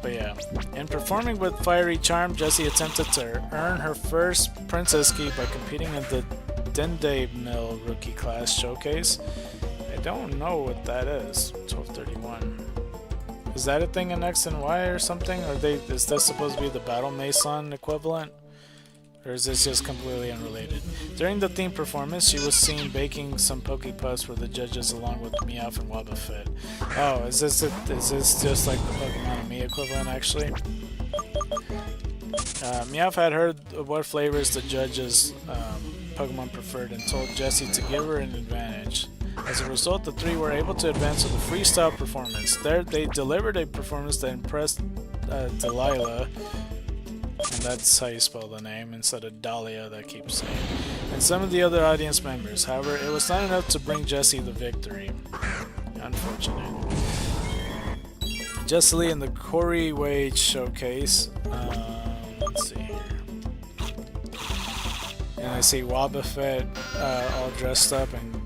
But yeah. In performing with Fiery Charm, Jessie attempted to earn her first Princess Key by competing in the Dende Mill Rookie Class Showcase. I don't know what that is. 1231. Is that a thing in X and Y or something? Is this supposed to be the Battle Mason equivalent? Or is this just completely unrelated? During the theme performance, she was seen baking some Pokepuffs for the judges along with Meowth and Wobbuffet. Oh, is this just like the Pokemon and Me equivalent, actually? Meowth had heard what flavors the judges' Pokemon preferred and told Jessie to give her an advantage. As a result, the three were able to advance to the freestyle performance. There, they delivered a performance that impressed Delilah, and that's how you spell the name instead of Dahlia that keeps saying, and some of the other audience members. However, it was not enough to bring Jessie the victory. Unfortunate. Jessie Lee in the Corey Wade showcase. Let's see here. And I see Wobbuffet all dressed up, and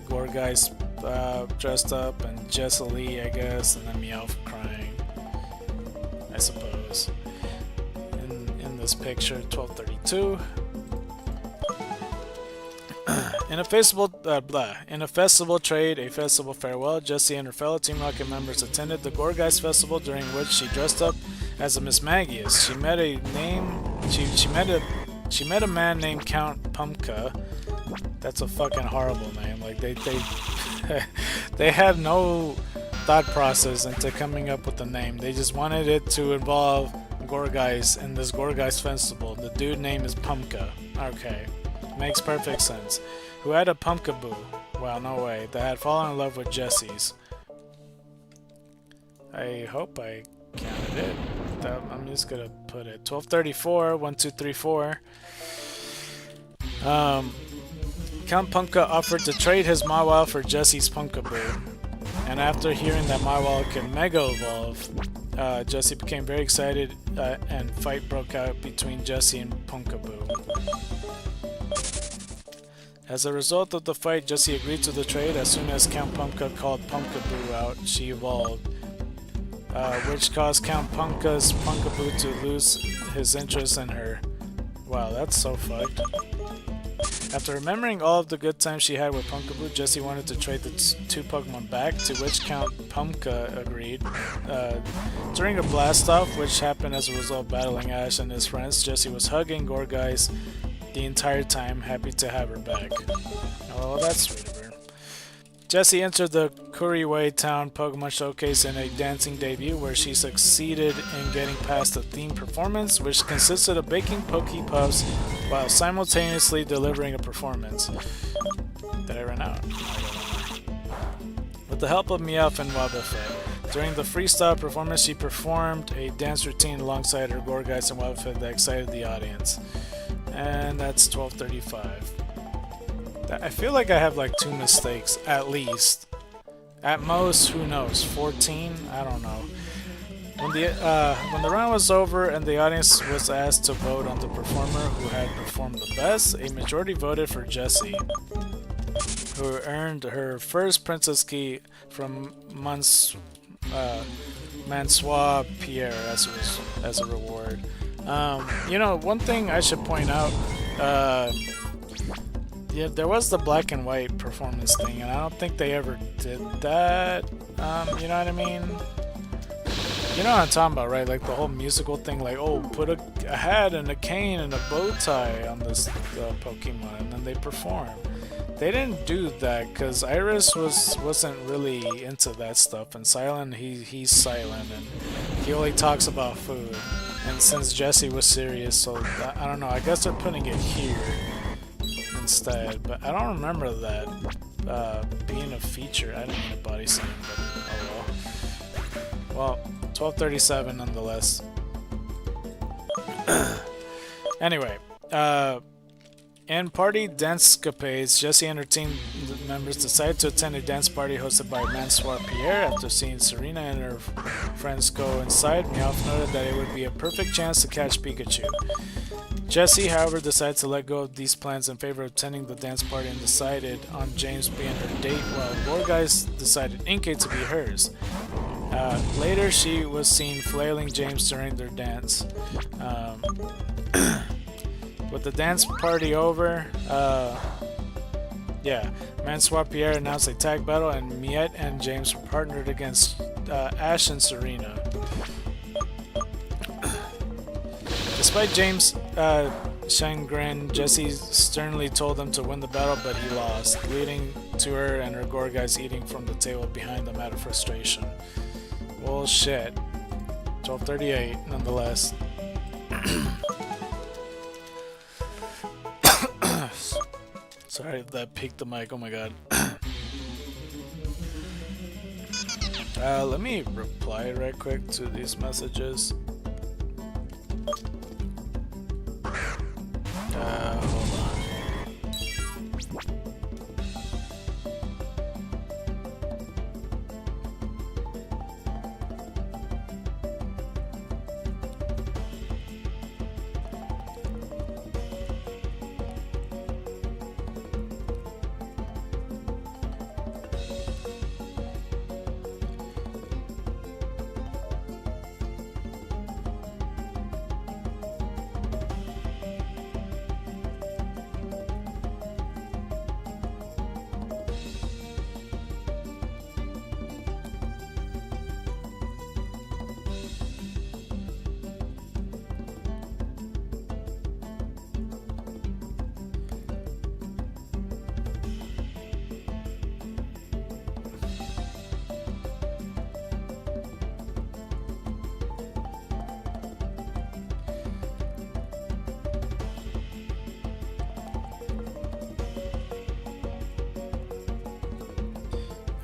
Gorgai's dressed up, and Jessie Lee, I guess, and then Meowth crying, I suppose. In this picture, 1232. In a festival trade, a festival farewell, Jessie and her fellow Team Rocket members attended the Gorgeist Festival, during which she dressed up as a Miss Magius. She met a man named Count Pumpka. That's a fucking horrible name. Like they had no thought process into coming up with the name. They just wanted it to involve Gorgeist in this Gorgeist festival. The dude name is Pumpka. Okay. Makes perfect sense. who had a Pumpkaboo. Wow, no way. That had fallen in love with Jesse's. I hope I counted it. I'm just gonna put it 1234, 1, 2, 3, 4. Count Pumpka offered to trade his Mawile for Jesse's Pumpkaboo. And after hearing that Mawile could Mega Evolve, Jesse became very excited and fight broke out between Jesse and Pumpkaboo. As a result of the fight, Jesse agreed to the trade. As soon as Count Pumpka called Pumpkaboo out, she evolved, which caused Count Pumpka's Pumpkaboo to lose his interest in her. Wow, that's so fucked. After remembering all of the good times she had with Pumpkaboo, Jesse wanted to trade the two Pokemon back, to which Count Pumpka agreed. During a blast-off, which happened as a result of battling Ash and his friends, Jesse was hugging Gourgeist the entire time, happy to have her back. Oh, well, that's sweet of her. Jesse entered the Kuriway Town Pokemon Showcase in a dancing debut, where she succeeded in getting past the theme performance, which consisted of baking Poke Puffs while simultaneously delivering a performance. Did I run out? With the help of Meowth and Wobbuffet. During the freestyle performance, she performed a dance routine alongside her Gourgeist and Wobbuffet that excited the audience. And that's 1235. I feel like I have like 2 mistakes, at least. At most, who knows, 14? I don't know. When the round was over and the audience was asked to vote on the performer who had performed the best, a majority voted for Jessie, who earned her first Princess Key from Mansois Pierre as a reward. You know, one thing I should point out, yeah, there was the black and white performance thing, and I don't think they ever did that. You know what I mean? You know what I'm talking about, right? Like the whole musical thing, like, oh, put a hat and a cane and a bow tie on this Pokemon, and then they perform. They didn't do that because Iris wasn't really into that stuff, and Silent, he's silent, and he only talks about food. And since Jessie was serious, so I don't know, I guess they're putting it here instead, but I don't remember that being a feature. I didn't mean a body scene, but oh well. Well, 1237 nonetheless. Anyway, in party dancecapades, Jessie and her team members decided to attend a dance party hosted by Mansoir Pierre. After seeing Serena and her friends go inside, Meowth noted that it would be a perfect chance to catch Pikachu. Jessie, however, decided to let go of these plans in favor of attending the dance party and decided on James being her date, while Gourgeist decided Inkay to be hers. Later, she was seen flailing James during their dance. With the dance party over, Mansoir Pierre announced a tag battle, and Miette and James were partnered against Ash and Serena. Despite James' chagrin, Jessie sternly told him to win the battle, but he lost, leading to her and her Gourgeist eating from the table behind them out of frustration. Well, shit. 1238, nonetheless. Sorry if that peaked the mic, oh my god. Let me reply right quick to these messages. Hold on.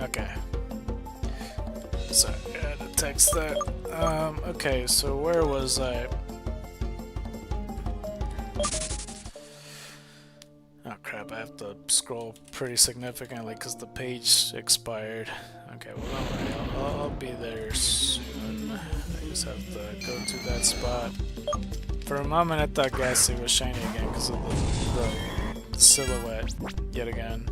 Okay. Sorry, I had to text that. Okay, so where was I? Oh crap, I have to scroll pretty significantly because the page expired. Okay, well don't worry, I'll be there soon. I just have to go to that spot. For a moment I thought Gassy was shiny again because of the silhouette yet again.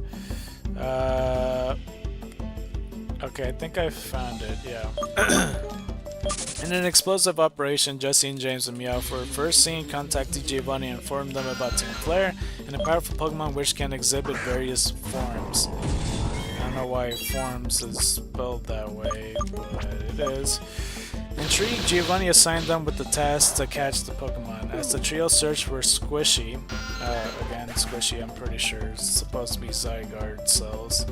Okay, I think I found it, yeah. In an explosive operation, Jesse and James and Meowth were first seen contacting Giovanni and informed them about Team Flare and a powerful Pokemon which can exhibit various forms. I don't know why forms is spelled that way, but it is. Intrigued, Giovanni assigned them with the task to catch the Pokemon. As the trio searched for Squishy, again Squishy I'm pretty sure is supposed to be Zygarde cells.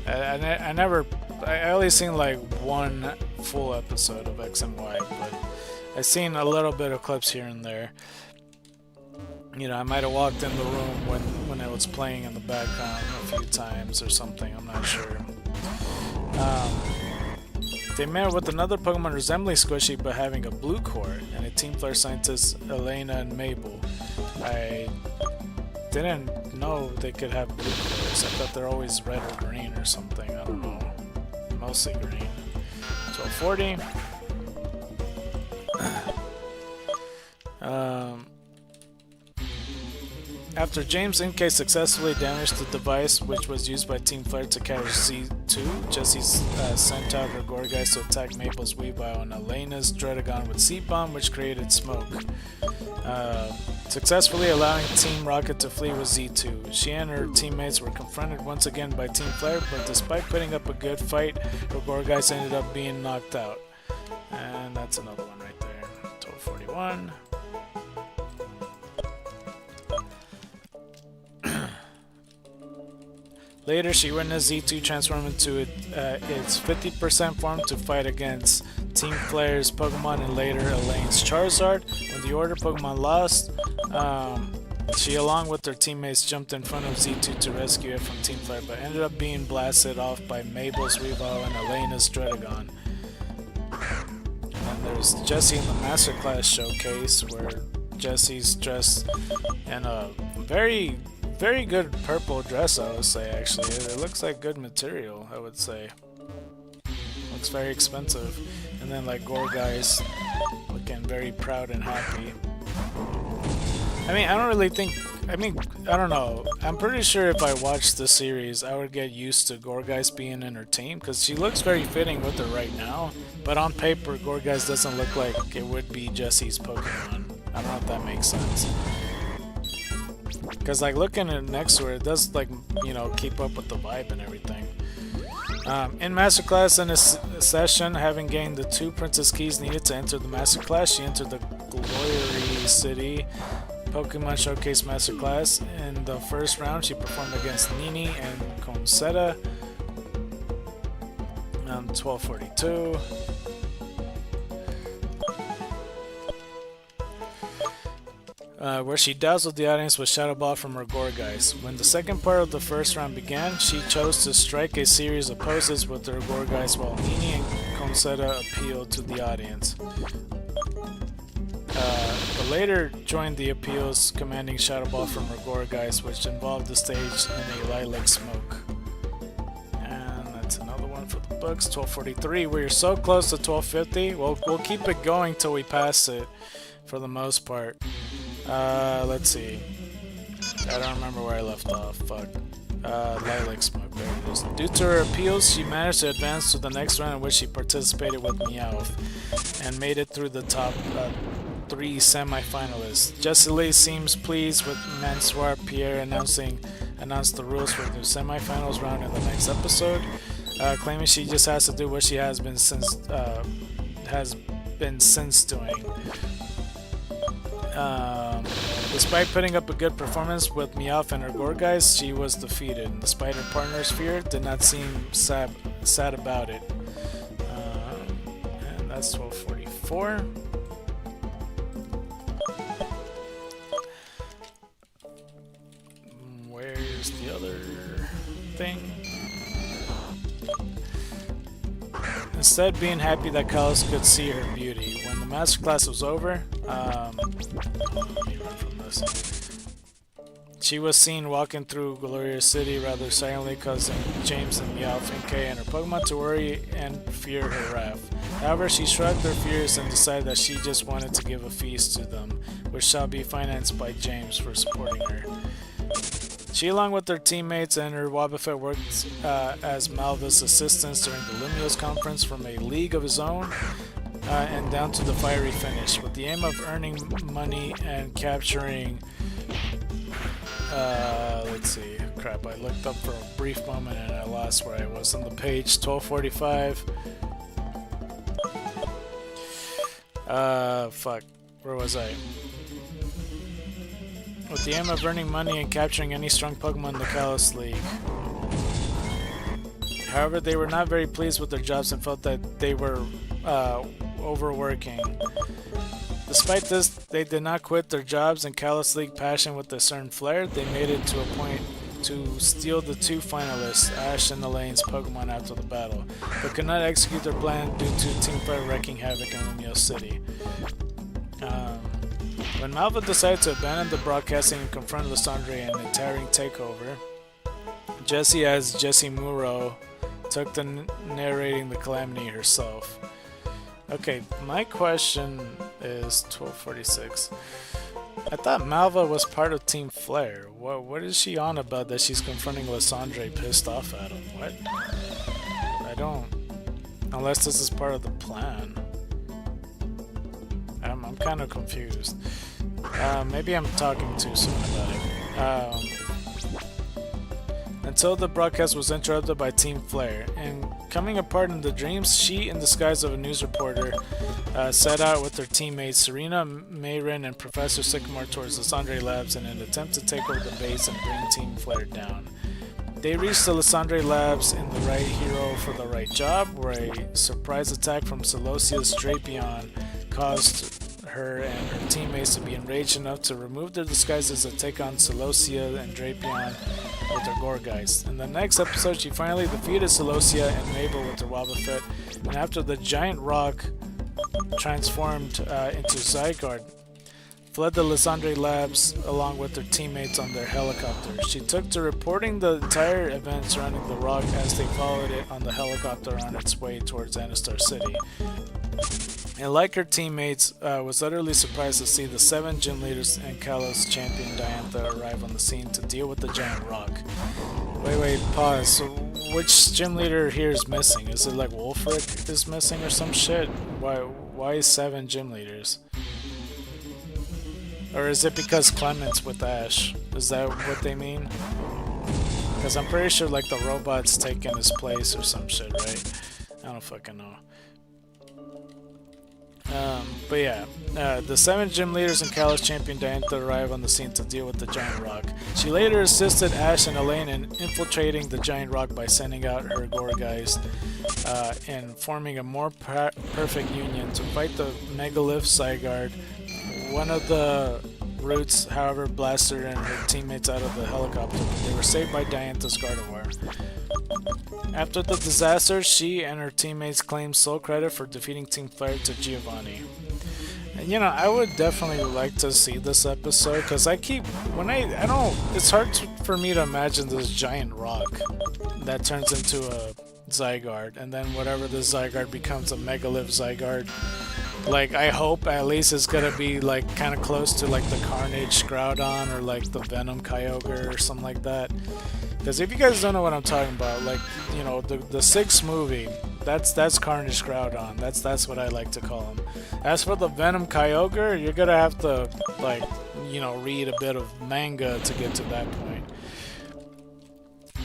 I only seen like one full episode of X and Y, but I seen a little bit of clips here and there. You know, I might have walked in the room when it was playing in the background a few times or something, I'm not sure. They met with another Pokemon resembling Squishy but having a blue core, and a Team Flare scientist, Elena and Mabel. I didn't know they could have blue cores. I thought they're always red or green or something, I don't know. Mostly green. 1240. After James Inkay successfully damaged the device which was used by Team Flare to catch Z2, Jesse sent out her Gorgeist to attack Maple's Weavile and Elena's Dredagon with Seed Bomb, which created smoke, successfully allowing Team Rocket to flee with Z2. She and her teammates were confronted once again by Team Flare, but despite putting up a good fight, her Gorgeist ended up being knocked out. And that's another one right there. 1241. Later, she witnessed Z2 transform into its 50% form to fight against Team Flare's Pokemon and later Elaine's Charizard. When the order Pokemon lost, she along with her teammates jumped in front of Z2 to rescue it from Team Flare, but ended up being blasted off by Mabel's Weavile and Elena's Dredagon. And then there's Jessie in the Masterclass showcase, where Jessie's dressed in a very good purple dress, I would say, actually. It looks like good material, I would say. Looks very expensive. And then, like, Gorgeist looking very proud and happy. I mean, I don't really think... I mean, I don't know. I'm pretty sure if I watched the series, I would get used to Gorgeist being in her team, because she looks very fitting with her right now. But on paper, Gorgeist doesn't look like it would be Jessie's Pokemon. I don't know if that makes sense. Because, like, looking at next to her, it does, like, you know, keep up with the vibe and everything. In Masterclass, in this session, having gained the 2 Princess Keys needed to enter the Masterclass, she entered the Glory City Pokemon Showcase Masterclass. In the first round, she performed against Nini and Comseta. 1242. Where she dazzled the audience with Shadow Ball from her Gorgeist. When the second part of the first round began, she chose to strike a series of poses with her Gorgeist while Nini and Comseta appealed to the audience. But later joined the appeals, commanding Shadow Ball from her Gorgeist, which involved the stage in a lilac smoke. And that's another one for the books. 1243. We're so close to 1250. We'll keep it going till we pass it, for the most part. Let's see. I don't remember where I left off. Fuck. Lilac Smoke. There it is. Due to her appeals, she managed to advance to the next round in which she participated with Meowth and made it through the top 3 semi-finalists. Jessie Lee seems pleased with Mansoir Pierre announced the rules for the semi-finals round in the next episode, claiming she just has to do what she has been since doing. Despite putting up a good performance with Meowth and her Gorgeist, she was defeated. Despite her partner's fear, did not seem sad about it. And that's 1244. Where's the other thing? instead being happy that Kalos could see her beauty. When the masterclass was over, let me run from this. She was seen walking through Gloria City rather silently, causing James and Meowth and Kay and her Pokemon to worry and fear her wrath. However, she shrugged her fears and decided that she just wanted to give a feast to them, which shall be financed by James for supporting her. She, along with her teammates and her Wobbuffet, worked as Malva's assistants during the Lumiose conference from a league of his own and down to the fiery finish, with the aim of earning money and capturing... let's see. Crap, I looked up for a brief moment and I lost where I was on the page. 1245. Fuck. Where was I? With the aim of earning money and capturing any strong Pokemon in the Kalos League. However, they were not very pleased with their jobs and felt that they were overworking. Despite this, they did not quit their jobs and Kalos League passion with a certain flair. They made it to a point to steal the two finalists, Ash and Elaine's Pokemon after the battle, but could not execute their plan due to Team Fire wreaking havoc in Lumiose City. When Malva decided to abandon the broadcasting and confront Lysandre in a tiring takeover, Jessie as Jessie Muro took to narrating the calamity herself. Okay, my question is 1246. I thought Malva was part of Team Flare. What is she on about that she's confronting Lysandre pissed off at him? What? I don't... Unless this is part of the plan. I'm kind of confused. Maybe I'm talking too soon about it. Until the broadcast was interrupted by Team Flare, and coming apart in the dreams, she, in disguise of a news reporter, set out with her teammates Serena, Mayrin, and Professor Sycamore towards Lysandre Labs in an attempt to take over the base and bring Team Flare down. They reached the Lysandre Labs in the right hero for the right job, where a surprise attack from Celosia's Drapion caused her and her teammates to be enraged enough to remove their disguises and take on Celosia and Drapion with their Gourgeist. In the next episode, she finally defeated Celosia and Mabel with her Wobbuffet, and after the giant rock transformed into Zygarde, fled the Lysandre Labs along with their teammates on their helicopter. She took to reporting the entire event surrounding the rock as they followed it on the helicopter on its way towards Anistar City. And like her teammates, was utterly surprised to see the 7 gym leaders and Kalos champion Diantha arrive on the scene to deal with the giant rock. Wait, pause. So which gym leader here is missing? Is it like Wolfric is missing or some shit? Why is 7 gym leaders? Or is it because Clement's with Ash? Is that what they mean? Because I'm pretty sure like the robot's taking his place or some shit, right? I don't fucking know. But yeah, the 7 gym leaders and Kalos champion Diantha arrive on the scene to deal with the giant rock. She later assisted Ash and Elaine in infiltrating the giant rock by sending out her Gourgeist and forming a more perfect union to fight the Megalith Zygarde. One of the Roots, however, blasted her and her teammates out of the helicopter, but they were saved by Diantha's Gardevoir. After the disaster, she and her teammates claimed sole credit for defeating Team Flare to Giovanni. And you know, I would definitely like to see this episode, because it's hard for me to imagine this giant rock that turns into a Zygarde, and then whatever this Zygarde becomes a Megalith Zygarde. Like, I hope at least it's gonna be like kind of close to like the Carnage Groudon or like the Venom Kyogre or something like that. Because if you guys don't know what I'm talking about, like, you know, the 6th movie, that's Carnage Groudon. That's what I like to call him. As for the Venom Kyogre, you're gonna have to, like, you know, read a bit of manga to get to that point.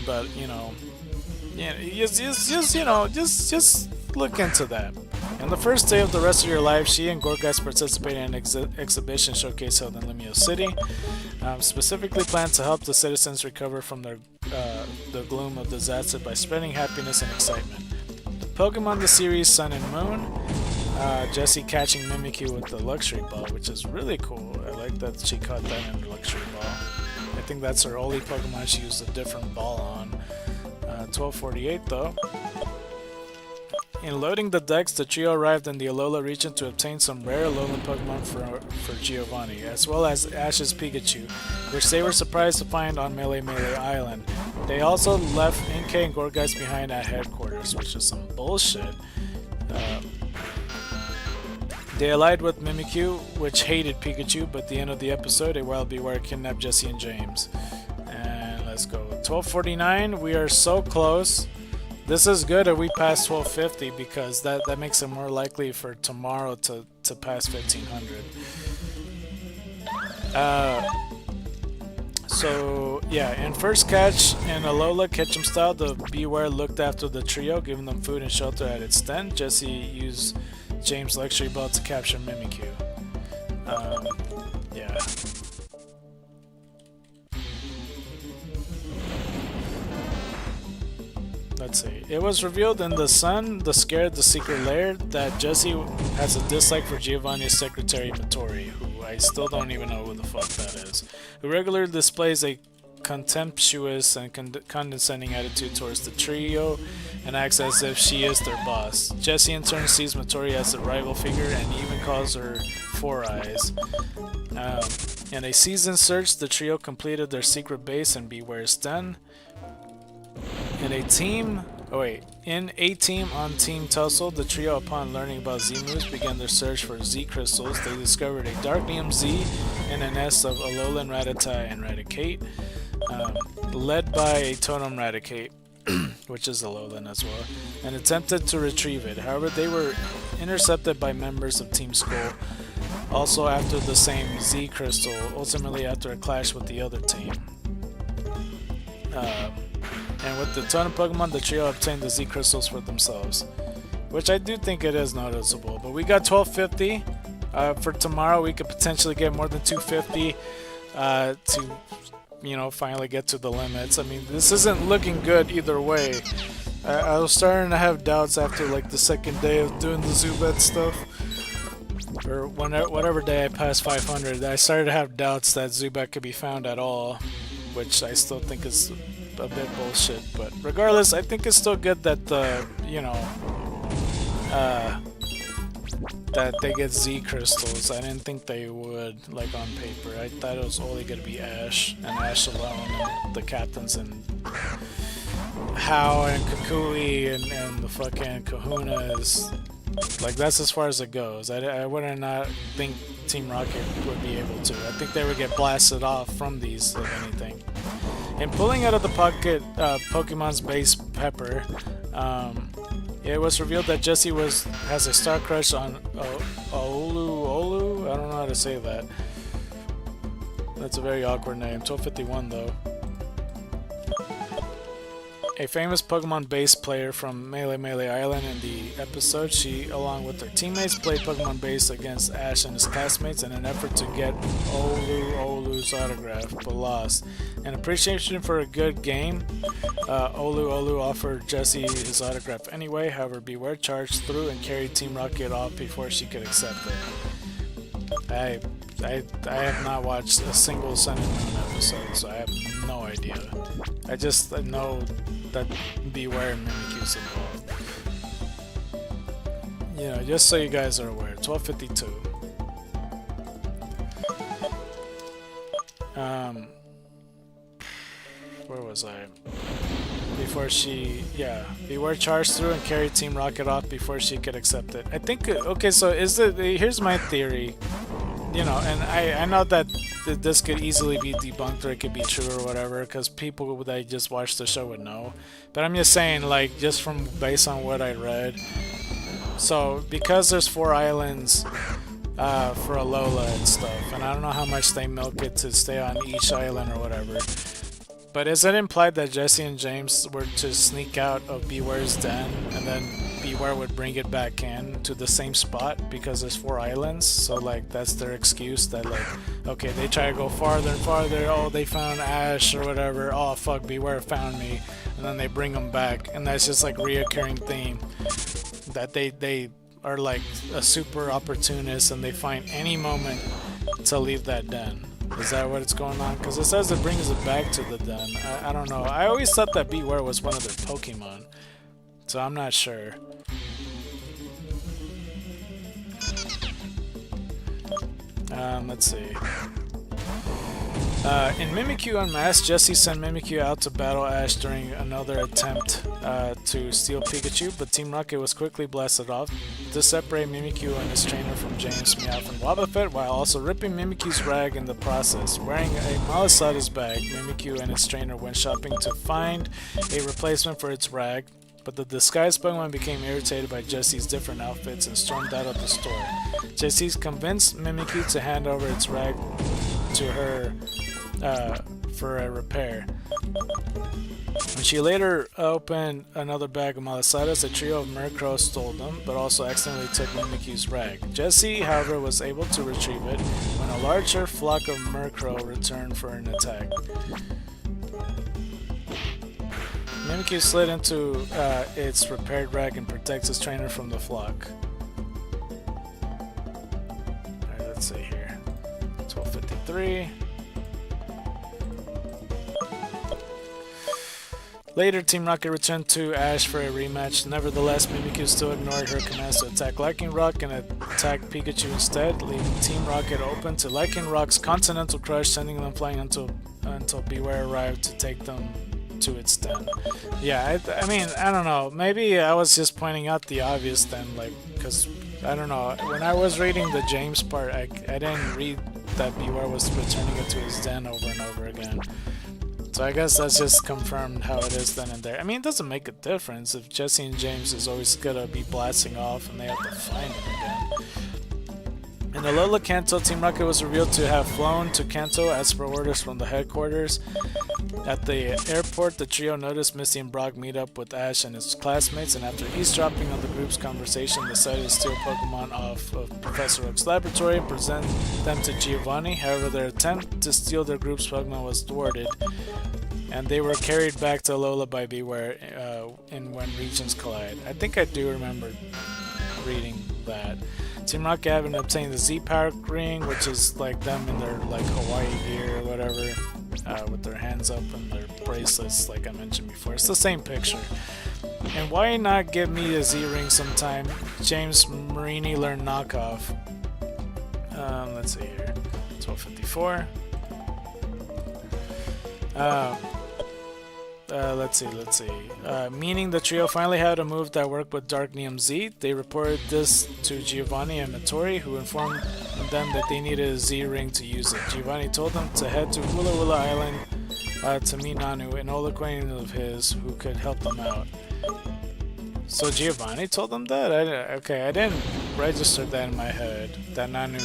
But, you know, yeah, just look into that. On the first day of the rest of your life, she and Gourgeist participated in an exhibition showcase held in Lumiose City, specifically planned to help the citizens recover from the gloom of disaster by spreading happiness and excitement. The Pokemon the series Sun and Moon, Jessie catching Mimikyu with the Luxury Ball, which is really cool. I like that she caught that in the Luxury Ball. I think that's her only Pokemon she used a different ball on. 1248 though. In loading the decks, the trio arrived in the Alola region to obtain some rare Alolan Pokemon for Giovanni, as well as Ash's Pikachu, which they were surprised to find on Melee Island. They also left Inkay and Gourgeist behind at headquarters, which is some bullshit. They allied with Mimikyu, which hated Pikachu, but at the end of the episode, a Wild Beware kidnapped Jesse and James. And let's go. 1249, we are so close. This is good if we pass 1250 because that makes it more likely for tomorrow to pass 1500. So yeah, in first catch in Alola Ketchum style, the Beware looked after the trio, giving them food and shelter at its den. Jesse used James' luxury belt to capture Mimikyu. Yeah. Let's see. It was revealed in The Sun, The Scared, The Secret Lair, that Jesse has a dislike for Giovanni's secretary Mittori, who I still don't even know who the fuck that is, who regularly displays a contemptuous and condescending attitude towards the trio and acts as if she is their boss. Jesse in turn sees Mittori as a rival figure and even calls her Four Eyes. In a season search, the trio completed their secret base in Beware's Den. In a team on Team Tussle, the trio, upon learning about Z-moves, began their search for Z crystals. They discovered a Darknium Z and a nest of Alolan Rattata and Raticate, led by a Totem Raticate, which is Alolan as well, and attempted to retrieve it. However, they were intercepted by members of Team Skull, also after the same Z crystal, ultimately after a clash with the other team. And with the Totem Pokemon, the trio obtained the Z crystals for themselves, which I do think it is noticeable. But we got 1250. For tomorrow, we could potentially get more than 250 to, finally get to the limits. I mean, this isn't looking good either way. I was starting to have doubts after like the second day of doing the Zubat stuff, or whatever day I passed 500. I started to have doubts that Zubat could be found at all, which I still think is a bit bullshit, but regardless, I think it's still good that that they get Z crystals. I didn't think they would, like on paper. I thought it was only gonna be Ash and Ash alone, and the captains and How and Kukui and the fucking Kahunas. Like, that's as far as it goes. I would not think Team Rocket would be able to. I think they would get blasted off from these, if anything. In pulling out of the pocket Pokemon's base Pepper, it was revealed that Jesse has a star crush on Olu. I don't know how to say that. That's a very awkward name. 1251 though. A famous Pokemon base player from Melee Island. In the episode, she, along with her teammates, played Pokemon base against Ash and his classmates in an effort to get Olu's autograph, but lost. In appreciation for a good game, Olu offered Jesse his autograph anyway. However, Beware charged through and carried Team Rocket off before she could accept it. I have not watched a single Sun and Moon episode, so I have no idea. I just know that Beware and Mimikyu's involved. Just so you guys are aware. 1252. Where was I? Beware charged through and carried Team Rocket off before she could accept it. I think, okay, so here's my theory. And I know that this could easily be debunked or it could be true or whatever, because people that just watch the show would know. But I'm just saying, like, just based on what I read. So, because there's 4 islands for Alola and stuff, and I don't know how much they milk it to stay on each island or whatever. But is it implied that Jesse and James were to sneak out of Beware's den, and then Beware would bring it back in to the same spot because there's 4 islands? So, like, that's their excuse that, like, okay, they try to go farther and farther. Oh, they found Ash or whatever. Oh, fuck, Beware found me. And then they bring them back. And that's just, like, reoccurring theme. That they are, like, a super opportunist and they find any moment to leave that den. Is that what it's going on? Because it says it brings it back to the den. I don't know. I always thought that Beware was one of their Pokemon. So I'm not sure. Let's see. In Mimikyu Unmasked, Jesse sent Mimikyu out to battle Ash during another attempt to steal Pikachu, but Team Rocket was quickly blasted off. This separated Mimikyu and his trainer from James, Meowth, and Wobbuffet, while also ripping Mimikyu's rag in the process. Wearing a Malasada's bag, Mimikyu and his trainer went shopping to find a replacement for its rag, but the disguised Pokemon became irritated by Jesse's different outfits and stormed out of the store. Jesse convinced Mimikyu to hand over its rag to her for a repair. When she later opened another bag of Malasadas, a trio of Murkrow stole them, but also accidentally took Mimikyu's rag. Jesse, however, was able to retrieve it when a larger flock of Murkrow returned for an attack. Mimikyu slid into its repaired rag and protects its trainer from the flock. Alright, let's see here. 1253. Later, Team Rocket returned to Ash for a rematch. Nevertheless, Mimikyu still ignored her commands to attack Lycan Rock and attacked Pikachu instead, leaving Team Rocket open to Lycan Rock's Continental Crush, sending them flying until Beware arrived to take them to its den. Yeah, I mean, I don't know. Maybe I was just pointing out the obvious then, like, because, I don't know. When I was reading the James part, I didn't read that Beware was returning it to his den over and over again. So I guess that's just confirmed how it is then and there. I mean, it doesn't make a difference if Jesse and James is always gonna be blasting off and they have to find him again. In Alola Kanto, Team Rocket was revealed to have flown to Kanto as per orders from the headquarters. At the airport, the trio noticed Misty and Brock meet up with Ash and his classmates, and after eavesdropping on the group's conversation, decided to steal Pokemon off of Professor Oak's laboratory and present them to Giovanni. However, their attempt to steal their group's Pokemon was thwarted, and they were carried back to Alola by Beware in When Regions Collide. I think I do remember reading that. Team Rocket having obtained the Z-Power ring, which is like them in their like Hawaii gear or whatever, with their hands up and their bracelets, like I mentioned before. It's the same picture. And why not give me a Z-ring sometime? James Marini learned knockoff. Let's see here. 1254. Let's see. Meaning the trio finally had a move that worked with Dark Neum Z. They reported this to Giovanni and Matori, who informed them that they needed a Z-ring to use it. Giovanni told them to head to Hula Hula Island to meet Nanu, an old acquaintance of his who could help them out. So Giovanni told them that? I didn't register that in my head, that Nanu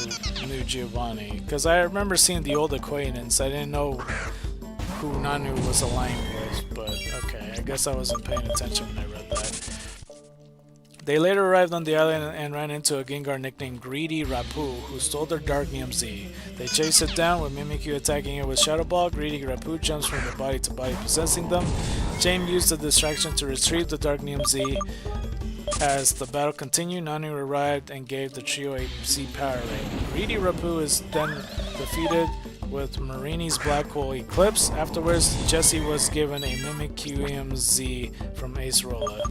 knew Giovanni. Because I remember seeing the old acquaintance. I didn't know who Nanu was aligned with, but okay, I guess I wasn't paying attention when I read that. They later arrived on the island and ran into a Gengar nicknamed Greedy Rapu, who stole their Dark Neum Z. They chase it down, with Mimikyu attacking it with Shadow Ball. Greedy Rapu jumps from the body to body, possessing them. James used the distraction to retrieve the Dark Neum Z. As the battle continued, Nanu arrived and gave the trio a Z power ring. Greedy Rapu is then defeated with Marini's Black Hole Eclipse. Afterwards, Jesse was given a Mimikyu Z from Acerola.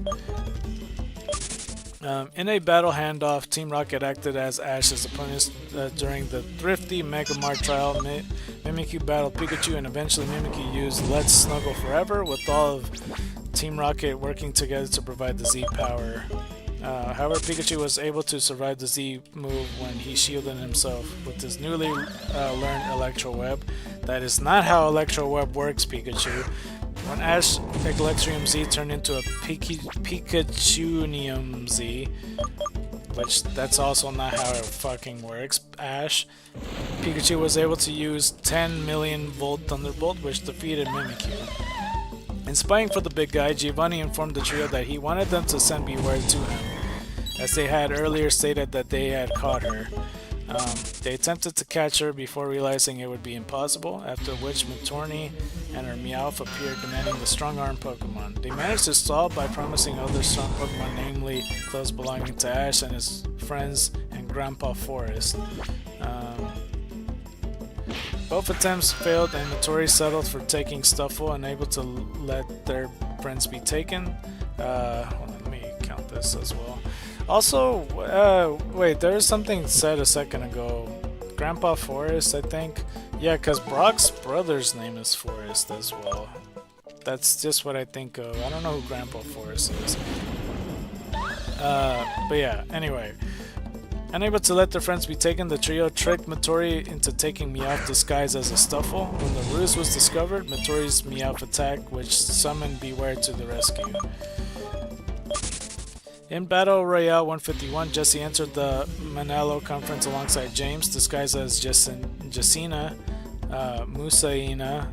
In a battle handoff, Team Rocket acted as Ash's opponents during the Thrifty Mega Mart trial. Mimikyu battled Pikachu, and eventually Mimikyu used Let's Snuggle Forever, with all of Team Rocket working together to provide the Z power. However, Pikachu was able to survive the Z move when he shielded himself with his newly learned Electro Web. That is not how Electro Web works, Pikachu. When Ash Electrium Z turned into a Pikachunium Z, which that's also not how it fucking works, Ash, Pikachu was able to use 10 million volt Thunderbolt, which defeated Mimikyu. In spying for the big guy, Giovanni informed the trio that he wanted them to send Beware to him, as they had earlier stated that they had caught her. They attempted to catch her before realizing it would be impossible, after which Matorni and her Meowth appeared, demanding the Strong Arm Pokemon. They managed to stall by promising other strong Pokemon, namely those belonging to Ash and his friends and Grandpa Forest. Both attempts failed, and Matori settled for taking Stuffle, unable to let their friends be taken. Hold on, let me count this as well. Also, wait, there was something said a second ago Grandpa Forrest, I think. Yeah, because Brock's brother's name is Forrest as well. That's just what I think of. I don't know who Grandpa Forrest is. But yeah, anyway. Unable to let their friends be taken, the trio tricked Matori into taking Meowth disguised as a Stuffle. When the ruse was discovered, Matori's Meowth attacked, which summoned Beware to the rescue. In Battle Royale 151, Jesse entered the Manalo conference alongside James, disguised as Jacina Musaina.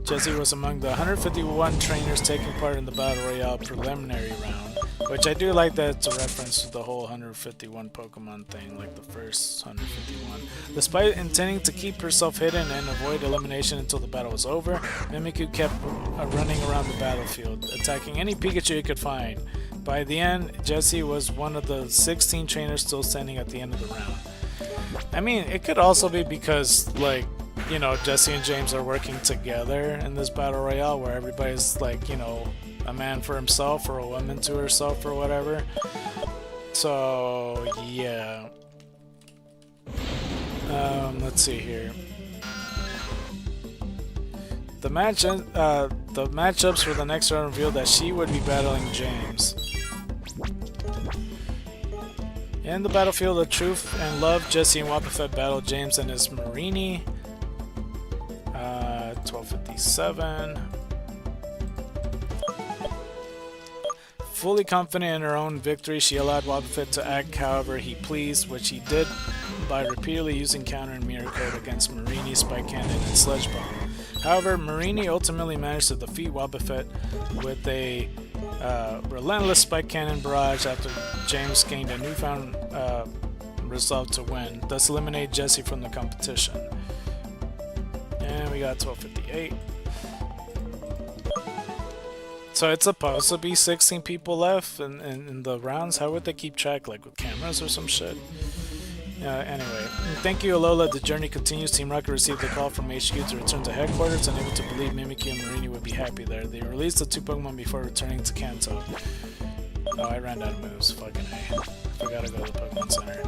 Jesse was among the 151 trainers taking part in the Battle Royale preliminary round, which I do like that it's a reference to the whole 151 Pokemon thing, like the first 151. Despite intending to keep herself hidden and avoid elimination until the battle was over, Mimikyu kept running around the battlefield, attacking any Pikachu he could find. By the end, Jesse was one of the 16 trainers still standing at the end of the round. I mean, it could also be because, like, you know, Jesse and James are working together in this Battle Royale where everybody's like, you know, a man for himself or a woman to herself or whatever. So, yeah. Let's see here. The matchups for the next round revealed that she would be battling James. In the battlefield of Truth and Love, Jesse and Wobbuffet battle James and his Marini. 1257. Fully confident in her own victory, she allowed Wobbuffet to act however he pleased, which he did by repeatedly using counter and mirror code against Marini, Spike Cannon, and Sludge Bomb. However, Marini ultimately managed to defeat Wobbuffet with a relentless Spike Cannon barrage after James gained a newfound resolve to win, thus eliminate Jesse from the competition. And we got 1258. So it's supposed to be 16 people left in the rounds. How would they keep track? Like with cameras or some shit? Anyway, thank you, Alola. The journey continues. Team Rocket received a call from HQ to return to headquarters, unable to believe Mimikyu and Marini would be happy there. They released the two Pokemon before returning to Kanto. Oh, I ran out of moves. Fucking A. We gotta go to the Pokemon Center.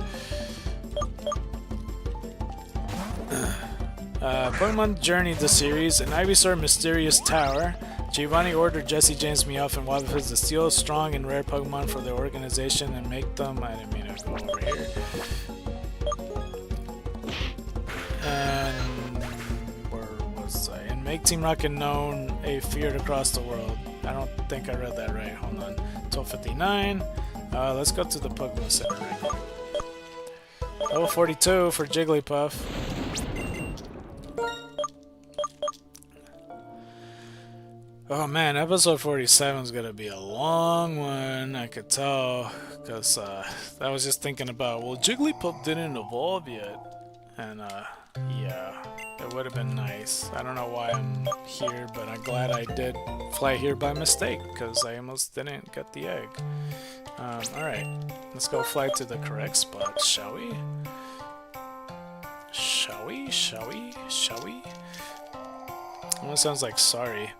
Pokemon Journey the series. In Ivysaur Mysterious Tower, Giovanni ordered Jesse, James, Meowth, and Wobbuffet to steal strong and rare Pokemon for the organization and make them... I didn't mean to go over here. And... where was I? And make Team Rocket known a feared across the world. I don't think I read that right. Hold on. 1259. Let's go to the Pokemon Center right quick. Level 42 for Jigglypuff. Oh man, episode 47 is gonna be a long one, I could tell, because I was just thinking about, well, Jigglypuff didn't evolve yet, and yeah, it would have been nice. I don't know why I'm here, but I'm glad I did fly here by mistake, because I almost didn't get the egg. Alright, let's go fly to the correct spot, shall we? Shall we? Shall we? Shall we? Almost sounds like sorry.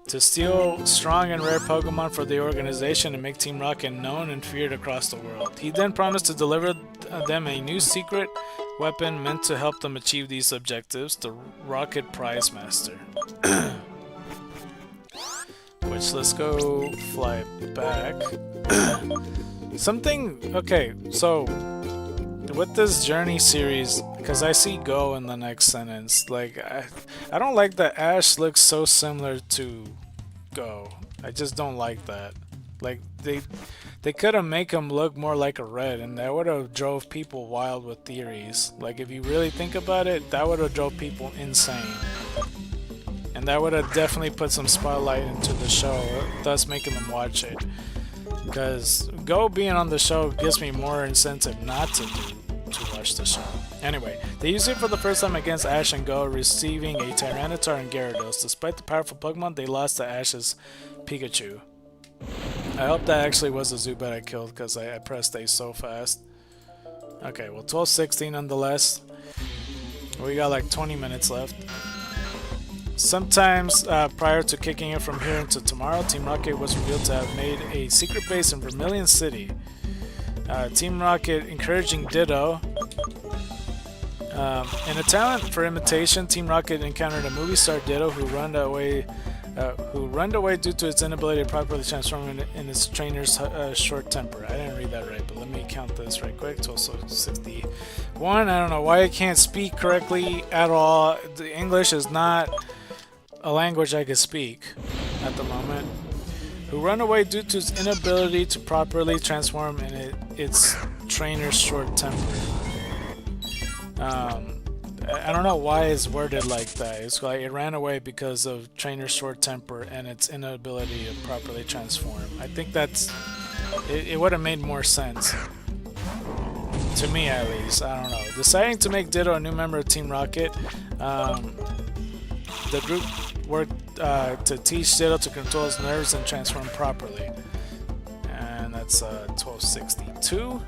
To steal strong and rare Pokemon for the organization and make Team Rocket known and feared across the world. He then promised to deliver them a new secret weapon meant to help them achieve these objectives, the Rocket Prize Master. Which, let's go fly back. Okay, so with this Journey series, because I see Go in the next sentence, like, I don't like that Ash looks so similar to Go. I just don't like that. Like, they could have make him look more like a Red, and that would have drove people wild with theories. Like, if you really think about it, that would have drove people insane. And that would have definitely put some spotlight into the show, thus making them watch it. Because Go being on the show gives me more incentive not to watch the show. Anyway, they used it for the first time against Ash and Go, receiving a Tyranitar and Gyarados. Despite the powerful Pokemon, they lost to Ash's Pikachu. I hope that actually was a Zubat I killed, because I pressed A so fast. Okay, well, 12-16 nonetheless. We got like 20 minutes left. Sometimes prior to kicking it from here into tomorrow, Team Rocket was revealed to have made a secret base in Vermilion City. Team Rocket encouraging Ditto. In a talent for imitation, Team Rocket encountered a movie star Ditto who ran away due to its inability to properly transform in its trainer's short temper. I didn't read that right, but let me count this right quick. It's also 61. I don't know why I can't speak correctly at all. The English is not a language I can speak at the moment. Who run away due to its inability to properly transform in its trainer's short temper. I don't know why it's worded like that. It's like it ran away because of trainer's short temper and its inability to properly transform. I think that's... It would have made more sense. To me, at least. I don't know. Deciding to make Ditto a new member of Team Rocket, the group worked to teach Ditto to control his nerves and transform properly. And that's 1262.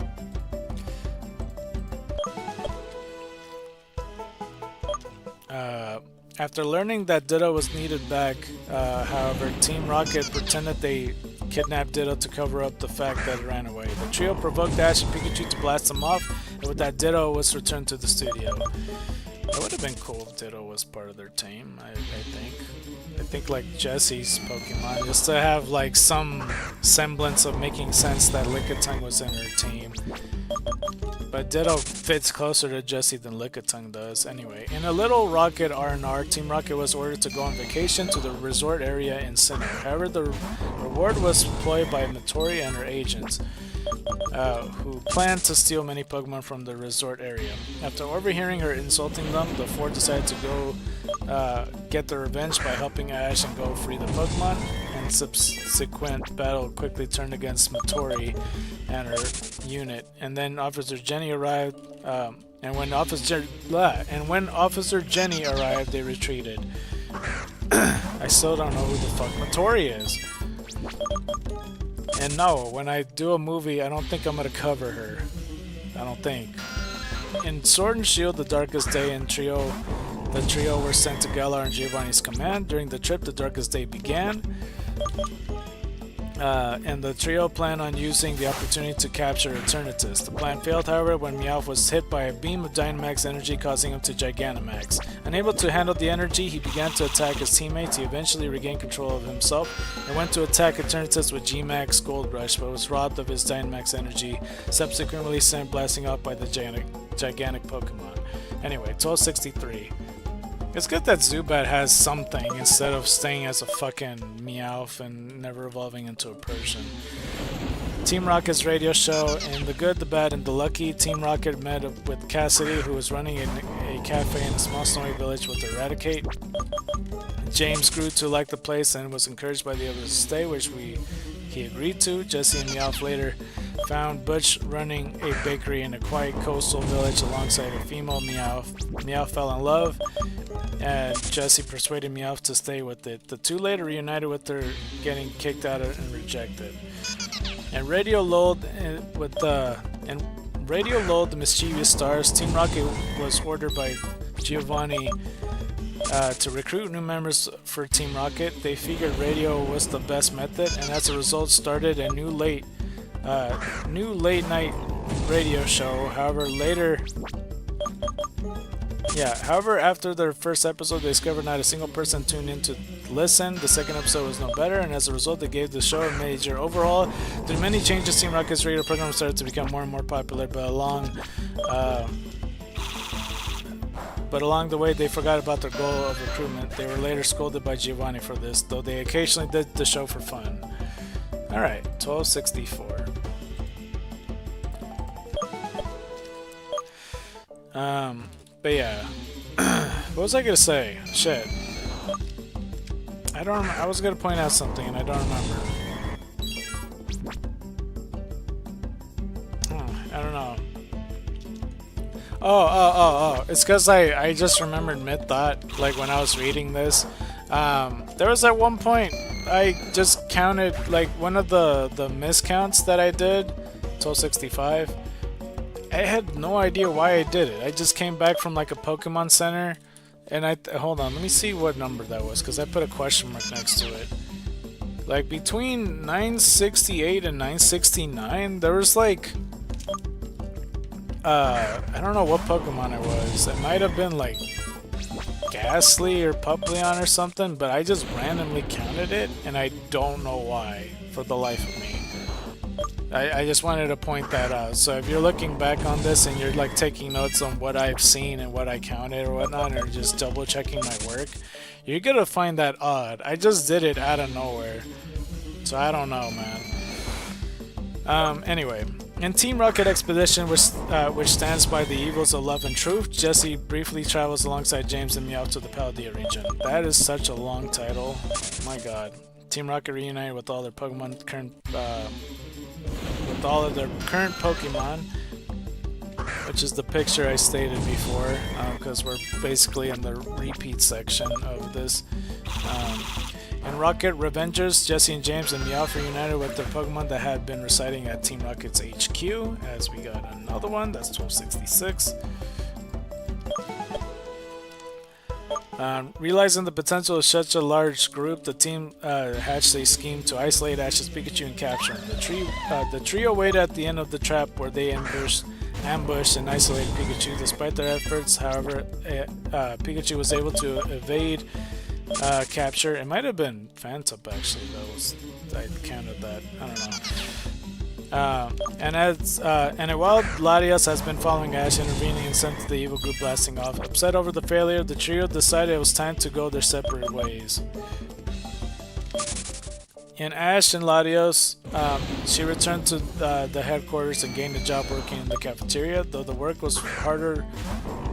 After learning that Ditto was needed back, however, Team Rocket pretended they kidnapped Ditto to cover up the fact that it ran away. The trio provoked Ash and Pikachu to blast them off, and with that, Ditto was returned to the studio. It would have been cool if Ditto was part of their team, I think. I think like Jesse's Pokemon, just to have like some semblance of making sense that Lickitung was in her team. But Ditto fits closer to Jesse than Lickitung does. Anyway, in a Little Rocket R&R, Team Rocket was ordered to go on vacation to the resort area in Sinnoh. However, the reward was employed by Matori and her agents, who planned to steal many Pokemon from the resort area. After overhearing her insulting them, the four decided to go get their revenge by helping Ash and go free the Pokemon, and subsequent battle quickly turned against Matori and her unit. And then Officer Jenny arrived, and when Officer Jenny arrived, they retreated. I still don't know who the fuck Matori is. And no, when I do a movie, I don't think I'm gonna cover her. I don't think. In Sword and Shield, the Darkest Day and the trio were sent to Galar and Giovanni's command. During the trip, the Darkest Day began. And the trio planned on using the opportunity to capture Eternatus. The plan failed, however, when Meowth was hit by a beam of Dynamax energy, causing him to Gigantamax. Unable to handle the energy, he began to attack his teammates. He eventually regained control of himself and went to attack Eternatus with G-Max Gold Rush, but was robbed of his Dynamax energy, subsequently sent blasting off by the gigantic Pokemon. Anyway, 1263. It's good that Zubat has something instead of staying as a fucking Meowth and never evolving into a person. Team Rocket's radio show. In The Good, the Bad, and the Lucky, Team Rocket met up with Cassidy, who was running a cafe in a small snowy village with Eradicate. James grew to like the place and was encouraged by the others to stay, which he agreed to. Jesse and Meowth later found Butch running a bakery in a quiet coastal village alongside a female Meowth. Meowth fell in love, and Jesse persuaded Meowth to stay with it. The two later reunited with her getting kicked out and rejected. And Radio lulled the mischievous stars. Team Rocket was ordered by Giovanni to recruit new members for Team Rocket. They figured radio was the best method, and as a result started a new late night radio show. However, after their first episode, they discovered not a single person tuned in to listen. The second episode was no better, and as a result, they gave the show a major overhaul. Through many changes, Team Rocket's radio program started to become more and more popular, but along the way, they forgot about their goal of recruitment. They were later scolded by Giovanni for this, though they occasionally did the show for fun. Alright, 1264. But yeah. What was I gonna say? Shit. I was gonna point out something and I don't remember. I don't know. Oh. It's because I just remembered mid-thought, like when I was reading this. There was at one point, I just counted, like one of the miscounts that I did, 1265. I had no idea why I did it. I just came back from like a Pokemon Center, and hold on, let me see what number that was, because I put a question mark next to it. Like between 968 and 969, there was like I don't know what Pokemon it was. It might have been like Ghastly or Puplion or something, but I just randomly counted it, and I don't know why, for the life of me. I just wanted to point that out. So if you're looking back on this and you're like taking notes on what I've seen and what I counted or whatnot, or just double checking my work, you're gonna find that odd. I just did it out of nowhere. So I don't know, man. Anyway, in Team Rocket Expedition, which stands by the evils of love and truth, Jessie briefly travels alongside James and Meowth to the Paldea region. That is such a long title. My god. Team Rocket reunited with all their Pokemon with all of their current Pokemon, which is the picture I stated before, because we're basically in the repeat section of this. In Rocket Revengers, Jessie and James and Meowth reunited with their Pokemon that had been residing at Team Rocket's HQ, as we got another one, that's 1266. Realizing the potential of such a large group, the team hatched a scheme to isolate Ash's Pikachu and capture him. The trio waited at the end of the trap where they ambushed and isolated Pikachu. Despite their efforts, however, Pikachu was able to evade capture. It might have been Phantom actually. I counted that. I don't know. And while Latias has been following Ash, intervening and sent the evil group blasting off. Upset over the failure, the trio decided it was time to go their separate ways. In Ash and Latios, she returned to the headquarters and gained a job working in the cafeteria. Though the work was harder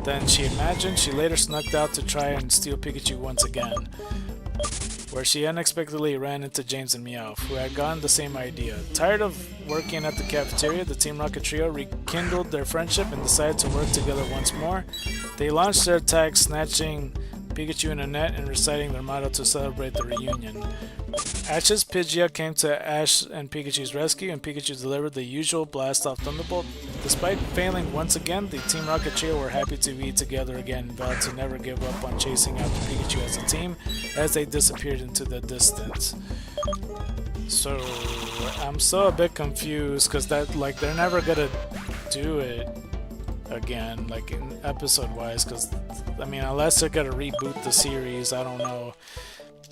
than she imagined, she later snuck out to try and steal Pikachu once again, where she unexpectedly ran into James and Meowth, who had gotten the same idea. Tired of working at the cafeteria, the Team Rocket trio rekindled their friendship and decided to work together once more. They launched their attack, snatching Pikachu in a net and reciting their motto to celebrate the reunion. Ash's Pidgeot came to Ash and Pikachu's rescue, and Pikachu delivered the usual blast-off Thunderbolt. Despite failing once again, the Team Rocket trio were happy to be together again and vowed to never give up on chasing after Pikachu as a team as they disappeared into the distance. So, I'm so a bit confused because that, like, they're never gonna do it again, like in episode-wise, because, I mean, unless they're gonna reboot the series, I don't know.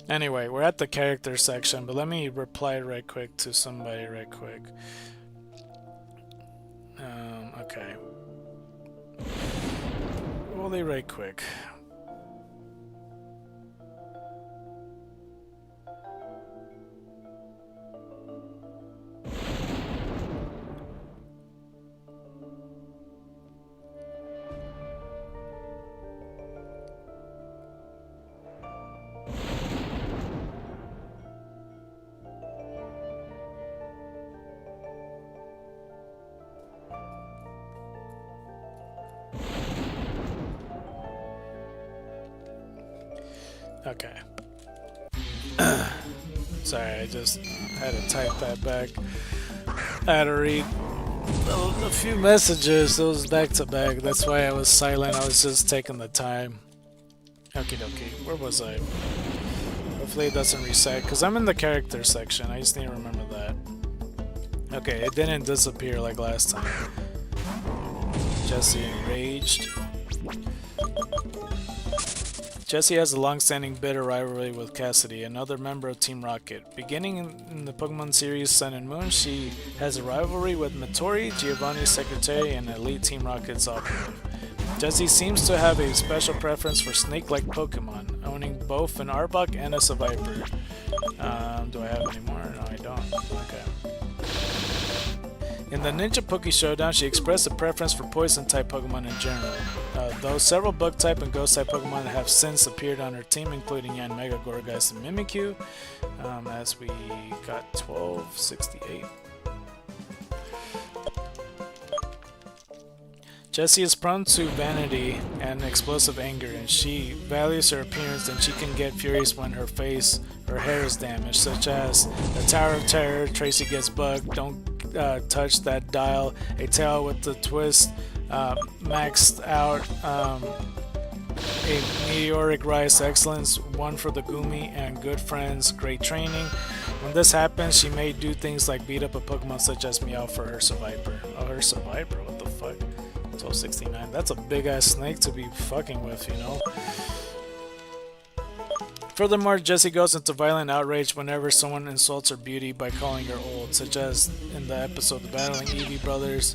Anyway, we're at the character section, but let me reply right quick to somebody right quick. Okay. Really right quick. Okay. Sorry, I just had to type that back. I had to read a few messages. It was back to back. That's why I was silent. I was just taking the time. Okie dokie. Where was I? Hopefully it doesn't reset, because I'm in the character section. I just need to remember that. Okay, it didn't disappear like last time. Jessie enraged. Jessie has a long-standing bitter rivalry with Cassidy, another member of Team Rocket. Beginning in the Pokemon series Sun and Moon, she has a rivalry with Matori, Giovanni's secretary, and elite Team Rocket's operative. Jessie seems to have a special preference for snake-like Pokemon, owning both an Arbok and a Seviper. Do I have any more? No, I don't. Okay. In the Ninja Poke Showdown, she expressed a preference for Poison-type Pokemon in general, though several Bug-type and Ghost-type Pokemon have since appeared on her team, including Yanmega, Gourgeist, and Mimikyu, as we got 1268. Jessie is prone to vanity and explosive anger, and she values her appearance, and she can get furious when her hair is damaged, such as the Tower of Terror, Tracy gets bugged, don't touch that dial, a tail with the twist, maxed out, a meteoric rise excellence, one for the Gumi, and good friends, great training. When this happens, she may do things like beat up a Pokemon such as Meowth for her Seviper. Oh, her Seviper, what the fuck? 1269. That's a big ass snake to be fucking with, you know. Furthermore, Jessie goes into violent outrage whenever someone insults her beauty by calling her old, such as in the episode The Battling Eevee Brothers,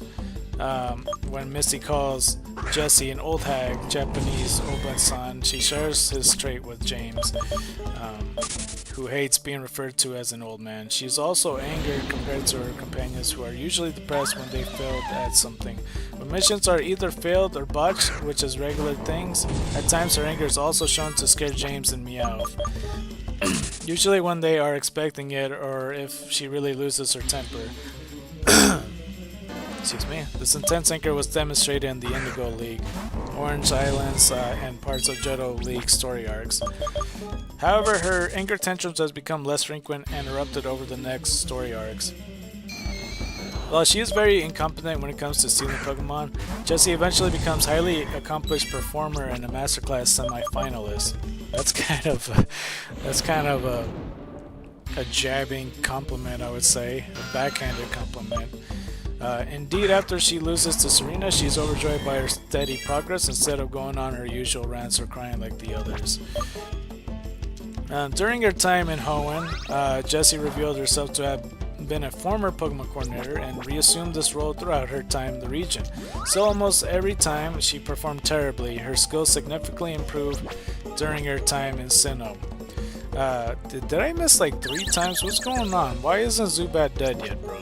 when Misty calls Jessie an old hag, Japanese Oban-san. She shares his trait with James, who hates being referred to as an old man. She's also angered compared to her companions, who are usually depressed when they failed at something. When missions are either failed or botched, which is regular things, at times her anger is also shown to scare James and Meowth. Usually when they are expecting it, or if she really loses her temper. Excuse me. This intense anger was demonstrated in the Indigo League, Orange Islands, and parts of Johto League story arcs. However, her anger tantrums has become less frequent and erupted over the next story arcs. While she is very incompetent when it comes to stealing Pokemon, Jessie eventually becomes a highly accomplished performer and a masterclass semi-finalist. That's kind of a jabbing compliment, I would say, a backhanded compliment. Indeed, after she loses to Serena, she's overjoyed by her steady progress instead of going on her usual rants or crying like the others. During her time in Hoenn, Jessie revealed herself to have been a former Pokemon coordinator and reassumed this role throughout her time in the region. So almost every time she performed terribly. Her skills significantly improved during her time in Sinnoh. Did I miss like 3 times? What's going on? Why isn't Zubat dead yet, bro?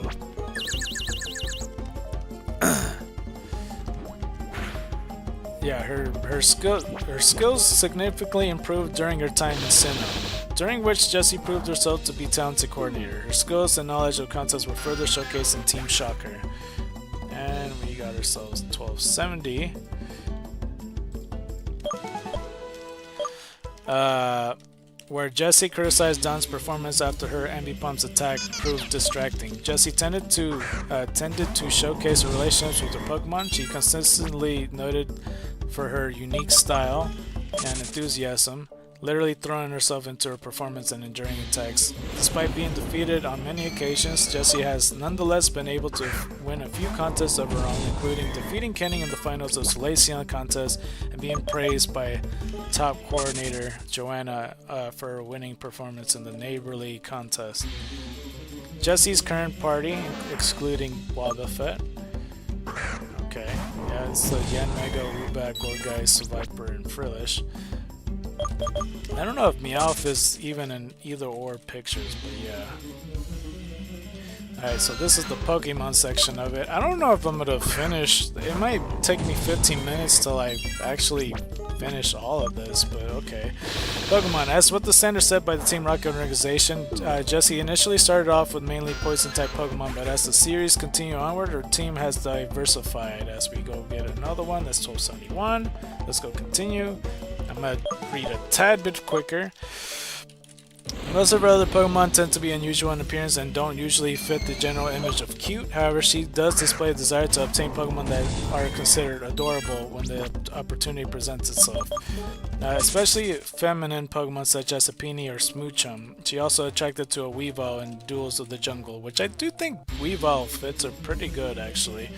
Yeah, her skills significantly improved during her time in Sinnoh, during which Jessie proved herself to be talented coordinator. Her skills and knowledge of contests were further showcased in Team Shocker. And we got ourselves 1270. Where Jessie criticized Dawn's performance after her Ambipump's attack proved distracting. Jessie tended to showcase her relationships with her Pokemon. She consistently noted for her unique style and enthusiasm, literally throwing herself into her performance and enduring attacks. Despite being defeated on many occasions, Jessie has nonetheless been able to win a few contests of her own, including defeating Kenny in the finals of Solaceon contest and being praised by top coordinator Joanna for her winning performance in the Neighborly contest. Jessie's current party, excluding Wobbuffet. Okay, yeah, it's the Yanmega, Woobat, Gourgeist, Viper, and Frillish. I don't know if Meowth is even in either or pictures, but yeah. Alright, so this is the Pokemon section of it. I don't know if I'm gonna finish. It might take me 15 minutes to like actually finish all of this, but okay. Pokemon. As with the standard set by the Team Rocket organization, Jessie initially started off with mainly poison-type Pokemon, but as the series continued onward, her team has diversified. As we go get another one, that's 1271. Let's go continue. I'm gonna read a tad bit quicker. Most of her other Pokemon tend to be unusual in appearance and don't usually fit the general image of cute. However, she does display a desire to obtain Pokemon that are considered adorable when the opportunity presents itself. Especially feminine Pokemon such as Sapini or Smoochum. She also attracted to a Weavile in Duels of the Jungle, which I do think Weavile fits her pretty good actually.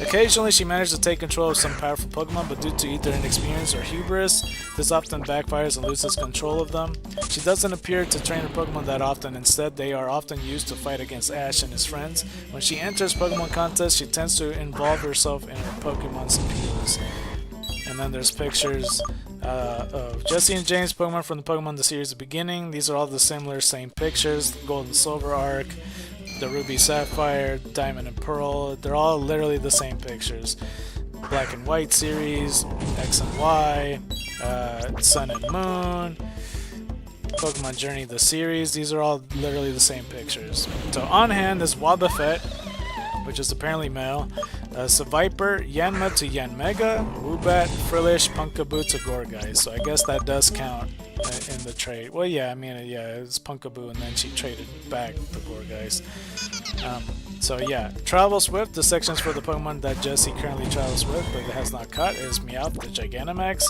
Occasionally she managed to take control of some powerful Pokemon, but due to either inexperience or hubris, this often backfires and loses control of them. She doesn't appear to train her Pokemon that often. Instead, they are often used to fight against Ash and his friends. When she enters Pokemon contests, she tends to involve herself in her Pokemon's appeals. And then there's pictures of Jessie and James Pokemon from the Pokemon the series beginning. These are all the same pictures. The Gold and Silver arc, the Ruby Sapphire, Diamond and Pearl, they're all literally the same pictures. Black and White series, X and Y, Sun and Moon, Pokemon Journey the series, these are all literally the same pictures. So on hand is Wobbuffet, which is apparently male, Viper, Yanma to Yanmega, Woobat, Frillish, Punkaboo to Gourgeist. So I guess that does count in the trade. Well, yeah, I mean, yeah, it's Punkaboo, and then she traded back the Gourgeist. So yeah, travels with the sections for the Pokemon that Jessie currently travels with, but it has not caught is Meowth, the Gigantamax,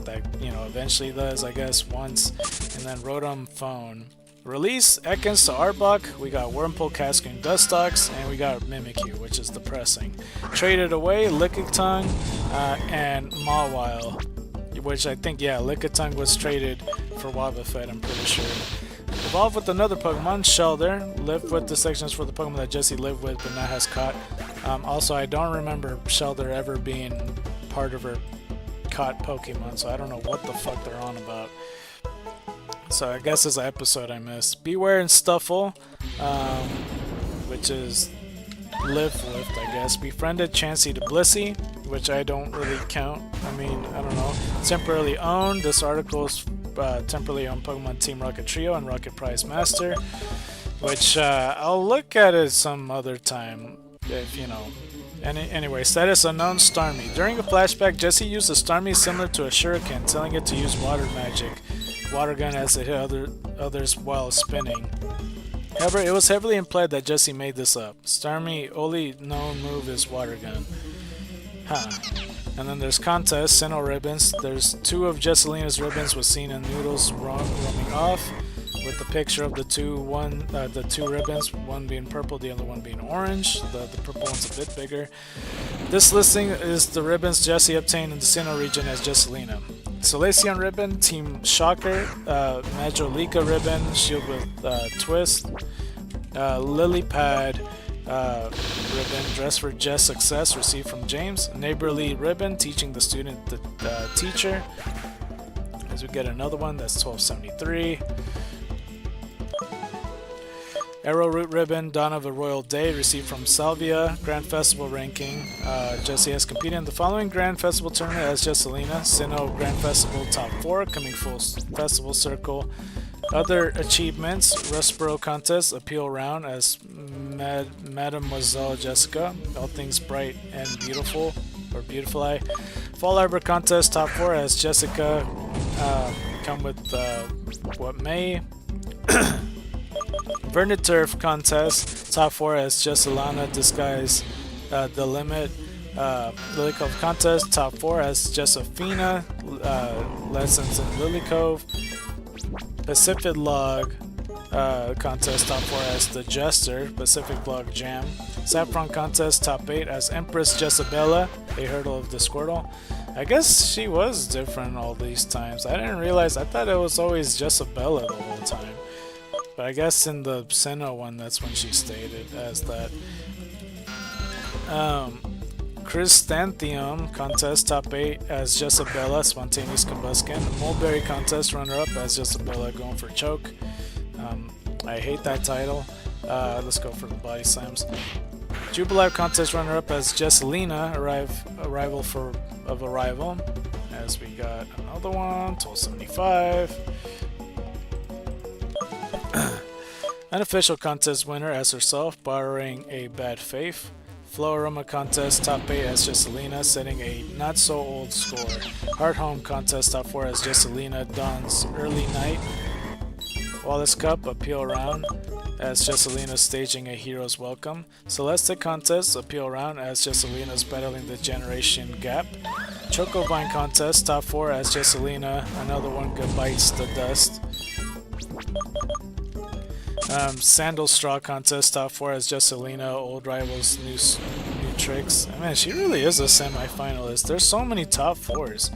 that eventually does, I guess, once, and then Rotom Phone. Release Ekans to Arbok, we got Wurmple, Cascade, Dustox, and we got Mimikyu, which is depressing. Traded away Lickitung and Mawile, which I think, yeah, Lickitung was traded for Wobbuffet, I'm pretty sure. Evolved with another Pokemon, Shellder. Lived with the sections for the Pokemon that Jesse lived with but now has caught. Also, I don't remember Shellder ever being part of her caught Pokemon, so I don't know what the fuck they're on about. So I guess it's an episode I missed. Beware and Stuffle, which is lived with, I guess. Befriended Chansey to Blissey, which I don't really count. I mean, I don't know. Temporarily owned. This article is temporarily owned Pokemon Team Rocket Trio and Rocket Prize Master, which I'll look at it some other time, if you know. Anyway, status unknown Starmie. During a flashback, Jesse used a Starmie similar to a Shuriken, telling it to use water magic. Water gun as it hit others while spinning. However, it was heavily implied that Jesse made this up. Starmie only known move is water gun. Huh. And then there's contest, Sinnoh ribbons. There's 2 of Jesselina's ribbons was seen in Noodles roaming off, with the picture of the two ribbons, one being purple, the other one being orange. The purple one's a bit bigger. This listing is the ribbons Jesse obtained in the Sinnoh region as Jesselina. Solaceon ribbon, Team Shocker, Majolika ribbon, shield with twist, Lily pad ribbon, dress for Jess success, received from James, Neighborly ribbon, teaching the student the teacher, as we get another one, that's 1273. Arrowroot ribbon, Dawn of a Royal Day, received from Salvia. Grand Festival ranking. Jesse has competed in the following Grand Festival tournament as Jesselina. Sinnoh Grand Festival top 4, coming full festival circle. Other achievements: Rustboro contest, appeal round as Mademoiselle Jessica. All things bright and beautiful, or beautiful eye. Fall Arbor contest top 4 as Jessica. Come with what may. Verniturf contest, top 4 as Jesselina, disguise the limit. Lily Cove contest, top 4 as Jessafina, lessons in Lily Cove. Pacific Log contest, top 4 as the Jester, Pacific Log Jam. Saffron contest, top 8 as Empress Jessabella, a hurdle of the Squirtle. I guess she was different all these times. I didn't realize, I thought it was always Jessabella the whole time. But I guess in the Sinnoh one, that's when she stated as that. Chrysanthemum contest, top 8 as Jessabella, spontaneous combustion. Mulberry contest, runner-up as Jessabella, going for choke. I hate that title. Let's go for the body slams. Jubilife contest, runner-up as Jesselina, arrival of arrival. As we got another one, 1275. Unofficial contest winner as herself, borrowing a bad faith. Floroma contest, top 8 as Jesselina, setting a not so old score. Heart Home contest, top 4 as Jesselina, Dawn's early night. Wallace Cup, appeal round as Jesselina, staging a hero's welcome. Celeste contest, appeal round as Jesselina's battling the generation gap. Chocovine contest, top 4 as Jesselina, another one good bites the dust. Sandal Straw contest, top 4 as Jesselina, old rivals, new tricks. Man, she really is a semi-finalist. There's so many top 4s.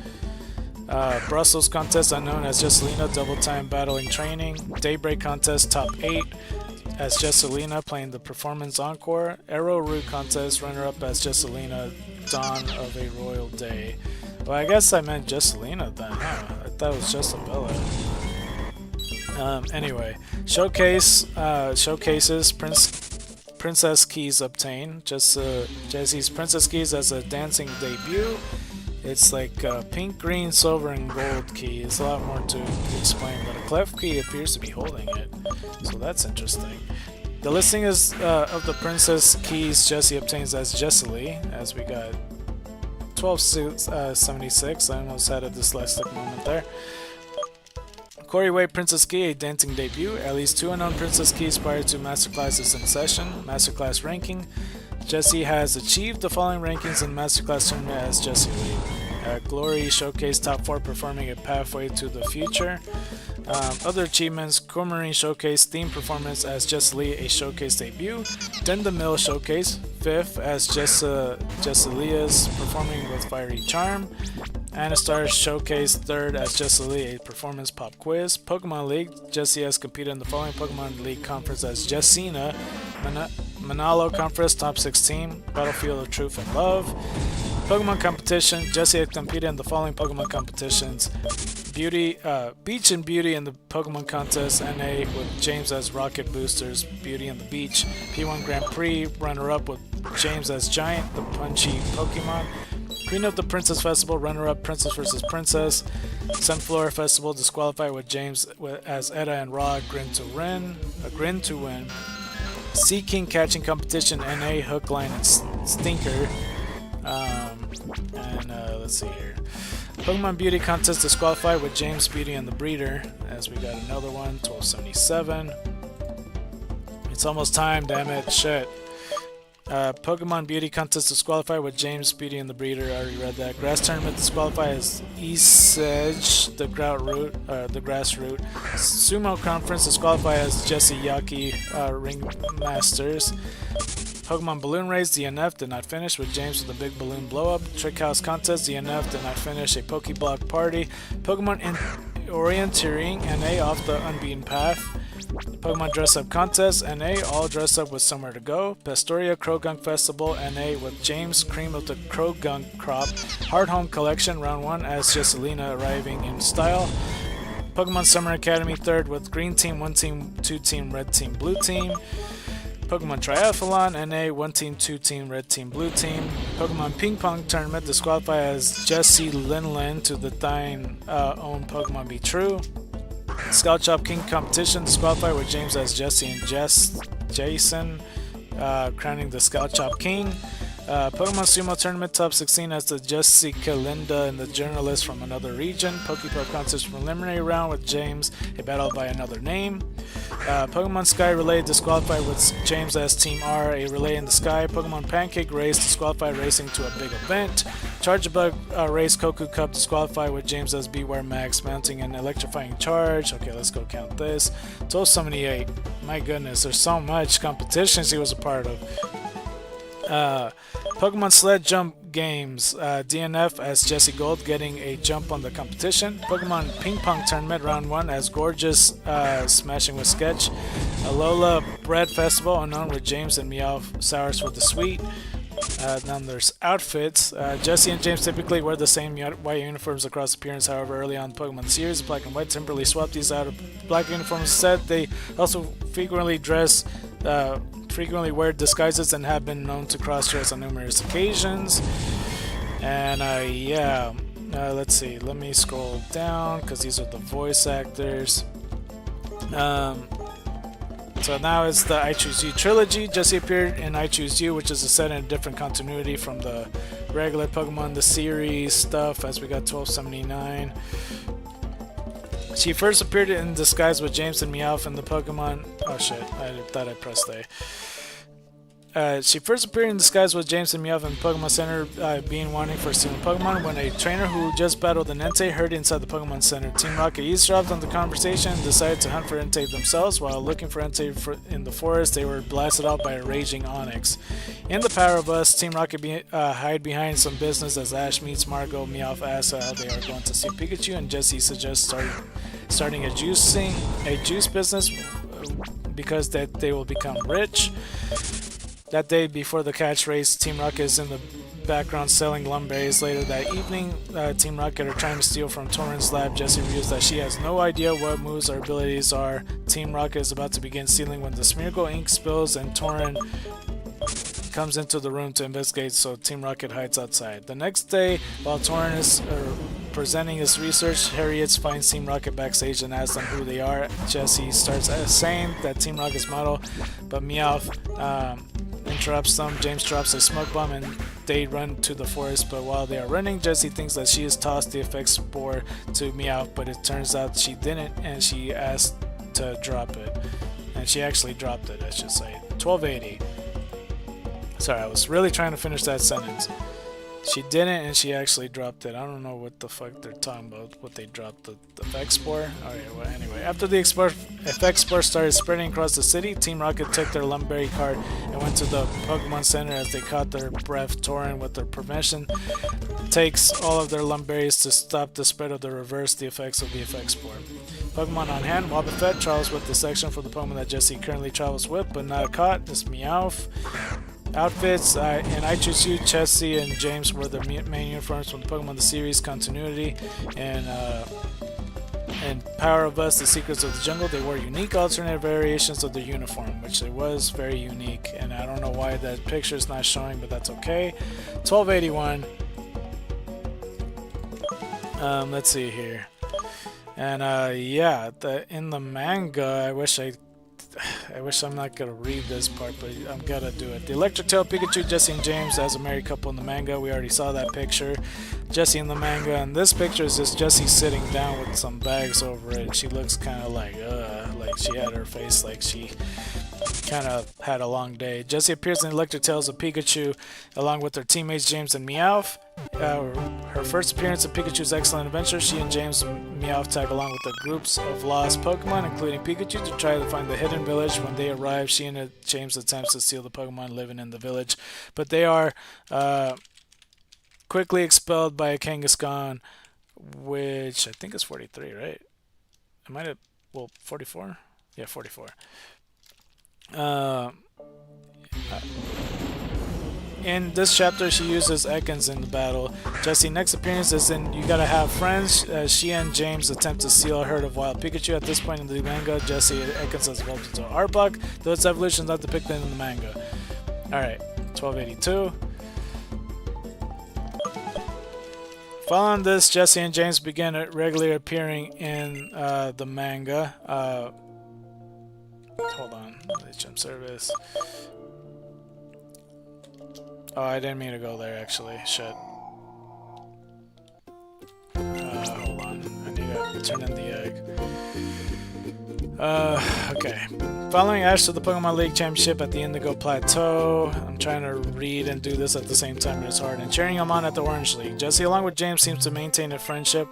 Brussels contest, unknown as Jesselina, double time battling training. Daybreak contest, top 8 as Jesselina, playing the performance encore. Arrowroot contest, runner-up as Jesselina, Dawn of a Royal Day. Well, I guess I meant Jesselina then, huh? I thought it was Jessabella. Anyway, showcases Princess Keys obtained. Jesse's Princess Keys as a dancing debut. It's like pink, green, silver, and gold key. It's a lot more to explain, but a clef key appears to be holding it, so that's interesting. The listing is of the Princess Keys Jesse obtains as Jessely, as we got 1276. I almost had a dyslexic moment there. Corey Way Princess Key, a dancing debut. At least 2 unknown Princess Keys prior to Masterclass in session. Masterclass ranking. Jesse has achieved the following rankings in Masterclass tournament as Jesse Lee. Glory showcase top 4 performing a pathway to the future. Other achievements: Cormarine showcase theme performance as Jessie a showcase debut. Den the Mill showcase 5th as Jesselia's performing with Fiery Charm. Anastar showcase 3rd as Jessie a performance pop quiz. Pokemon League, Jessie has competed in the following Pokemon League conference as Jessina. Manalo Conference Top 16, Battlefield of Truth and Love. Pokemon Competition, Jessie has competed in the following Pokemon competitions: Beach and Beauty in the Pokemon Contest NA with James as Rocket Boosters, Beauty and the Beach. P1 Grand Prix, runner-up with James as Giant, the Punchy Pokemon. Queen of the Princess Festival, runner-up Princess vs. Princess. Sunflower Festival, disqualified with James as Edda and Raw, Grin to win. Sea King Catching Competition NA, Hook, Line, and Stinker. Let's see here. Pokemon Beauty Contest disqualified with James, Beauty, and the Breeder, as we got another one, 1277. It's almost time, damn it, shit. Pokemon Beauty Contest disqualified with James, Beauty, and the Breeder, I already read that. Grass Tournament disqualified as Esedge, the Grass Root. Sumo Conference disqualified as Jesse Yaki, Ringmasters. Pokemon Balloon Race, DNF, did not finish with James with a big balloon blow-up. Trick House Contest, DNF, did not finish. A Pokeblock Party. Pokemon Orienteering, NA, off the unbeaten path. Pokemon Dress Up Contest, NA, all dressed up with somewhere to go. Pastoria Krogunk Festival, NA, with James, Cream of the Krogunk Crop. Hard Home Collection, Round 1, as Jesselina arriving in style. Pokemon Summer Academy, 3rd, with Green Team, 1 Team, 2 Team, Red Team, Blue Team. Pokemon Triathlon, NA, 1 Team, 2 Team, Red Team, Blue Team. Pokemon Ping Pong Tournament, disqualified as Jesse Linlin to the thine own Pokemon Be True. Scout Shop King Competition, disqualified with James as Jesse and Jason, crowning the Scout Shop King. Pokemon Sumo Tournament Top 16 as the Jessica Linda and the journalist from another region. Pokepop Contest Preliminary Round with James, a battle by another name. Pokemon Sky Relay disqualified with James as Team R, a relay in the sky. Pokemon Pancake Race disqualified racing to a big event. Chargebug Race Koku Cup disqualified with James as Beware Max mounting an electrifying charge. Okay, let's go count this. 1278. My goodness, there's so much competitions he was a part of. Pokemon Sled Jump Games, DNF as Jesse Gold getting a jump on the competition. Pokemon Ping Pong Tournament Round 1 as Gorgeous smashing with Sketch. Alola Bread Festival unknown with James and Meow Sours for the Sweet. Then there's outfits. Jesse and James typically wear the same white uniforms across appearance. However, early on in the Pokemon series, Black and White temporarily swapped these out of black uniforms. Instead, they also frequently wear disguises and have been known to cross-dress on numerous occasions. And let's see. Let me scroll down because these are the voice actors. So now it's the I Choose You trilogy. Jesse appeared in I Choose You, which is a set in a different continuity from the regular Pokemon the series stuff, as we got 1279. She first appeared in disguise with James and Meowth in the Pokemon... Oh shit, I thought I pressed A. She first appeared in disguise with James and Meowth in the Pokemon Center, being wanting for stealing Pokemon when a trainer who just battled an Entei heard inside the Pokemon Center. Team Rocket eavesdropped on the conversation and decided to hunt for Entei themselves. While looking for Entei in the forest, they were blasted out by a raging Onix. In the Power of Us, Team Rocket hide behind some business as Ash meets Margot. Meowth asks how they are going to see Pikachu, and Jesse suggests starting a juice business because that they will become rich. That day before the catch race, Team Rocket is in the background selling lumberries. Later that evening, Team Rocket are trying to steal from Torrent's lab. Jessie reveals that she has no idea what moves or abilities are. Team Rocket is about to begin stealing when the Smeargle ink spills and Torrent comes into the room to investigate, so Team Rocket hides outside. The next day, while Torrent is presenting his research, Harriet finds Team Rocket backstage and asks them who they are. Jessie starts saying that Team Rocket's model, but Meowth interrupts them. James drops a smoke bomb and they run to the forest, but while they are running, Jessie thinks that she has tossed the effect spore to Meowth, but it turns out she didn't, and she asked to drop it. And she actually dropped it, I should say. 1280. Sorry, I was really trying to finish that sentence. She didn't, and she actually dropped it. I don't know what the fuck they're talking about, what they dropped, the effect spore? Alright, well, anyway. After the effect spore started spreading across the city, Team Rocket took their Lumberry card and went to the Pokemon Center as they caught their breath. Torin, with their permission, takes all of their Lumberries to stop the spread of the reverse the effects of the effect spore. Pokemon on hand, Wobbuffet travels with the section for the Pokemon that Jesse currently travels with, but not caught. This Meowth. Outfits, and I Choose You, Chessie, and James were the main uniforms from the Pokemon the series continuity, and Power of Us, the Secrets of the Jungle. They wore unique alternate variations of the uniform, which it was very unique, and I don't know why that picture is not showing, but that's okay. 1281. Let's see here, and yeah, in the manga, I wish I'm not gonna read this part, but I'm gonna do it. The Electric Tail Pikachu, Jesse and James as a married couple in the manga. We already saw that picture. Jesse in the manga, and this picture is just Jesse sitting down with some bags over it. She looks kind of like she had her face like she kind of had a long day. Jessie appears in Electric Tales of Pikachu along with her teammates James and Meowth. Her first appearance in Pikachu's Excellent Adventure, she and James and Meowth tag along with the groups of lost Pokemon, including Pikachu, to try to find the hidden village. When they arrive, she and James attempts to steal the Pokemon living in the village, but they are quickly expelled by a Kangaskhan, which I think is 43, right? I might have, well, 44? Yeah, 44. In this chapter, she uses Ekans in the battle. Jessie next appearance is in You Gotta Have Friends. She and James attempt to steal a herd of wild Pikachu. At this point in the manga, Jessie Ekans has evolved into Arbok, though its evolution is not depicted in the manga. Alright, 1282. Following this, Jessie and James begin regularly appearing in the manga. Hold on, HM service. Oh, I didn't mean to go there actually. Shit. Hold on. I need to turn in the egg. Okay. Following Ash to the Pokemon League Championship at the Indigo Plateau. I'm trying to read and do this at the same time, but it's hard. And cheering him on at the Orange League. Jessie, along with James, seems to maintain a friendship,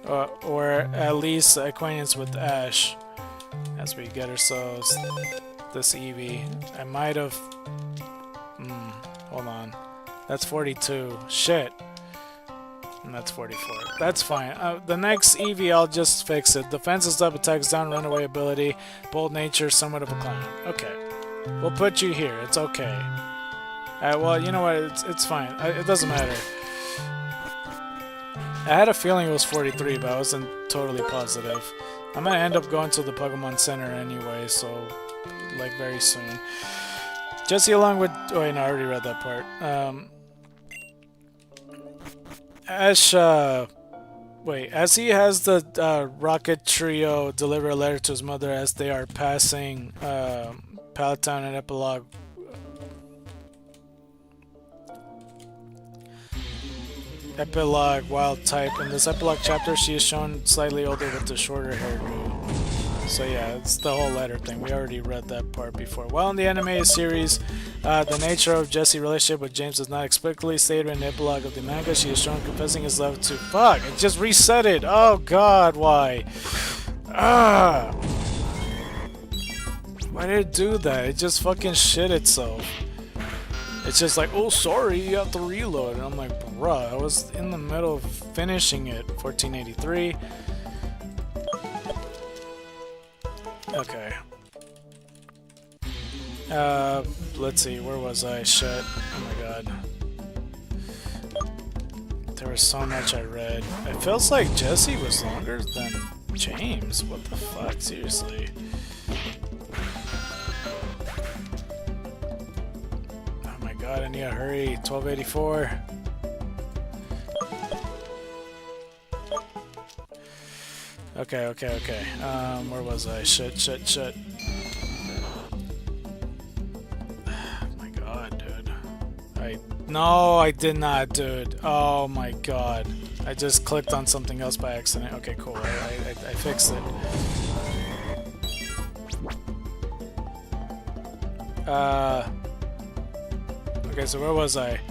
or at least acquaintance with Ash. As we get ourselves this Eevee. I might have... hold on. That's 42. Shit. And that's 44. That's fine. The next Eevee, I'll just fix it. Defense is up, attacks down, runaway ability, bold nature, somewhat of a clown. Okay. We'll put you here. It's okay. Well, you know what? It's fine. It doesn't matter. I had a feeling it was 43, but I wasn't totally positive. I'm gonna end up going to the Pokemon Center anyway, so like very soon. Jessie along with... Oh wait, no, I already read that part. Ash, wait, as he has the Rocket Trio deliver a letter to his mother as they are passing Palatown and Epilogue. Epilogue Wild Type. In this Epilogue chapter, she is shown slightly older with the shorter hairdo. So yeah, it's the whole letter thing. We already read that part before. While in the animated series, the nature of Jessie's relationship with James is not explicitly stated in the epilogue of the manga. She is shown confessing his love to... Fuck! It just reset it! Oh god, why? Ah! Why did it do that? It just fucking shit itself. It's just like, oh sorry, you have to reload. And I'm like, bruh, I was in the middle of finishing it. 1483. Okay. Let's see, where was I? Shit. Oh my god. There was so much I read. It feels like Jessie was longer than James. What the fuck? Seriously. Oh my god, I need to hurry. 1284. Okay. Where was I? Shit. Oh my god, dude. No, I did not, dude. Oh my god. I just clicked on something else by accident. Okay, cool. I fixed it. Okay, so where was I?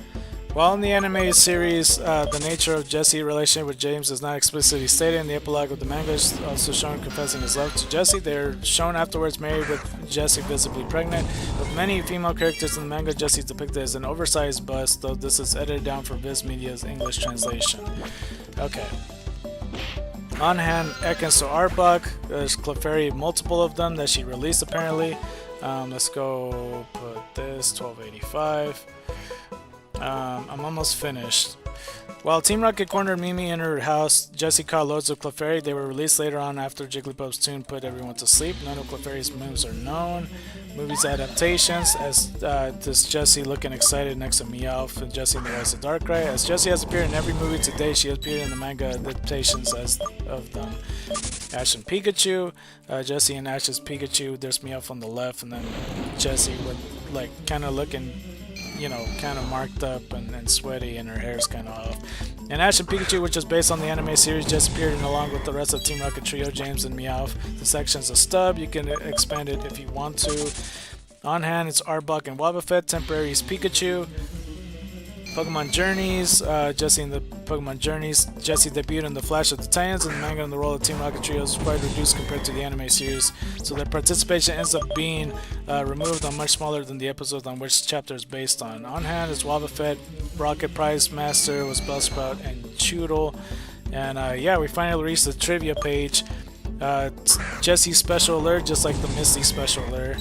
While in the anime series, the nature of Jesse's relationship with James is not explicitly stated. In the epilogue of the manga is also shown confessing his love to Jesse. They're shown afterwards married with Jesse visibly pregnant. With many female characters in the manga, Jesse is depicted as an oversized bust, though this is edited down for Viz Media's English translation. Okay. On hand, Ekans to Arbok. There's Clefairy, multiple of them that she released apparently. Let's go put this 1285. I'm almost finished. While Team Rocket cornered Mimi in her house, Jessie caught loads of Clefairy. They were released later on after Jigglypuff's tune put everyone to sleep. None of Clefairy's moves are known. Movies adaptations, as this Jessie looking excited next to Meowth and Jessie in the Rise of Darkrai. As Jessie has appeared in every movie to date, she has appeared in the manga adaptations as of them. Ash and Pikachu, Jessie and Ash's Pikachu. There's Meowth on the left, and then Jessie with like kind of looking, you know, kind of marked up and sweaty, and her hair's kind of off. And Ash and Pikachu, which is based on the anime series, just appeared in along with the rest of Team Rocket trio, James and Meowth. The section's a stub. You can expand it if you want to. On hand, it's Arbok and Wobbuffet. Temporary is Pikachu. Pokemon Journeys, Jessie in the Pokemon Journeys. Jessie debuted in The Flash of the Titans, and the manga and the role of Team Rocket Trio is quite reduced compared to the anime series, so their participation ends up being removed on much smaller than the episodes on which chapter is based on. On hand is Wobbuffet, Rocket Prize Master was Bellsprout and Choodle, and yeah, we finally reached the trivia page. Jessie's special alert, just like the Misty special alert.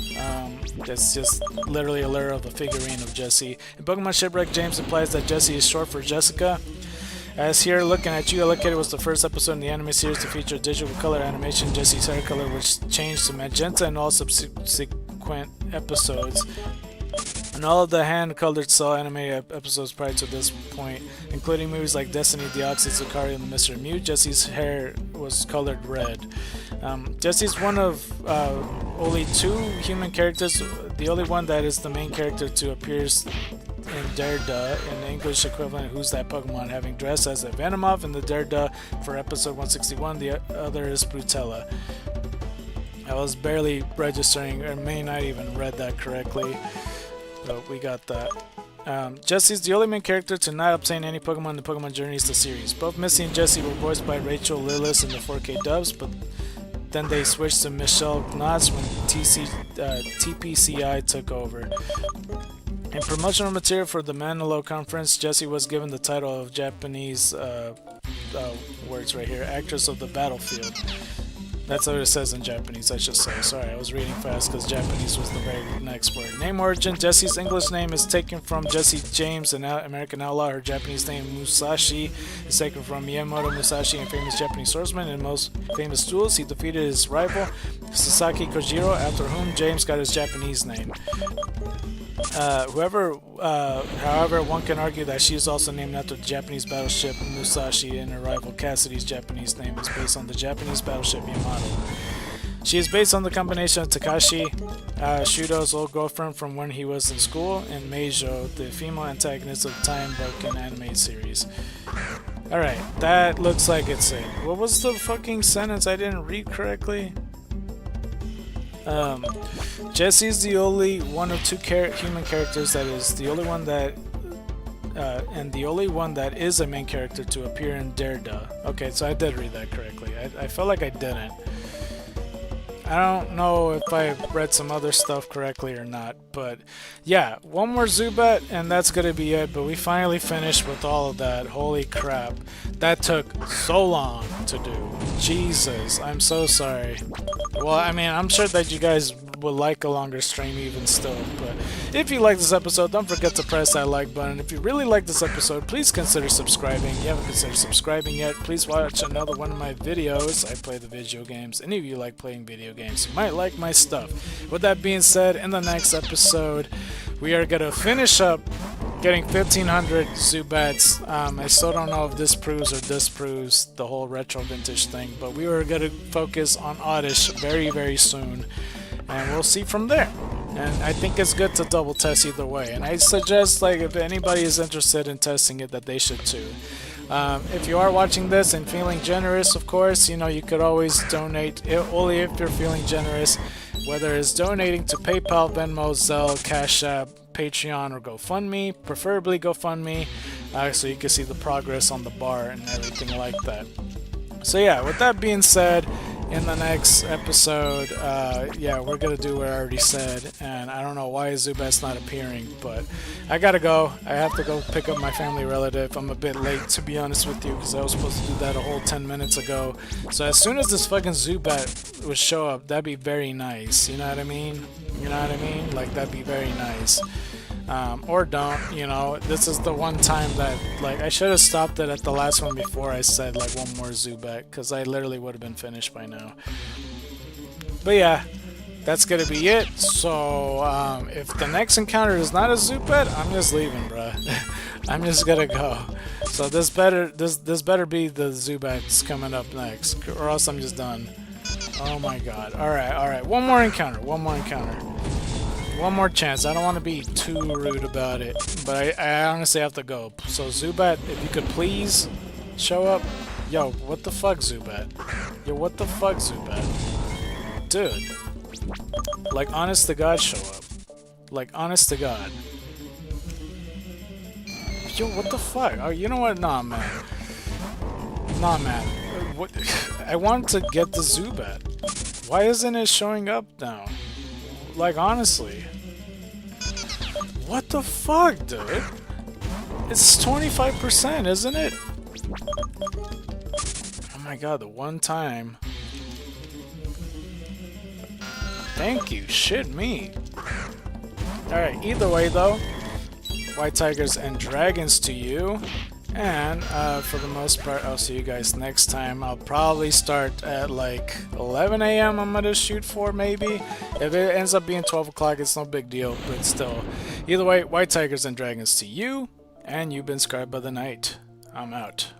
That's just literally a lure of the figurine of Jessie. In Pokemon Shipwreck, James implies that Jessie is short for Jessica. As here, looking at you, Allocated was the first episode in the anime series to feature digital color animation. Jessie's hair color was changed to magenta in all subsequent episodes. And all of the hand-colored Cell anime episodes prior to this point, including movies like Destiny, Deoxys, Lucario, and Mr. Mew, Jessie's hair was colored red. Jessie's one of only 2 human characters, the only one that is the main character to appears in Derda, in the English equivalent Who's That Pokemon, having dressed as a Venomoth in the Derda for episode 161. The other is Brutella. I was barely registering, or may not even read that correctly. But we got that. Jessie's the only main character to not obtain any Pokemon in the Pokemon Journeys the series. Both Misty and Jessie were voiced by Rachel Lillis in the 4K dubs, but then they switched to Michelle Knotts when TPCI took over. In promotional material for the Manalo conference, Jessie was given the title of Japanese, words right here, Actress of the Battlefield. That's what it says in Japanese, I should say. Sorry, I was reading fast because Japanese was the very next word. Name origin. Jessie's English name is taken from Jessie James, an American outlaw. Her Japanese name, Musashi, is taken from Miyamoto Musashi, a famous Japanese swordsman. In most famous duels, he defeated his rival, Sasaki Kojiro, after whom James got his Japanese name. However, one can argue that she is also named after the Japanese battleship Musashi, and her rival Cassidy's Japanese name is based on the Japanese battleship Yamato. She is based on the combination of Takashi Shudo's old girlfriend from when he was in school, and Meijo, the female antagonist of the Time Broken anime series. Alright, that looks like it's it. What was the fucking sentence I didn't read correctly? Jessie's the only one of 2 human characters that is the only one that and the only one that is a main character to appear in Derda. Okay, so I did read that correctly. I felt like I didn't. I don't know if I read some other stuff correctly or not, but yeah, one more Zubat and that's gonna be it. But we finally finished with all of that. Holy crap, that took so long to do. Jesus, I'm so sorry. Well, I mean, I'm sure that you guys would like a longer stream even still, but if you like this episode, don't forget to press that like button. If you really like this episode, please consider subscribing. If you haven't considered subscribing yet, please watch another one of my videos. I play the video games. Any of you like playing video games, you might like my stuff. With that being said, in the next episode, we are gonna finish up getting 1,500 Zubats. I still don't know if this proves or disproves the whole retro vintage thing, but we were gonna focus on Oddish very, very soon, and we'll see from there. And I think it's good to double test either way, and I suggest, like, if anybody is interested in testing it, that they should too. If you are watching this and feeling generous, of course, you know, you could always donate, only if you're feeling generous, whether it's donating to PayPal, Venmo, Zelle, Cash App, Patreon, or GoFundMe, preferably GoFundMe, so you can see the progress on the bar and everything like that. So yeah, with that being said, in the next episode, yeah, we're gonna do what I already said, and I don't know why Zubat's not appearing, but I gotta go. I have to go pick up my family relative. I'm a bit late, to be honest with you, because I was supposed to do that a whole 10 minutes ago. So as soon as this fucking Zubat would show up, that'd be very nice. You know what I mean? You know what I mean? Like, that'd be very nice. Or don't, you know, this is the one time that, like, I should have stopped it at the last one before I said, like, one more Zubat, because I literally would have been finished by now. But yeah, that's gonna be it. So, if the next encounter is not a Zubat, I'm just leaving, bruh. I'm just gonna go. So this better be the Zubats coming up next, or else I'm just done. Oh my god. Alright, one more encounter. One more chance. I don't want to be too rude about it, but I honestly have to go. So Zubat, if you could please show up. Yo, what the fuck, Zubat? Yo, what the fuck, Zubat? Dude. Like, honest to God, show up. Like, honest to God. Yo, what the fuck? Oh, you know what? Nah, man. What? I want to get the Zubat. Why isn't it showing up now? Like, honestly. What the fuck, dude? It's 25%, isn't it? Oh my god, the one time. Thank you, shit me. Alright, either way though, White Tigers and Dragons to you. And for the most part, I'll see you guys next time. I'll probably start at like 11 a.m. I'm gonna shoot for, maybe. If it ends up being 12 o'clock, it's no big deal, but still. Either way, White Tigers and Dragons to you, and you've been scarred by the night. I'm out.